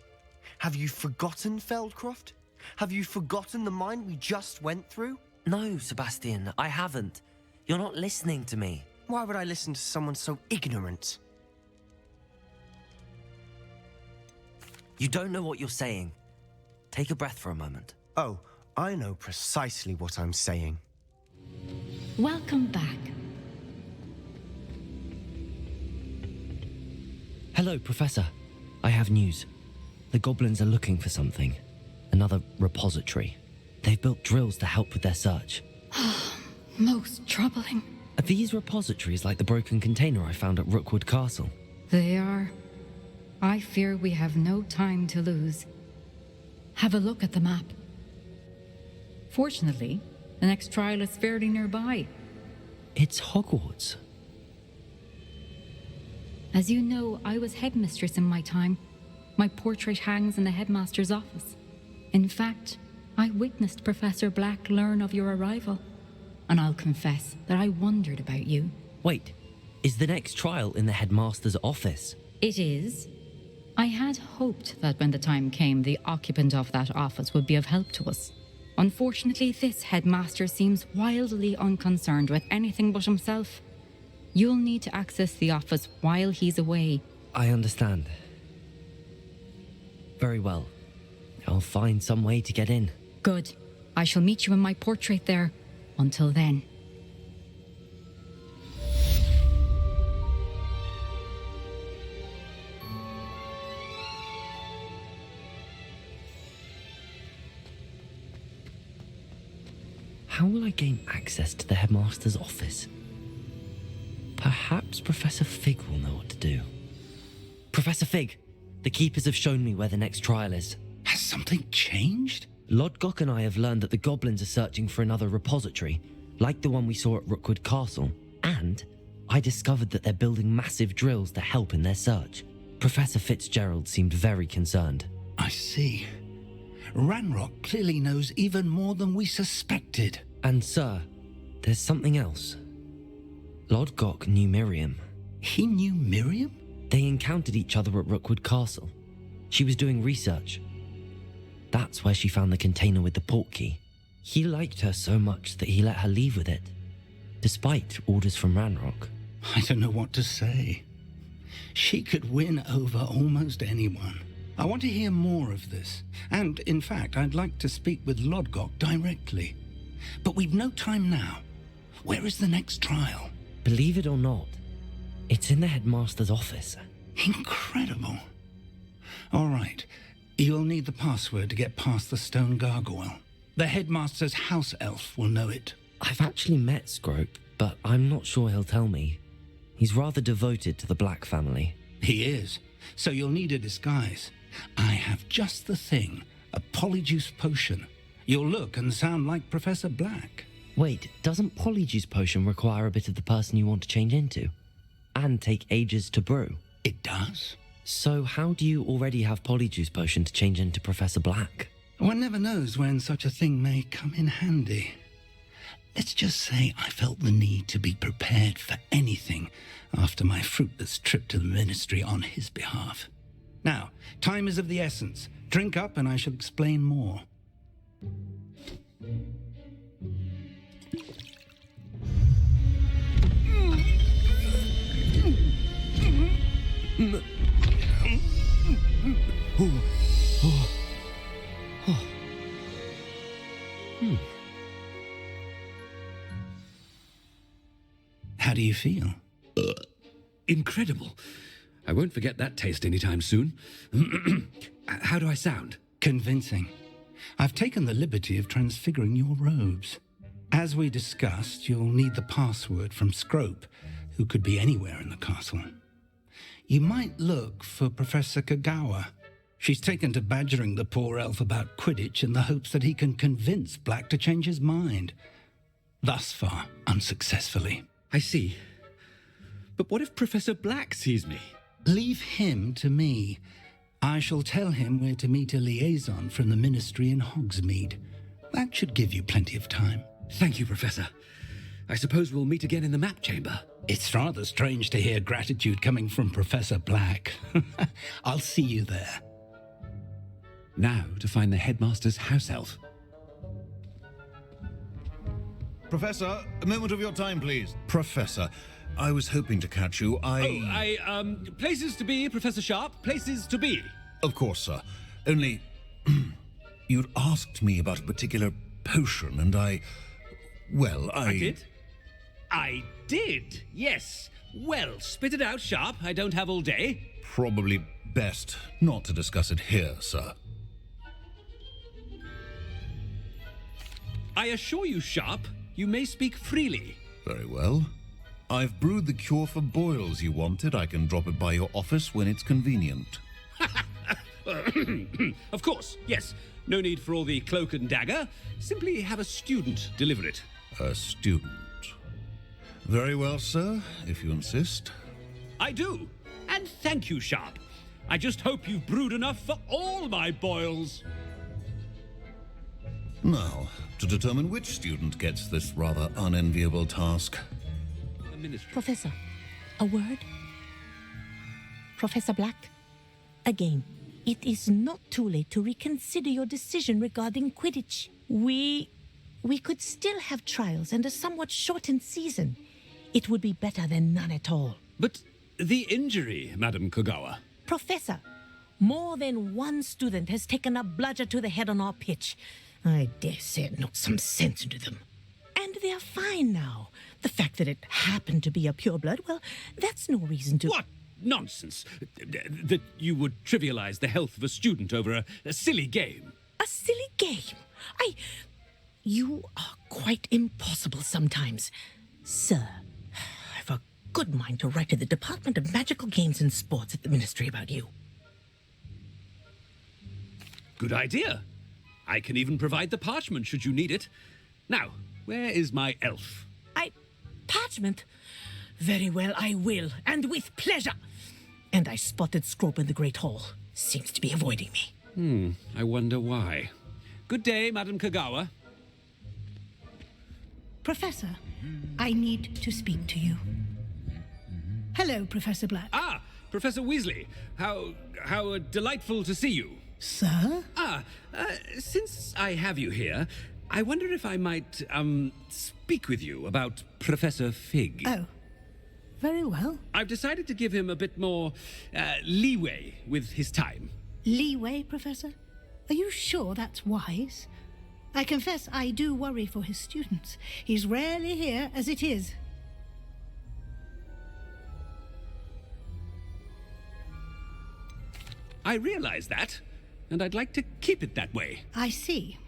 Have you forgotten Feldcroft? Have you forgotten the mine we just went through? No, Sebastian, I haven't. You're not listening to me. Why would I listen to someone so ignorant? You don't know what you're saying. Take a breath for a moment. Oh, I know precisely what I'm saying. Welcome back. Hello, Professor. I have news. The goblins are looking for something. Another repository. They've built drills to help with their search. Most troubling. Are these repositories like the broken container I found at Rookwood Castle? They are. I fear we have no time to lose. Have a look at the map. Fortunately, the next trial is fairly nearby. It's Hogwarts. As you know, I was headmistress in my time. My portrait hangs in the headmaster's office. In fact, I witnessed Professor Black learn of your arrival. And I'll confess that I wondered about you. Wait, is the next trial in the headmaster's office? It is. I had hoped that when the time came, the occupant of that office would be of help to us. Unfortunately, this headmaster seems wildly unconcerned with anything but himself. You'll need to access the office while he's away. I understand. Very well. I'll find some way to get in. Good. I shall meet you in my portrait there. Until then. How will I gain access to the headmaster's office? Perhaps Professor Fig will know what to do. Professor Fig, the keepers have shown me where the next trial is. Has something changed? Lodgok and I have learned that the goblins are searching for another repository, like the one we saw at Rookwood Castle, and I discovered that they're building massive drills to help in their search. Professor Fitzgerald seemed very concerned. I see. Ranrock clearly knows even more than we suspected. And sir, there's something else. Lodgok knew Miriam. He knew Miriam? They encountered each other at Rookwood Castle. She was doing research. That's where she found the container with the portkey. He liked her so much that he let her leave with it, despite orders from Ranrock. I don't know what to say. She could win over almost anyone. I want to hear more of this. And, in fact, I'd like to speak with Lodgok directly. But we've no time now. Where is the next trial? Believe it or not, it's in the headmaster's office. Incredible. All right. You'll need the password to get past the stone gargoyle. The headmaster's house elf will know it. I've actually met Scrope, but I'm not sure he'll tell me. He's rather devoted to the Black family. He is. So you'll need a disguise. I have just the thing. A polyjuice potion. You'll look and sound like Professor Black. Wait, doesn't Polyjuice Potion require a bit of the person you want to change into? And take ages to brew? It does. So how do you already have Polyjuice Potion to change into Professor Black? One never knows when such a thing may come in handy. Let's just say I felt the need to be prepared for anything after my fruitless trip to the ministry on his behalf. Now, time is of the essence. Drink up and I shall explain more. How do you feel? Incredible. I won't forget that taste anytime soon. How do I sound? Convincing. I've taken the liberty of transfiguring your robes. As we discussed, you'll need the password from Scrope, who could be anywhere in the castle. You might look for Professor Kagawa. She's taken to badgering the poor elf about Quidditch in the hopes that he can convince Black to change his mind. Thus far, unsuccessfully. I see. But what if Professor Black sees me? Leave him to me. I shall tell him where to meet a liaison from the Ministry in Hogsmeade. That should give you plenty of time. Thank you, Professor. I suppose we'll meet again in the map chamber. It's rather strange to hear gratitude coming from Professor Black. I'll see you there. Now to find the headmaster's house elf. Professor, a moment of your time, please. Professor, I was hoping to catch you. Places to be, Professor Sharp. Places to be. Of course, sir. Only, you'd asked me about a particular potion, and I did? I did, yes. Well, spit it out, Sharp. I don't have all day. Probably best not to discuss it here, sir. I assure you, Sharp, you may speak freely. Very well. I've brewed the cure for boils you wanted. I can drop it by your office when it's convenient. Of course, yes. No need for all the cloak and dagger. Simply have a student deliver it. A student. Very well, sir, if you insist. I do. And thank you, Sharp. I just hope you've brewed enough for all my boils. Now, to determine which student gets this rather unenviable task. Professor, a word? Professor Black? Again, it is not too late to reconsider your decision regarding Quidditch. We could still have trials and a somewhat shortened season. It would be better than none at all. But the injury, Madam Kogawa. Professor, more than one student has taken a bludger to the head on our pitch. I dare say it knocked some sense into them. And they're fine now. The fact that it happened to be a pureblood, well, that's no reason to... What nonsense! That you would trivialize the health of a student over a silly game. A silly game? You are quite impossible sometimes. Sir, I've a good mind to write to the Department of Magical Games and Sports at the Ministry about you. Good idea. I can even provide the parchment should you need it. Now, where is my elf? Parchment? Very well, I will, and with pleasure. And I spotted Scrope in the Great Hall. Seems to be avoiding me. I wonder why. Good day, Madam Kogawa. Professor, I need to speak to you. Hello, Professor Black. Ah, Professor Weasley. How delightful to see you. Sir? Since I have you here, I wonder if I might, speak with you about Professor Fig. Oh, very well. I've decided to give him a bit more, leeway with his time. Leeway, Professor? Are you sure that's wise? I confess I do worry for his students. He's rarely here as it is. I realize that, and I'd like to keep it that way. I see.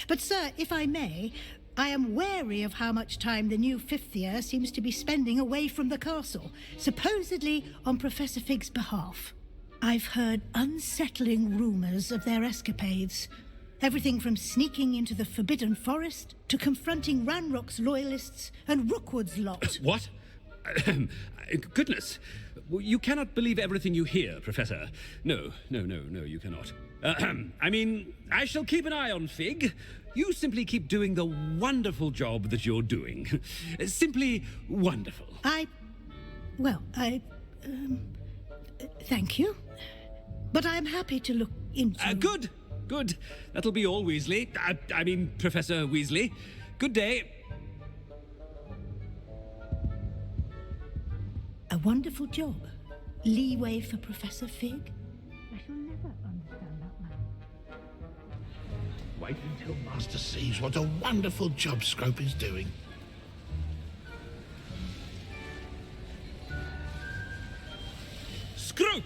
But, sir, if I may, I am wary of how much time the new fifth year seems to be spending away from the castle, supposedly on Professor Fig's behalf. I've heard unsettling rumors of their escapades. Everything from sneaking into the Forbidden Forest to confronting Ranrock's loyalists and Rookwood's lot. What? Goodness. You cannot believe everything you hear, Professor. No, you cannot. I mean, I shall keep an eye on Fig. You simply keep doing the wonderful job that you're doing. Simply wonderful. Thank you. But I'm happy to look into... Good. That'll be all, Weasley. I mean, Professor Weasley. Good day. A wonderful job. Leeway for Professor Fig? I shall never understand that man. Wait until Master sees what a wonderful job Scrope is doing. Scrope!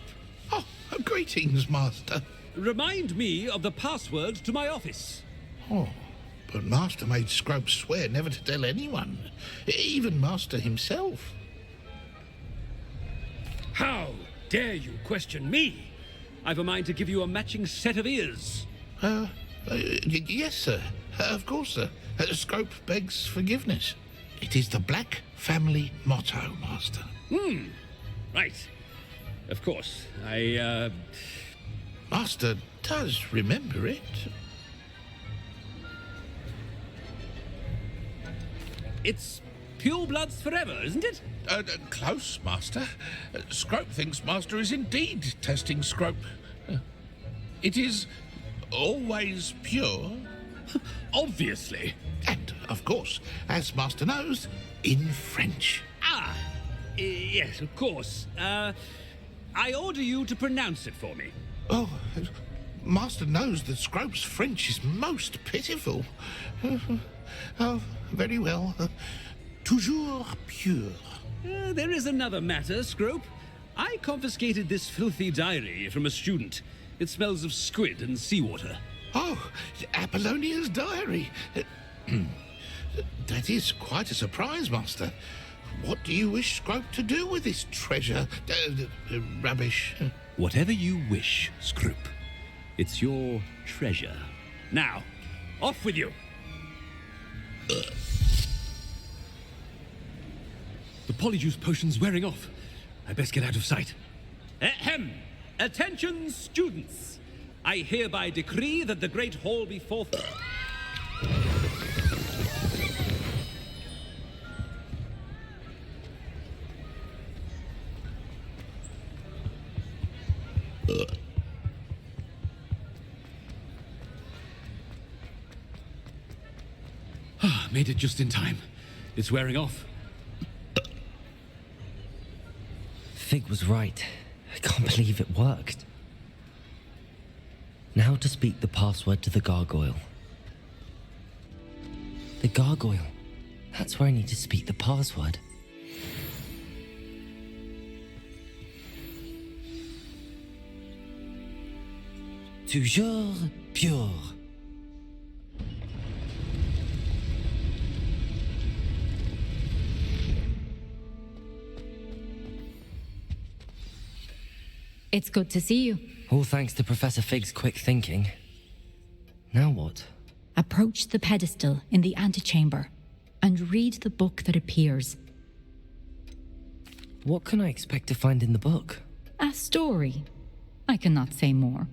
Oh, greetings, Master. Remind me of the password to my office. Oh, but Master made Scrope swear never to tell anyone, even Master himself. How dare you question me? I've a mind to give you a matching set of ears. Yes, sir. Of course, sir. Scrope begs forgiveness. It is the Black family motto, Master. Right. Of course. Master does remember it. It's pure bloods forever, isn't it? Close, Master. Scrope thinks Master is indeed testing Scrope. It is always pure. Obviously. And, of course, as Master knows, in French. Ah, yes, of course. I order you to pronounce it for me. Oh, Master knows that Scrope's French is most pitiful. Oh, very well. Toujours pure. There is another matter, Scrope. I confiscated this filthy diary from a student. It smells of squid and seawater. Oh, Apollonia's diary. That is quite a surprise, Master. What do you wish Scrope to do with this treasure? Rubbish. Whatever you wish, Scrope. It's your treasure. Now, off with you. The polyjuice potion's wearing off. I best get out of sight. Ahem! Attention, students! I hereby decree that the Great Hall be forth... Made it just in time. It's wearing off. Fig was right. I can't believe it worked. Now to speak the password to the gargoyle. The gargoyle. That's where I need to speak the password. Toujours pure. It's good to see you. All thanks to Professor Fig's quick thinking. Now what? Approach the pedestal in the antechamber and read the book that appears. What can I expect to find in the book? A story. I cannot say more.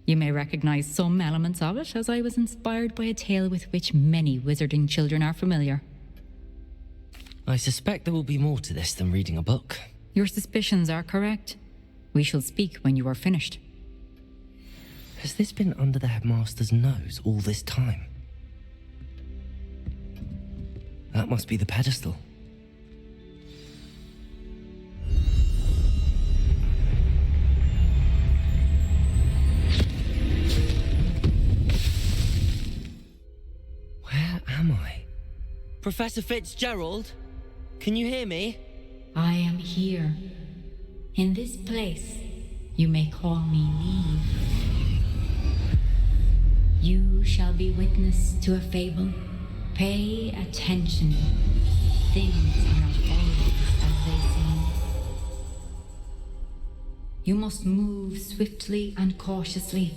You may recognize some elements of it, as I was inspired by a tale with which many wizarding children are familiar. I suspect there will be more to this than reading a book. Your suspicions are correct. We shall speak when you are finished. Has this been under the headmaster's nose all this time? That must be the pedestal. Where am I? Professor Fitzgerald? Can you hear me? I am here. In this place, you may call me Neve. You shall be witness to a fable. Pay attention. Things are not always as they seem. You must move swiftly and cautiously.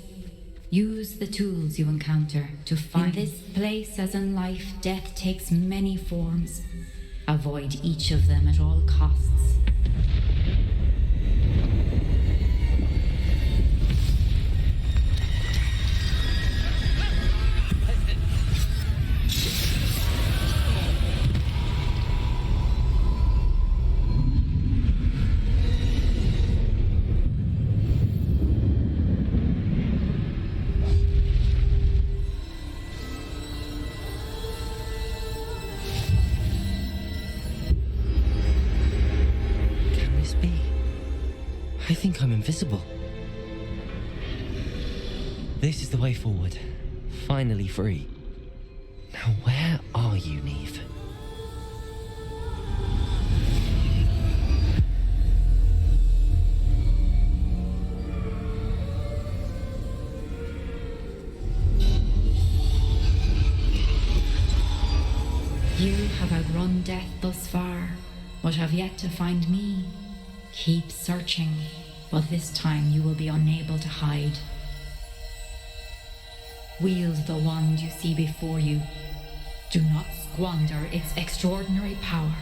Use the tools you encounter to find. In this place, as in life, death takes many forms. Avoid each of them at all costs. I think I'm invisible. This is the way forward. Finally free. Now where are you, Neve? You have outrun death thus far, but have yet to find me. Keep searching, but this time you will be unable to hide. Wield the wand you see before you. Do not squander its extraordinary power.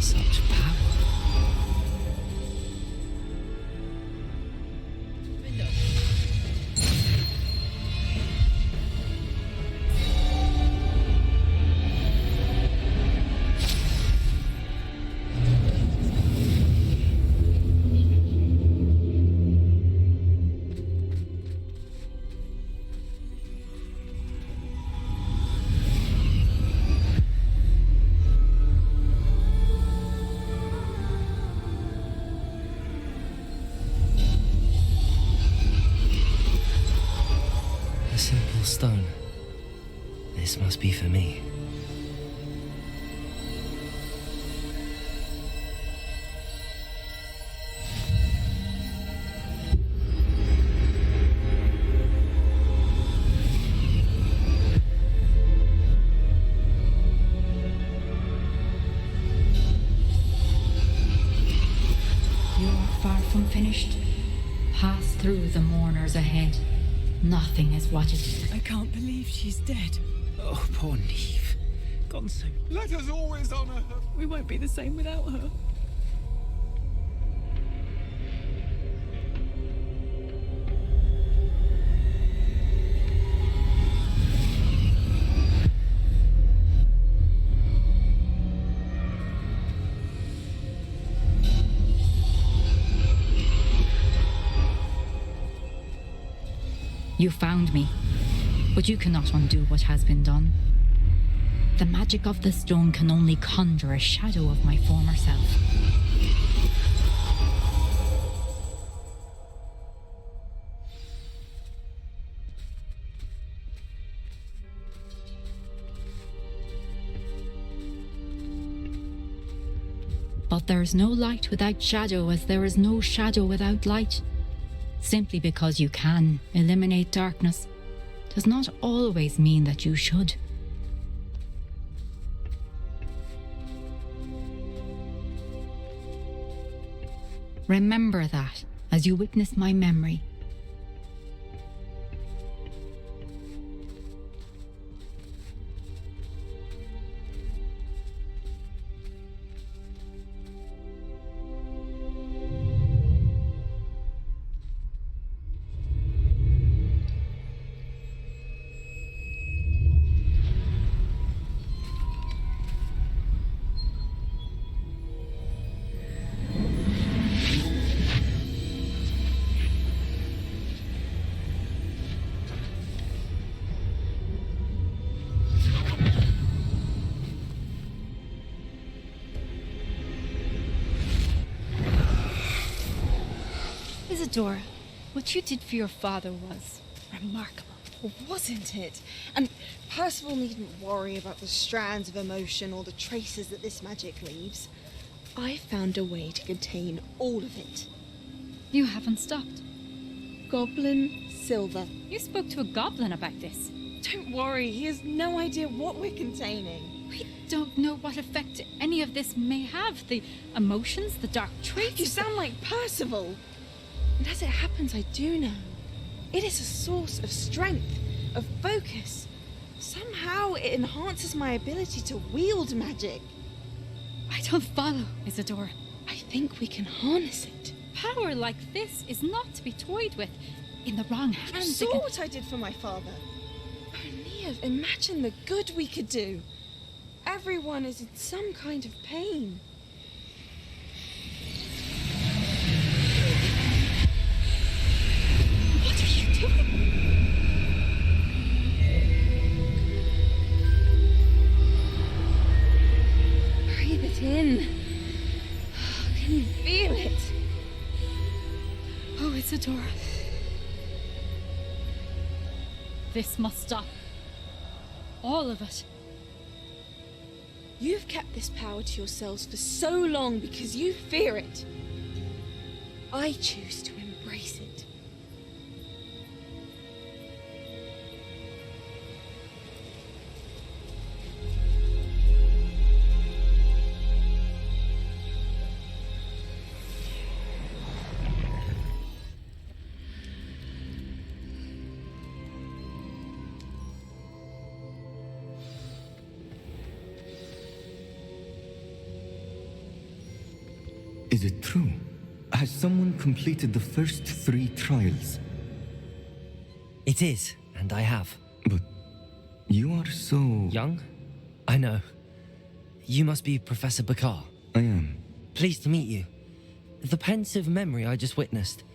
Such power. A simple stone. This must be for me. You are far from finished. Pass through the mourners ahead. Nothing is what it is. I can't believe she's dead. Oh, poor Neve. Gone so. Let us always honor her. We won't be the same without her. You found me, but you cannot undo what has been done. The magic of the stone can only conjure a shadow of my former self. But there is no light without shadow, as there is no shadow without light. Simply because you can eliminate darkness does not always mean that you should. Remember that as you witness my memory. Isadora, what you did for your father was remarkable, wasn't it? And Percival needn't worry about the strands of emotion or the traces that this magic leaves. I found a way to contain all of it. You haven't stopped. Goblin Silver. You spoke to a goblin about this. Don't worry, he has no idea what we're containing. We don't know what effect any of this may have. The emotions, the dark traits. You sound like Percival. And as it happens, I do know. It is a source of strength, of focus. Somehow it enhances my ability to wield magic. I don't follow, Isadora. I think we can harness it. Power like this is not to be toyed with. In the wrong hands, You saw what I did for my father. Oh, Neve, imagine the good we could do. Everyone is in some kind of pain. What are you doing? Breathe it in. Can you feel it? Oh, Isadora. This must stop. All of it. You've kept this power to yourselves for so long because you fear it. I choose to embrace it. Is it true? Has someone completed the first 3 trials? It is, and I have. But you are so... Young? I know. You must be Professor Bakar. I am. Pleased to meet you. The pensive memory I just witnessed,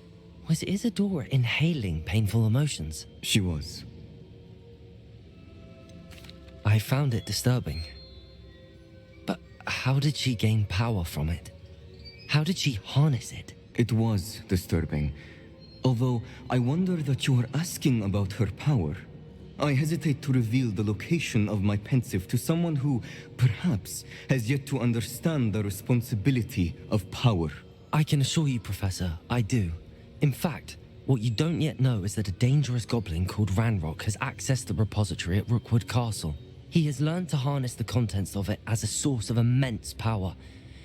was Isadora inhaling painful emotions? She was. I found it disturbing. But how did she gain power from it? How did she harness it? It was disturbing. Although I wonder that you are asking about her power. I hesitate to reveal the location of my pensive to someone who, perhaps, has yet to understand the responsibility of power. I can assure you, Professor, I do. In fact, what you don't yet know is that a dangerous goblin called Ranrock has accessed the repository at Rookwood Castle. He has learned to harness the contents of it as a source of immense power.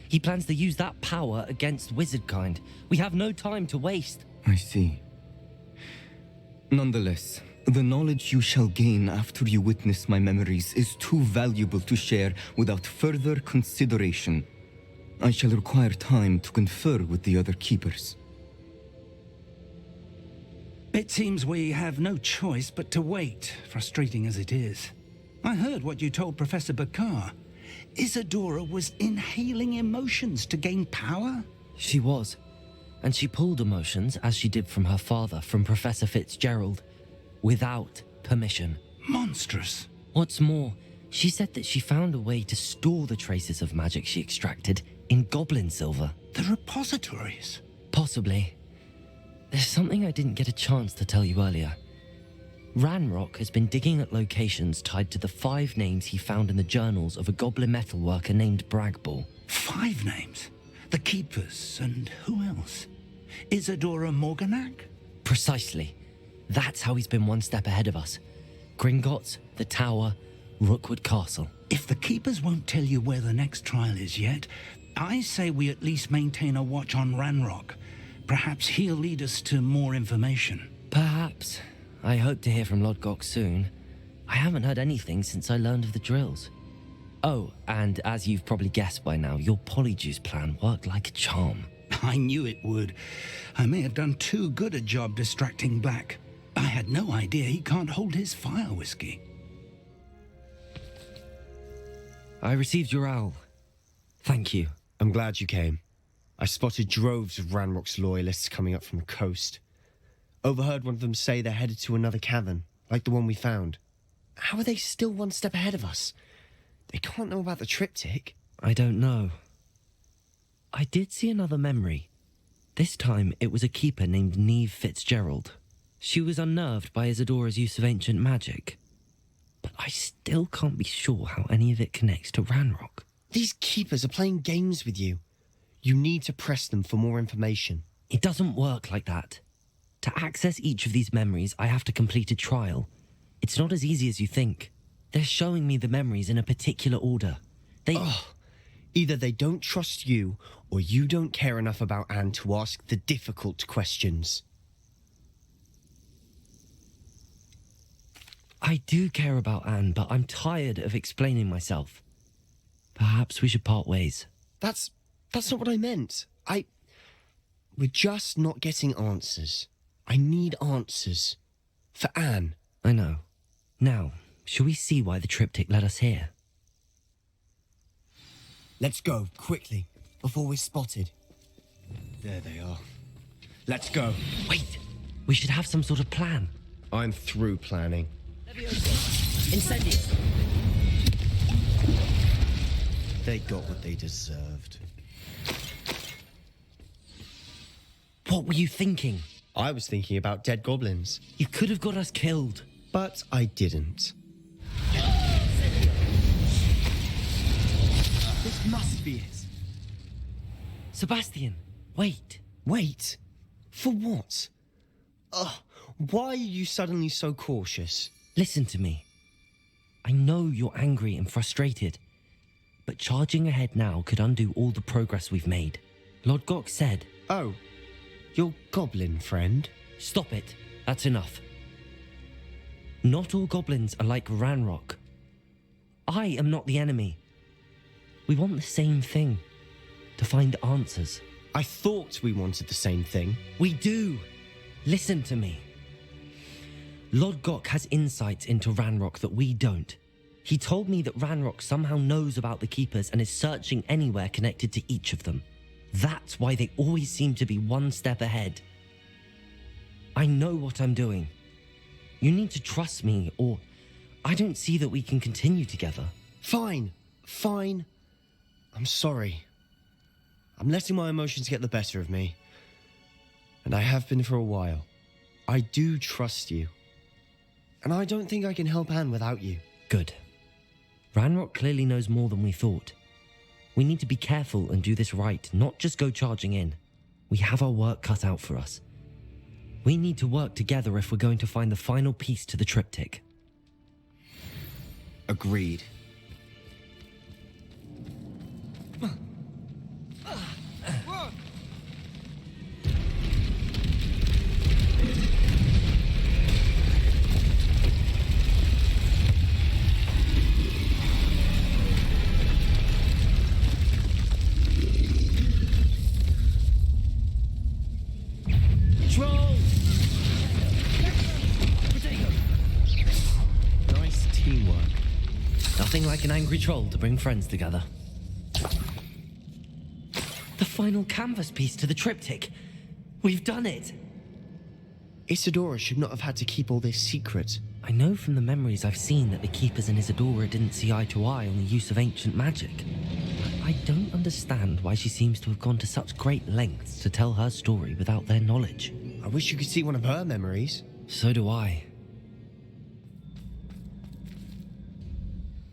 He plans to use that power against wizardkind. We have no time to waste. I see. Nonetheless, the knowledge you shall gain after you witness my memories is too valuable to share without further consideration. I shall require time to confer with the other keepers. It seems we have no choice but to wait, frustrating as it is. I heard what you told Professor Bakar. Isadora was inhaling emotions to gain power? She was. And she pulled emotions, as she did from her father, from Professor Fitzgerald, without permission. Monstrous. What's more, she said that she found a way to store the traces of magic she extracted in goblin silver. The repositories? Possibly. There's something I didn't get a chance to tell you earlier. Ranrock has been digging at locations tied to the 5 names he found in the journals of a goblin metalworker named Bragball. 5 names? The Keepers, and who else? Isadora Morganac? Precisely. That's how he's been one step ahead of us. Gringotts, the Tower, Rookwood Castle. If the Keepers won't tell you where the next trial is yet, I say we at least maintain a watch on Ranrock. Perhaps he'll lead us to more information. Perhaps. I hope to hear from Lodgok soon. I haven't heard anything since I learned of the drills. Oh, and as you've probably guessed by now, your polyjuice plan worked like a charm. I knew it would. I may have done too good a job distracting Black. I had no idea he can't hold his fire whiskey. I received your owl. Thank you. I'm glad you came. I spotted droves of Ranrock's loyalists coming up from the coast. Overheard one of them say they're headed to another cavern, like the one we found. How are they still one step ahead of us? They can't know about the triptych. I don't know. I did see another memory. This time it was a keeper named Neve Fitzgerald. She was unnerved by Isadora's use of ancient magic. But I still can't be sure how any of it connects to Ranrock. These keepers are playing games with you. You need to press them for more information. It doesn't work like that. To access each of these memories, I have to complete a trial. It's not as easy as you think. They're showing me the memories in a particular order. Either they don't trust you, or you don't care enough about Anne to ask the difficult questions. I do care about Anne, but I'm tired of explaining myself. Perhaps we should part ways. That's not what I meant. We're just not getting answers. I need answers. For Anne. I know. Now, shall we see why the triptych led us here? Let's go, quickly, before we're spotted. There they are. Let's go. Wait! We should have some sort of plan. I'm through planning. Incendio! They got what they deserved. What were you thinking? I was thinking about dead goblins. You could have got us killed. But I didn't. This must be it. Sebastian, wait. Wait? For what? Why are you suddenly so cautious? Listen to me. I know you're angry and frustrated, but charging ahead now could undo all the progress we've made. Lodgok said... Oh, your goblin friend? Stop it. That's enough. Not all goblins are like Ranrock. I am not the enemy. We want the same thing. To find answers. I thought we wanted the same thing. We do. Listen to me. Lodgok has insights into Ranrock that we don't. He told me that Ranrock somehow knows about the Keepers and is searching anywhere connected to each of them. That's why they always seem to be one step ahead. I know what I'm doing. You need to trust me, or I don't see that we can continue together. Fine. I'm sorry. I'm letting my emotions get the better of me. And I have been for a while. I do trust you. And I don't think I can help Anne without you. Good. Ranrock clearly knows more than we thought. We need to be careful and do this right, not just go charging in. We have our work cut out for us. We need to work together if we're going to find the final piece to the triptych. Agreed. Nice teamwork. Nothing like an angry troll to bring friends together. The final canvas piece to the triptych. We've done it. Isadora should not have had to keep all this secret. I know from the memories I've seen that the Keepers and Isadora didn't see eye to eye on the use of ancient magic. I don't understand why she seems to have gone to such great lengths to tell her story without their knowledge. I wish you could see one of her memories. So do I.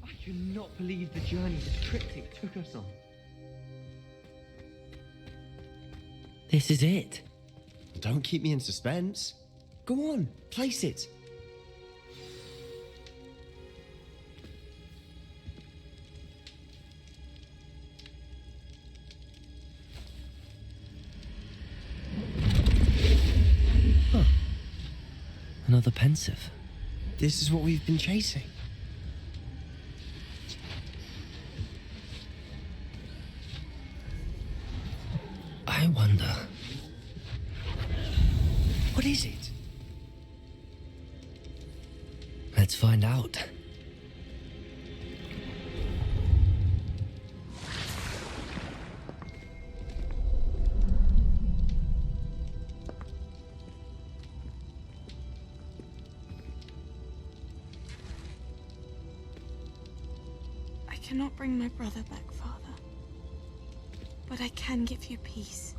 I cannot believe the journey the triptych took us on. This is it. Don't keep me in suspense. Go on, place it. Huh. Another pensive. This is what we've been chasing. I wonder. What is it? Let's find out. I cannot bring my brother back, Father. But I can give you peace.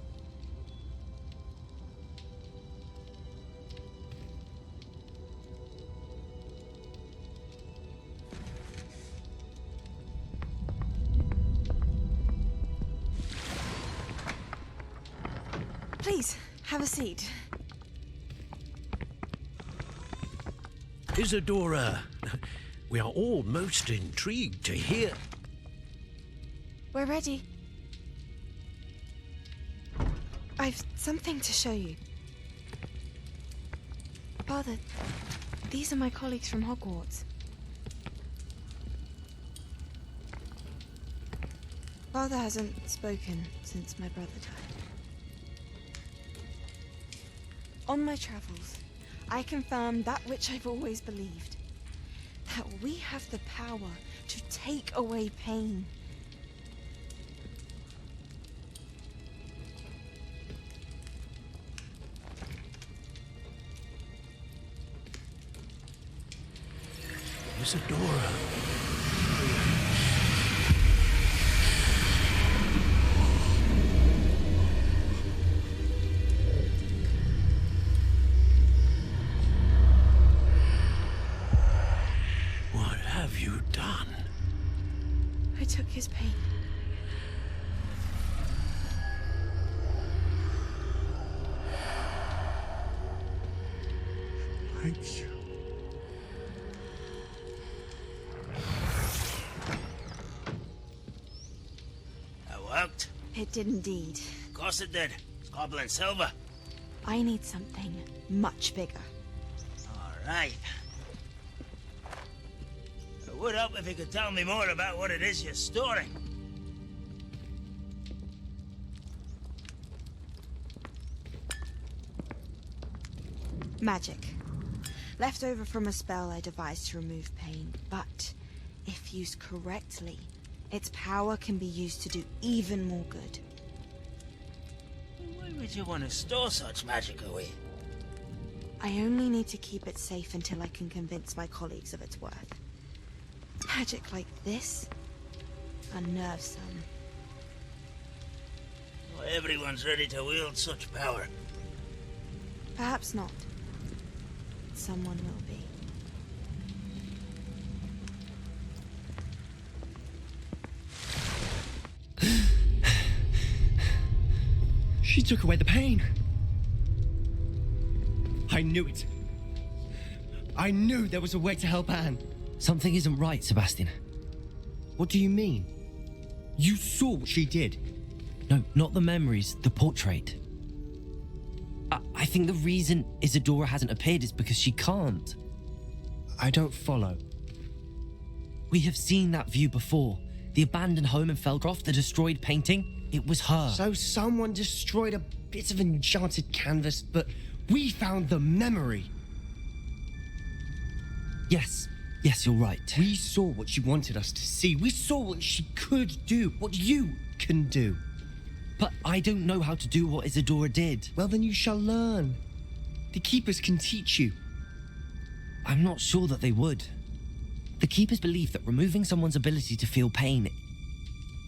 Please, have a seat. Isadora, we are all most intrigued to hear. We're ready. I've something to show you. Father, these are my colleagues from Hogwarts. Father hasn't spoken since my brother died. On my travels, I confirmed that which I've always believed. That we have the power to take away pain. Isadora. What have you done? I took his pain. Thank you. Worked? It did indeed. Of course it did. It's goblin silver. I need something much bigger. All right. It would help if you could tell me more about what it is you're storing. Magic. Left over from a spell I devised to remove pain, but if used correctly, its power can be used to do even more good. Why would you want to store such magic away? I only need to keep it safe until I can convince my colleagues of its worth. Magic like this unnerves some. Not everyone's ready to wield such power. Perhaps not. Someone will be. She took away the pain. I knew it. I knew there was a way to help Anne. Something isn't right, Sebastian. What do you mean? You saw what she did. No, not the memories, the portrait. I think the reason Isadora hasn't appeared is because she can't. I don't follow. We have seen that view before. The abandoned home in Felcroft, the destroyed painting, it was her. So someone destroyed a bit of enchanted canvas, but we found the memory. Yes, you're right. We saw what she wanted us to see. We saw what she could do, what you can do. But I don't know how to do what Isadora did. Well, then you shall learn. The Keepers can teach you. I'm not sure that they would. The Keepers believe that removing someone's ability to feel pain,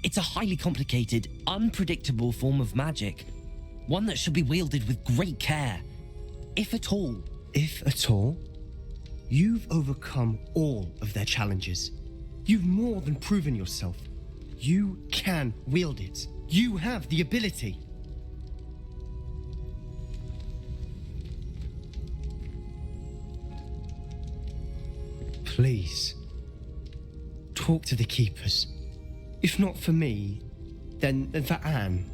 it's a highly complicated, unpredictable form of magic. One that should be wielded with great care. If at all. If at all? You've overcome all of their challenges. You've more than proven yourself. You can wield it. You have the ability. Please, talk to the Keepers. If not for me, then for Anne.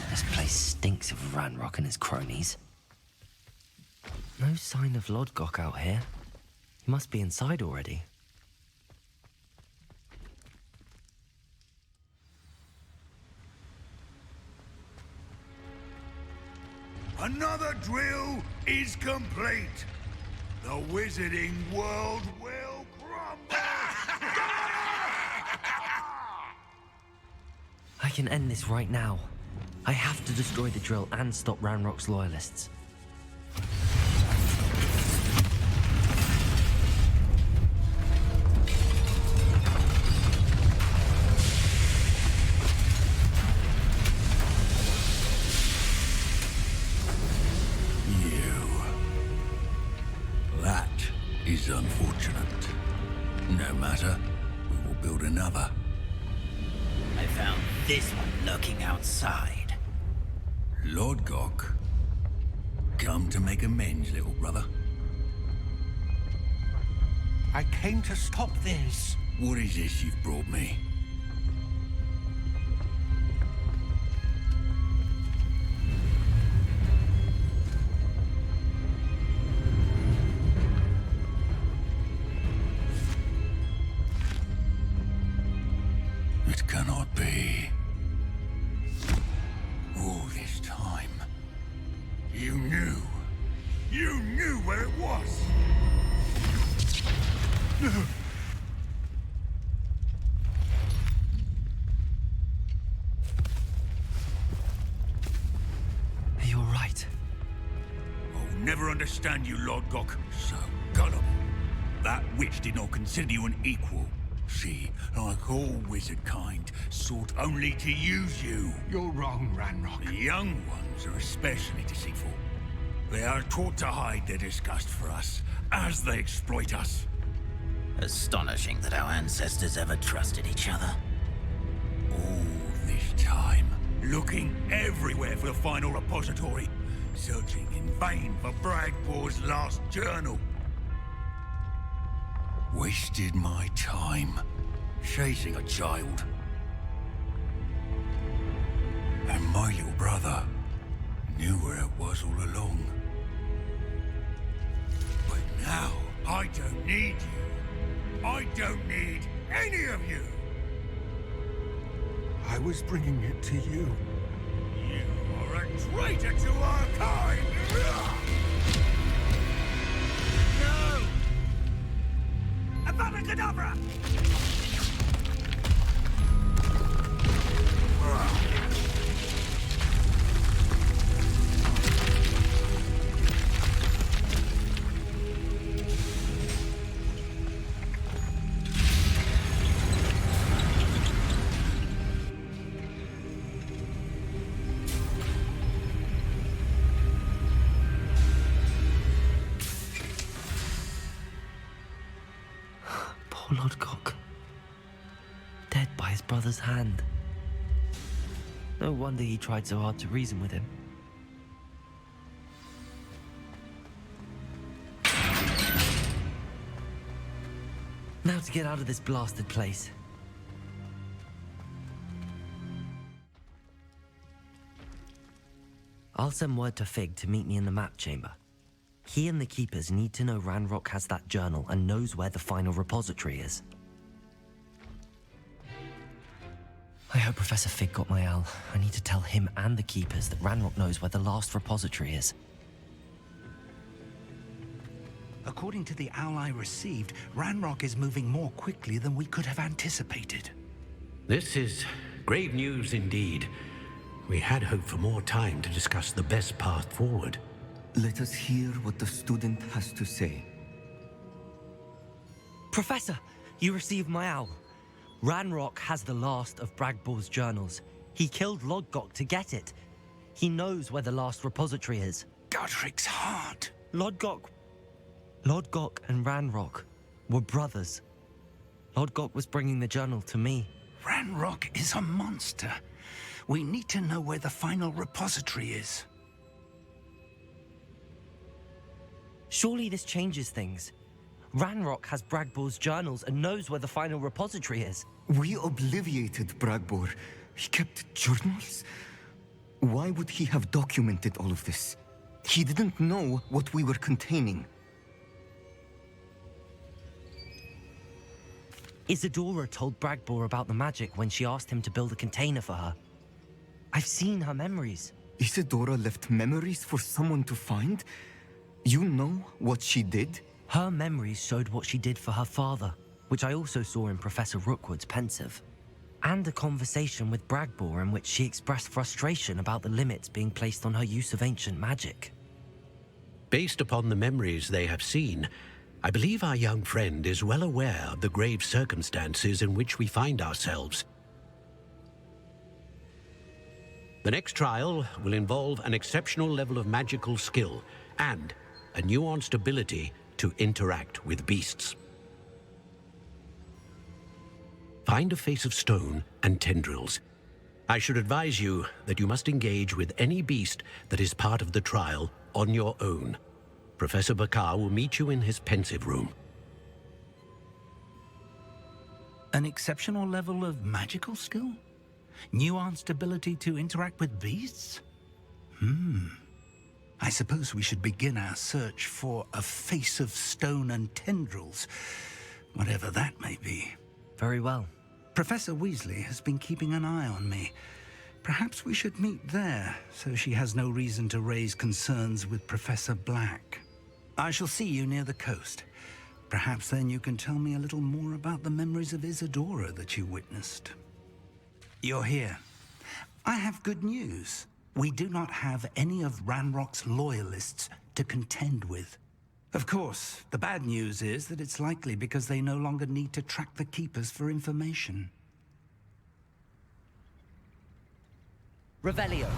This place stinks of Ranrock and his cronies. No sign of Lodgok out here. He must be inside already. Another drill is complete. The wizarding world will crumble. I can end this right now. I have to destroy the drill and stop Ranrock's loyalists. That is unfortunate. No matter, we will build another. I found this one lurking outside. Lodgok, come to make amends, little brother. I came to stop this. What is this you've brought me? It cannot be. All this time, you knew where it was. You're right. I'll never understand you, Lodgok. So gullible. That witch did not consider you an equal. She, like all wizard kind, sought only to use you. You're wrong, Ranrock. The young ones are especially deceitful. They are taught to hide their disgust for us, as they exploit us. Astonishing that our ancestors ever trusted each other. All this time, looking everywhere for the final repository, searching in vain for Bragbor's last journal. Wasted my time chasing a child. And my little brother knew where it was all along. But Now, I don't need you. I don't need any of you. I was bringing it to you. You are a traitor to our kind! No! Avada Kedavra! Poor Lodgok. Dead by his brother's hand. No wonder he tried so hard to reason with him. Now to get out of this blasted place. I'll send word to Fig to meet me in the map chamber. He and the Keepers need to know Ranrock has that journal and knows where the final repository is. I hope Professor Fig got my owl. I need to tell him and the Keepers that Ranrock knows where the last repository is. According to the owl I received, Ranrock is moving more quickly than we could have anticipated. This is grave news indeed. We had hoped for more time to discuss the best path forward. Let us hear what the student has to say. Professor, you received my owl. Ranrock has the last of Bragbor's journals. He killed Lodgok to get it. He knows where the last repository is. Godric's heart. Lodgok and Ranrock were brothers. Lodgok was bringing the journal to me. Ranrock is a monster. We need to know where the final repository is. Surely this changes things. Ranrock has Bragbor's journals and knows where the final repository is. We obliviated Bragbor. He kept journals? Why would he have documented all of this? He didn't know what we were containing. Isadora told Bragbor about the magic when she asked him to build a container for her. I've seen her memories. Isadora left memories for someone to find? You know what she did? Her memories showed what she did for her father, which I also saw in Professor Rookwood's pensive. And a conversation with Bragbor in which she expressed frustration about the limits being placed on her use of ancient magic. Based upon the memories they have seen, I believe our young friend is well aware of the grave circumstances in which we find ourselves. The next trial will involve an exceptional level of magical skill and a nuanced ability to interact with beasts. Find a face of stone and tendrils. I should advise you that you must engage with any beast that is part of the trial on your own. Professor Bakar will meet you in his pensive room. An exceptional level of magical skill? Nuanced ability to interact with beasts? I suppose we should begin our search for a face of stone and tendrils, whatever that may be. Very well. Professor Weasley has been keeping an eye on me. Perhaps we should meet there, so she has no reason to raise concerns with Professor Black. I shall see you near the coast. Perhaps then you can tell me a little more about the memories of Isadora that you witnessed. You're here. I have good news. We do not have any of Ranrock's loyalists to contend with. Of course, the bad news is that it's likely because they no longer need to track the Keepers for information. Revelio.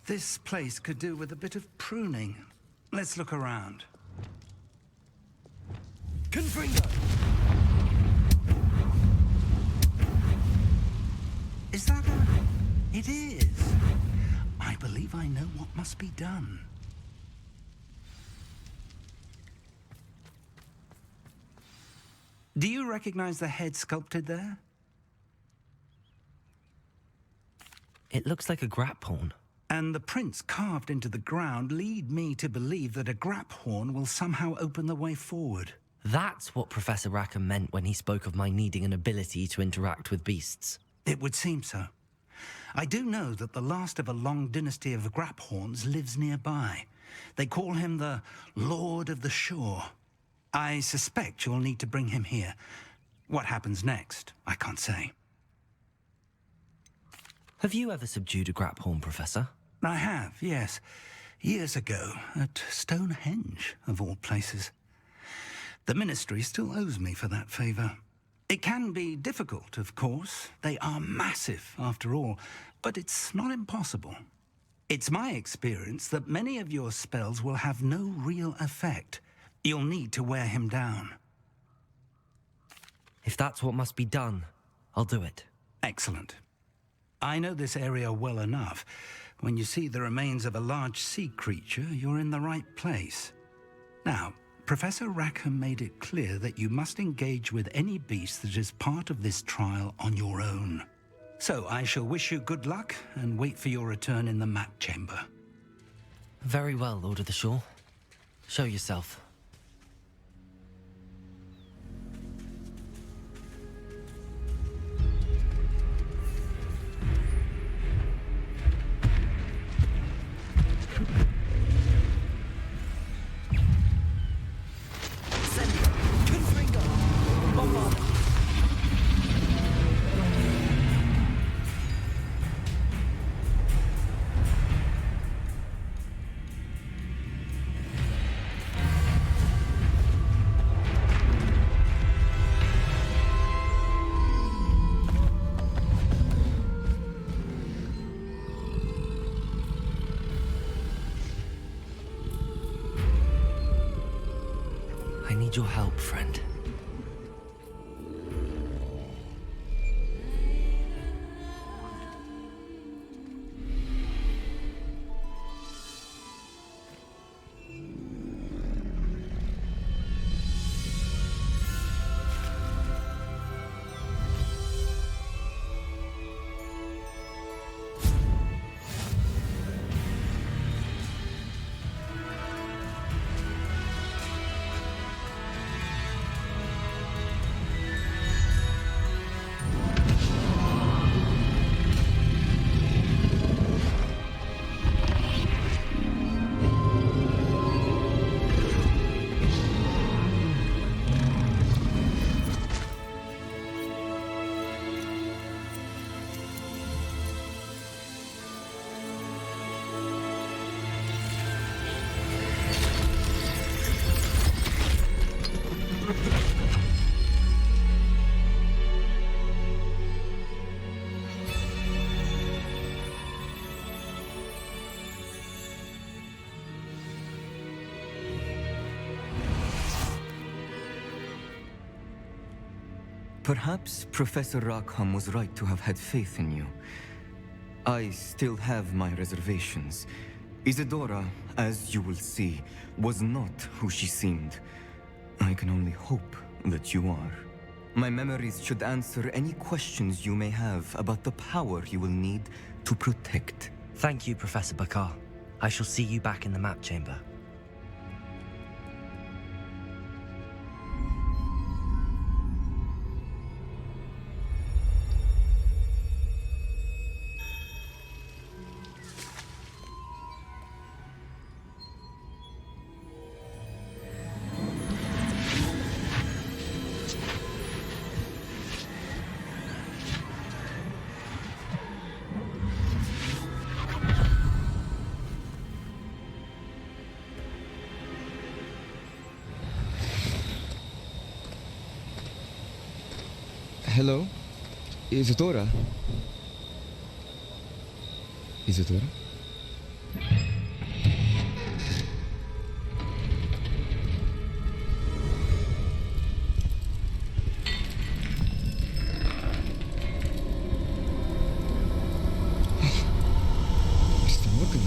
This place could do with a bit of pruning. Let's look around. Confringo! Is that a... It is. I believe I know what must be done. Do you recognize the head sculpted there? It looks like a grapphorn. And the prints carved into the ground lead me to believe that a grap horn will somehow open the way forward. That's what Professor Rackham meant when he spoke of my needing an ability to interact with beasts. It would seem so. I do know that the last of a long dynasty of grap horns lives nearby. They call him the Lord of the Shore. I suspect you'll need to bring him here. What happens next, I can't say. Have you ever subdued a grap horn, Professor? I have, yes. Years ago, at Stonehenge, of all places. The Ministry still owes me for that favor. It can be difficult, of course. They are massive, after all, but it's not impossible. It's my experience that many of your spells will have no real effect. You'll need to wear him down. If that's what must be done, I'll do it. Excellent. I know this area well enough. When you see the remains of a large sea creature, you're in the right place. Now, Professor Rackham made it clear that you must engage with any beast that is part of this trial on your own. So I shall wish you good luck and wait for your return in the map chamber. Very well, Lord of the Shore. Show yourself. I need your help, friend. Perhaps Professor Rackham was right to have had faith in you. I still have my reservations. Isadora, as you will see, was not who she seemed. I can only hope that you are. My memories should answer any questions you may have about the power you will need to protect. Thank you, Professor Bakar. I shall see you back in the map chamber. Hello? Isadora? Isadora? Está morgen.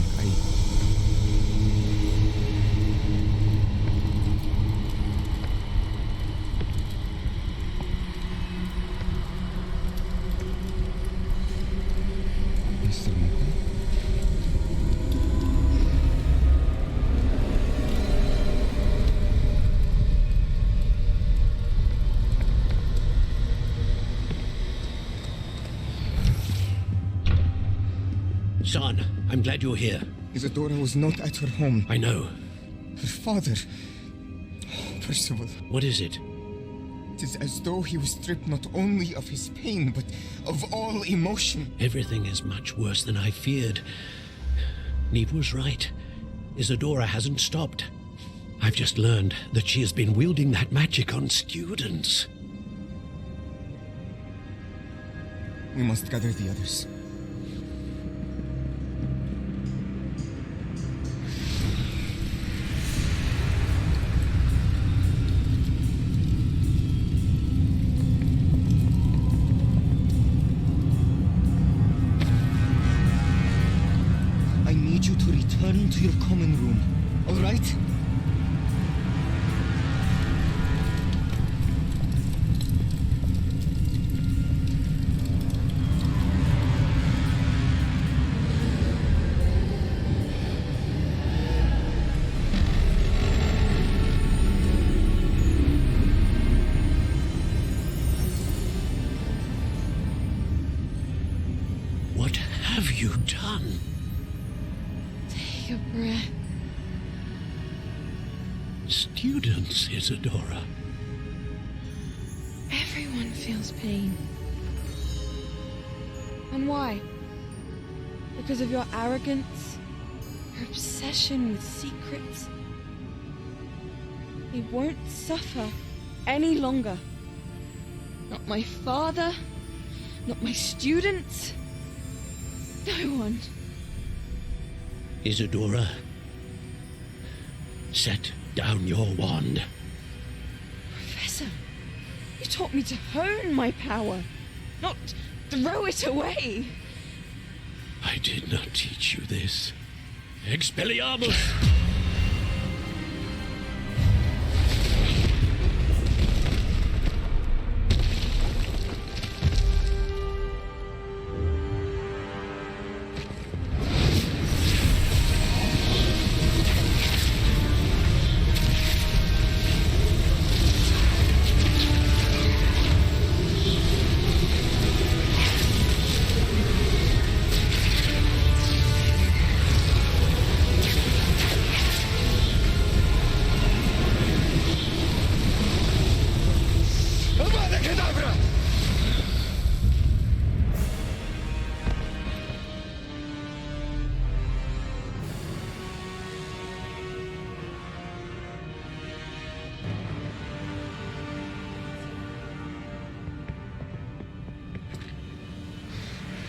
Mr. Morgan? Son, I'm glad you're here. Isadora was not at her home. I know. Her father... Percival. What is it? It is as though he was stripped not only of his pain, but of all emotion. Everything is much worse than I feared. Neve was right. Isadora hasn't stopped. I've just learned that she has been wielding that magic on students. We must gather the others. I need you to return to your common room, all right? What have you done? Take a breath. Students, Isadora. Everyone feels pain. And why? Because of your arrogance? Your obsession with secrets? They won't suffer any longer. Not my father, not my students, no one. Isadora, set down your wand. Professor, you taught me to hone my power, not throw it away. I did not teach you this. Expelliarmus!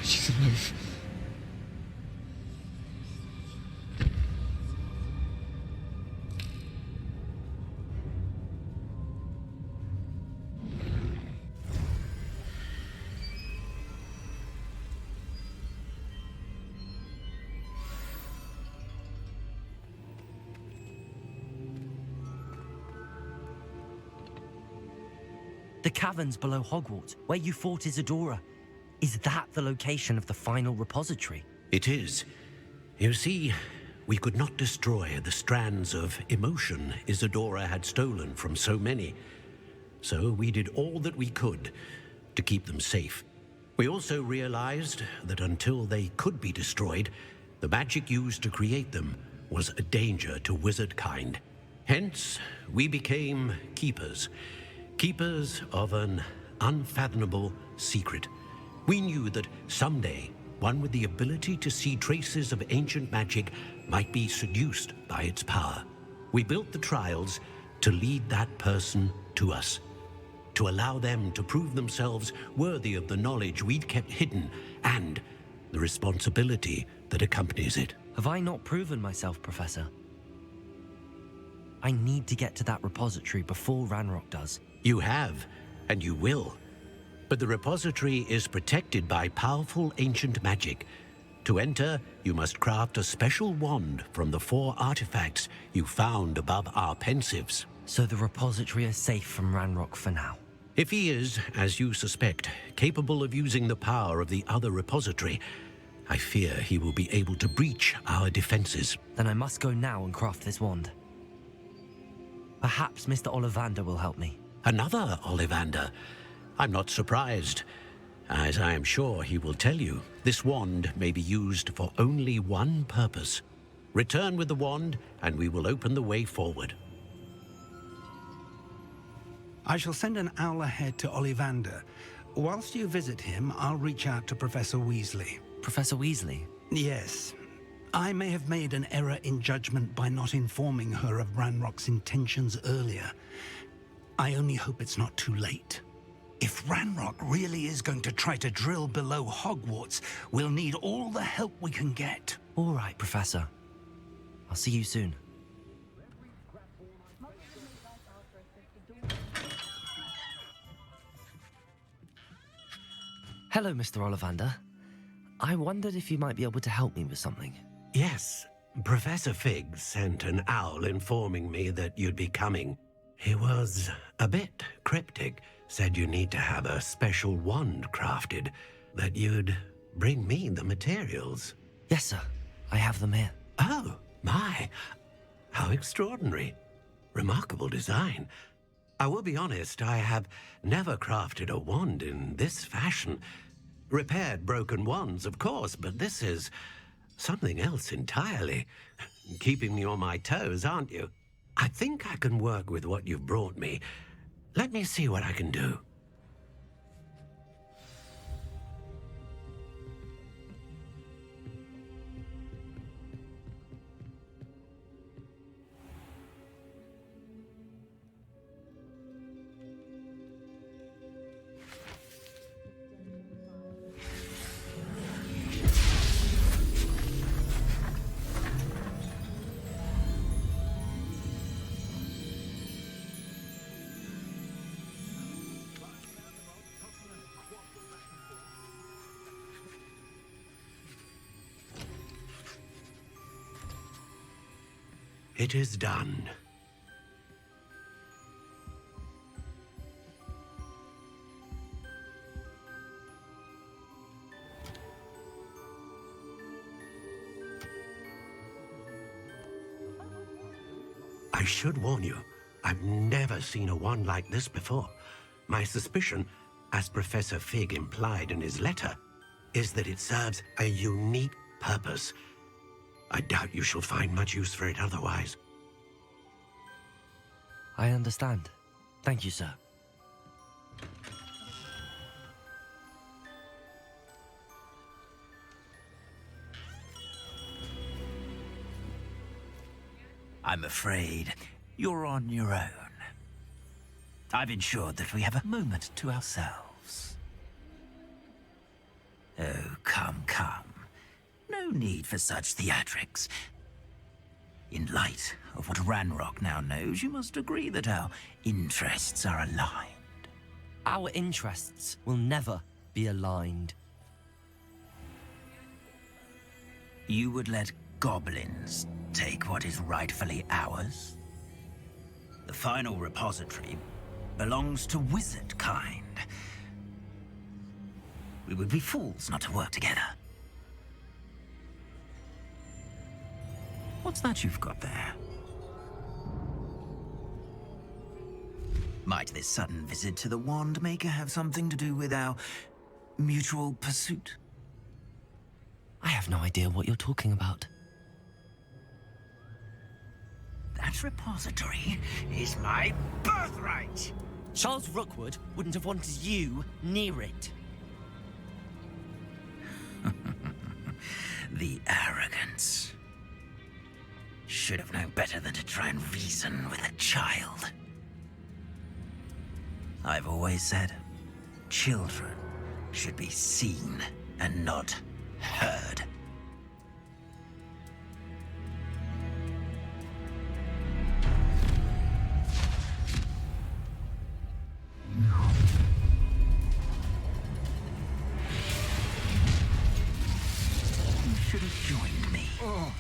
She's alive. The caverns below Hogwarts, where you fought Isadora. Is that the location of the final repository? It is. You see, we could not destroy the strands of emotion Isadora had stolen from so many. So we did all that we could to keep them safe. We also realized that until they could be destroyed, the magic used to create them was a danger to wizard kind. Hence, we became keepers. Keepers of an unfathomable secret. We knew that someday, one with the ability to see traces of ancient magic might be seduced by its power. We built the trials to lead that person to us, to allow them to prove themselves worthy of the knowledge we'd kept hidden and the responsibility that accompanies it. Have I not proven myself, Professor? I need to get to that repository before Ranrock does. You have, and you will. But the repository is protected by powerful ancient magic. To enter, you must craft a special wand from the 4 artifacts you found above our pensives. So the repository is safe from Ranrock for now? If he is, as you suspect, capable of using the power of the other repository, I fear he will be able to breach our defenses. Then I must go now and craft this wand. Perhaps Mr. Ollivander will help me. Another Ollivander? I'm not surprised. As I am sure he will tell you, this wand may be used for only one purpose. Return with the wand, and we will open the way forward. I shall send an owl ahead to Ollivander. Whilst you visit him, I'll reach out to Professor Weasley. Professor Weasley? Yes. I may have made an error in judgment by not informing her of Ranrock's intentions earlier. I only hope it's not too late. If Ranrock really is going to try to drill below Hogwarts, we'll need all the help we can get. All right, Professor. I'll see you soon. Hello, Mr. Ollivander. I wondered if you might be able to help me with something. Yes, Professor Fig sent an owl informing me that you'd be coming. He was a bit cryptic, said you need to have a special wand crafted, that you'd bring me the materials. Yes, sir. I have them here. Oh, my. How extraordinary. Remarkable design. I will be honest, I have never crafted a wand in this fashion. Repaired broken wands, of course, but this is something else entirely. Keeping me on my toes, aren't you? I think I can work with what you've brought me. Let me see what I can do. It is done. I should warn you, I've never seen a wand like this before. My suspicion, as Professor Fig implied in his letter, is that it serves a unique purpose. I doubt you shall find much use for it otherwise. I understand. Thank you, sir. I'm afraid you're on your own. I've ensured that we have a moment to ourselves. Oh, come, come. No need for such theatrics. In light of what Ranrock now knows, you must agree that our interests are aligned. Our interests will never be aligned. You would let goblins take what is rightfully ours? The final repository belongs to wizard kind. We would be fools not to work together. What's that you've got there? Might this sudden visit to the Wand Maker have something to do with our mutual pursuit? I have no idea what you're talking about. That repository is my birthright! Charles Rookwood wouldn't have wanted you near it. The arrogance. Should have known better than to try and reason with a child. I've always said, children should be seen and not heard. You should have joined me. Oh.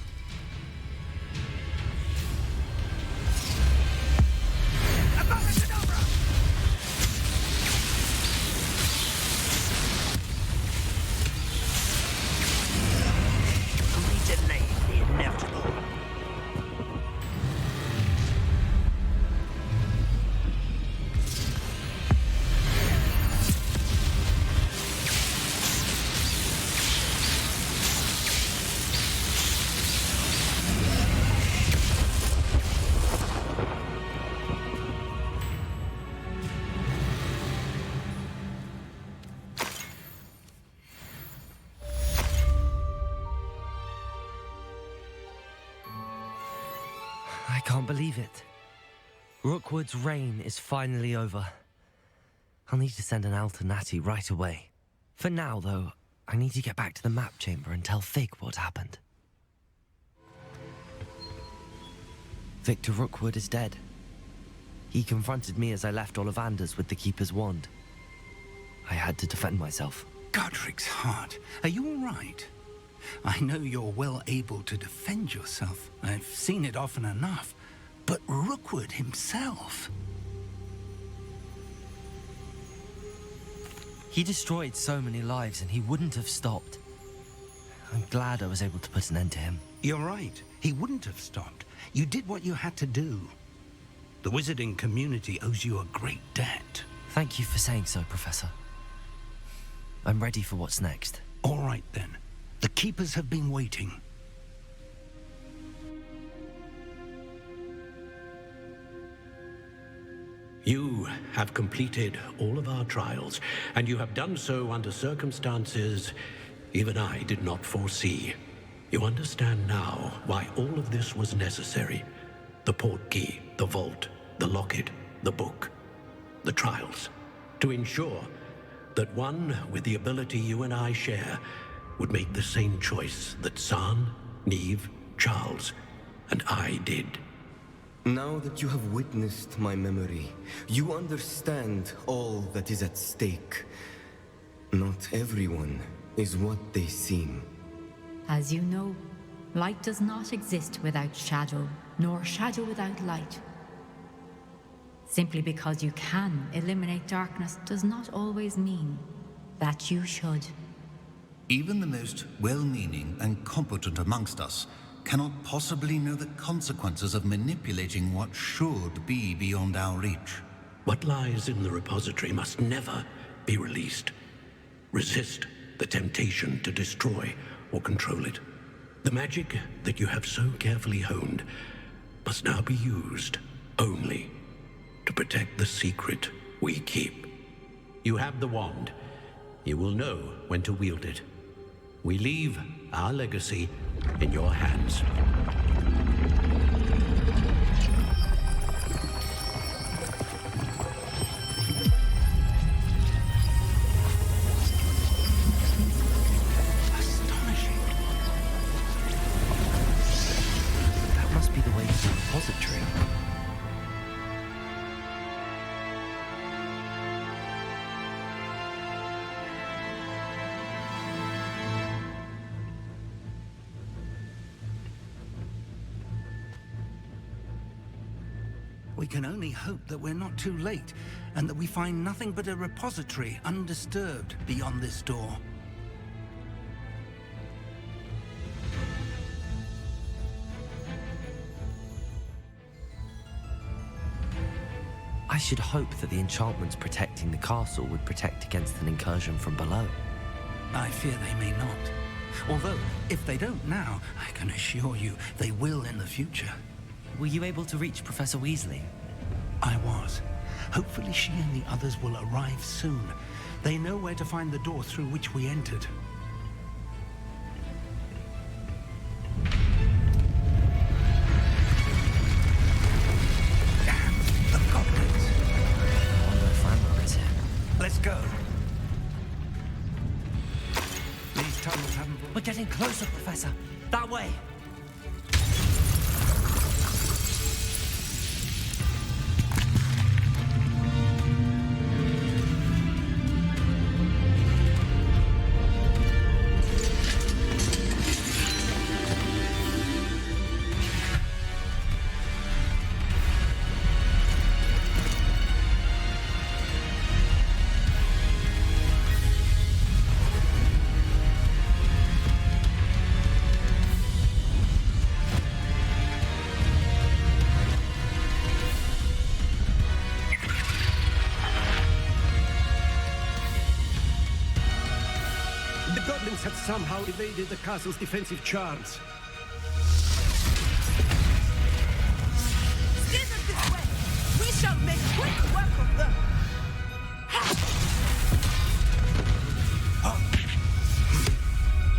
can't believe it. Rookwood's reign is finally over. I'll need to send an owl to Natty right away. For now, though, I need to get back to the map chamber and tell Fig what happened. Victor Rookwood is dead. He confronted me as I left Ollivanders with the Keeper's wand. I had to defend myself. Godric's heart, are you all right? I know you're well able to defend yourself. I've seen it often enough. But Rookwood himself... He destroyed so many lives and he wouldn't have stopped. I'm glad I was able to put an end to him. You're right. He wouldn't have stopped. You did what you had to do. The wizarding community owes you a great debt. Thank you for saying so, Professor. I'm ready for what's next. All right, then. The Keepers have been waiting. You have completed all of our trials, and you have done so under circumstances even I did not foresee. You understand now why all of this was necessary. The portkey, the vault, the locket, the book, the trials. To ensure that one with the ability you and I share would make the same choice that San, Neve, Charles, and I did. Now that you have witnessed my memory, you understand all that is at stake. Not everyone is what they seem. As you know, light does not exist without shadow, nor shadow without light. Simply because you can eliminate darkness does not always mean that you should. Even the most well-meaning and competent amongst us cannot possibly know the consequences of manipulating what should be beyond our reach. What lies in the repository must never be released. Resist the temptation to destroy or control it. The magic that you have so carefully honed must now be used only to protect the secret we keep. You have the wand. You will know when to wield it. We leave our legacy in your hands. Astonishing. That must be the way to the repository. We can only hope that we're not too late, and that we find nothing but a repository undisturbed beyond this door. I should hope that the enchantments protecting the castle would protect against an incursion from below. I fear they may not. Although, if they don't now, I can assure you they will in the future. Were you able to reach Professor Weasley? I was. Hopefully she and the others will arrive soon. They know where to find the door through which we entered. Damn, the goblins. I wonder if Ranrock is here. Let's go. These tunnels haven't... We're getting closer, Professor. That way. Had somehow evaded the castle's defensive charms. Steer them this way! We shall make quick work of them!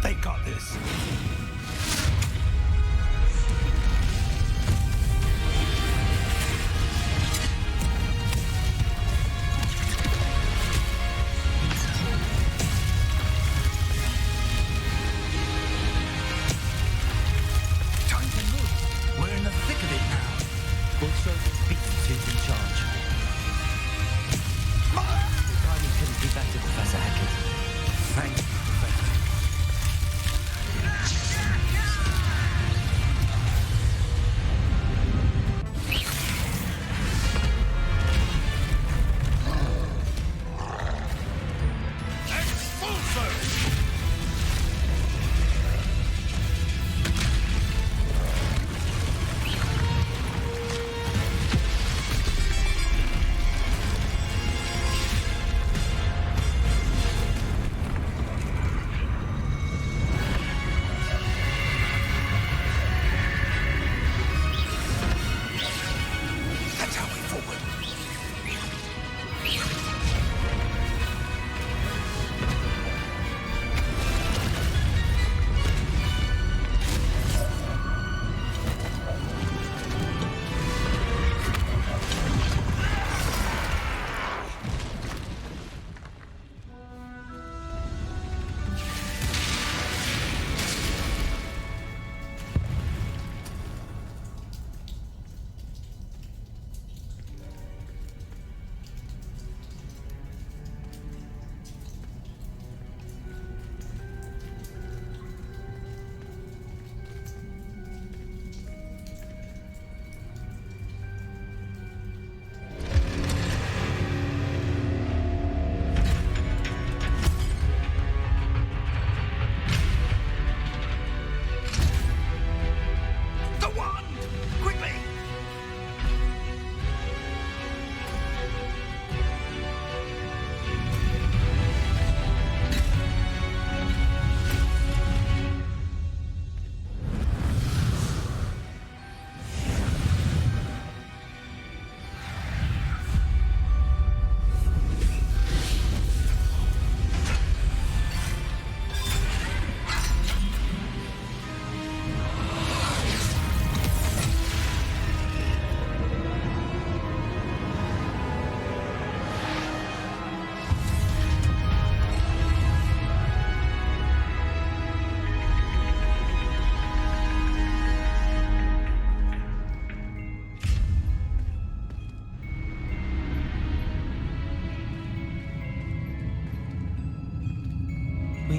They got this.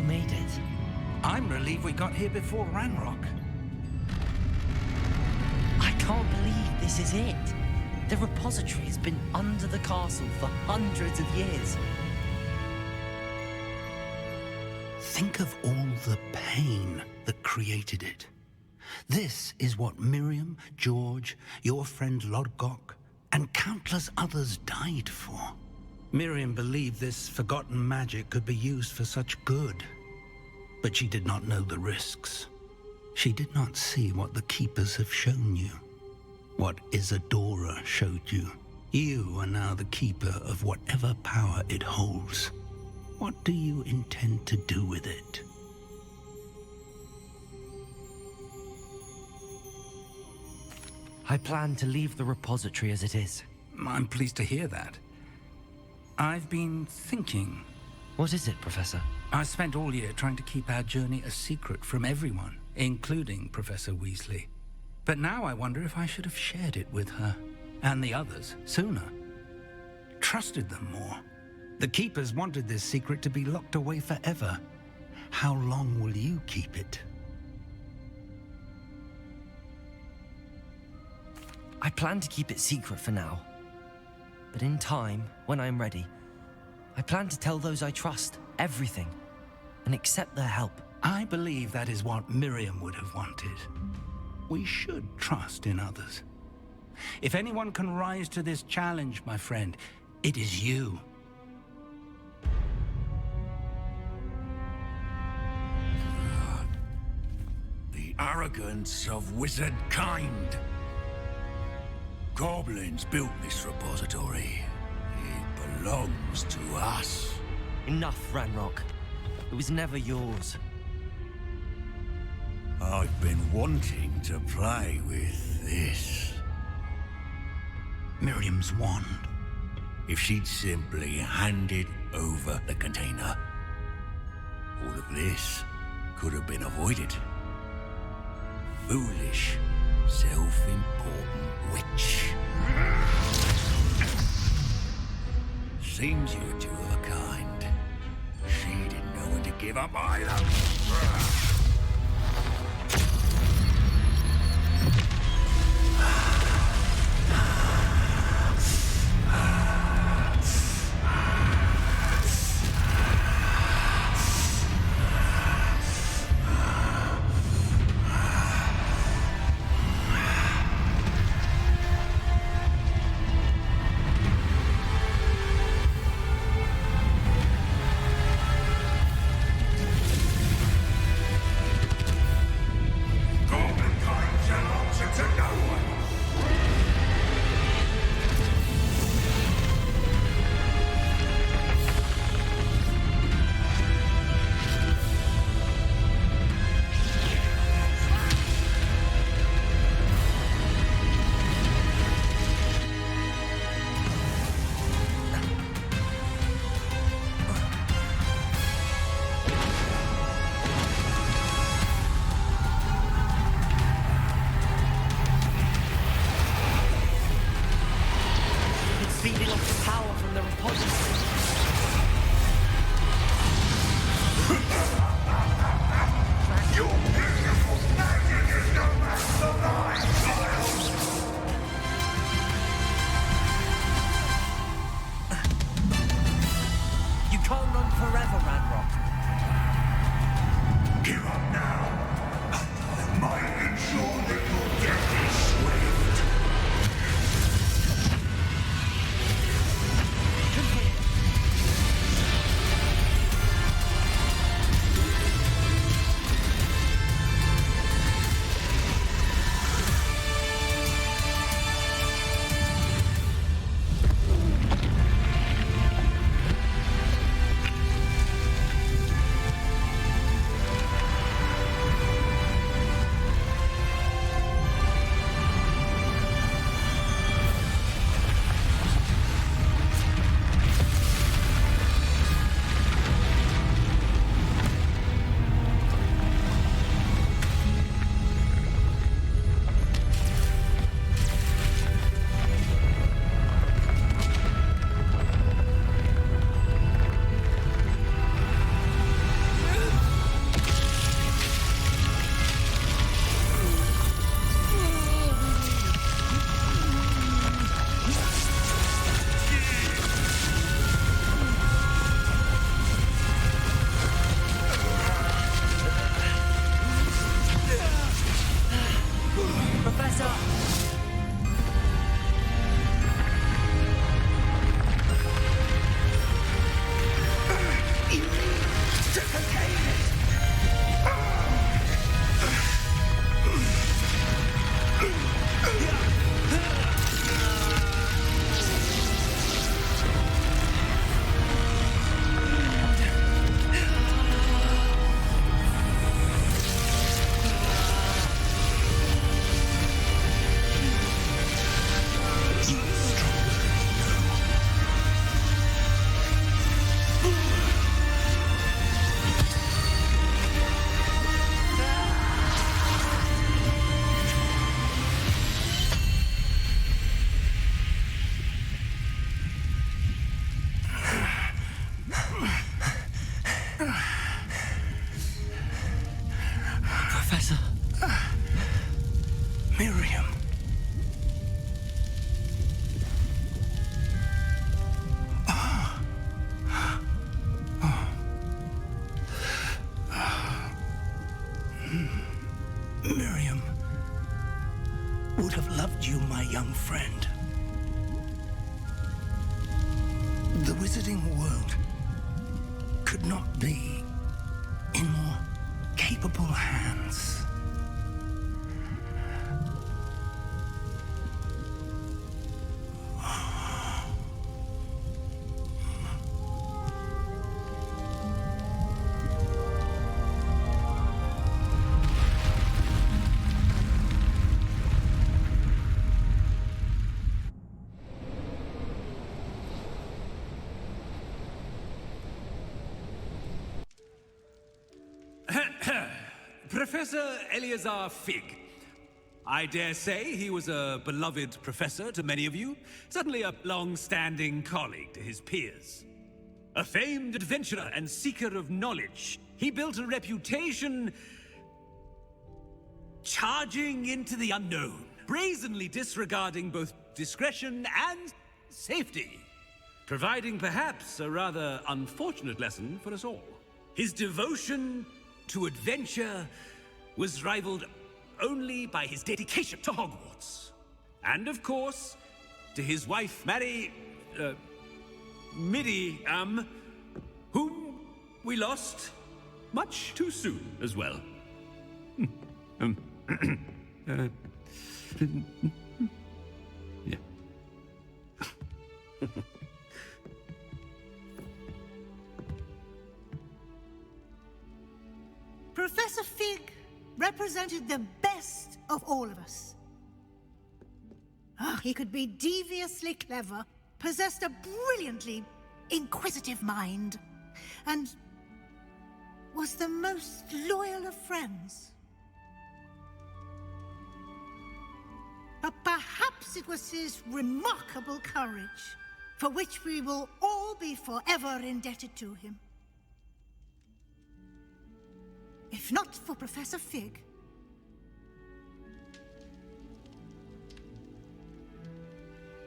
made it. I'm relieved we got here before Ranrock. I can't believe this is it. The repository has been under the castle for hundreds of years. Think of all the pain that created it. This is what Miriam, George, your friend Lodgok, and countless others died for. Miriam believed this forgotten magic could be used for such good, but she did not know the risks. She did not see what the Keepers have shown you, what Isadora showed you. You are now the Keeper of whatever power it holds. What do you intend to do with it? I plan to leave the repository as it is. I'm pleased to hear that. I've been thinking. What is it, Professor? I spent all year trying to keep our journey a secret from everyone, including Professor Weasley. But now I wonder if I should have shared it with her, and the others, sooner. Trusted them more. The Keepers wanted this secret to be locked away forever. How long will you keep it? I plan to keep it secret for now. But in time, when I'm ready, I plan to tell those I trust everything and accept their help. I believe that is what Miriam would have wanted. We should trust in others. If anyone can rise to this challenge, my friend, it is you. The arrogance of wizard kind. Goblins built this repository. It belongs to us. Enough, Ranrock. It was never yours. I've been wanting to play with this. Miriam's wand. If she'd simply handed over the container, all of this could have been avoided. Foolish, self-important witch. Seems you were two of a kind. She didn't know when to give up either. Feeding off the power from the repository. Your beautiful magic is no match for mine, child! You can't run forever, Ranrock. Give up now. I might ensure that your death is swift. young friend. The wizarding world could not be in more capable hands. Professor Eleazar Fig. I dare say he was a beloved professor to many of you, certainly a long-standing colleague to his peers. A famed adventurer and seeker of knowledge, he built a reputation charging into the unknown, brazenly disregarding both discretion and safety, providing perhaps a rather unfortunate lesson for us all. His devotion to adventure was rivaled only by his dedication to Hogwarts. And of course, to his wife, Middy, whom we lost much too soon as well. Yeah. Professor Fig represented the best of all of us. He could be deviously clever, possessed a brilliantly inquisitive mind, and was the most loyal of friends. But perhaps it was his remarkable courage, for which we will all be forever indebted to him. If not for Professor Fig,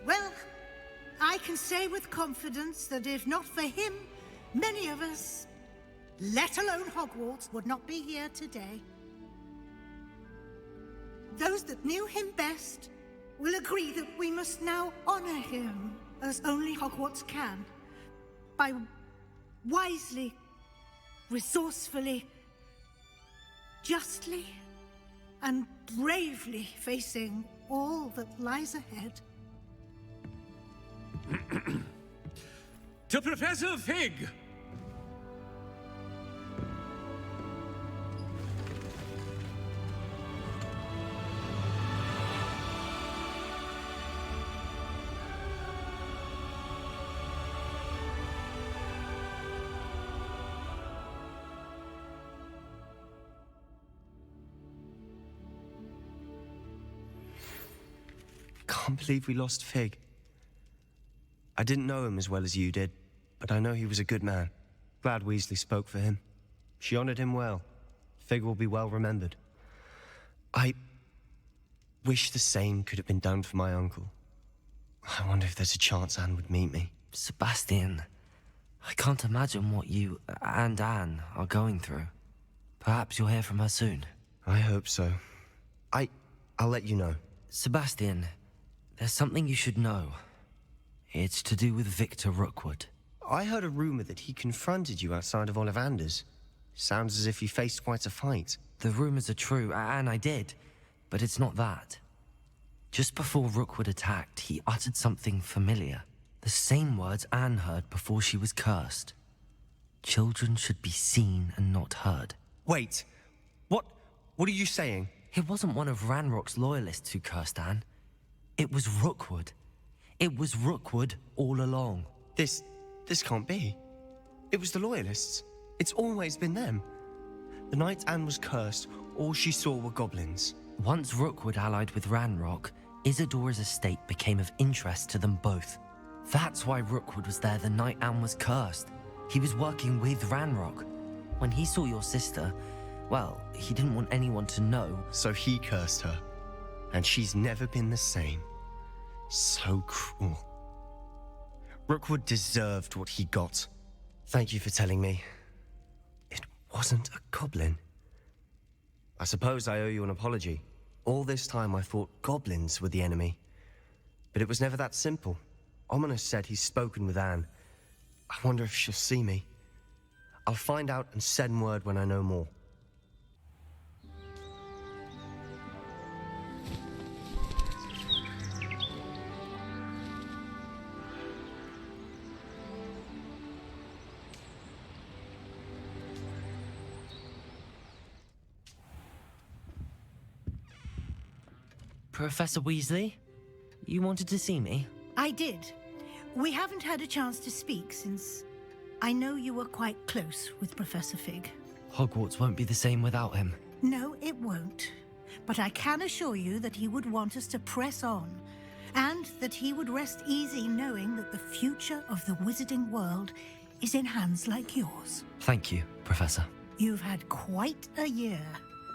well, I can say with confidence that if not for him, many of us, let alone Hogwarts, would not be here today. Those that knew him best will agree that we must now honor him as only Hogwarts can, by wisely, resourcefully, justly, and bravely facing all that lies ahead. To Professor Fig! Can't believe we lost Fig. I didn't know him as well as you did, but I know he was a good man. Glad Weasley spoke for him. She honored him well. Fig will be well remembered. I wish the same could have been done for my uncle. I wonder if there's a chance Anne would meet me. Sebastian, I can't imagine what you and Anne are going through. Perhaps you'll hear from her soon. I hope so. I'll let you know. Sebastian, there's something you should know. It's to do with Victor Rookwood. I heard a rumor that he confronted you outside of Ollivander's. Sounds as if you faced quite a fight. The rumors are true, and I did, but it's not that. Just before Rookwood attacked, he uttered something familiar. The same words Anne heard before she was cursed. Children should be seen and not heard. Wait, what are you saying? It wasn't one of Ranrock's loyalists who cursed Anne. It was Rookwood. It was Rookwood all along. This can't be. It was the Loyalists. It's always been them. The night Anne was cursed, all she saw were goblins. Once Rookwood allied with Ranrock, Isadora's estate became of interest to them both. That's why Rookwood was there the night Anne was cursed. He was working with Ranrock. When he saw your sister, well, he didn't want anyone to know. So he cursed her. And she's never been the same. So cruel. Rookwood deserved what he got. Thank you for telling me. It wasn't a goblin. I suppose I owe you an apology. All this time I thought goblins were the enemy. but it was never that simple. Ominous said he's spoken with Anne. I wonder if she'll see me. I'll find out and send word when I know more. Professor Weasley, you wanted to see me? I did. We haven't had a chance to speak since I know you were quite close with Professor Fig. Hogwarts won't be the same without him. No, it won't. But I can assure you that he would want us to press on, and that he would rest easy knowing that the future of the wizarding world is in hands like yours. Thank you, Professor. You've had quite a year,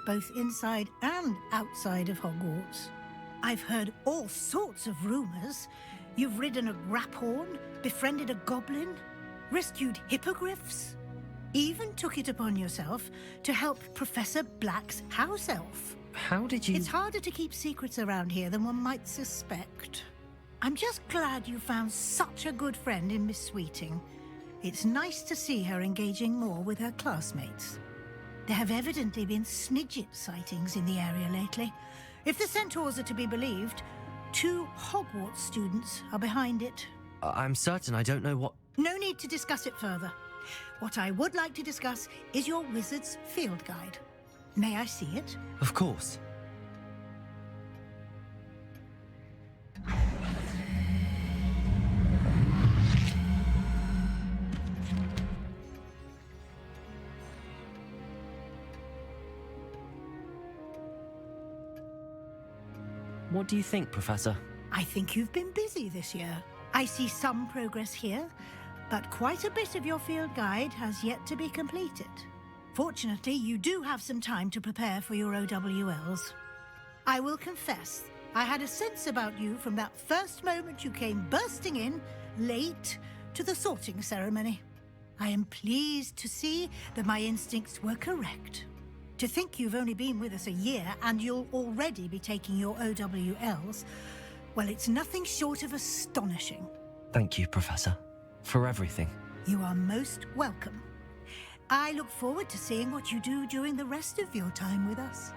both inside and outside of Hogwarts. I've heard all sorts of rumors. You've ridden a graphorn, befriended a goblin, rescued hippogriffs, even took it upon yourself to help Professor Black's house elf. How did you... It's harder to keep secrets around here than one might suspect. I'm just glad you found such a good friend in Miss Sweeting. It's nice to see her engaging more with her classmates. There have evidently been Snidget sightings in the area lately. If the centaurs are to be believed, 2 Hogwarts students are behind it. I'm certain I don't know what... No need to discuss it further. What I would like to discuss is your wizard's field guide. May I see it? Of course. What do you think, Professor? I think you've been busy this year. I see some progress here, but quite a bit of your field guide has yet to be completed. Fortunately, you do have some time to prepare for your OWLs. I will confess, I had a sense about you from that first moment you came bursting in, late, to the sorting ceremony. I am pleased to see that my instincts were correct. To think you've only been with us a year and you'll already be taking your OWLs, well, it's nothing short of astonishing. Thank you, Professor, for everything. You are most welcome. I look forward to seeing what you do during the rest of your time with us.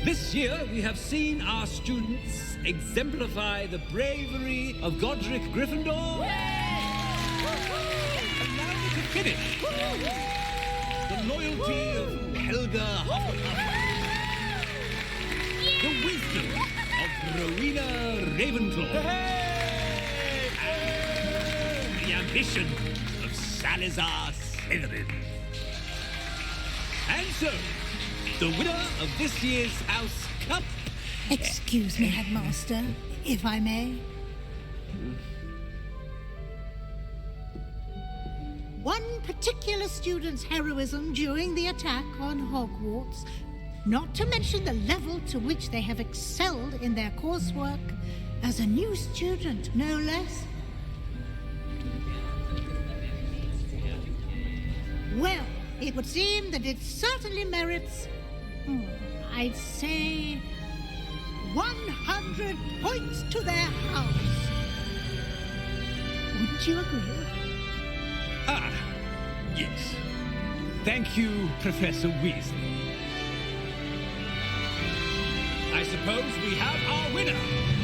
This year, we have seen our students exemplify the bravery of Godric Gryffindor. And now we can finish. The loyalty of Helga Hufflepuff. The wisdom of Rowena Ravenclaw. And the ambition of Salazar Slytherin. And so, the winner of this year's House Cup... Excuse me, Headmaster, if I may. One particular student's heroism during the attack on Hogwarts, not to mention the level to which they have excelled in their coursework as a new student, no less. Well, it would seem that it certainly merits, I'd say, 100 points to their house. Wouldn't you agree? Ah, yes. Thank you, Professor Weasley. I suppose we have our winner.